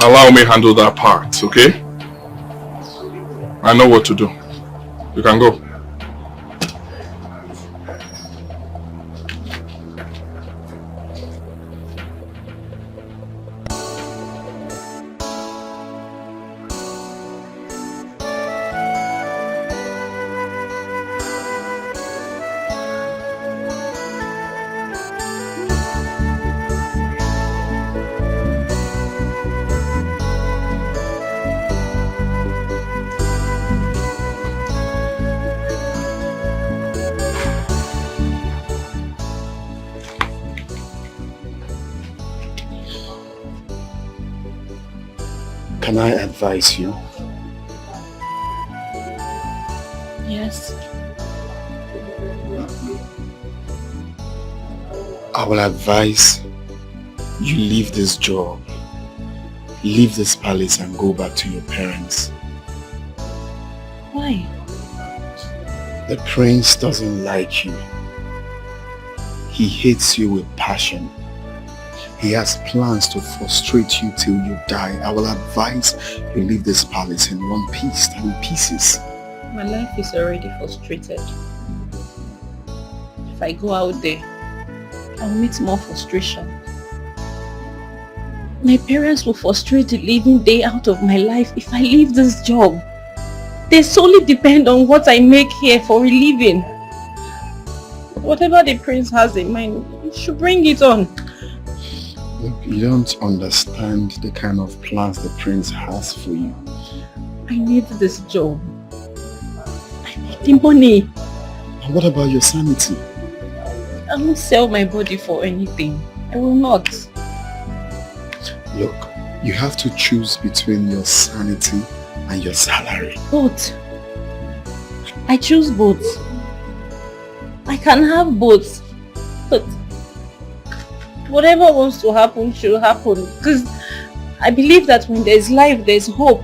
Allow me handle that part, okay? I know what to do. You can go. Can I advise you? Yes. I will advise you leave this job, leave this palace and go back to your parents. Why? The prince doesn't like you. He hates you with passion. He has plans to frustrate you till you die. I will advise you leave this palace in one piece and in pieces. My life is already frustrated. If I go out there, I'll meet more frustration. My parents will frustrate the living day out of my life if I leave this job. They solely depend on what I make here for a living. Whatever the prince has in mind, you should bring it on. Look, you don't understand the kind of plans the prince has for you. I need this job. I need the money. And what about your sanity? I won't sell my body for anything. I will not. Look, you have to choose between your sanity and your salary. Both. I choose both. I can have both. But whatever wants to happen should happen. Because I believe that when there's life, there's hope.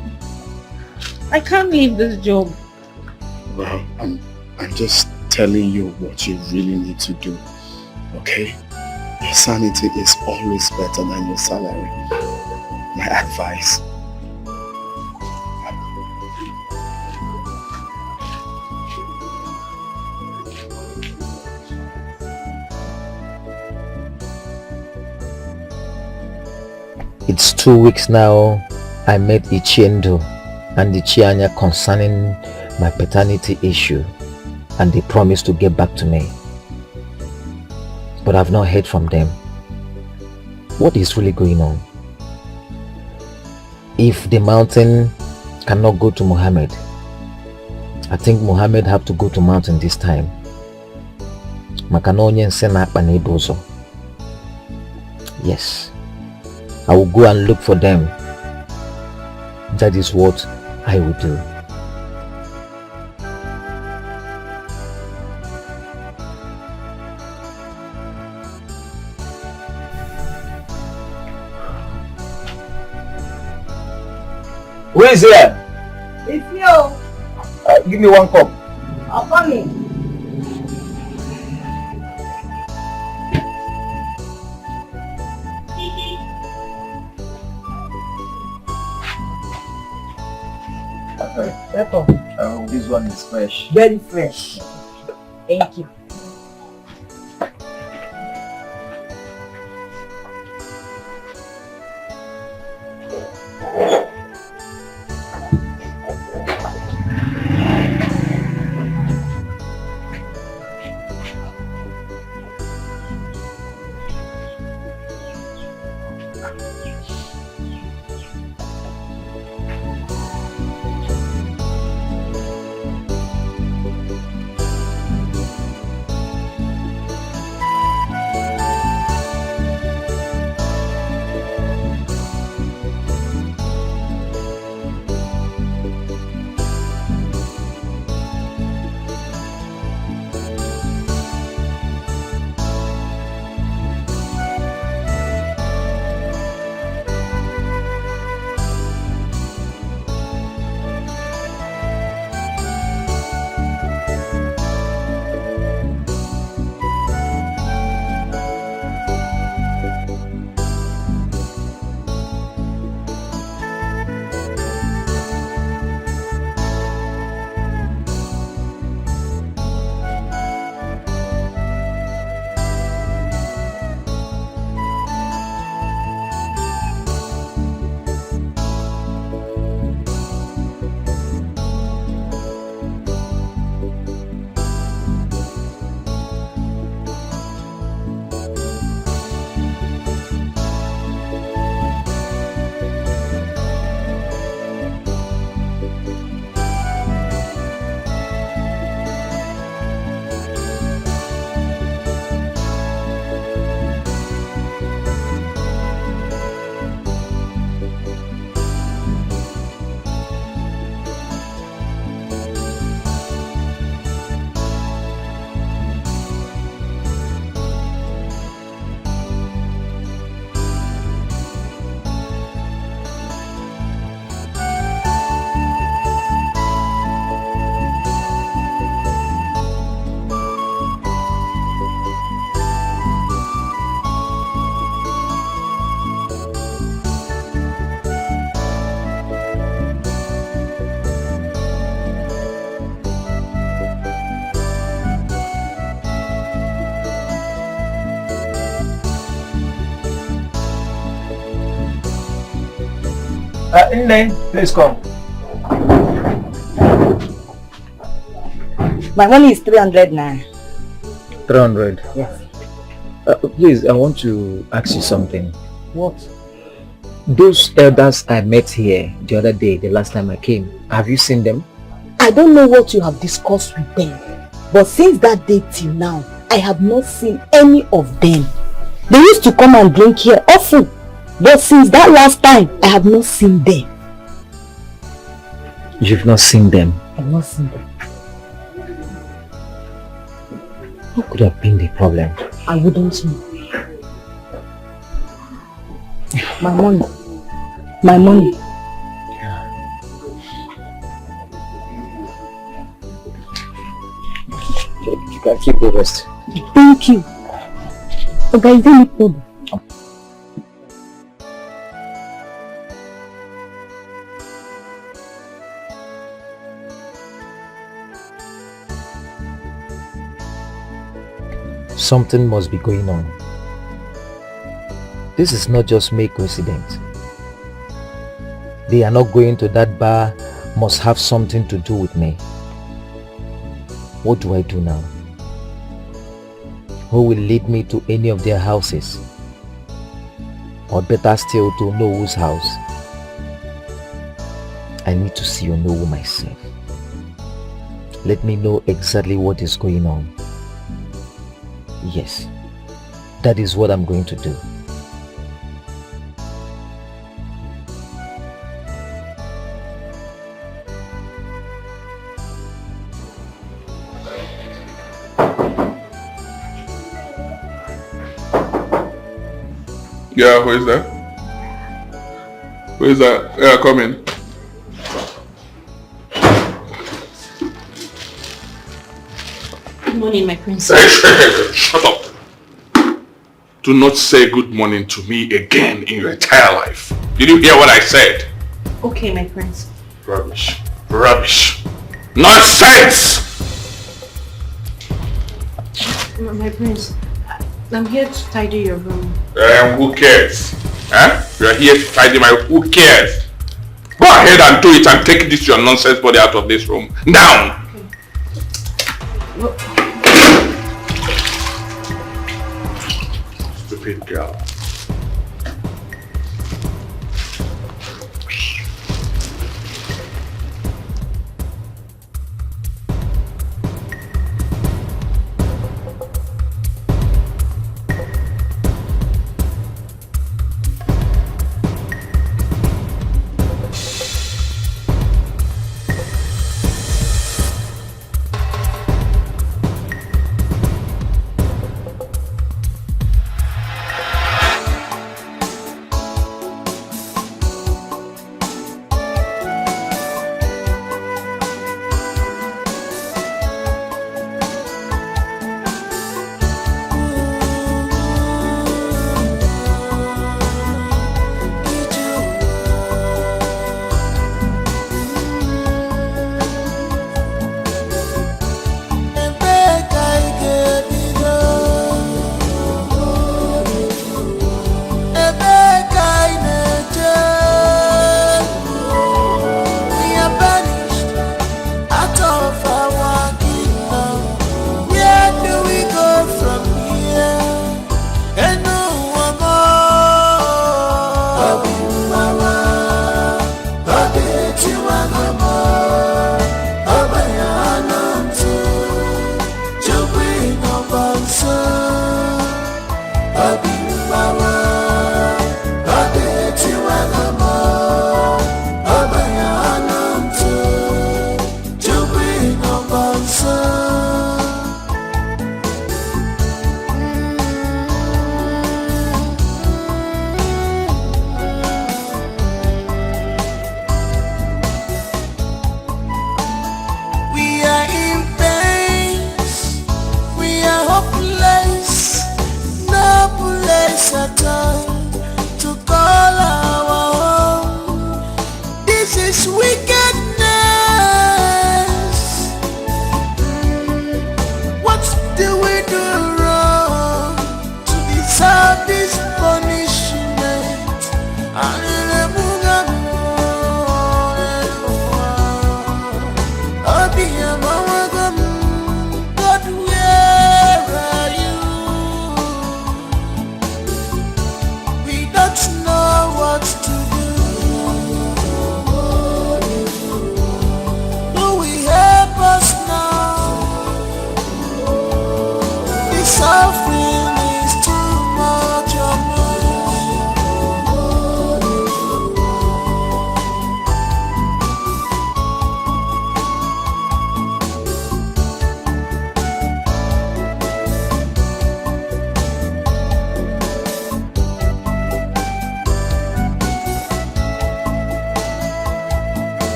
I can't leave this job. Well, I'm just telling you what you really need to do. Okay? Your sanity is always better than your salary. My advice. It's 2 weeks now. I met Ichiendo and Ichianya concerning my paternity issue, and they promised to get back to me. But I've not heard from them. What is really going on? If the mountain cannot go to Muhammad, I think Muhammad have to go to mountain this time. Yes, I will go and look for them. That is what I will do. Who is here? It's you. Give me 1 cup. I'm coming. Pepper. This one is fresh. Very fresh. Thank you. Knwin, please come. My money is 300 now. 300? Yes. Please, I want to ask you something. What? Those elders I met here the other day, the last time I came, have you seen them? I don't know what you have discussed with them, but since that day till now, I have not seen any of them. They used to come and drink here often, but since that last time, I have not seen them. You've not seen them? I have not seen them. What could have been the problem? I wouldn't know. My money. My money. You can keep the rest. Thank you. Okay, is there any problem? Something must be going on. This is not just mere coincidence. They are not going to that bar, must have something to do with me. What do I do now? Who will lead me to any of their houses? Or better still, to Onowo's house? I need to see Onowo myself. Let me know exactly what is going on. Yes, that is what I'm going to do. Yeah, who is that? Who is that? Yeah, come in. Good morning, my prince. Shut up. Do not say good morning to me again in your entire life. Did you hear what I said? Okay, my prince. Rubbish. Rubbish. Nonsense! My prince, I'm here to tidy your room. Who cares? Huh? You are here to tidy my... Who cares? Go ahead and do it and take this your nonsense body out of this room. Now! Stupid girl.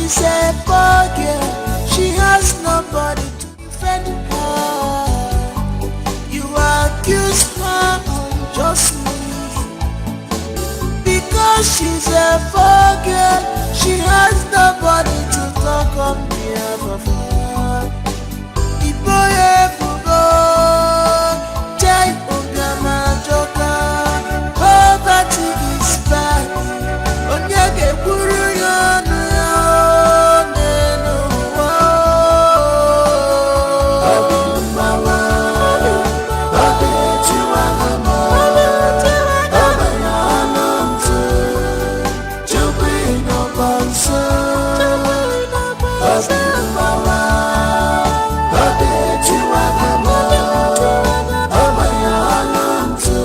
She's a poor girl, she has nobody to defend her. You accuse her unjustly because she's a poor girl, she has nobody to talk on behalf of her. The boy ever Jai Ogama Joka, poverty is bad. Onyege Guru Yonu Nenu Obi Mama, Obi Chiwagama, Obi Anantu, Chukwi no Bansu, Obi Mama, Obi Chiwagama, Obi Anantu,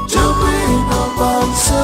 Chukwi no Bansu.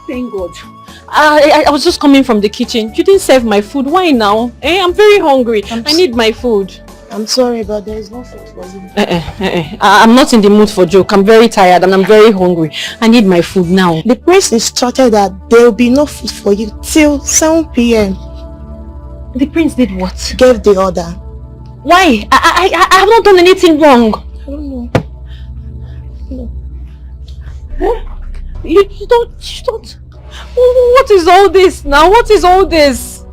Thank God. I was just coming from the kitchen. You didn't serve my food. Why now? I'm very hungry. I need my food. I'm sorry, but there is no food for you. I'm not in the mood for joke. I'm very tired and I'm very hungry. I need my food now. The prince instructed that there will be no food for you till 7 p.m. The prince did what? Gave the order. Why? I have not done anything wrong. I don't know. No. You don't. What is all this now? What is all this?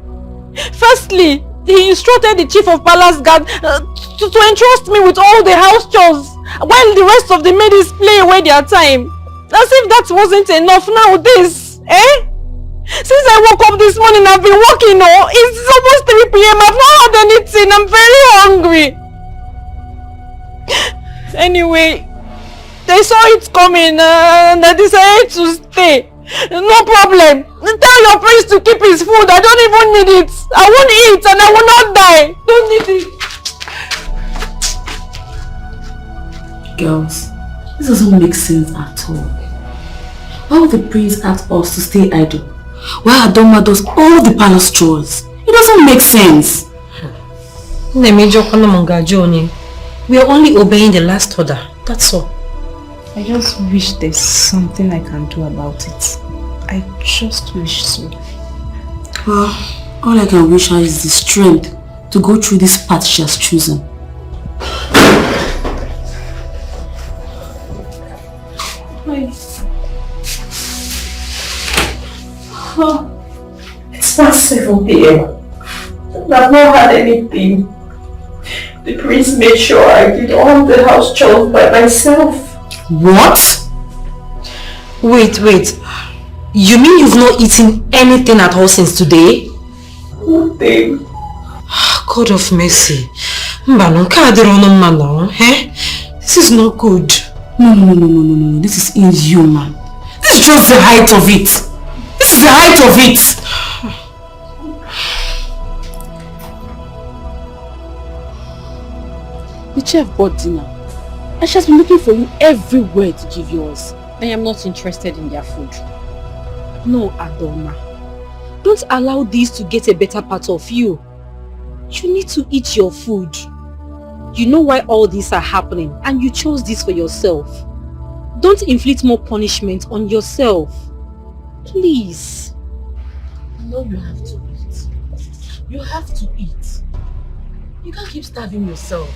Firstly, he instructed the chief of palace guard to entrust me with all the house chores while the rest of the maids play away their time. As if that wasn't enough. Now this, Since I woke up this morning, I've been working. It's almost 3 p.m. I've not had anything. I'm very hungry. Anyway, they saw it coming and they decided to stay. No problem. Tell your prince to keep his food. I don't even need it. I won't eat and I will not die. Don't need it. Girls, this doesn't make sense at all. Why would the prince ask us to stay idle while Adoma does all the palace chores? It doesn't make sense. We are only obeying the last order. That's all. I just wish there's something I can do about it. I just wish so. Well, all I can wish her is the strength to go through this path she has chosen. past 7 p.m. and I've not had anything. The prince made sure I did all the house chores by myself. What? Wait. You mean you've not eaten anything at all since today? Nothing. God of mercy. This is not good. No. This is inhuman. This is just the height of it. This is the height of it. The chef bought dinner and she has been looking for you everywhere to give yours. I am not interested in their food. No, Adoma. Don't allow this to get a better part of you. You need to eat your food. You know why all these are happening and you chose this for yourself. Don't inflict more punishment on yourself. Please. No, you have to eat. You have to eat. You can't keep starving yourself.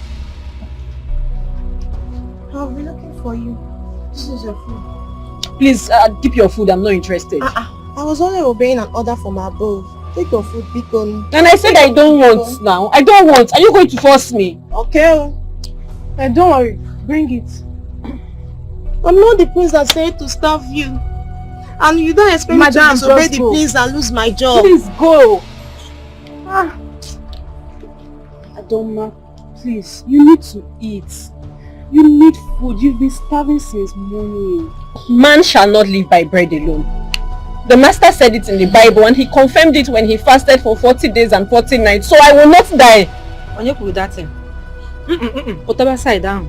I'll be looking for you. This is your food. Please, keep your food. I'm not interested. I was only obeying an order from above. Take your food, big on. And I said I don't want now. I don't want. Are you going to force me? Okay. Don't worry. Bring it. I'm not the prince that said to starve you. And you don't expect me to disobey the prince and lose my job. Please go. Adoma, please. You need to eat. You need food. You've been starving since morning. Man shall not live by bread alone. The master said it in the Bible and he confirmed it when he fasted for 40 days and 40 nights. So I will not die. On your with that thing. Whatever side down.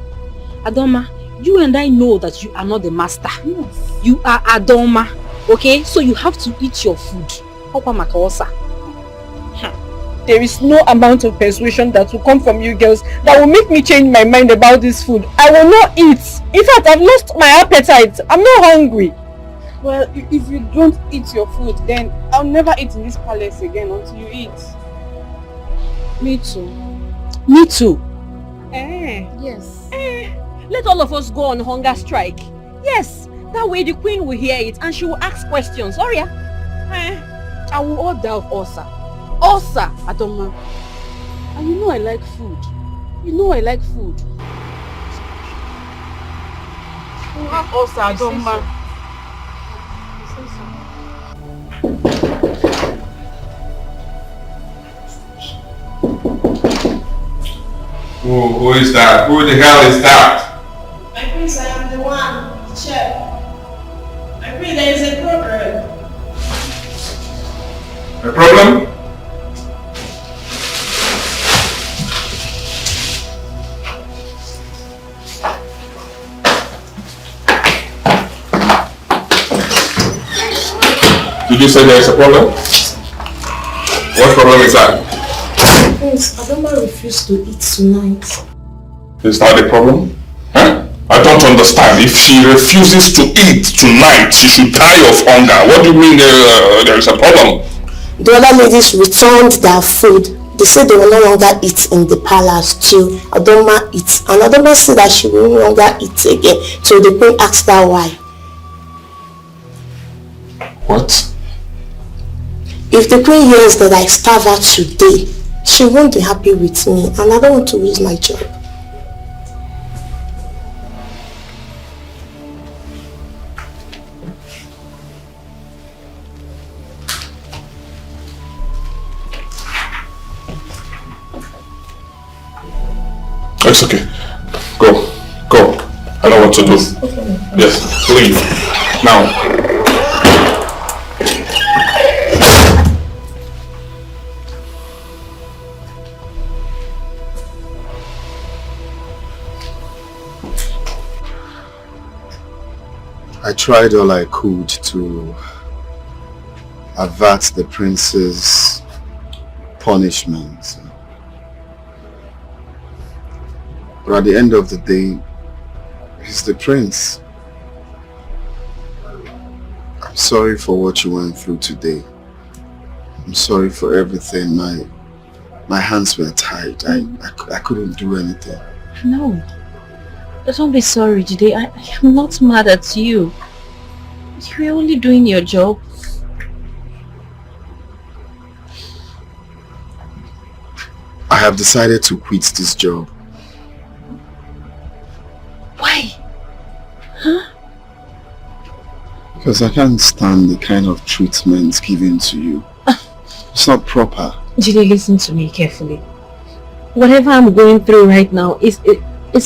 Adoma, you and I know that you are not the master. Yes. You are Adoma. Okay? So you have to eat your food. There is no amount of persuasion that will come from you girls that will make me change my mind about this food. I will not eat. In fact, I've lost my appetite. I'm not hungry. Well, if you don't eat your food, then I'll never eat in this palace again until you eat. Me too. Me too. Yes. Let all of us go on hunger strike. Yes. That way the queen will hear it and she will ask questions. Oria. I will order of Osa. Osa, Adoma. And you know I like food. You know I like food. We'll have Osa, Adoma. Who is that? Who the hell is that? My prince, I am the one, chef. My prince, there is a problem. A problem? Did you say there is a problem? What problem is that? Prince, Adoma refused to eat tonight. Is that a problem? Huh? I don't understand. If she refuses to eat tonight, she should die of hunger. What do you mean there is a problem? The other ladies returned their food. They said they will no longer eat in the palace till Adoma eats. And Adoma said that she will no longer eat again. So the queen asked her why. What? If the queen hears that I starve her today, she won't be happy with me, and I don't want to lose my job. It's okay. Go. I know what to do. Yes, leave. Now. I tried all I could to avert the prince's punishment. But at the end of the day, he's the prince. I'm sorry for what you went through today. I'm sorry for everything. My hands were tied. I couldn't do anything. No. Don't be sorry, Jide. I am not mad at you. You were only doing your job. have decided to quit this job. Why? Huh? Because I can't stand the kind of treatment given to you. It's not proper. Jide, listen to me carefully. Whatever I'm going through right now is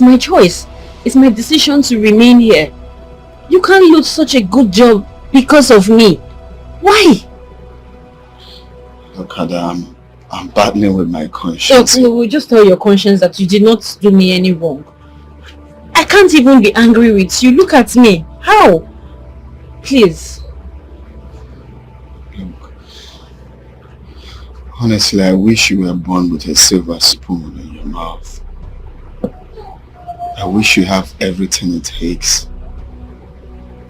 my choice. It's my decision to remain here. You can't lose such a good job because of me. Why? Look, Ada, I'm battling with my conscience. No, just tell your conscience that you did not do me any wrong. I can't even be angry with you. Look at me. How? Please. Look, honestly, I wish you were born with a silver spoon in your mouth. I wish you have everything it takes.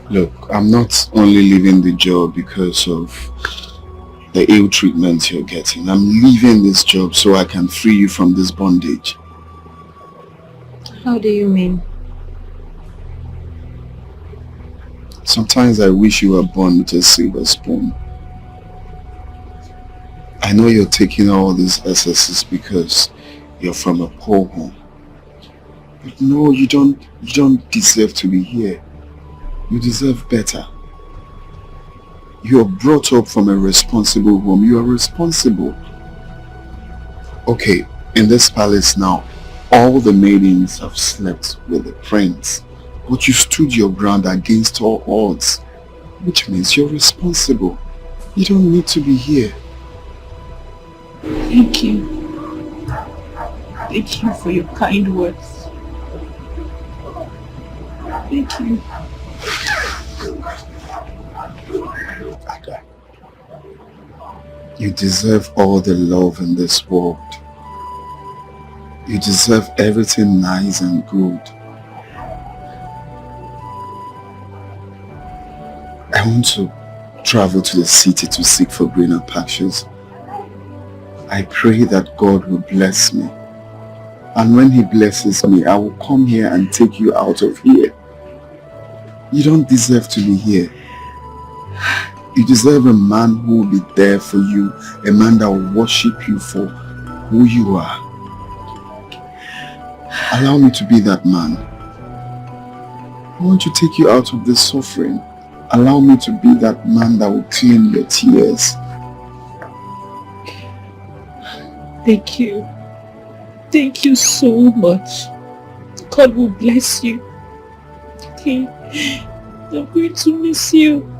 Look, I'm not only leaving the job because of the ill treatment you're getting. I'm leaving this job so I can free you from this bondage. How do you mean? Sometimes I wish you were born with a silver spoon. I know you're taking all these excesses because you're from a poor home. But no, you don't deserve to be here. You deserve better. You are brought up from a responsible home. You are responsible. Okay, in this palace now, all the maidens have slept with the prince. But you stood your ground against all odds, which means you're responsible. You don't need to be here. Thank you. Thank you for your kind words. Thank you. Ada, you deserve all the love in this world. You deserve everything nice and good. I want to travel to the city to seek for greener pastures. I pray that God will bless me. And when He blesses me, I will come here and take you out of here. You don't deserve to be here. You deserve a man who will be there for you, a man that will worship you for who you are. Allow me to be that man. I want to take you out of this suffering. Allow me to be that man that will clean your tears. Thank you. Thank you so much. God will bless you. Okay. I'm going to miss you.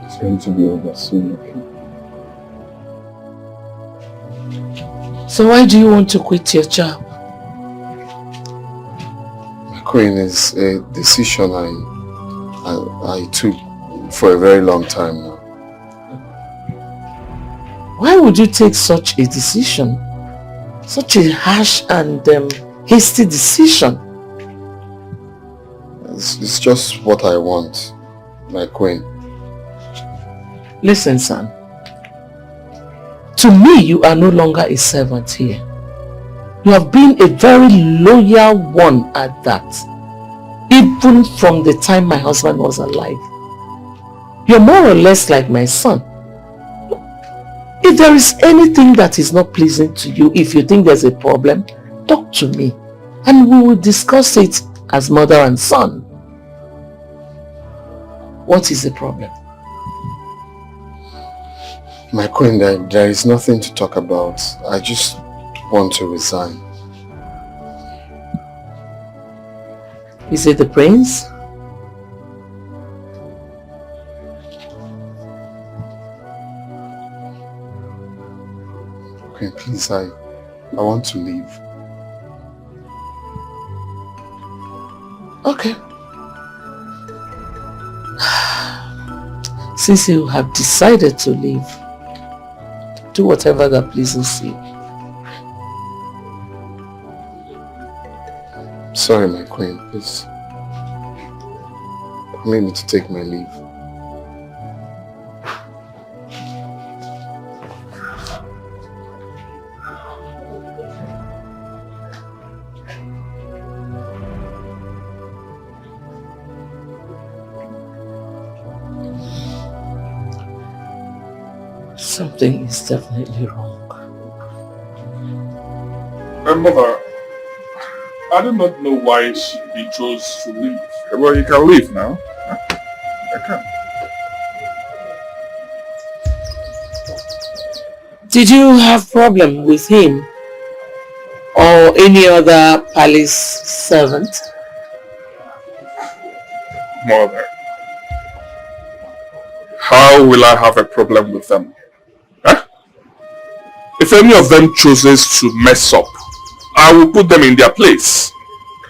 It's going to be over soon, okay? So why do you want to quit your job? My queen, is a decision I took for a very long time now. Why would you take such a decision? Such a harsh and hasty decision? It's just what I want, my queen. Listen, son. To me, you are no longer a servant here. You have been a very loyal one at that. Even from the time my husband was alive. You're more or less like my son. If there is anything that is not pleasing to you, if you think there's a problem, talk to me. And we will discuss it as mother and son. What is the problem? My queen, there is nothing to talk about. I just want to resign. Is it the prince? Okay, please, I want to leave. Okay. Since you have decided to leave, do whatever that pleases you. Sorry, my queen, please. Permit me to take my leave. Something is definitely wrong. My mother, I do not know why he chose to leave. Well, he can leave now. Huh? I can. Did you have problem with him or any other palace servant? Mother, how will I have a problem with them? Huh? If any of them chooses to mess up, I will put them in their place.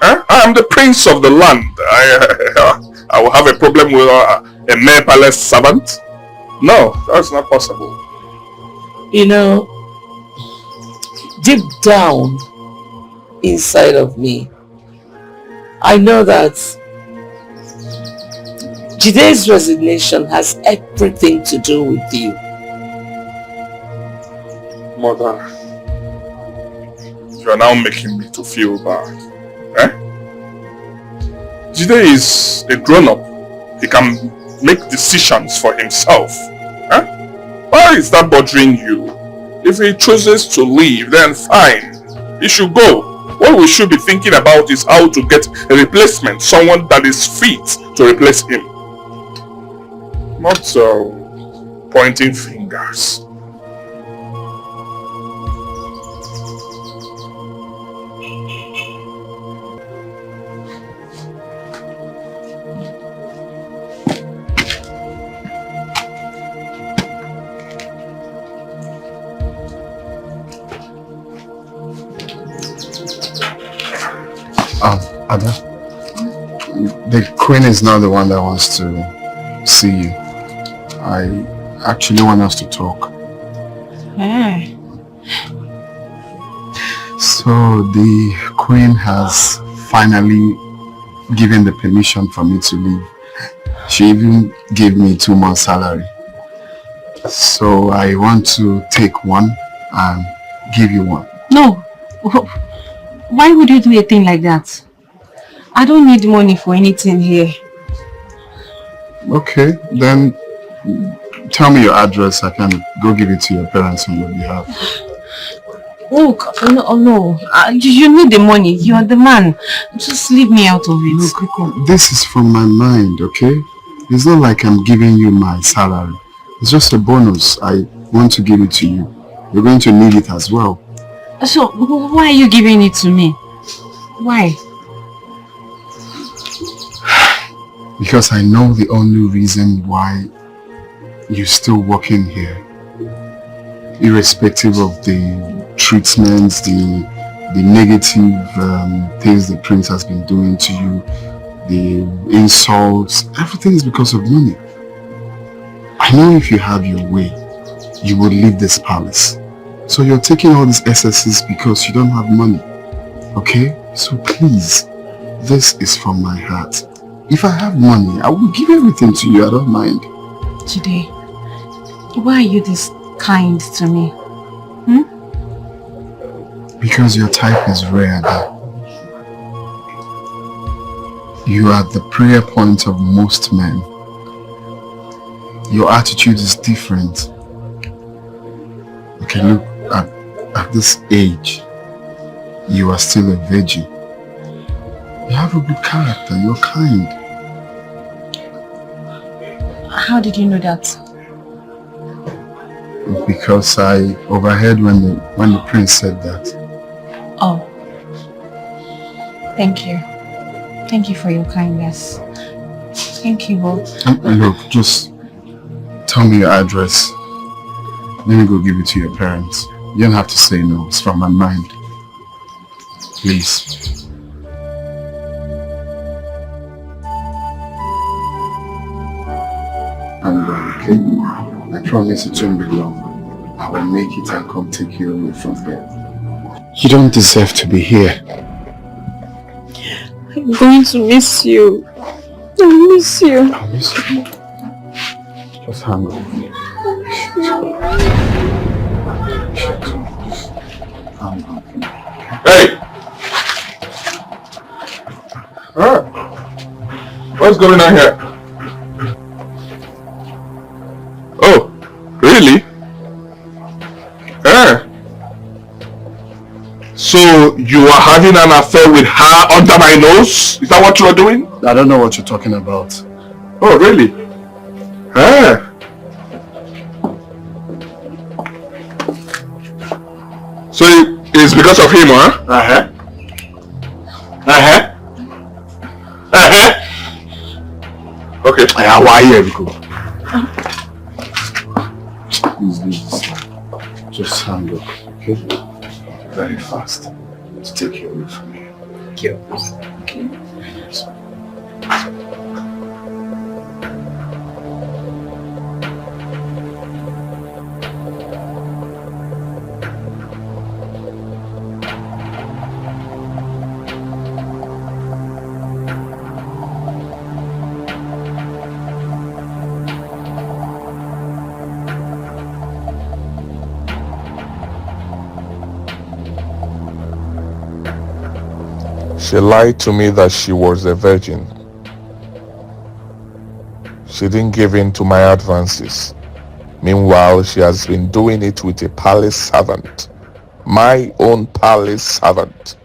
Huh? I am the prince of the land. I will have a problem with a mere palace servant? No, that's not possible. You know, deep down inside of me, I know that Jide's resignation has everything to do with you. Mother, you are now making me to feel bad. Eh? Jide is a grown-up. He can make decisions for himself. Eh? Why is that bothering you? If he chooses to leave, then fine. He should go. What we should be thinking about is how to get a replacement, someone that is fit to replace him. Not pointing fingers. Ada, the queen is not the one that wants to see you. I actually want us to talk. Hey. So the queen has finally given the permission for me to leave. She even gave me 2 months salary. So I want to take one and give you one. No. Why would you do a thing like that? I don't need money for anything here. Okay, then tell me your address. I can go give it to your parents on your behalf. Look, no. You need the money. You are the man. Just leave me out of it. Look, this is from my mind, okay? It's not like I'm giving you my salary. It's just a bonus. I want to give it to you. You're going to need it as well. So, why are you giving it to me? Why? Because I know the only reason why you're still working here, irrespective of the treatments, the negative things the prince has been doing to you, the insults, everything is because of money. I know if you have your way, you would leave this palace. So you're taking all these excesses because you don't have money. Okay? So please, this is from my heart. If I have money, I will give everything to you. I don't mind. Jide, why are you this kind to me? Hmm? Because your type is rare. You are the prayer point of most men. Your attitude is different. Okay, look, at this age, you are still a virgin. You have a good character, you're kind. How did you know that? Because I overheard when the prince said that. Oh. Thank you. Thank you for your kindness. Thank you both. Look, just tell me your address. Let me go give it to your parents. You don't have to say no. It's from my mind. Please. I'm going, okay? I promise it won't be long. I will make it and come take you away from here. You don't deserve to be here. I'm going to miss you. I miss you. I'll miss you. Just hang on. Hey! What's going on here? Oh, really? Huh? So you are having an affair with her under my nose? Is that what you are doing? I don't know what you're talking about. Oh, really? Huh? So it's because of him, huh? Uh-huh. Okay. Why here, Biko? Please. Just hang up, okay? Very fast. To take you away from me. Okay. She lied to me that she was a virgin. She didn't give in to my advances. Meanwhile, she has been doing it with a palace servant. My own palace servant.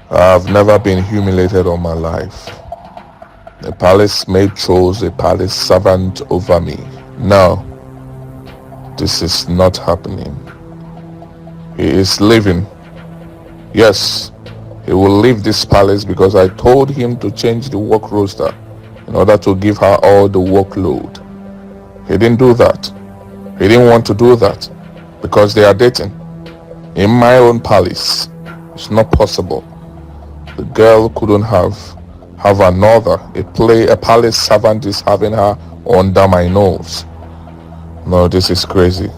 I've never been humiliated all my life. The palace maid chose a palace servant over me. No, this is not happening. He is leaving. Yes, he will leave this palace because I told him to change the work roster in order to give her all the workload. He didn't do that. He didn't want to do that because they are dating. In my own palace, it's not possible. The girl couldn't have another. A palace servant is having her under my nose. No, this is crazy.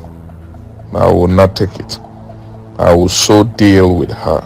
I will not take it. I will so deal with her.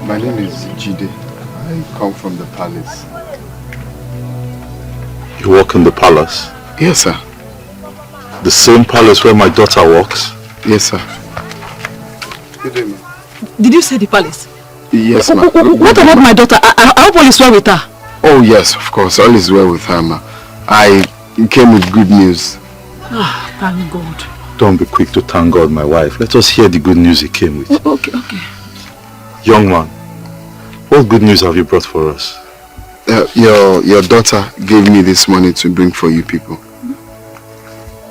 My name is Jide. I come from the palace. You work in the palace? Yes, sir. The same palace where my daughter works? Yes, sir. Good day, ma'am. Did you say the palace? Yes, ma'am. What about my daughter? I hope all is well with her. Oh, yes, of course. All is well with her, ma'am. I came with good news. Ah, thank God. Don't be quick to thank God, my wife. Let us hear the good news he came with. Okay. Young man, what good news have you brought for us? Your daughter gave me this money to bring for you people.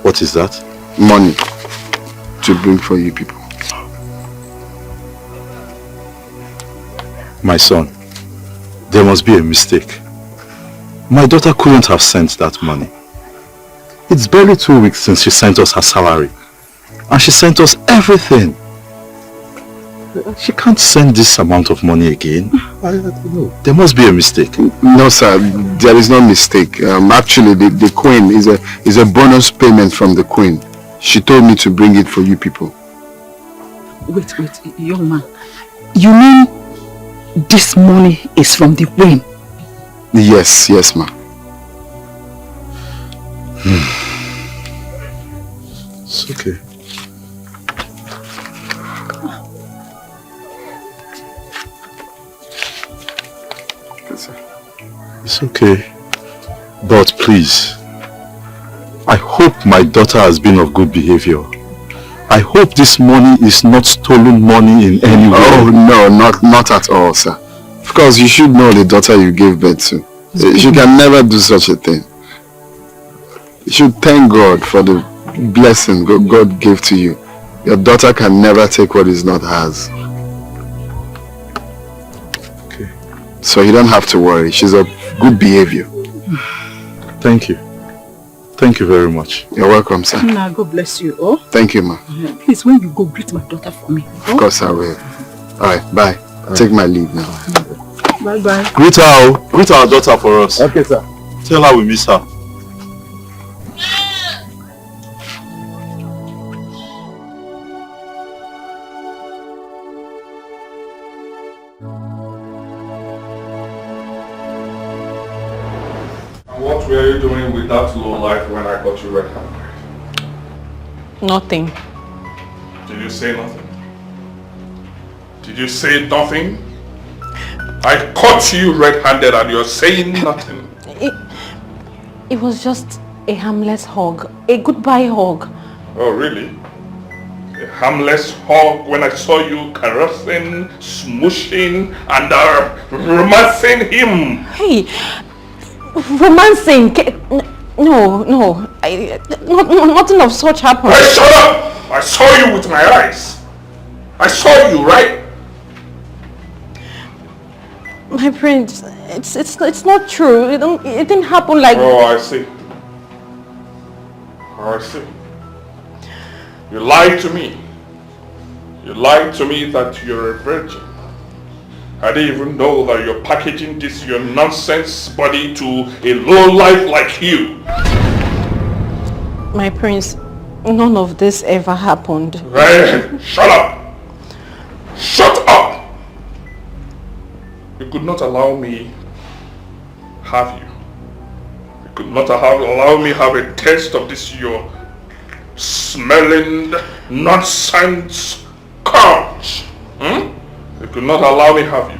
What is that? Money to bring for you people. My son, there must be a mistake. My daughter couldn't have sent that money. It's barely 2 weeks since she sent us her salary. And she sent us everything. She can't send this amount of money again. I don't know. There must be a mistake. No, sir. There is no mistake. Actually, the queen is a bonus payment from the queen. She told me to bring it for you people. Wait, young man. You mean this money is from the queen? Yes, ma'am. It's okay. It's okay. But please, I hope my daughter has been of good behavior. I hope this money is not stolen money in any way. Oh, no, not at all, sir. Of course, you should know the daughter you gave birth to. She can never do such a thing. You should thank God for the blessing God gave to you. Your daughter can never take what is not hers. Okay. So you don't have to worry. She's of good behavior. Thank you. Thank you very much. You're welcome, sir. Nah, God bless you. Oh. Thank you, ma. Please, when you go, greet my daughter for me. Of course I will. Alright, bye. Take my leave now. Bye-bye. Greet her. Greet our daughter for us. Okay, sir. Tell her we miss her. What were you doing with that low life when I got you red-handed? Nothing. Did you say nothing? Did you say nothing? I caught you red-handed and you're saying nothing. It was just a harmless hug. A goodbye hug. Oh, really? A harmless hug when I saw you caressing, smooshing, and romancing him. Hey, romancing? No. Nothing of such happened. Hey, shut up! I saw you with my eyes. I saw you, right? My prince, it's not true. It didn't happen like. Oh, I see. Oh, I see. You lied to me. You lied to me that you're a virgin. I didn't even know that you're packaging this your nonsense body to a low life like you. My prince, none of this ever happened. Right? Shut up! Shut up! You could not allow me have you. You could not allow me have a taste of this your smelling nonsense couch. You could not allow me have you.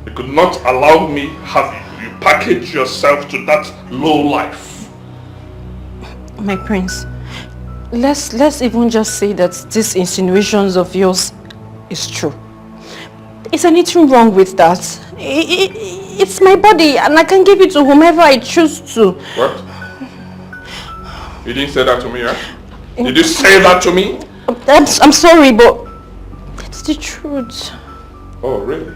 You could not allow me have you. You package yourself to that low life. My prince, let's even just say that these insinuations of yours is true. Is anything wrong with that? It's my body and I can give it to whomever I choose to. What? You didn't say that to me, right? Did you say that to me? I'm sorry, but it's the truth. Oh, really?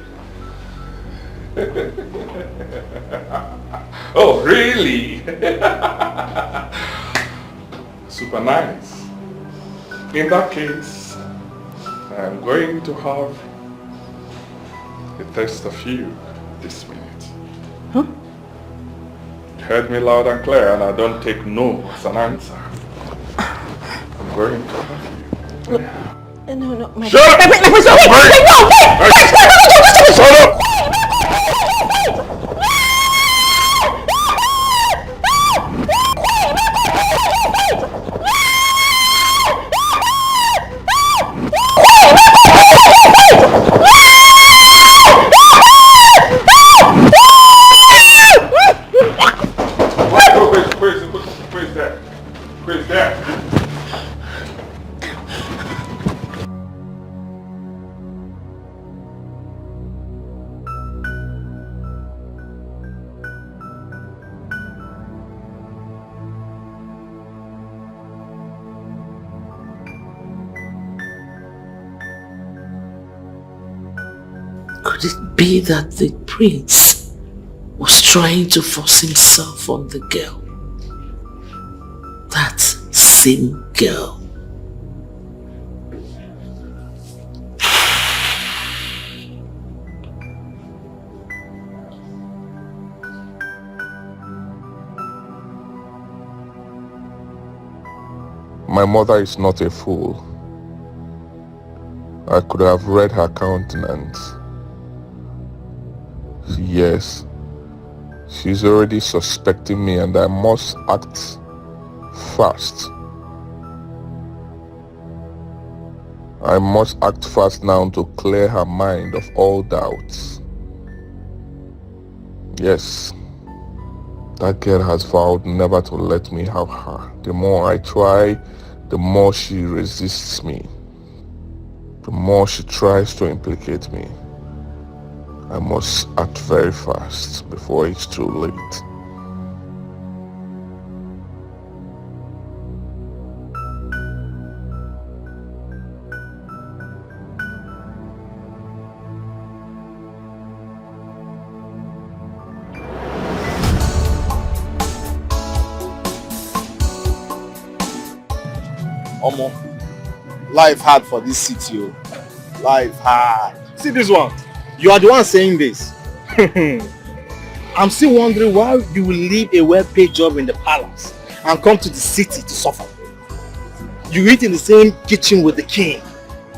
Oh, really? Super nice. In that case, I'm going to have a taste of you this minute. Huh? You heard me loud and clear and I don't take no as an answer. I'm going to have you. No, my Shut up! Shut up! Where's that? Could it be that the prince was trying to force himself on the girl? That same girl. My mother is not a fool. I could have read her countenance. Yes, she's already suspecting me and I must act fast. I must act fast now to clear her mind of all doubts. Yes, that girl has vowed never to let me have her. The more I try, the more she resists me. The more she tries to implicate me. I must act very fast before it's too late. Omo, life hard for this city, oh. Life hard. See this one. You are the one saying this. I'm still wondering why you will leave a well-paid job in the palace and come to the city to suffer. You eat in the same kitchen with the king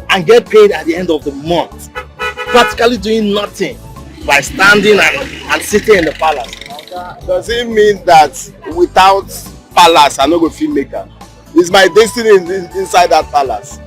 and get paid at the end of the month, practically doing nothing by standing and sitting in the palace. Does it mean that without palace I no go fit make am? It's my destiny inside that palace.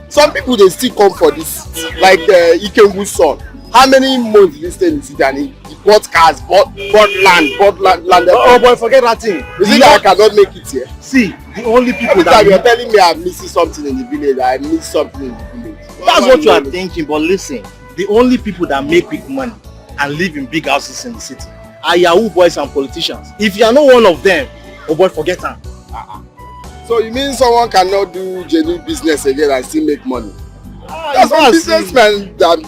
Some people they still come for this, like Ikengu's son. How many months did he stay in the city and he bought cars, bought land. Oh boy, forget that thing. Is it that I cannot make it here? See, the only people every that time you're telling me I'm missing something in the village, I miss something in the village. That's what you are thinking, but listen, the only people that make quick money and live in big houses in the city are Yahoo boys and politicians. If you are not one of them, oh boy, forget them. So you mean someone cannot do genuine business again and still make money? That's one businessman that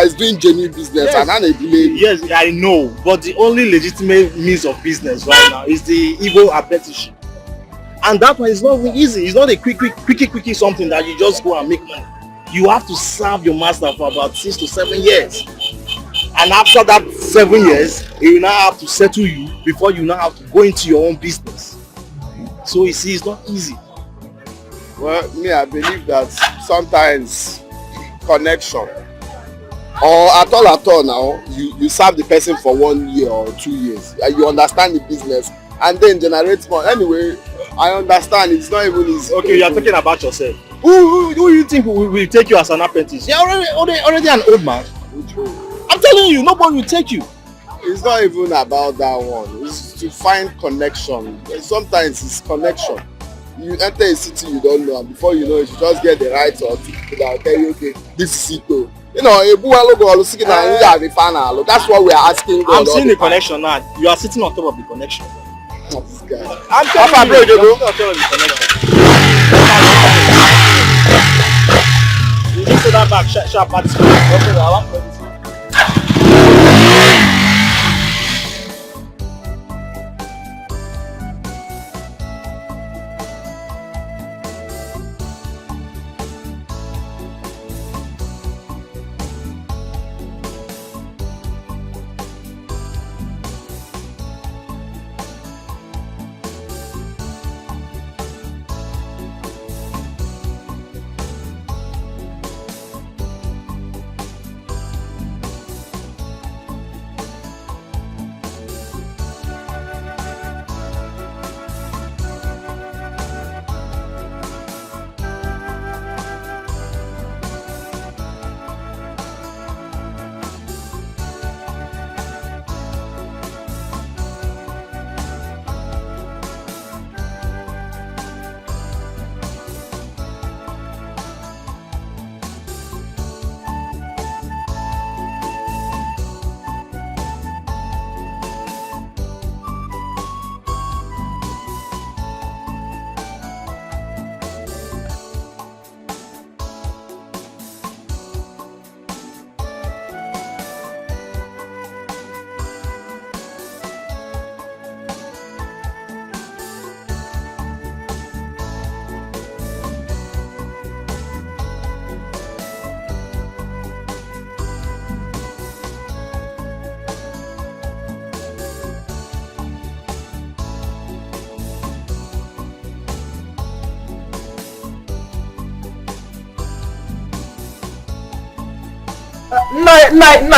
is doing genuine business, yes. And not a village. Yes, I know, but the only legitimate means of business right now is the Igbo apprenticeship. And that one is not even easy. It's not a quickie something that you just go and make money. You have to serve your master for about 6 to 7 years. And after that 7 years, he will now have to settle you before you now have to go into your own business. So you see, it's not easy. Well, me, I believe that sometimes connection, or at all now, you serve the person for 1 year or 2 years. You understand the business and then generate more. Anyway, I understand it's not even easy. Okay, you are talking about yourself. Who you think will take you as an apprentice? You're already an old man. I'm telling you, nobody will take you. It's not even about that one. It's to find connection. Sometimes it's connection. You enter a city you don't know, and before you know it, you just get the right or two people that will tell you, okay, this is it though. You know, that's what we are asking God. I'm seeing the connection now. You are sitting on top of the connection. This guy. I'm telling you, you're on top of the connection. You just say that back, sharp participate.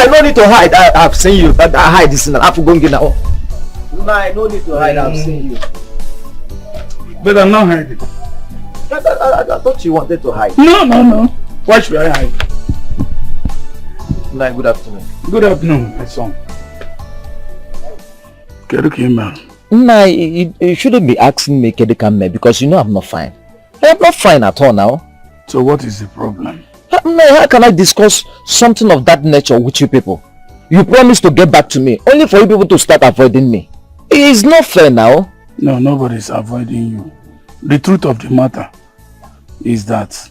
No need to hide. I've seen you. But I hide this in the Afugongina. No need to hide. I've seen you. But I'm not hiding. I thought you wanted to hide. No. Why should I hide? Good afternoon. Good afternoon, my son. You shouldn't be asking me Kedikame because you know I'm not fine. I'm not fine at all now. So what is the problem? How can I discuss something of that nature with you people? You promised to get back to me, only for you people to start avoiding me. It's not fair now. No, nobody's avoiding you. The truth of the matter is that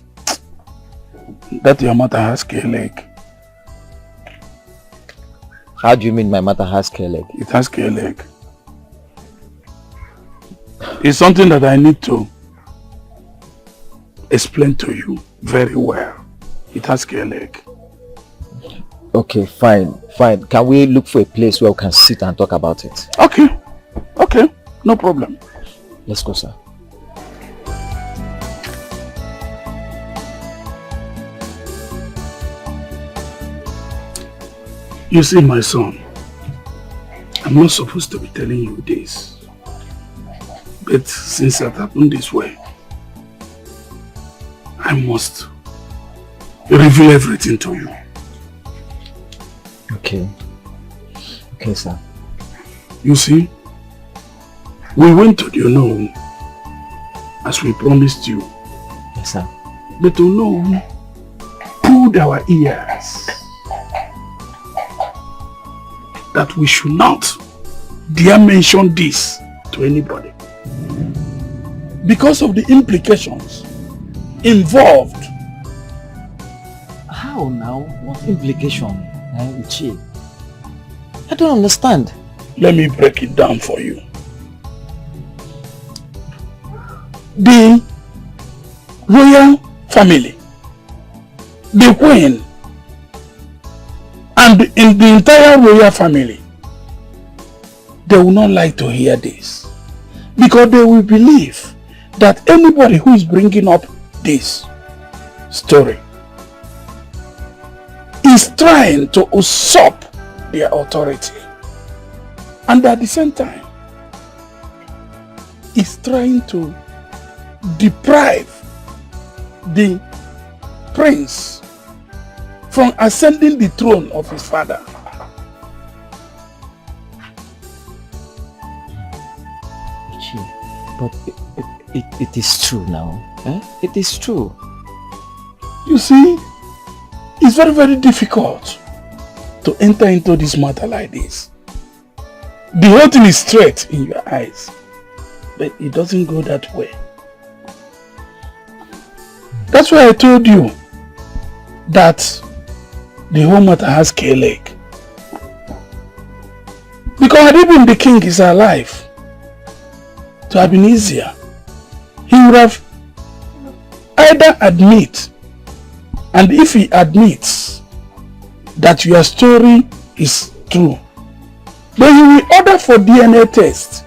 your mother has scale leg. How do you mean my mother has scale leg? It has scale leg. It's something that I need to explained to you very well. It has a leg. Okay, fine. Can we look for a place where we can sit and talk about it? Okay, no problem. Let's go, sir. You see, my son, I'm not supposed to be telling you this. But since it happened this way, I must reveal everything to you. Okay, sir. You see, we went to the unknown as we promised you. Yes, sir. But unknown pulled our ears that we should not dare mention this to anybody because of the implications involved. How now? What implication, Uche? I don't understand. Let me break it down for you. The royal family, the queen, and in the entire royal family, they will not like to hear this because they will believe that anybody who is bringing up this story is trying to usurp their authority, and at the same time is trying to deprive the prince from ascending the throne of his father. But it is true now. It is true. You see, it's very, very difficult to enter into this matter like this. The whole thing is straight in your eyes, but it doesn't go that way. That's why I told you that the whole matter has K-leg. Because had even the king is alive, to have been easier, he would have either admit, and if he admits that your story is true, then he will order for DNA test.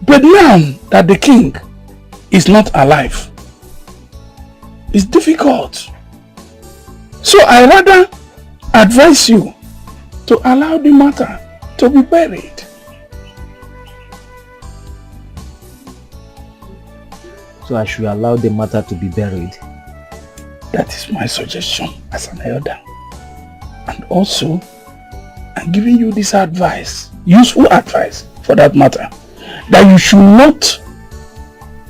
But now that the king is not alive, it's difficult. So I rather advise you to allow the matter to be buried. So I should allow the matter to be buried? That is my suggestion as an elder. And also, I'm giving you this advice, useful advice for that matter, that you should not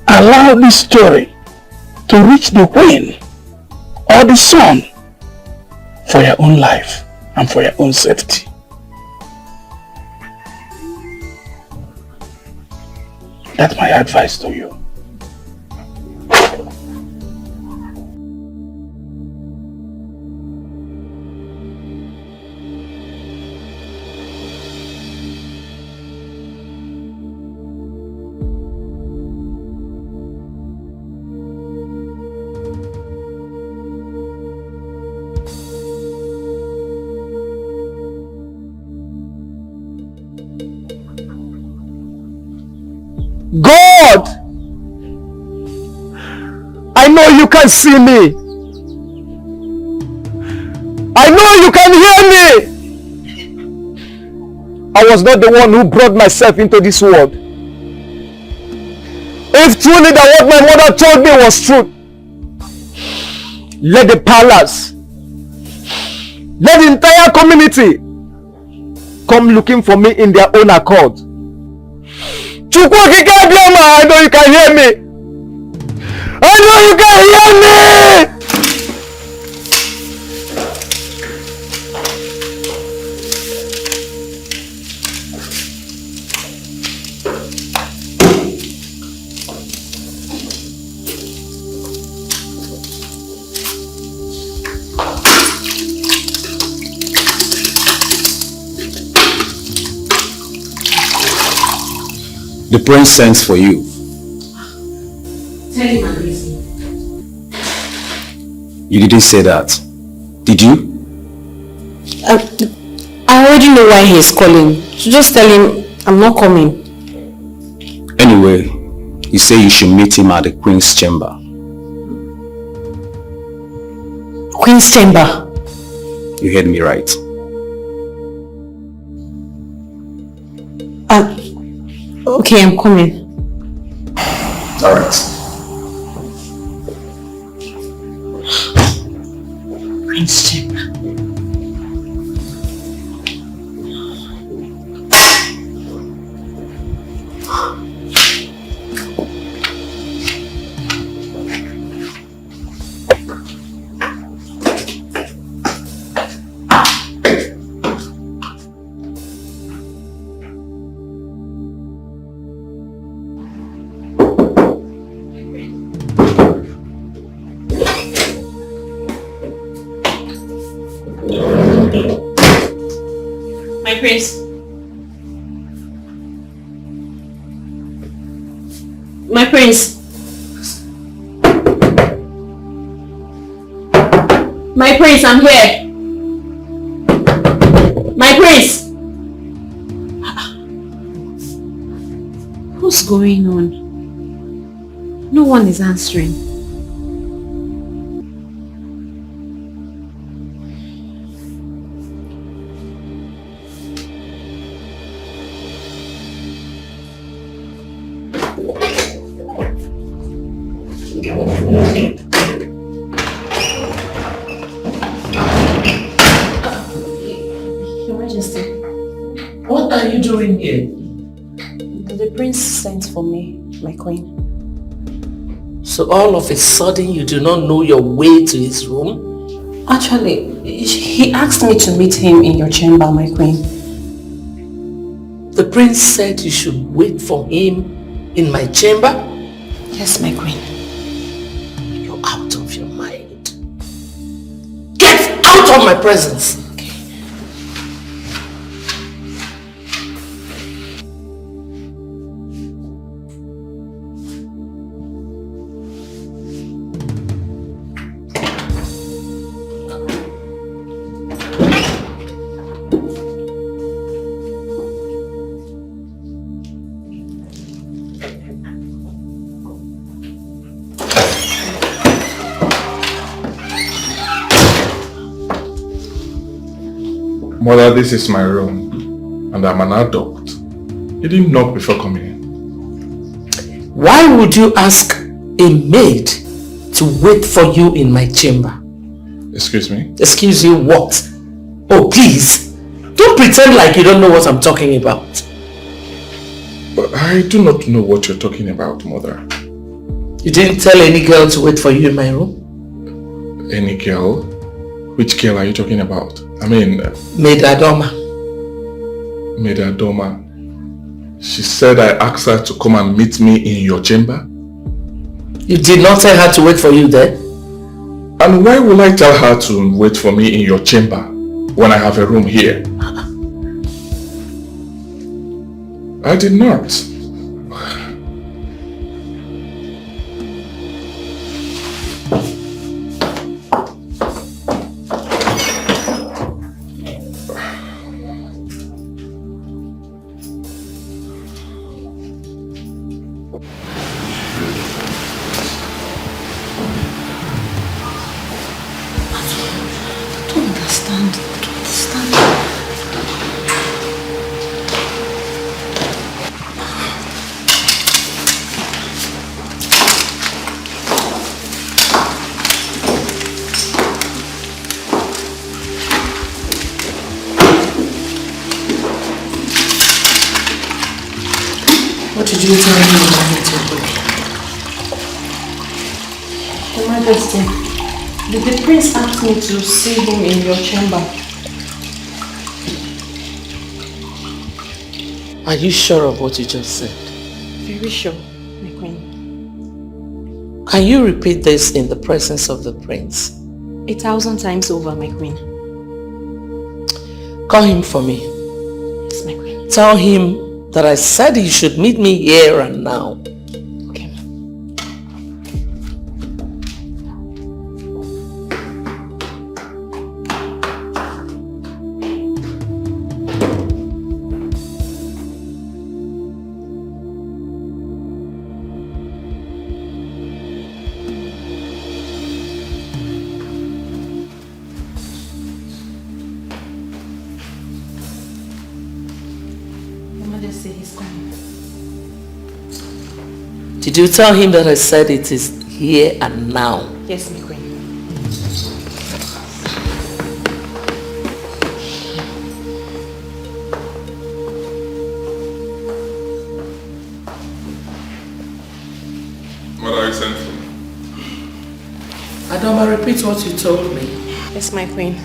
allow this story to reach the queen or the son for your own life and for your own safety. That's my advice to you. God! I know you can see me. I know you can hear me. I was not the one who brought myself into this world. If truly that what my mother told me was true, let the palace, let the entire community come looking for me in their own accord. I know you can hear me. I know you can hear me. The prince sends for you. Tell him I'm busy. You didn't say that, did you? I already know why he's calling. So just tell him I'm not coming. Anyway, you say you should meet him at the Queen's chamber. Queen's chamber? You heard me right. Okay, I'm coming. Alright. Queen's chamber. My prince. My prince. My prince, I'm here. My prince. What's going on? No one is answering. Your Majesty. What are you doing here? The prince sent for me, my queen. So all of a sudden you do not know your way to his room? Actually, he asked me to meet him in your chamber, my queen. The prince said you should wait for him in my chamber? Yes, my queen. You're out of your mind. Get out of my presence! Mother, this is my room, and I'm an adult. You didn't knock before coming in. Why would you ask a maid to wait for you in my chamber? Excuse me? Excuse you what? Oh, please. Don't pretend like you don't know what I'm talking about. But I do not know what you're talking about, Mother. You didn't tell any girl to wait for you in my room? Any girl? Which girl are you talking about? I mean... Maid Adoma. Maid Adoma. She said I asked her to come and meet me in your chamber? You did not tell her to wait for you there? And why will I tell her to wait for me in your chamber when I have a room here? I did not. What did you tell me you wanted to do? Your Majesty, the prince asked me to see him in your chamber. Are you sure of what you just said? Very sure, my queen. Can you repeat this in the presence of the prince? 1,000 times over, my queen. Call him for me. Yes, my queen. Tell him that I said you should meet me here and now. Did you tell him that I said it is here and now? Yes, my queen. What are you sent for? Adoma, repeat what you told me. Yes, my queen.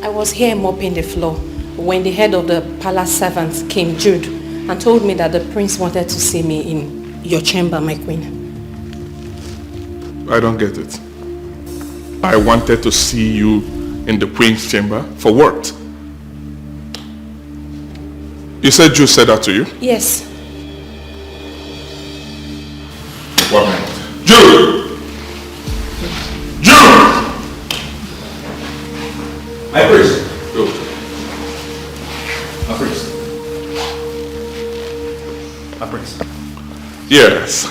I was here mopping the floor when the head of the palace servants came, Jude, and told me that the prince wanted to see me in your chamber, my queen. I don't get it. I wanted to see you in the queen's chamber for what? You said Jude said that to you? Yes. One minute. Jude! Jude! My priest. Go. My priest. My priest. Yes.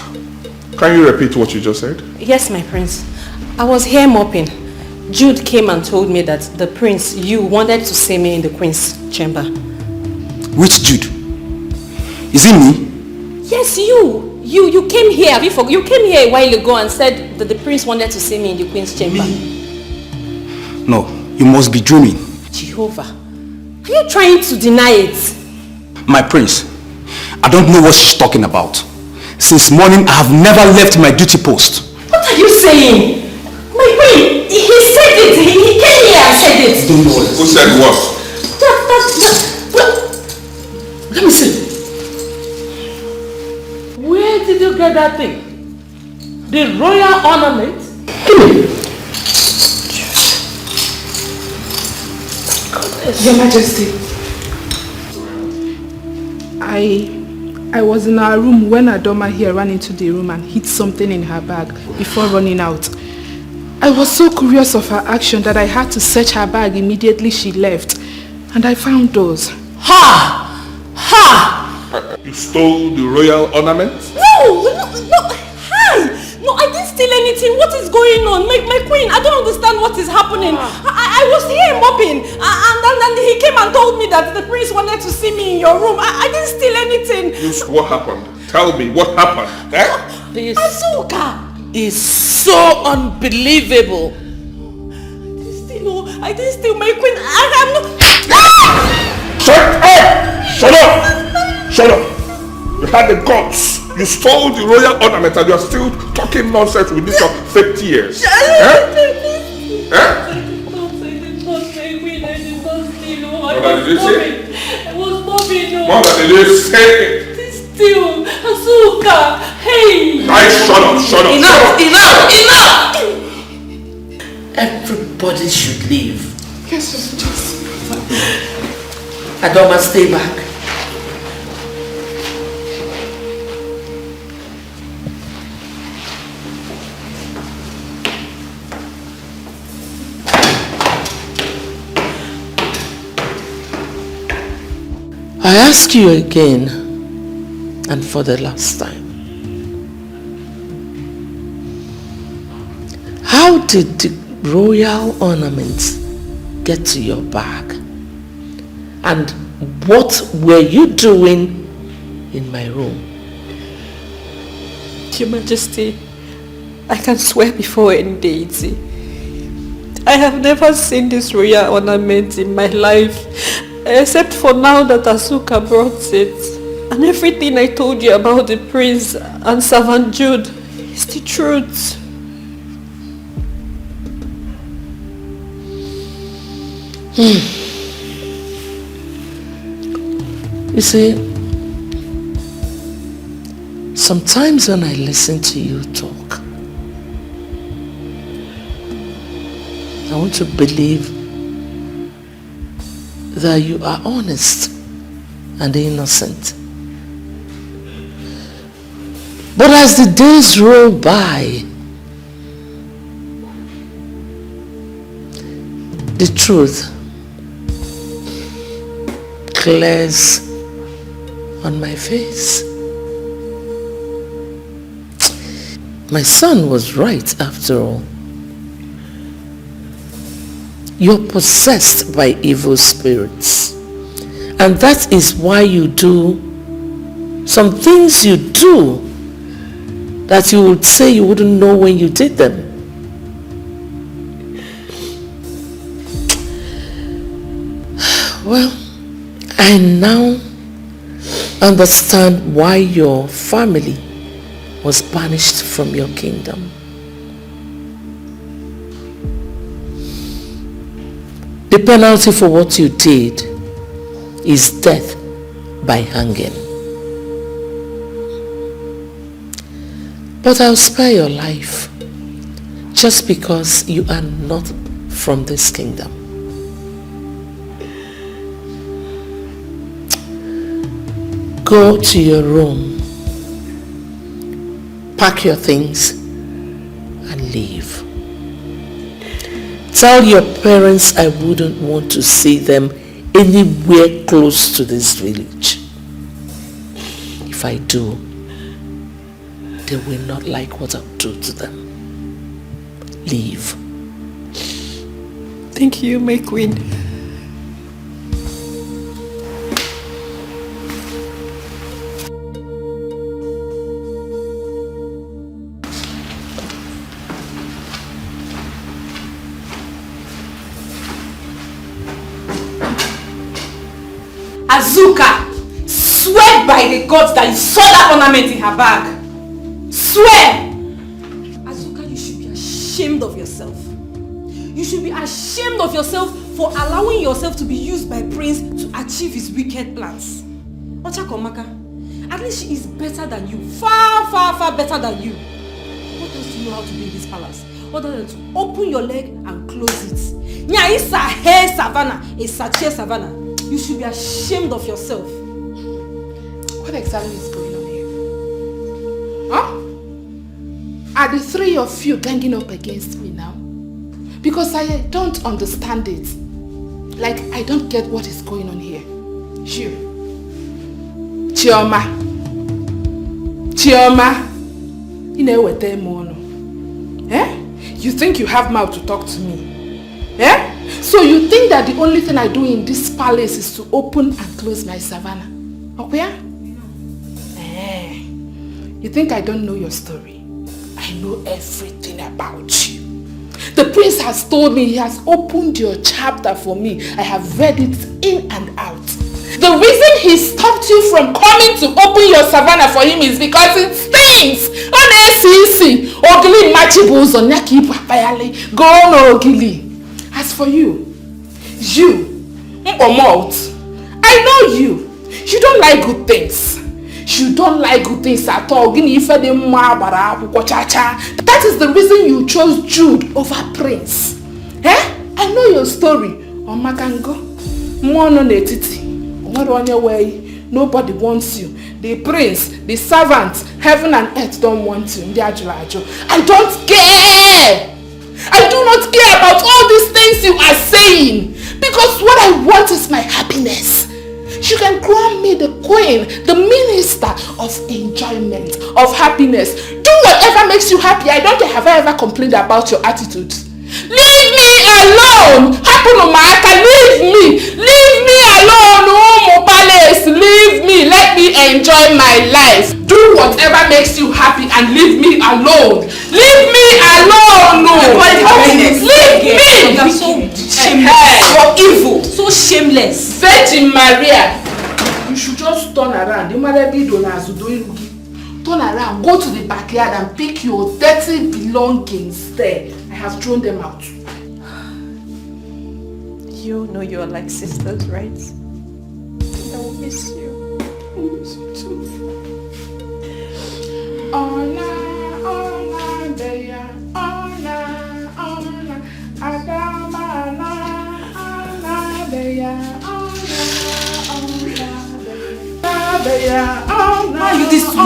Can you repeat what you just said? Yes, my prince. I was here mopping. Jude came and told me that the prince, you wanted to see me in the queen's chamber. Which Jude? Is it me? Yes, you. You came here. Have you forgot? You came here a while ago and said that the prince wanted to see me in the queen's chamber. No, you must be dreaming. Jehovah. Are you trying to deny it? My prince, I don't know what she's talking about. Since morning, I have never left my duty post. What are you saying? My queen, he said it. He came here and said it. Don't know what. Who said what? Let me see. Where did you get that thing? The royal ornament? Your Majesty, I was in our room when Adoma here ran into the room and hid something in her bag before running out. I was so curious of her action that I had to search her bag immediately she left, and I found those. Ha! Ha! You stole the royal ornament? No! Hi! No, I didn't steal anything. What is going on? My queen, I don't understand what is happening. I was here mopping and he came and told me that the prince wanted to see me in your room. I didn't steal anything. What happened? Tell me, what happened? Eh? This Asuka! is so unbelievable. I didn't steal my queen. I'm not... Shut up! Shut up! Shut up! You had the guts. You stole the royal ornament and you are still talking nonsense with this your fake tears. Eh? Mother, did you say? I was mopping. Mother, did you say? Still, Asuka, hey! Guys, shut up, shut up. Enough! Everybody should leave. Yes, just... Adoma, stay back. I ask you again, and for the last time, how did the royal ornaments get to your bag? And what were you doing in my room? Your Majesty, I can swear before any deity. I have never seen this royal ornament in my life, except for now that Asuka brought it. And everything I told you about the prince and servant Jude is the truth. You see, sometimes when I listen to you talk, I want to believe that you are honest and innocent. But as the days roll by, the truth glares on my face. My son was right after all. You're possessed by evil spirits. And that is why you do some things you do that you would say you wouldn't know when you did them. Well, I now understand why your family was banished from your kingdom. The penalty for what you did is death by hanging. But I'll spare your life just because you are not from this kingdom. Go to your room, pack your things and leave. Tell your parents I wouldn't want to see them anywhere close to this village. If I do, they will not like what I'll do to them. Leave. Thank you, my queen. Azuka, swear by the gods that you saw that ornament in her bag. Swear! Azuka, you should be ashamed of yourself. You should be ashamed of yourself for allowing yourself to be used by Prince to achieve his wicked plans. Ochakomaka, at least she is better than you. Far, far, far better than you. What else do you know how to do in this palace? Other than to open your leg and close it. Nya, it's a hair savannah. It's a chair savannah. You should be ashamed of yourself. What exactly is going on here? Huh? Are the three of you ganging up against me now? Because I don't understand it. Like, I don't get what is going on here. You. Chioma. Eh? You think you have mouth to talk to me? Eh? So you think that the only thing I do in this palace is to open and close my savannah? Okay? Eh. You think I don't know your story? I know everything about you. The prince has told me he has opened your chapter for me. I have read it in and out. The reason he stopped you from coming to open your savannah for him is because it stinks. As for you, I know you. You don't like good things. You don't like good things at all. That is the reason you chose Jude over Prince. Eh? I know your story. On your way. Nobody wants you. The prince, the servants, heaven and earth don't want you. I don't care. I do not care about all these things you are saying. Because what I want is my happiness. You can crown me the queen, the minister of enjoyment, of happiness. Do whatever makes you happy. I don't have I ever complained about your attitude. Leave me alone! Leave me! Leave me alone! Oh, Palace! Leave me! Let me enjoy my life! Do whatever makes you happy and leave me alone! Leave me alone! No! Leave me! You are so shameless. You're evil. So shameless. Virgin Maria! You should just turn around. Turn around, go to the backyard and pick your dirty belongings there. I have thrown them out. You know you are like sisters, right? I will miss you. I will miss you too. Ona, deya, ona, Adama, ona, deya, ona, deya, Why are you this wicked?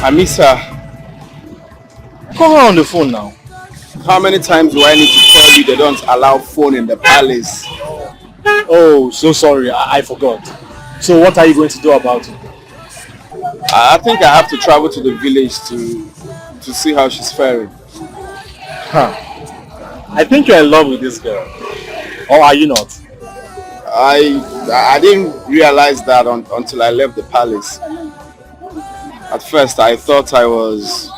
I miss her. Call her on the phone now. How many times do I need to tell you they don't allow phone in the palace? Oh, so sorry. I forgot. So what are you going to do about it? I think I have to travel to the village to see how she's faring. Huh. I think you're in love with this girl. Or are you not? I didn't realize that until I left the palace. At first, I thought I was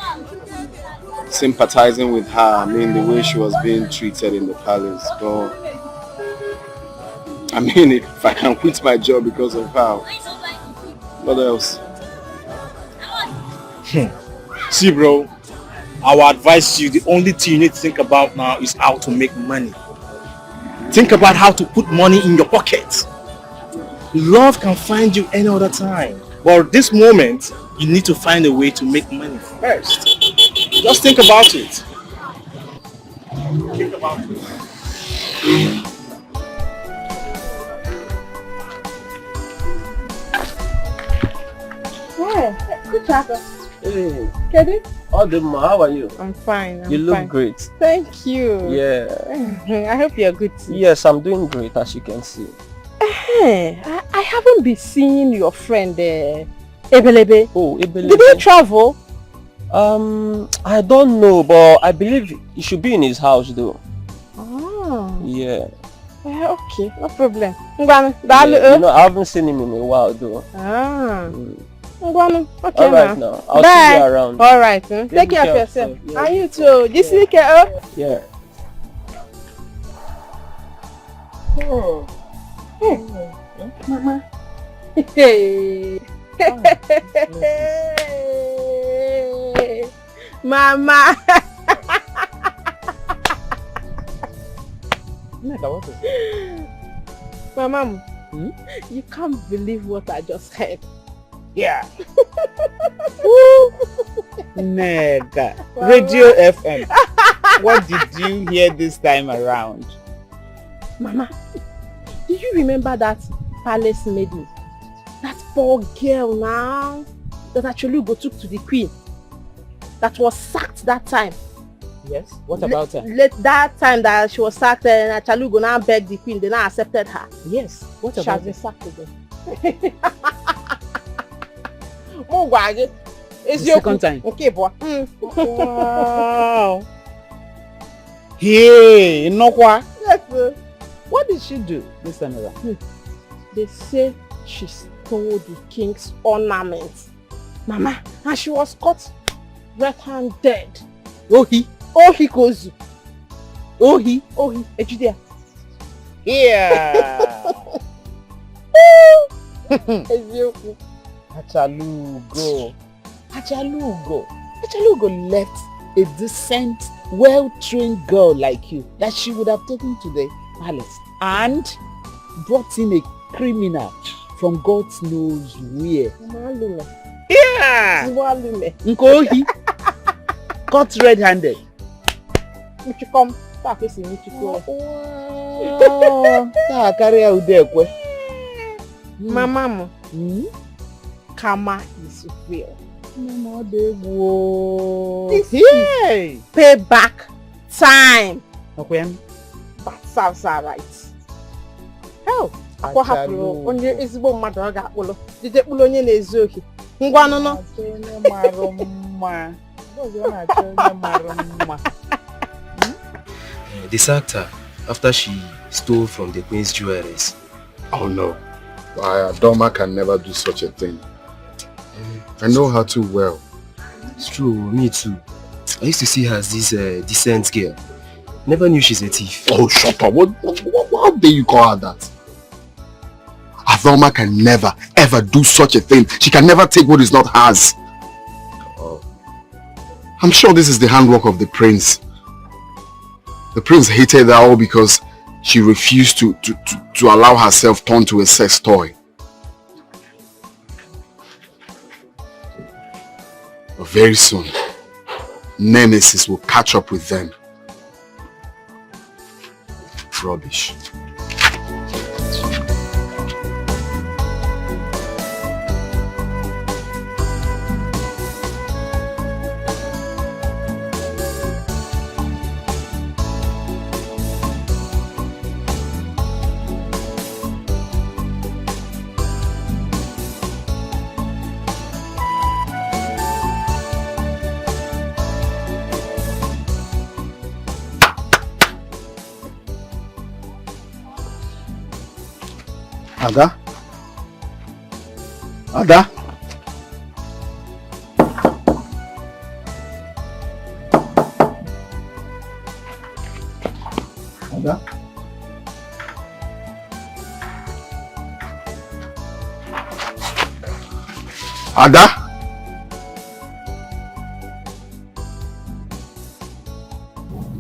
sympathizing with her. I mean, the way she was being treated in the palace. But I mean, if I can quit my job because of her, what else? See, bro, I would advise you, the only thing you need to think about now is how to make money. Think about how to put money in your pocket. Love can find you any other time. But at this moment, you need to find a way to make money first. Just think about it. Think about it. Yeah, good job. Hey, Kedi? Odema, how are you? I'm fine. You look great. Thank you. Yeah. I hope you're good too. Yes, I'm doing great, as you can see. I haven't been seeing your friend Ebelebe. Oh, Ebelebe. Did he travel? I don't know, but I believe he should be in his house though. Oh. Yeah. Okay, no problem. Yeah, I haven't seen him in a while though. Okay, alright now. I'll Bye. see you around. Alright. Take care of yourself. Yeah. And you too. Just take care. Yeah. Oh. Mama. Hey. Mama. Mama, you can't believe what I just heard. Yeah. Nega. Radio FM. What did you hear this time around? Mama, do you remember that palace maiden? That poor girl now that Achalugo took to the queen. That was sacked that time. Yes, what about her? That time that she was sacked and Achalugo now begged the queen, they now accepted her. Yes, what she about has been her? sacked again. Oh, why? It's The your second time. Okay, boy. Wow. Hey, Nokwa. Yes, sir. What did she do this time around? They say she stole the king's ornaments. Mama, and she was caught red-handed. Ohi. Ohi Kozu. Ohi. Ejidea. Yeah. Ezioku. Achalugo. Achalugo left a decent, well-trained girl like you that she would have taken to the palace and brought in a criminal from God knows where. Yeah! Nkohi! Caught red-handed. Mama, karma is real. This is payback time. Okay. That sounds alright. Hell, what happened? Onye ezigbo mmadụ ọ ga-akpụlụ. Dide kpụlụ onye na-ezu ohi. Ngwa nụnụ. They sacked her after she stole from the queen's jewelries. Oh no. Adoma can never do such a thing. I know her too well. It's true, me too. I used to see her as this decent girl. Never knew she's a thief. Oh, shut up. What dare you call her that? Adoma can never, ever do such a thing. She can never take what is not hers. Oh. I'm sure this is the handwork of the prince. The prince hated her all because she refused to allow herself turn to a sex toy. But very soon, Nemesis will catch up with them. Rubbish. Ada? Ada? Ada? Ada?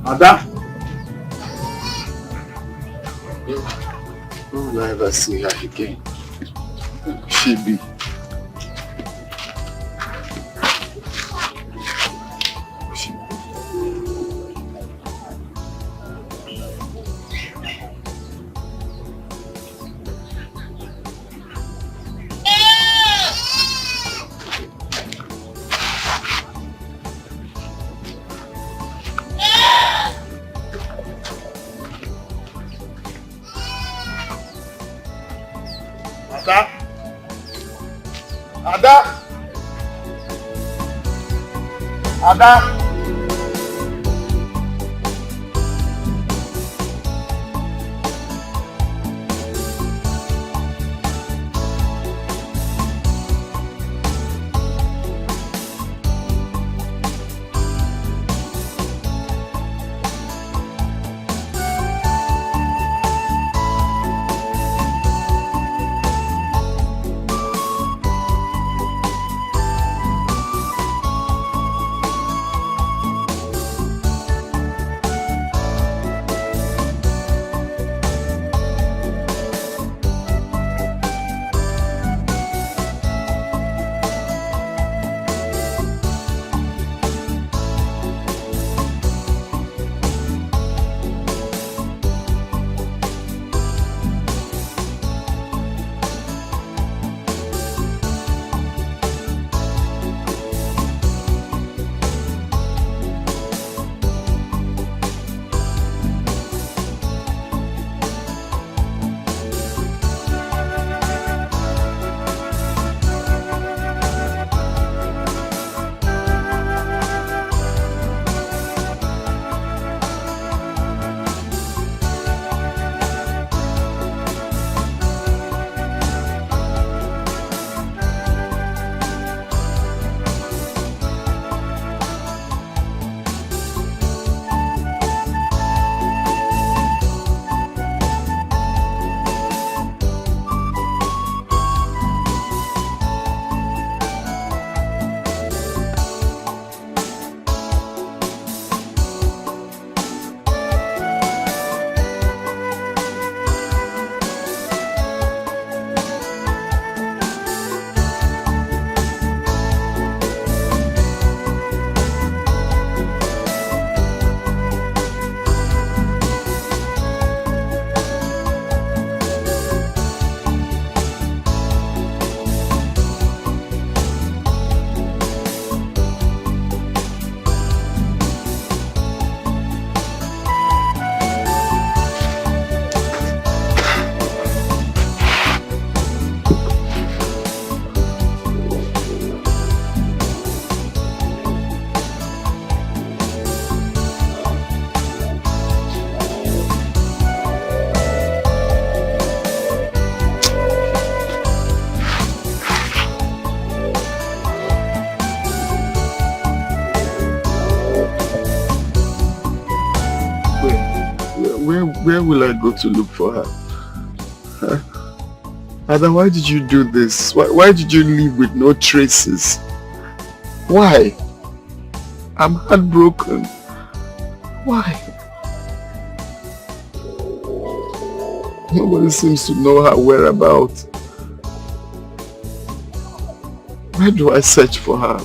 Ada? Will I ever see her again? She be. Ada! Where will I go to look for her? Huh? Ada, why did you do this? Why did you leave with no traces? Why? I'm heartbroken. Why? Nobody seems to know her whereabouts. Where do I search for her?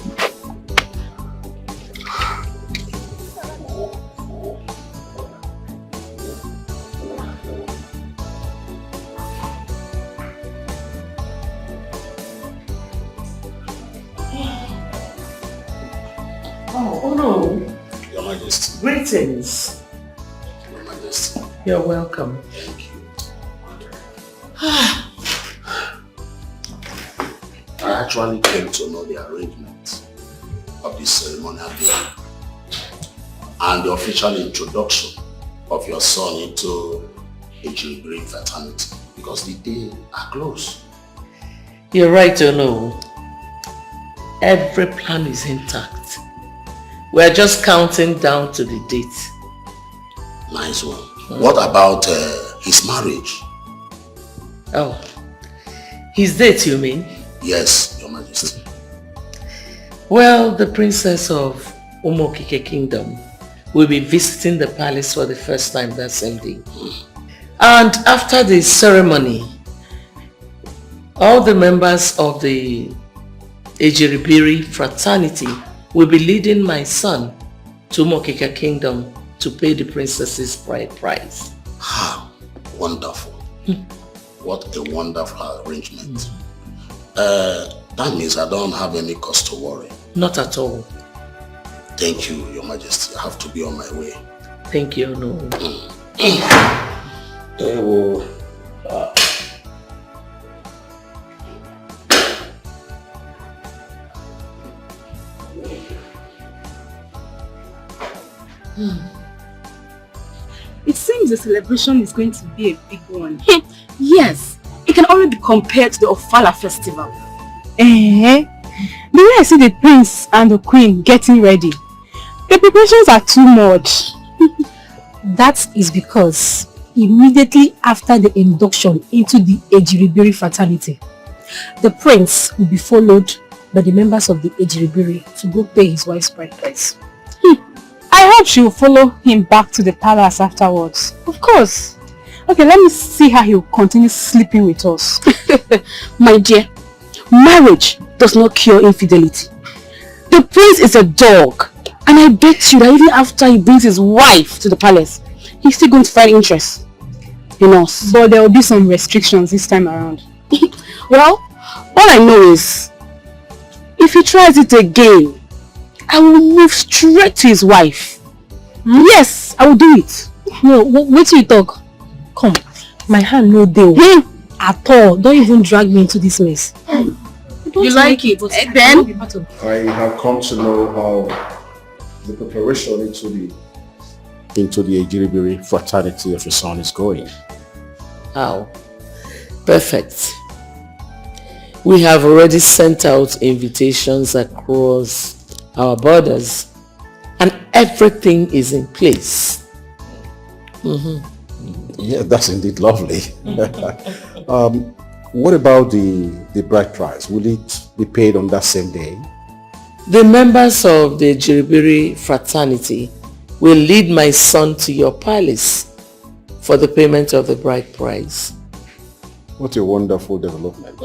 Oh no. Your Majesty. Greetings. Your Majesty. You're welcome. I actually came to know the arrangement of this ceremonial day and the official introduction of your son into a Nigerian fraternity because the day are close. You're right, Ono. Every plan is intact. We're just counting down to the date. Nice one. What about his marriage? Oh, his date, you mean? Yes, Your Majesty. Well, the princess of Umokike Kingdom will be visiting the palace for the first time that same day. And after the ceremony, all the members of the Ejiribiri fraternity will be leading my son to Umokike Kingdom to pay the princess's bride price. Ah, wonderful. What a wonderful arrangement. That means I don't have any cause to worry. Not at all. Thank you, Your Majesty. I have to be on my way. Thank you, no. It seems the celebration is going to be a big one. Yes, it can only be compared to the Ofala festival. The way I see the prince and the queen getting ready, the preparations are too much. That is because immediately after the induction into the Ejiribiri fraternity, the prince will be followed by the members of the Ejiribiri to go pay his wife's bride price. I hope she will follow him back to the palace afterwards. Of course. Okay, let me see how he will continue sleeping with us. My dear, marriage does not cure infidelity. The prince is a dog, and I bet you that even after he brings his wife to the palace, he's still going to find interest in us. But there will be some restrictions this time around. Well, all I know is, if he tries it again, I will move straight to his wife. Yes, I will do it. No, wait till you talk. Come, my hand no deal. At all. Don't even drag me into this mess. You like it, but then I have come to know how the preparation into the Ejiribiri fraternity of your son is going. How? Perfect. We have already sent out invitations across our borders and everything is in place. Yeah, that's indeed lovely. What about the bride price? Will it be paid on that same day? The members of the Jiribiri fraternity will lead my son to your palace for the payment of the bride price. What a wonderful development.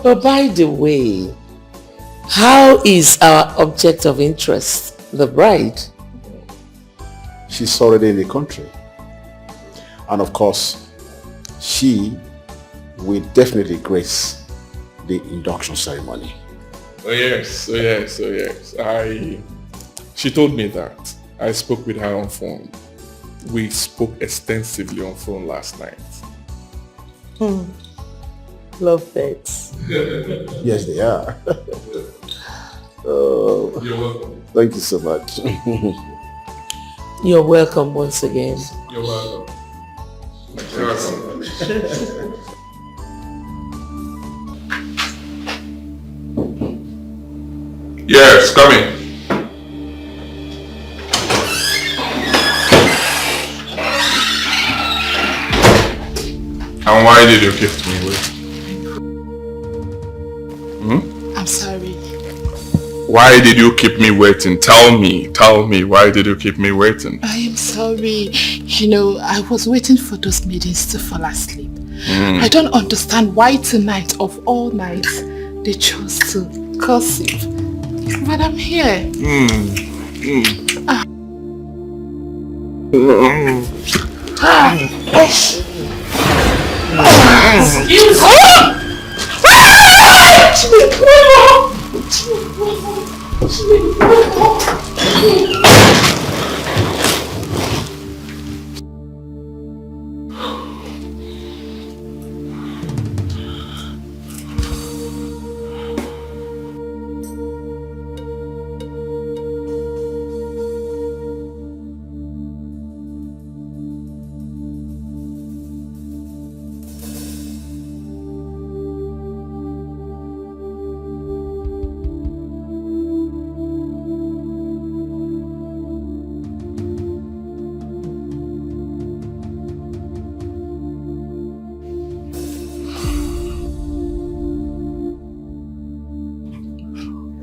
Oh, by the way, how is our object of interest, the bride? She's already in the country. And of course, she will definitely grace the induction ceremony. Oh yes, oh yes, oh yes. She told me that. I spoke with her on phone. We spoke extensively on phone last night. Love pets. Yes, they are. Oh, you're welcome. Thank you so much. You're welcome once again. You're welcome. You're welcome. Yes, coming. And why did you keep me waiting? I'm sorry. Why did you keep me waiting? Tell me, why did you keep me waiting? I am sorry. You know, I was waiting for those maidens to fall asleep. I don't understand why tonight, of all nights, they chose to gossip. But I'm here.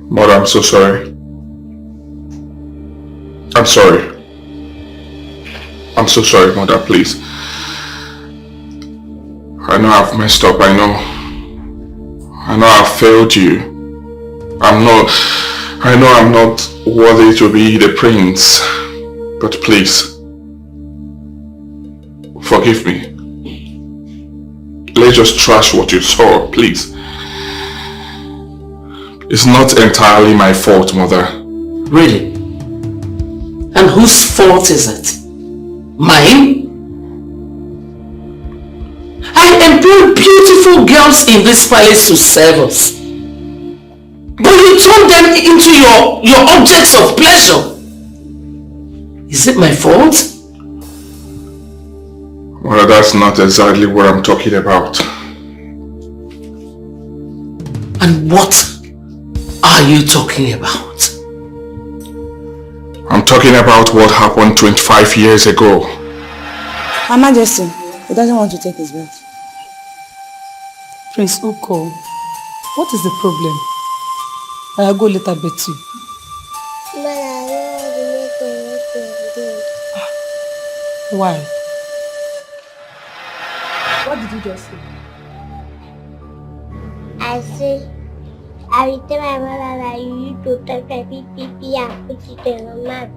Mother, I'm so sorry. I'm sorry. I'm so sorry, Mother, please. I know I've messed up, I know I've failed you. I know I'm not worthy to be the prince. But please, forgive me. Let's just trash what you saw, please. It's not entirely my fault, Mother. Really? And whose fault is it? Mine? I employed beautiful girls in this palace to serve us. But you turned them into your objects of pleasure. Is it my fault? Well, that's not exactly what I'm talking about. And what are you talking about? I'm talking about what happened 25 years ago. Her Majesty, he doesn't want to take his bath. Prince Uko, what is the problem? I'll go later bet you. Why? What did you just say? I say, I will tell my mother that you need to take my pee and put it in your mouth.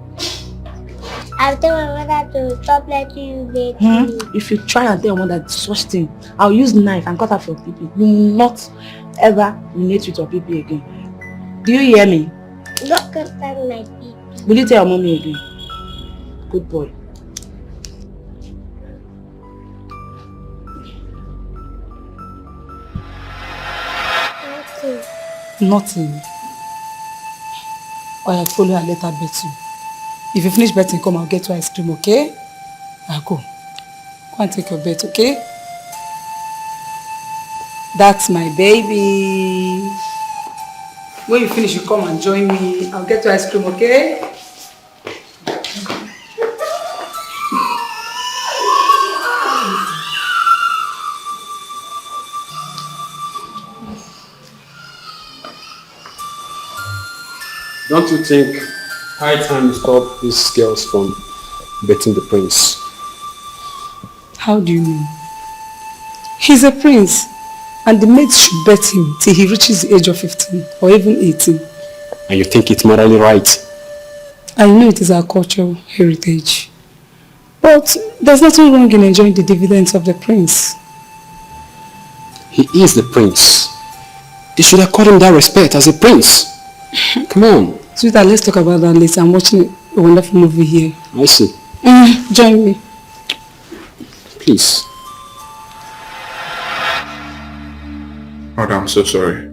I'll tell my mother to stop letting you bathe me. If you try and tell your mother such thing, I'll use knife and cut off your pee. You will not ever relate with your pee again. Do you hear me? Don't cut off my pee. Will you tell your mommy again? Good boy. Nothing. Or I'll follow her later bet you. If you finish betting, come, I'll get you ice cream, okay? I'll go. Go and take your bet, okay? That's my baby. When you finish, you come and join me. I'll get you ice cream, okay? Don't you think high time to stop these girls from betting the prince? How do you mean? He's a prince, and the maids should bet him till he reaches the age of 15 or even 18. And you think it's morally right? I know it is our cultural heritage. But there's nothing wrong in enjoying the dividends of the prince. He is the prince. They should accord him that respect as a prince. Come on. Sweetheart, let's talk about that later. I'm watching a wonderful movie here. I see. Join me. Please. Mother, I'm so sorry.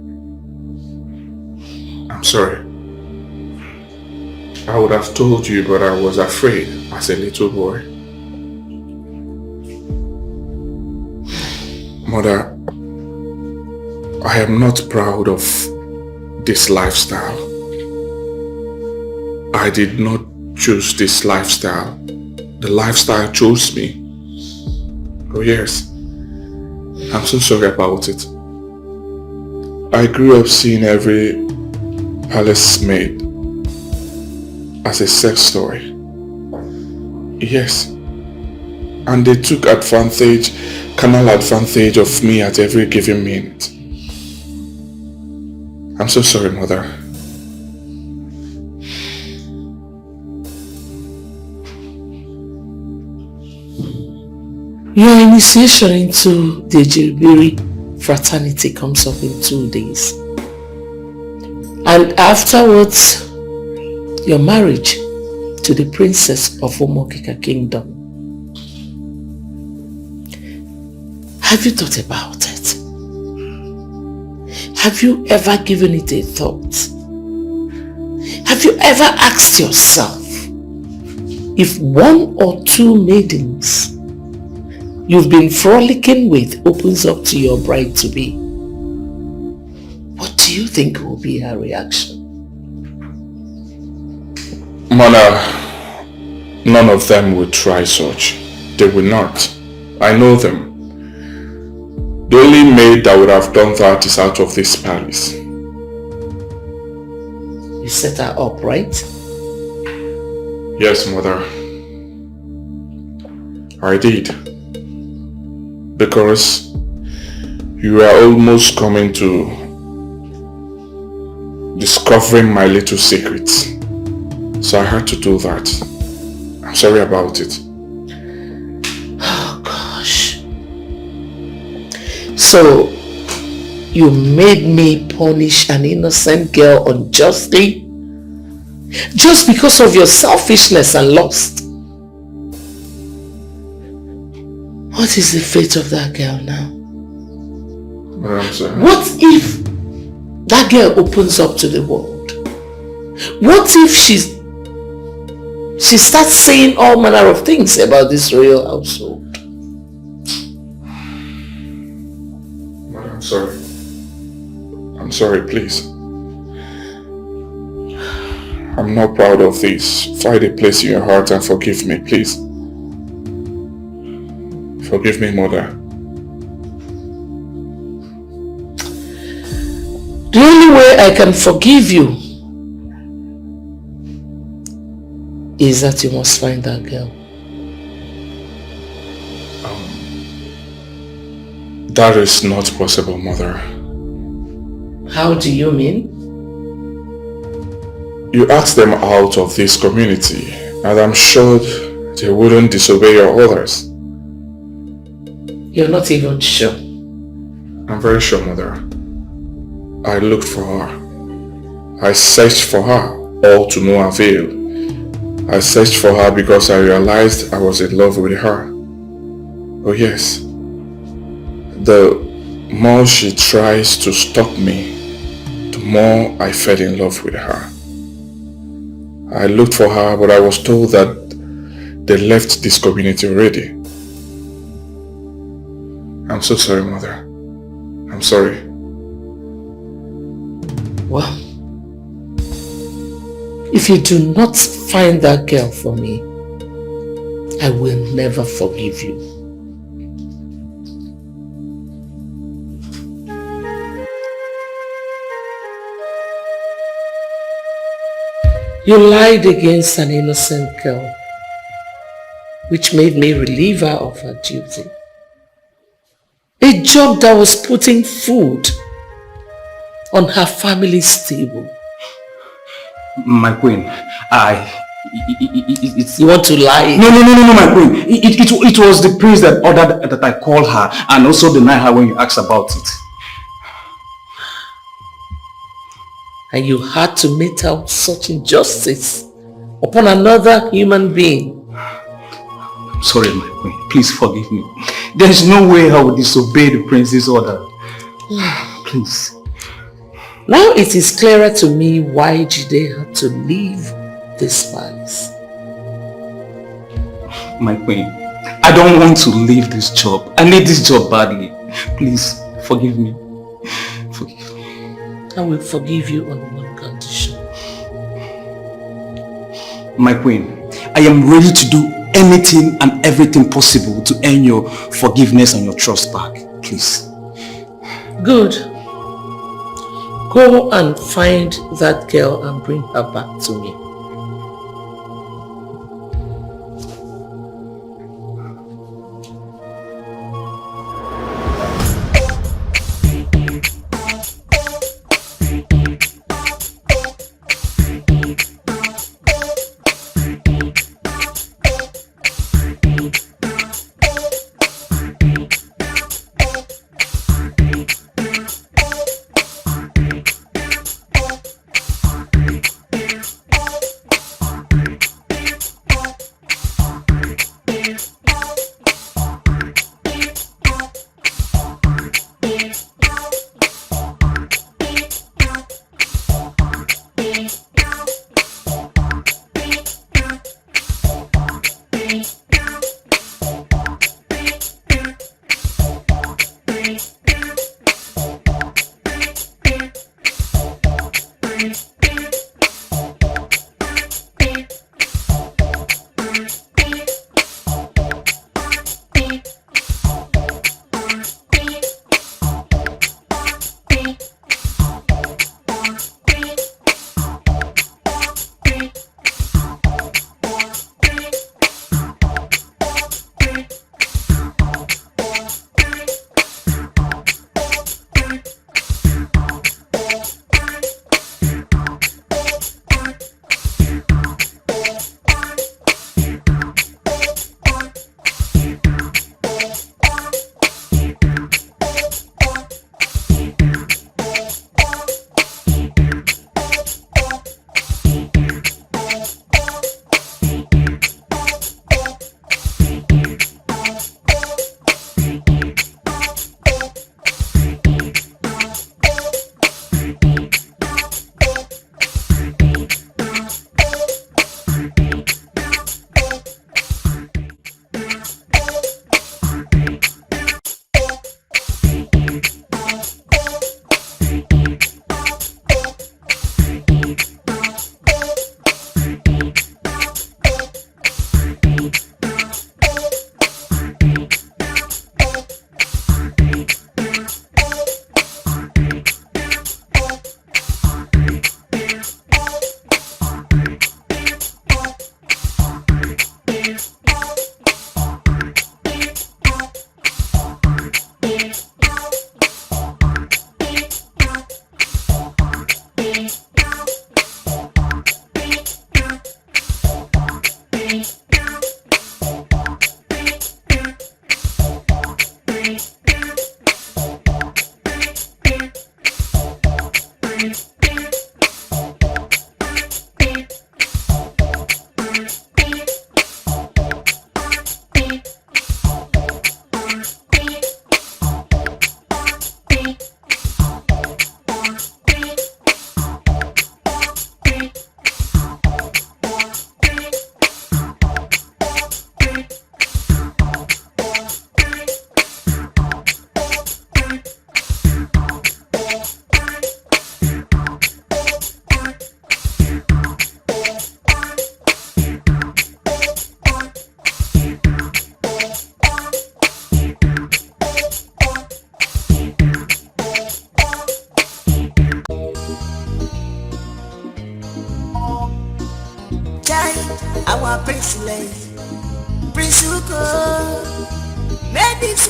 I'm sorry. I would have told you, but I was afraid as a little boy. Mother, I am not proud of this lifestyle. I did not choose this lifestyle. The lifestyle chose me. Oh yes. I'm so sorry about it. I grew up seeing every palace maid as a sex toy. Yes. And they took carnal advantage of me at every given minute. I'm so sorry, Mother. Your initiation into the Ejiribiri fraternity comes up in 2 days. And afterwards, your marriage to the princess of Omokika Kingdom. Have you thought about it? Have you ever given it a thought? Have you ever asked yourself if 1 or 2 maidens you've been frolicking with opens up to your bride-to-be? What do you think will be her reaction? Mother, none of them will try such. They will not. I know them. The only maid that would have done that is out of this palace. You set her up, right? Yes, Mother. I did. Because you were almost coming to discovering my little secrets. So I had to do that. I'm sorry about it. Oh gosh. So you made me punish an innocent girl unjustly? Just because of your selfishness and lust? What is the fate of that girl now? I'm sorry. What if that girl opens up to the world? What if she starts saying all manner of things about this royal household? I'm sorry. I'm sorry, please. I'm not proud of this. Find a place in your heart and forgive me, please. Forgive me, Mother. The only way I can forgive you is that you must find that girl. That is not possible, Mother. How do you mean? You asked them out of this community, and I'm sure they wouldn't disobey your orders. You're not even sure. I'm very sure, Mother. I looked for her. I searched for her, all to no avail. I searched for her because I realized I was in love with her. Oh yes. The more she tries to stop me, the more I fell in love with her. I looked for her, but I was told that they left this community already. I'm so sorry, Mother. I'm sorry. Well, if you do not find that girl for me, I will never forgive you. You lied against an innocent girl, which made me relieve her of her duty. A job that was putting food on her family's table. My queen, You want to lie? No, my queen. It was the prince that ordered that I call her and also deny her when you asked about it. And you had to mete out such injustice upon another human being. I'm sorry, my queen. Please forgive me. There is no way I would disobey the prince's order. Please. Now it is clearer to me why Jide had to leave this palace. My queen, I don't want to leave this job. I need this job badly. Please, forgive me. I will forgive you on one condition. My queen, I am ready to do anything and everything possible to earn your forgiveness and your trust back. please. Good. Go and find that girl and bring her back to me. our princely, Prince Uko. Ladies,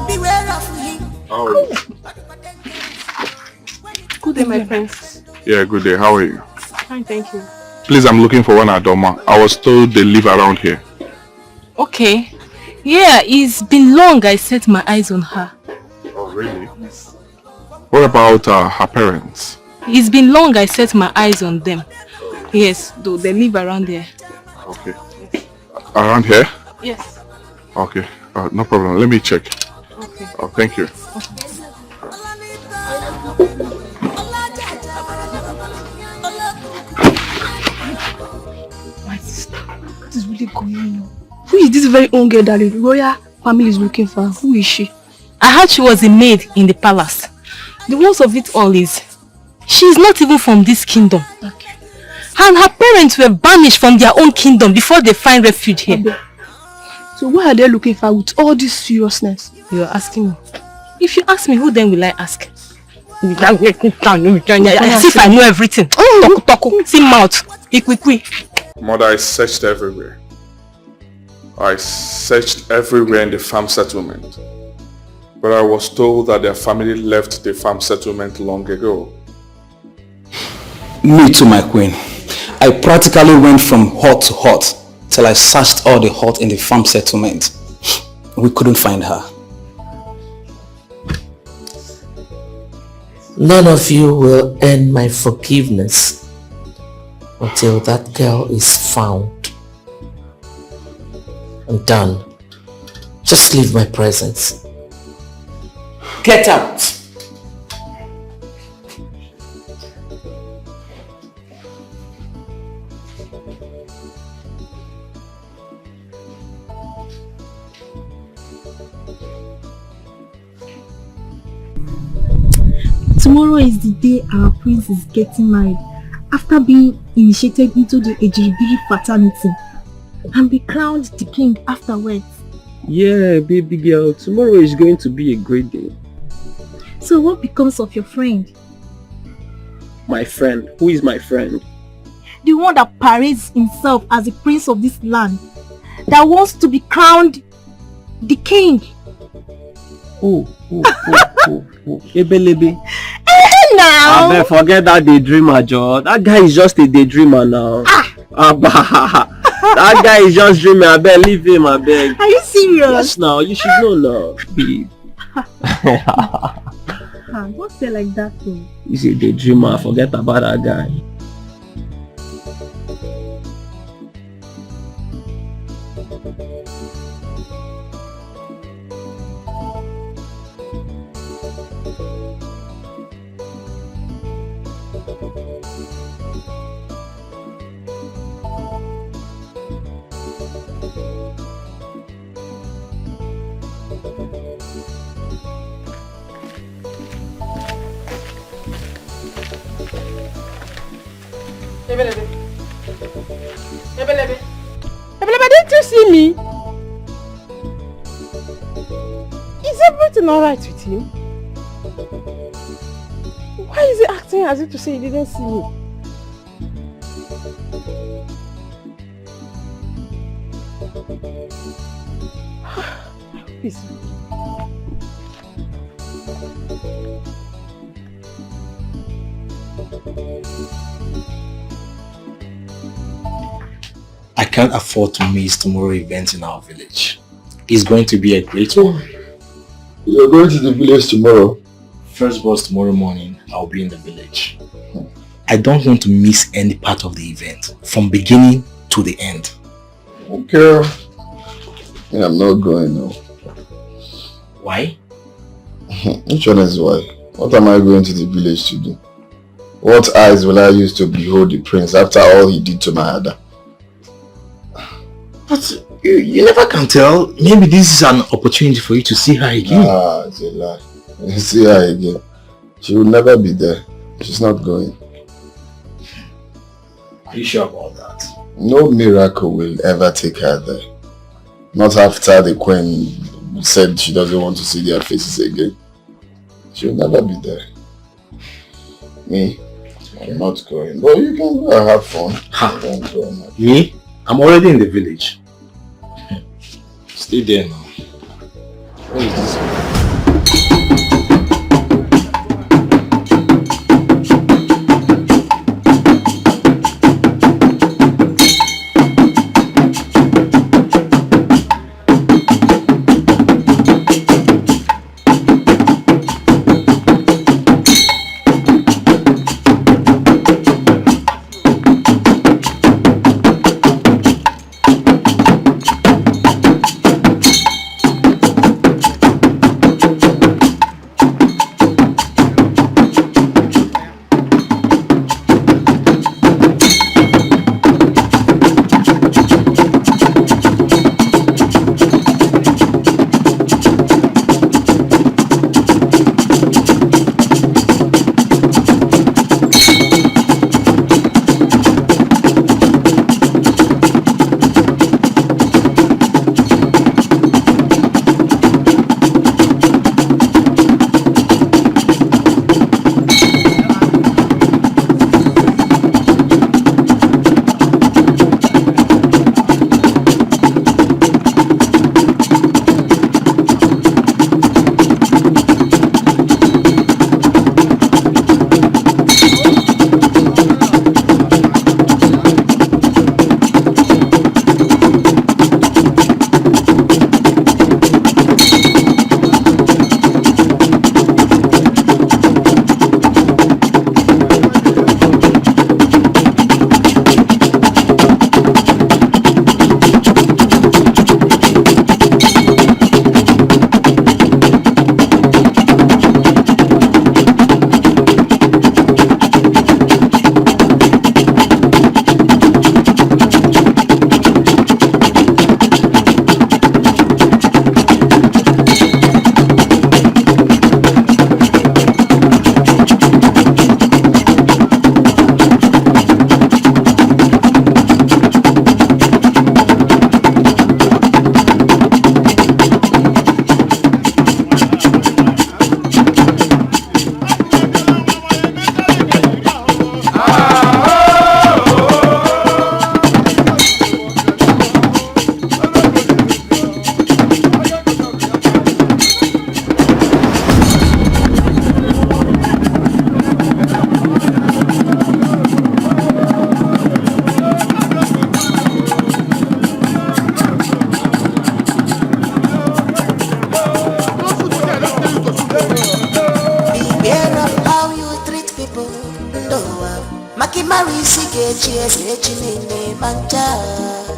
beware of him. How are you? Good day, my friends. Yeah, good day. How are you? Fine, thank you. Please, I'm looking for one Adoma. I was told they live around here. Okay. Yeah, it's been long I set my eyes on her. Oh, really? Yes. What about her parents? It's been long I set my eyes on them. Yes, though they live around here. Okay. Around here? Yes. Okay. No problem. Let me check. Okay. Oh, thank you. Okay. My sister, what is really going on? Who is this very own girl that the royal family is looking for? Who is she? I heard she was a maid in the palace. The worst of it all is, she is not even from this kingdom. Okay. And her parents were banished from their own kingdom before they find refuge here. So why are they looking for with all this seriousness? You are asking me. If you ask me, who then will I ask? As if I know everything. See mouth. Mother, I searched everywhere. I searched everywhere in the farm settlement. But I was told that their family left the farm settlement long ago. Me too, my queen. I practically went from hut to hut till I searched all the hut in the farm settlement. We couldn't find her. None of you will earn my forgiveness until that girl is found. I'm done. Just leave my presence. Get out! Tomorrow is the day our prince is getting married after being initiated into the Ejiribiri fraternity and be crowned the king afterwards. Yeah, baby girl, tomorrow is going to be a great day. So what becomes of your friend? My friend? Who is my friend? The one that parades himself as the prince of this land, that wants to be crowned the king. Who? Ebelebe. Now. I forget that daydreamer, Joe. That guy is just a daydreamer now. That guy is just dreaming. I beg, leave him. I beg. Are you serious? Yes, now you should know now. Babe. Don't say like that though. He's a daydreamer. Forget about that guy. Ebelebe, didn't you see me? Is everything alright with him? Why is he acting as if to say he didn't see me? Peace. I can't afford to miss tomorrow's event in our village. It's going to be a great one. You're going to the village tomorrow? First bus tomorrow morning, I'll be in the village. I don't want to miss any part of the event, from beginning to the end. Okay. Yeah, I'm not going now. Why? Which one is why? What am I going to the village to do? What eyes will I use to behold the prince after all he did to my Ada? But you never can tell. Maybe this is an opportunity for you to see her again. It's a lie. See her again. She will never be there. She's not going. Are you sure about that? No miracle will ever take her there. Not after the queen said she doesn't want to see their faces again. She will never be there. Me? I'm not going. But you can go and have fun. Me? I'm already in the village. Stay there now. What is this?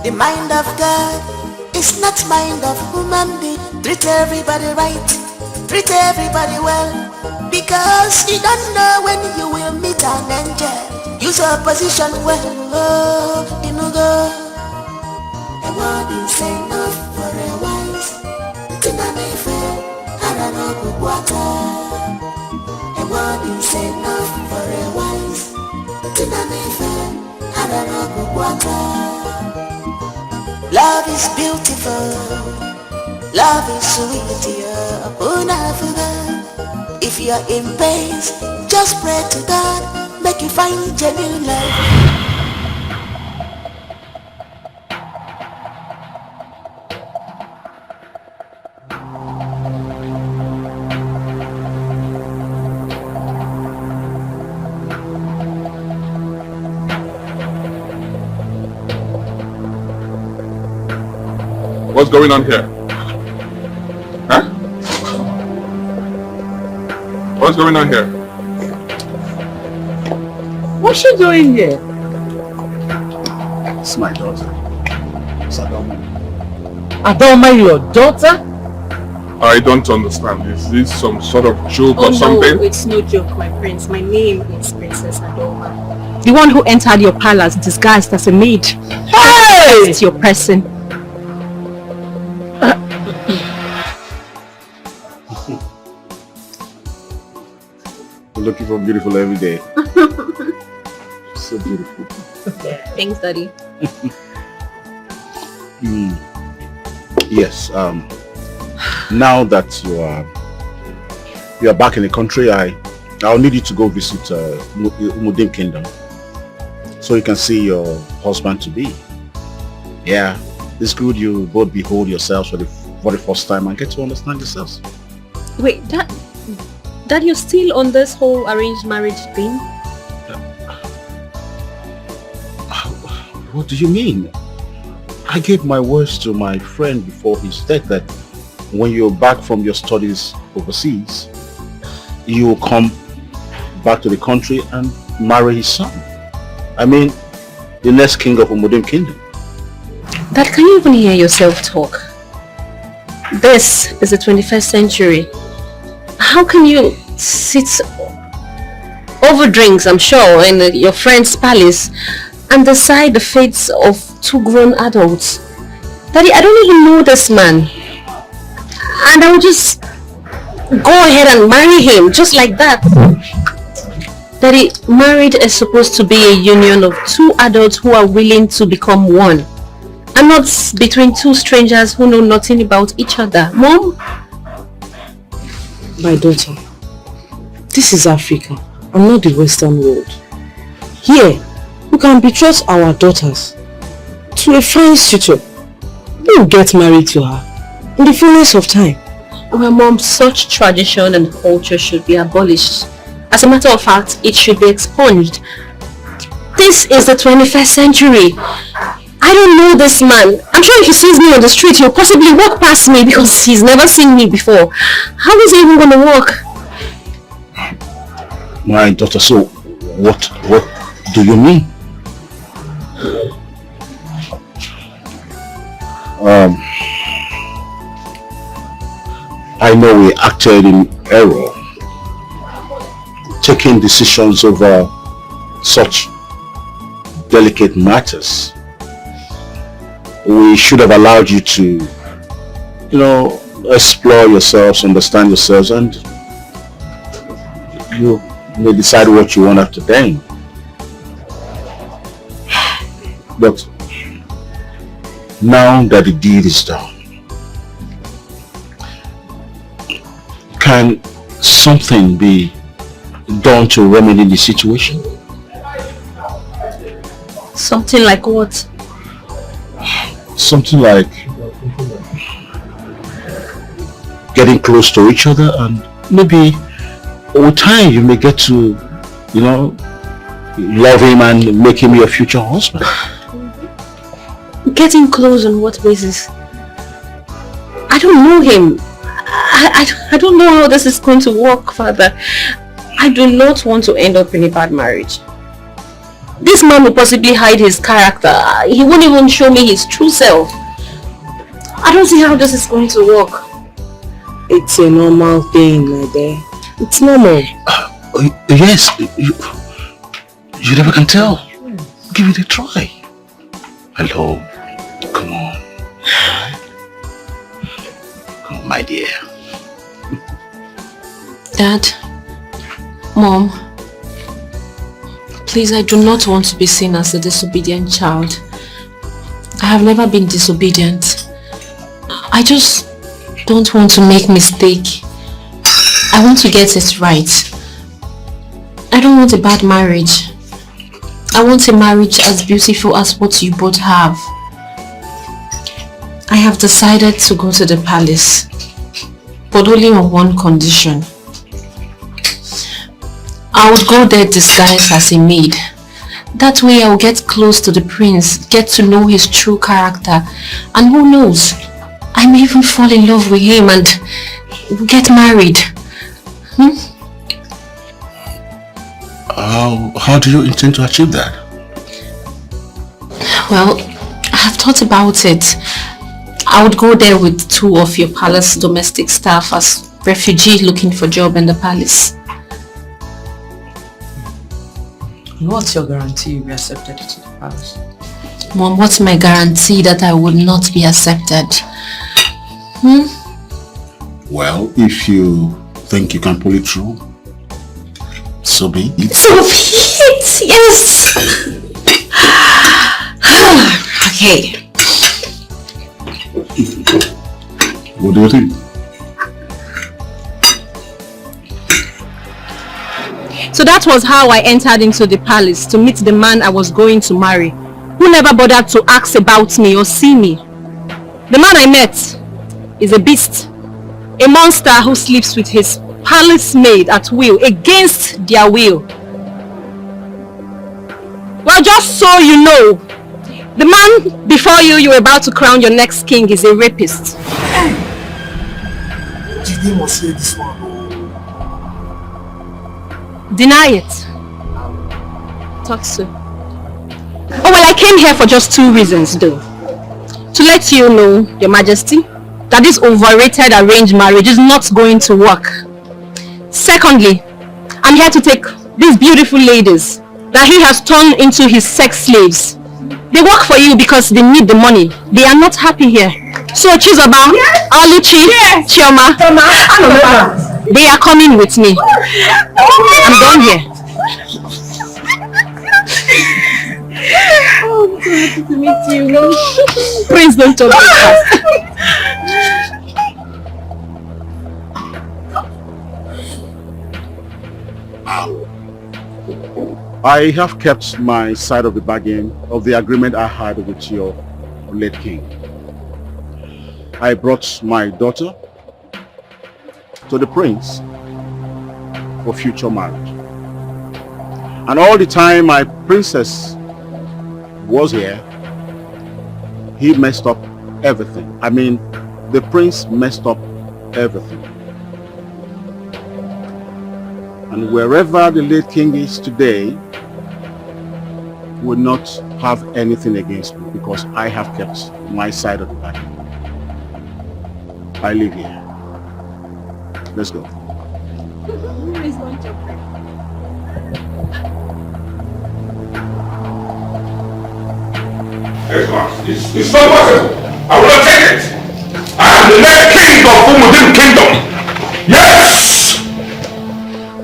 The mind of God is not mind of human being. Treat everybody right, treat everybody well, because you don't know when you will meet an angel. Use your position well, oh, you know go. A word is enough for a wise. Tina me fair, and I know good water. A word is enough for a wise. Tina me fair, and I know good water. Love is beautiful, love is sweet, yeah. If you're in pain, just pray to God, make you find genuine love. What's going on here? Huh? What's going on here? What's she doing here? It's my daughter. It's Adoma. Adoma, your daughter? I don't understand. Is this some sort of joke Oh or something? no, it's no joke, my prince. My name is Princess Adoma. The one who entered your palace disguised as a maid. Hey! It's your person. You're looking for beautiful every day. So beautiful. Thanks, Daddy. Yes. Now that you are back in the country, I'll need you to go visit Maiden Kingdom, so you can see your husband to be. Yeah, it's good you both behold yourselves for the first time and get to understand yourselves. Wait, Dad, you're still on this whole arranged marriage thing? What do you mean? I gave my words to my friend before his death that when you're back from your studies overseas, you will come back to the country and marry his son. I mean, the next king of Maiden Kingdom. Dad, can you even hear yourself talk? This is the 21st century. How can you sit over drinks, I'm sure, in your friend's palace and decide the fates of two grown adults? Daddy, I don't even know this man. And I will just go ahead and marry him, just like that. Daddy, marriage is supposed to be a union of two adults who are willing to become one. And not between two strangers who know nothing about each other. Mom? My daughter, this is Africa and not the Western world. Here, we can betroth our daughters to a fine suitor who will get married to her in the fullness of time. Well, Mom, such tradition and culture should be abolished. As a matter of fact, it should be expunged. This is the 21st century. I don't know this man. I'm sure if he sees me on the street, he'll possibly walk past me because he's never seen me before. How is he even going to walk? My daughter, so what do you mean? I know we acted in error, taking decisions over such delicate matters. We should have allowed you to, explore yourselves, understand yourselves, and you may decide what you want after then. But now that the deed is done, can something be done to remedy the situation? Something like what? Something like getting close to each other, and maybe over time you may get to, love him and make him your future husband. Getting close on what basis? I don't know him. I don't know how this is going to work, Father. I do not want to end up in a bad marriage. This man will possibly hide his character. He won't even show me his true self. I don't see how this is going to work. It's a normal thing, my dear. It's normal. Yes, you never can tell. Give it a try. Hello, come on. Come on, my dear. Dad, Mom, please, I do not want to be seen as a disobedient child. I have never been disobedient. I just don't want to make mistake. I want to get it right. I don't want a bad marriage. I want a marriage as beautiful as what you both have. I have decided to go to the palace, but only on one condition. I would go there disguised as a maid. That way I will get close to the prince, get to know his true character, and who knows, I may even fall in love with him and get married. How do you intend to achieve that? Well, I have thought about it. I would go there with 2 of your palace domestic staff as refugees looking for job in the palace. What's your guarantee you'll be accepted to the palace? Mom, what's my guarantee that I would not be accepted? Well, if you think you can pull it through, so be it. So be it, yes! Okay. What do you think? So that was how I entered into the palace to meet the man I was going to marry, who never bothered to ask about me or see me. The man I met is a beast, a monster who sleeps with his palace maid at will, against their will. Well, just so you know, the man before you were about to crown your next king is a rapist. Jide must hear this one. Deny it. Talk so. Oh well, I came here for just 2 reasons though. To let you know, Your Majesty, that this overrated arranged marriage is not going to work. Secondly, I'm here to take these beautiful ladies that he has turned into his sex slaves. They work for you because they need the money. They are not happy here. So Chizoba, Aluchi, Chioma, they are coming with me. I'm done here. Oh, I'm happy to meet you. Please don't talk like that. I have kept my side of the bargain of the agreement I had with your late king. I brought my daughter to the prince for future marriage. And all the time my princess was here, he messed up everything. I mean, the prince messed up everything. And wherever the late king is today will not have anything against me because I have kept my side of the bargain. I live here. Let's go. It's not possible. I will not take it. I am the next king of Umudin Kingdom. Yes!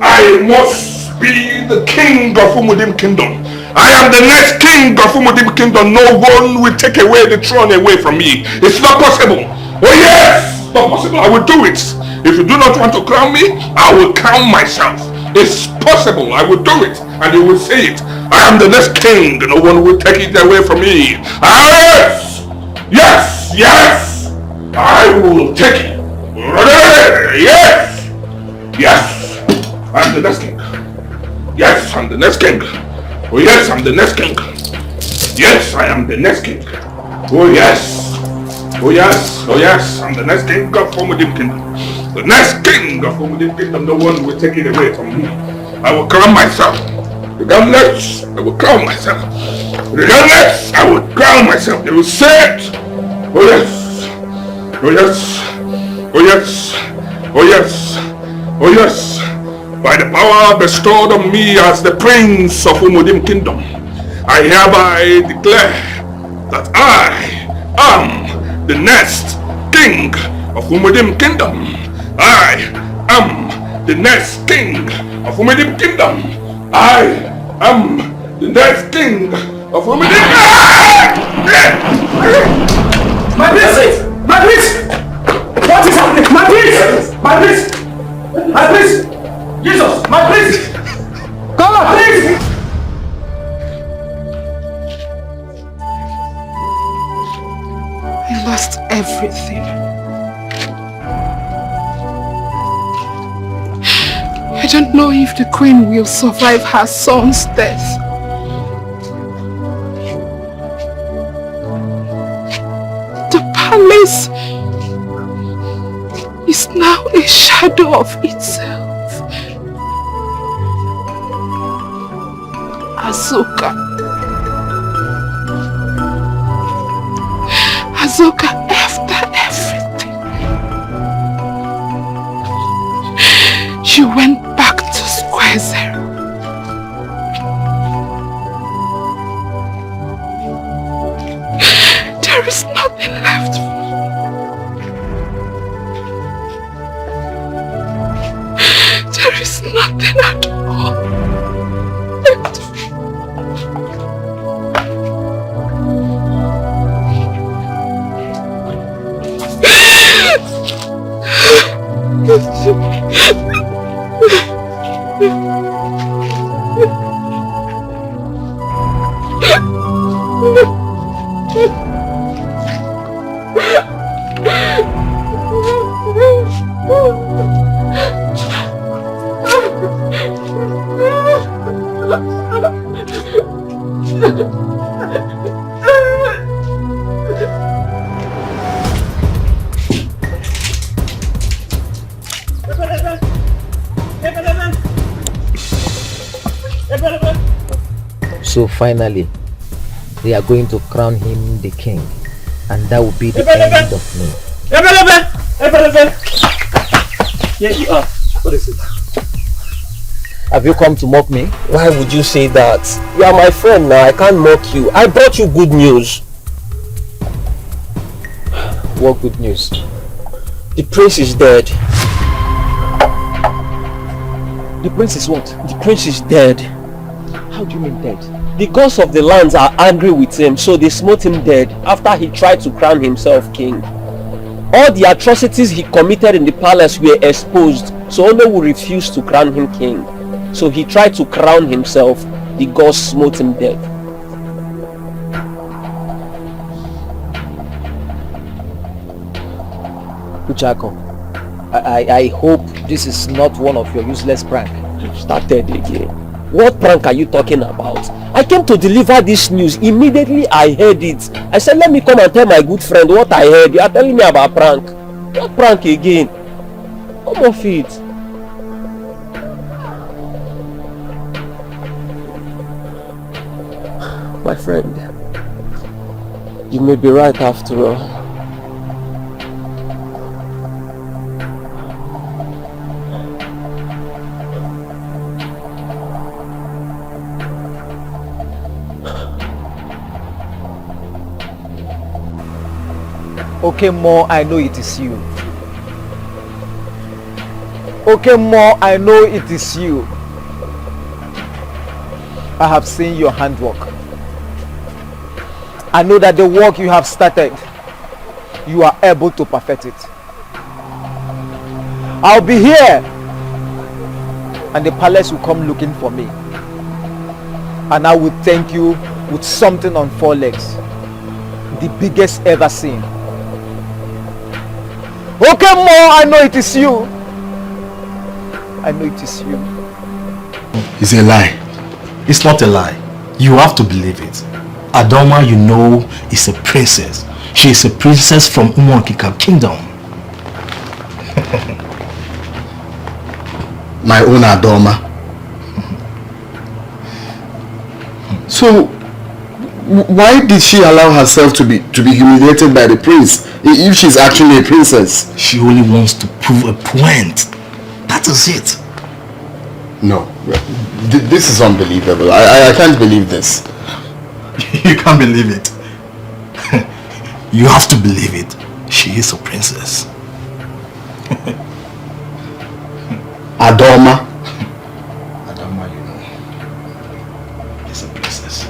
I must be the king of Umudim Kingdom. I am the next king of Umudim Kingdom. No one will take away the throne away from me. It's not possible. Oh yes! Not possible. I will do it. If you do not want to crown me, I will crown myself. It's possible. I will do it. And you will see it. I am the next king. No one will take it away from me. Yes! Yes! Yes! I will take it. Yes! Yes! I'm the next king. Yes, I'm the next king. Oh yes, I'm the next king. Yes, I am the next king. Oh yes. Oh yes. Oh yes, I'm the next king of Umudim Kingdom. The next king of Umudim Kingdom. No one will take it away from me. I will crown myself. Regardless, I will crown myself. Regardless, I will crown myself. They will say it. Oh yes. Oh yes. Oh yes. Oh yes. Oh yes. By the power bestowed on me as the prince of Umudim Kingdom, I hereby declare that I am the next king of Umudim Kingdom. I am the next king of Umudim Kingdom. I am the next king of Umudim Kingdom. My prince! My prince! What is happening? My prince! My prince! My prince! Jesus! My prince! Come on, please! I lost everything. I don't know if the queen will survive her son's death. The palace is now a shadow of itself. Azoka. Azoka, after everything, she went back to square zero. There is nothing left. There is nothing at all left. So finally, they are going to crown him the king, and that will be the end of me. Here you are. What is it? Have you come to mock me? Why would you say that? You are my friend now, I can't mock you. I brought you good news. What good news? The prince is dead. The prince is what? The prince is dead. How do you mean dead? The gods of the lands are angry with him, so they smote him dead after he tried to crown himself king. All the atrocities he committed in the palace were exposed, so Ono refused to crown him king. So he tried to crown himself, the gods smote him dead. Uchako, I hope this is not one of your useless pranks. Started again. What prank are you talking about? I came to deliver this news. Immediately I heard it. I said, let me come and tell my good friend what I heard. You are telling me about prank. What prank again? Come off it. My friend, you may be right after all. Okay, Mo, I know it is you. Okay, Mo, I know it is you. I have seen your handwork. I know that the work you have started, you are able to perfect it. I'll be here, and the palace will come looking for me. And I will thank you with something on 4 legs, the biggest ever seen. Okay, Mo, I know it is you. I know it is you. It's a lie. It's not a lie. You have to believe it. Adoma, you know, is a princess. She is a princess from Umuankika Kingdom. My own Adoma. So, why did she allow herself to be humiliated by the prince if she's actually a princess? She only wants to prove a point. That is it. No, this is unbelievable. I can't believe this. You can't believe it. You have to believe it. She is a princess. Adoma. Adoma, you know, is a princess.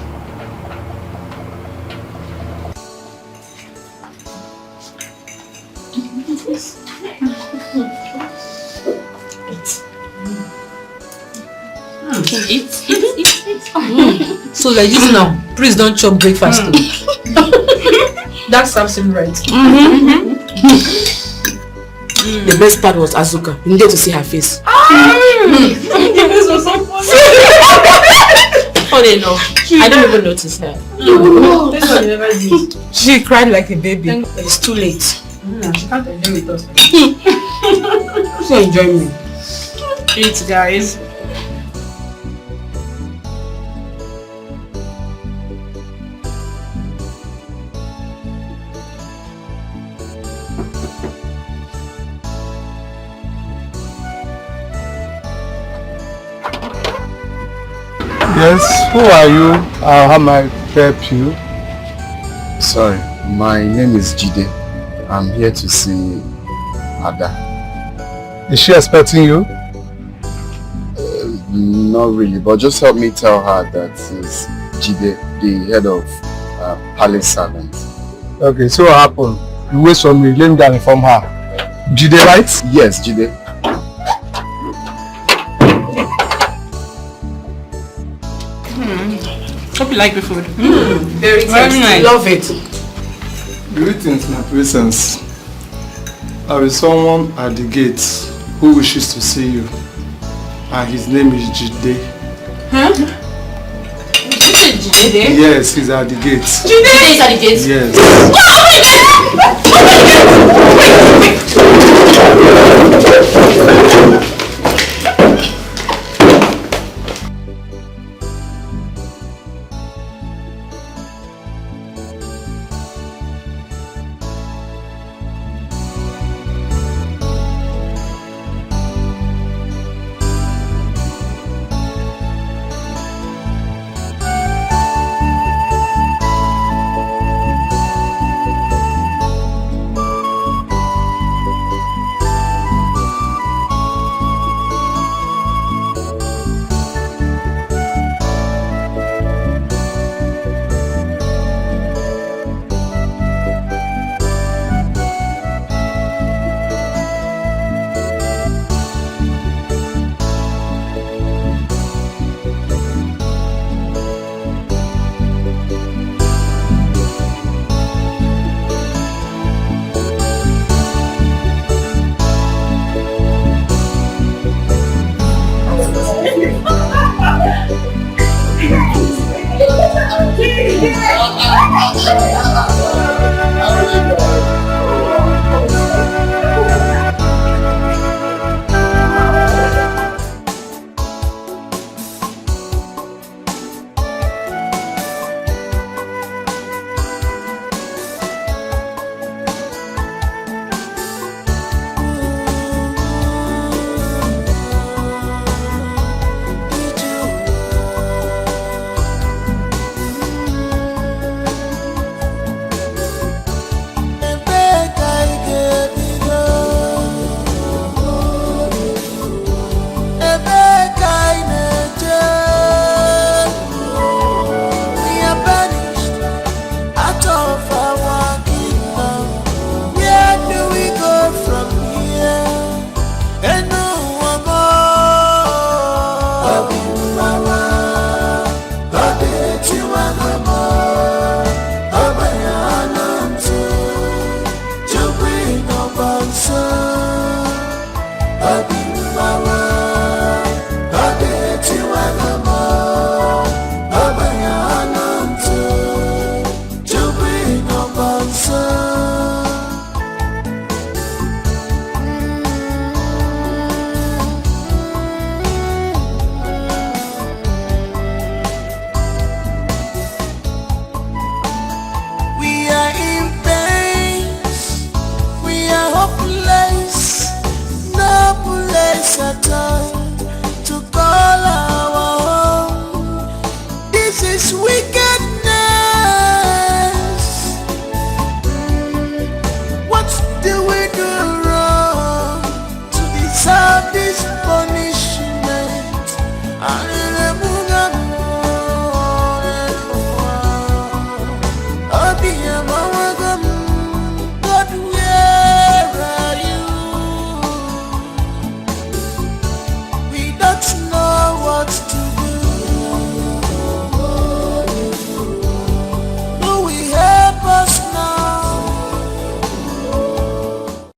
Eat. So like this now, please don't chop breakfast. That serves him right. The best part was Azuka. You needed to see her face. This was so funny. Funny enough, I didn't even notice her. This one you never did. She cried like a baby. It's too late. She can't enjoy with us. So enjoy me. Eat, guys. Yes, who are you? How may I help you? Sorry, my name is Jide. I'm here to see Ada. Is she expecting you? Not really, but just help me tell her that is Jide, the head of palace servants. Okay, so what happened? You wait for me, let me go and inform her. Jide, right? Yes, Jide. Hope you like the food. Very tasty. nice. Love it. Greetings, my presence. There is someone at the gate who wishes to see you. And his name is Jide. Huh? Did you say Jide? Yes, he's at the gate. Jide is at the gate? Yes. is wicked.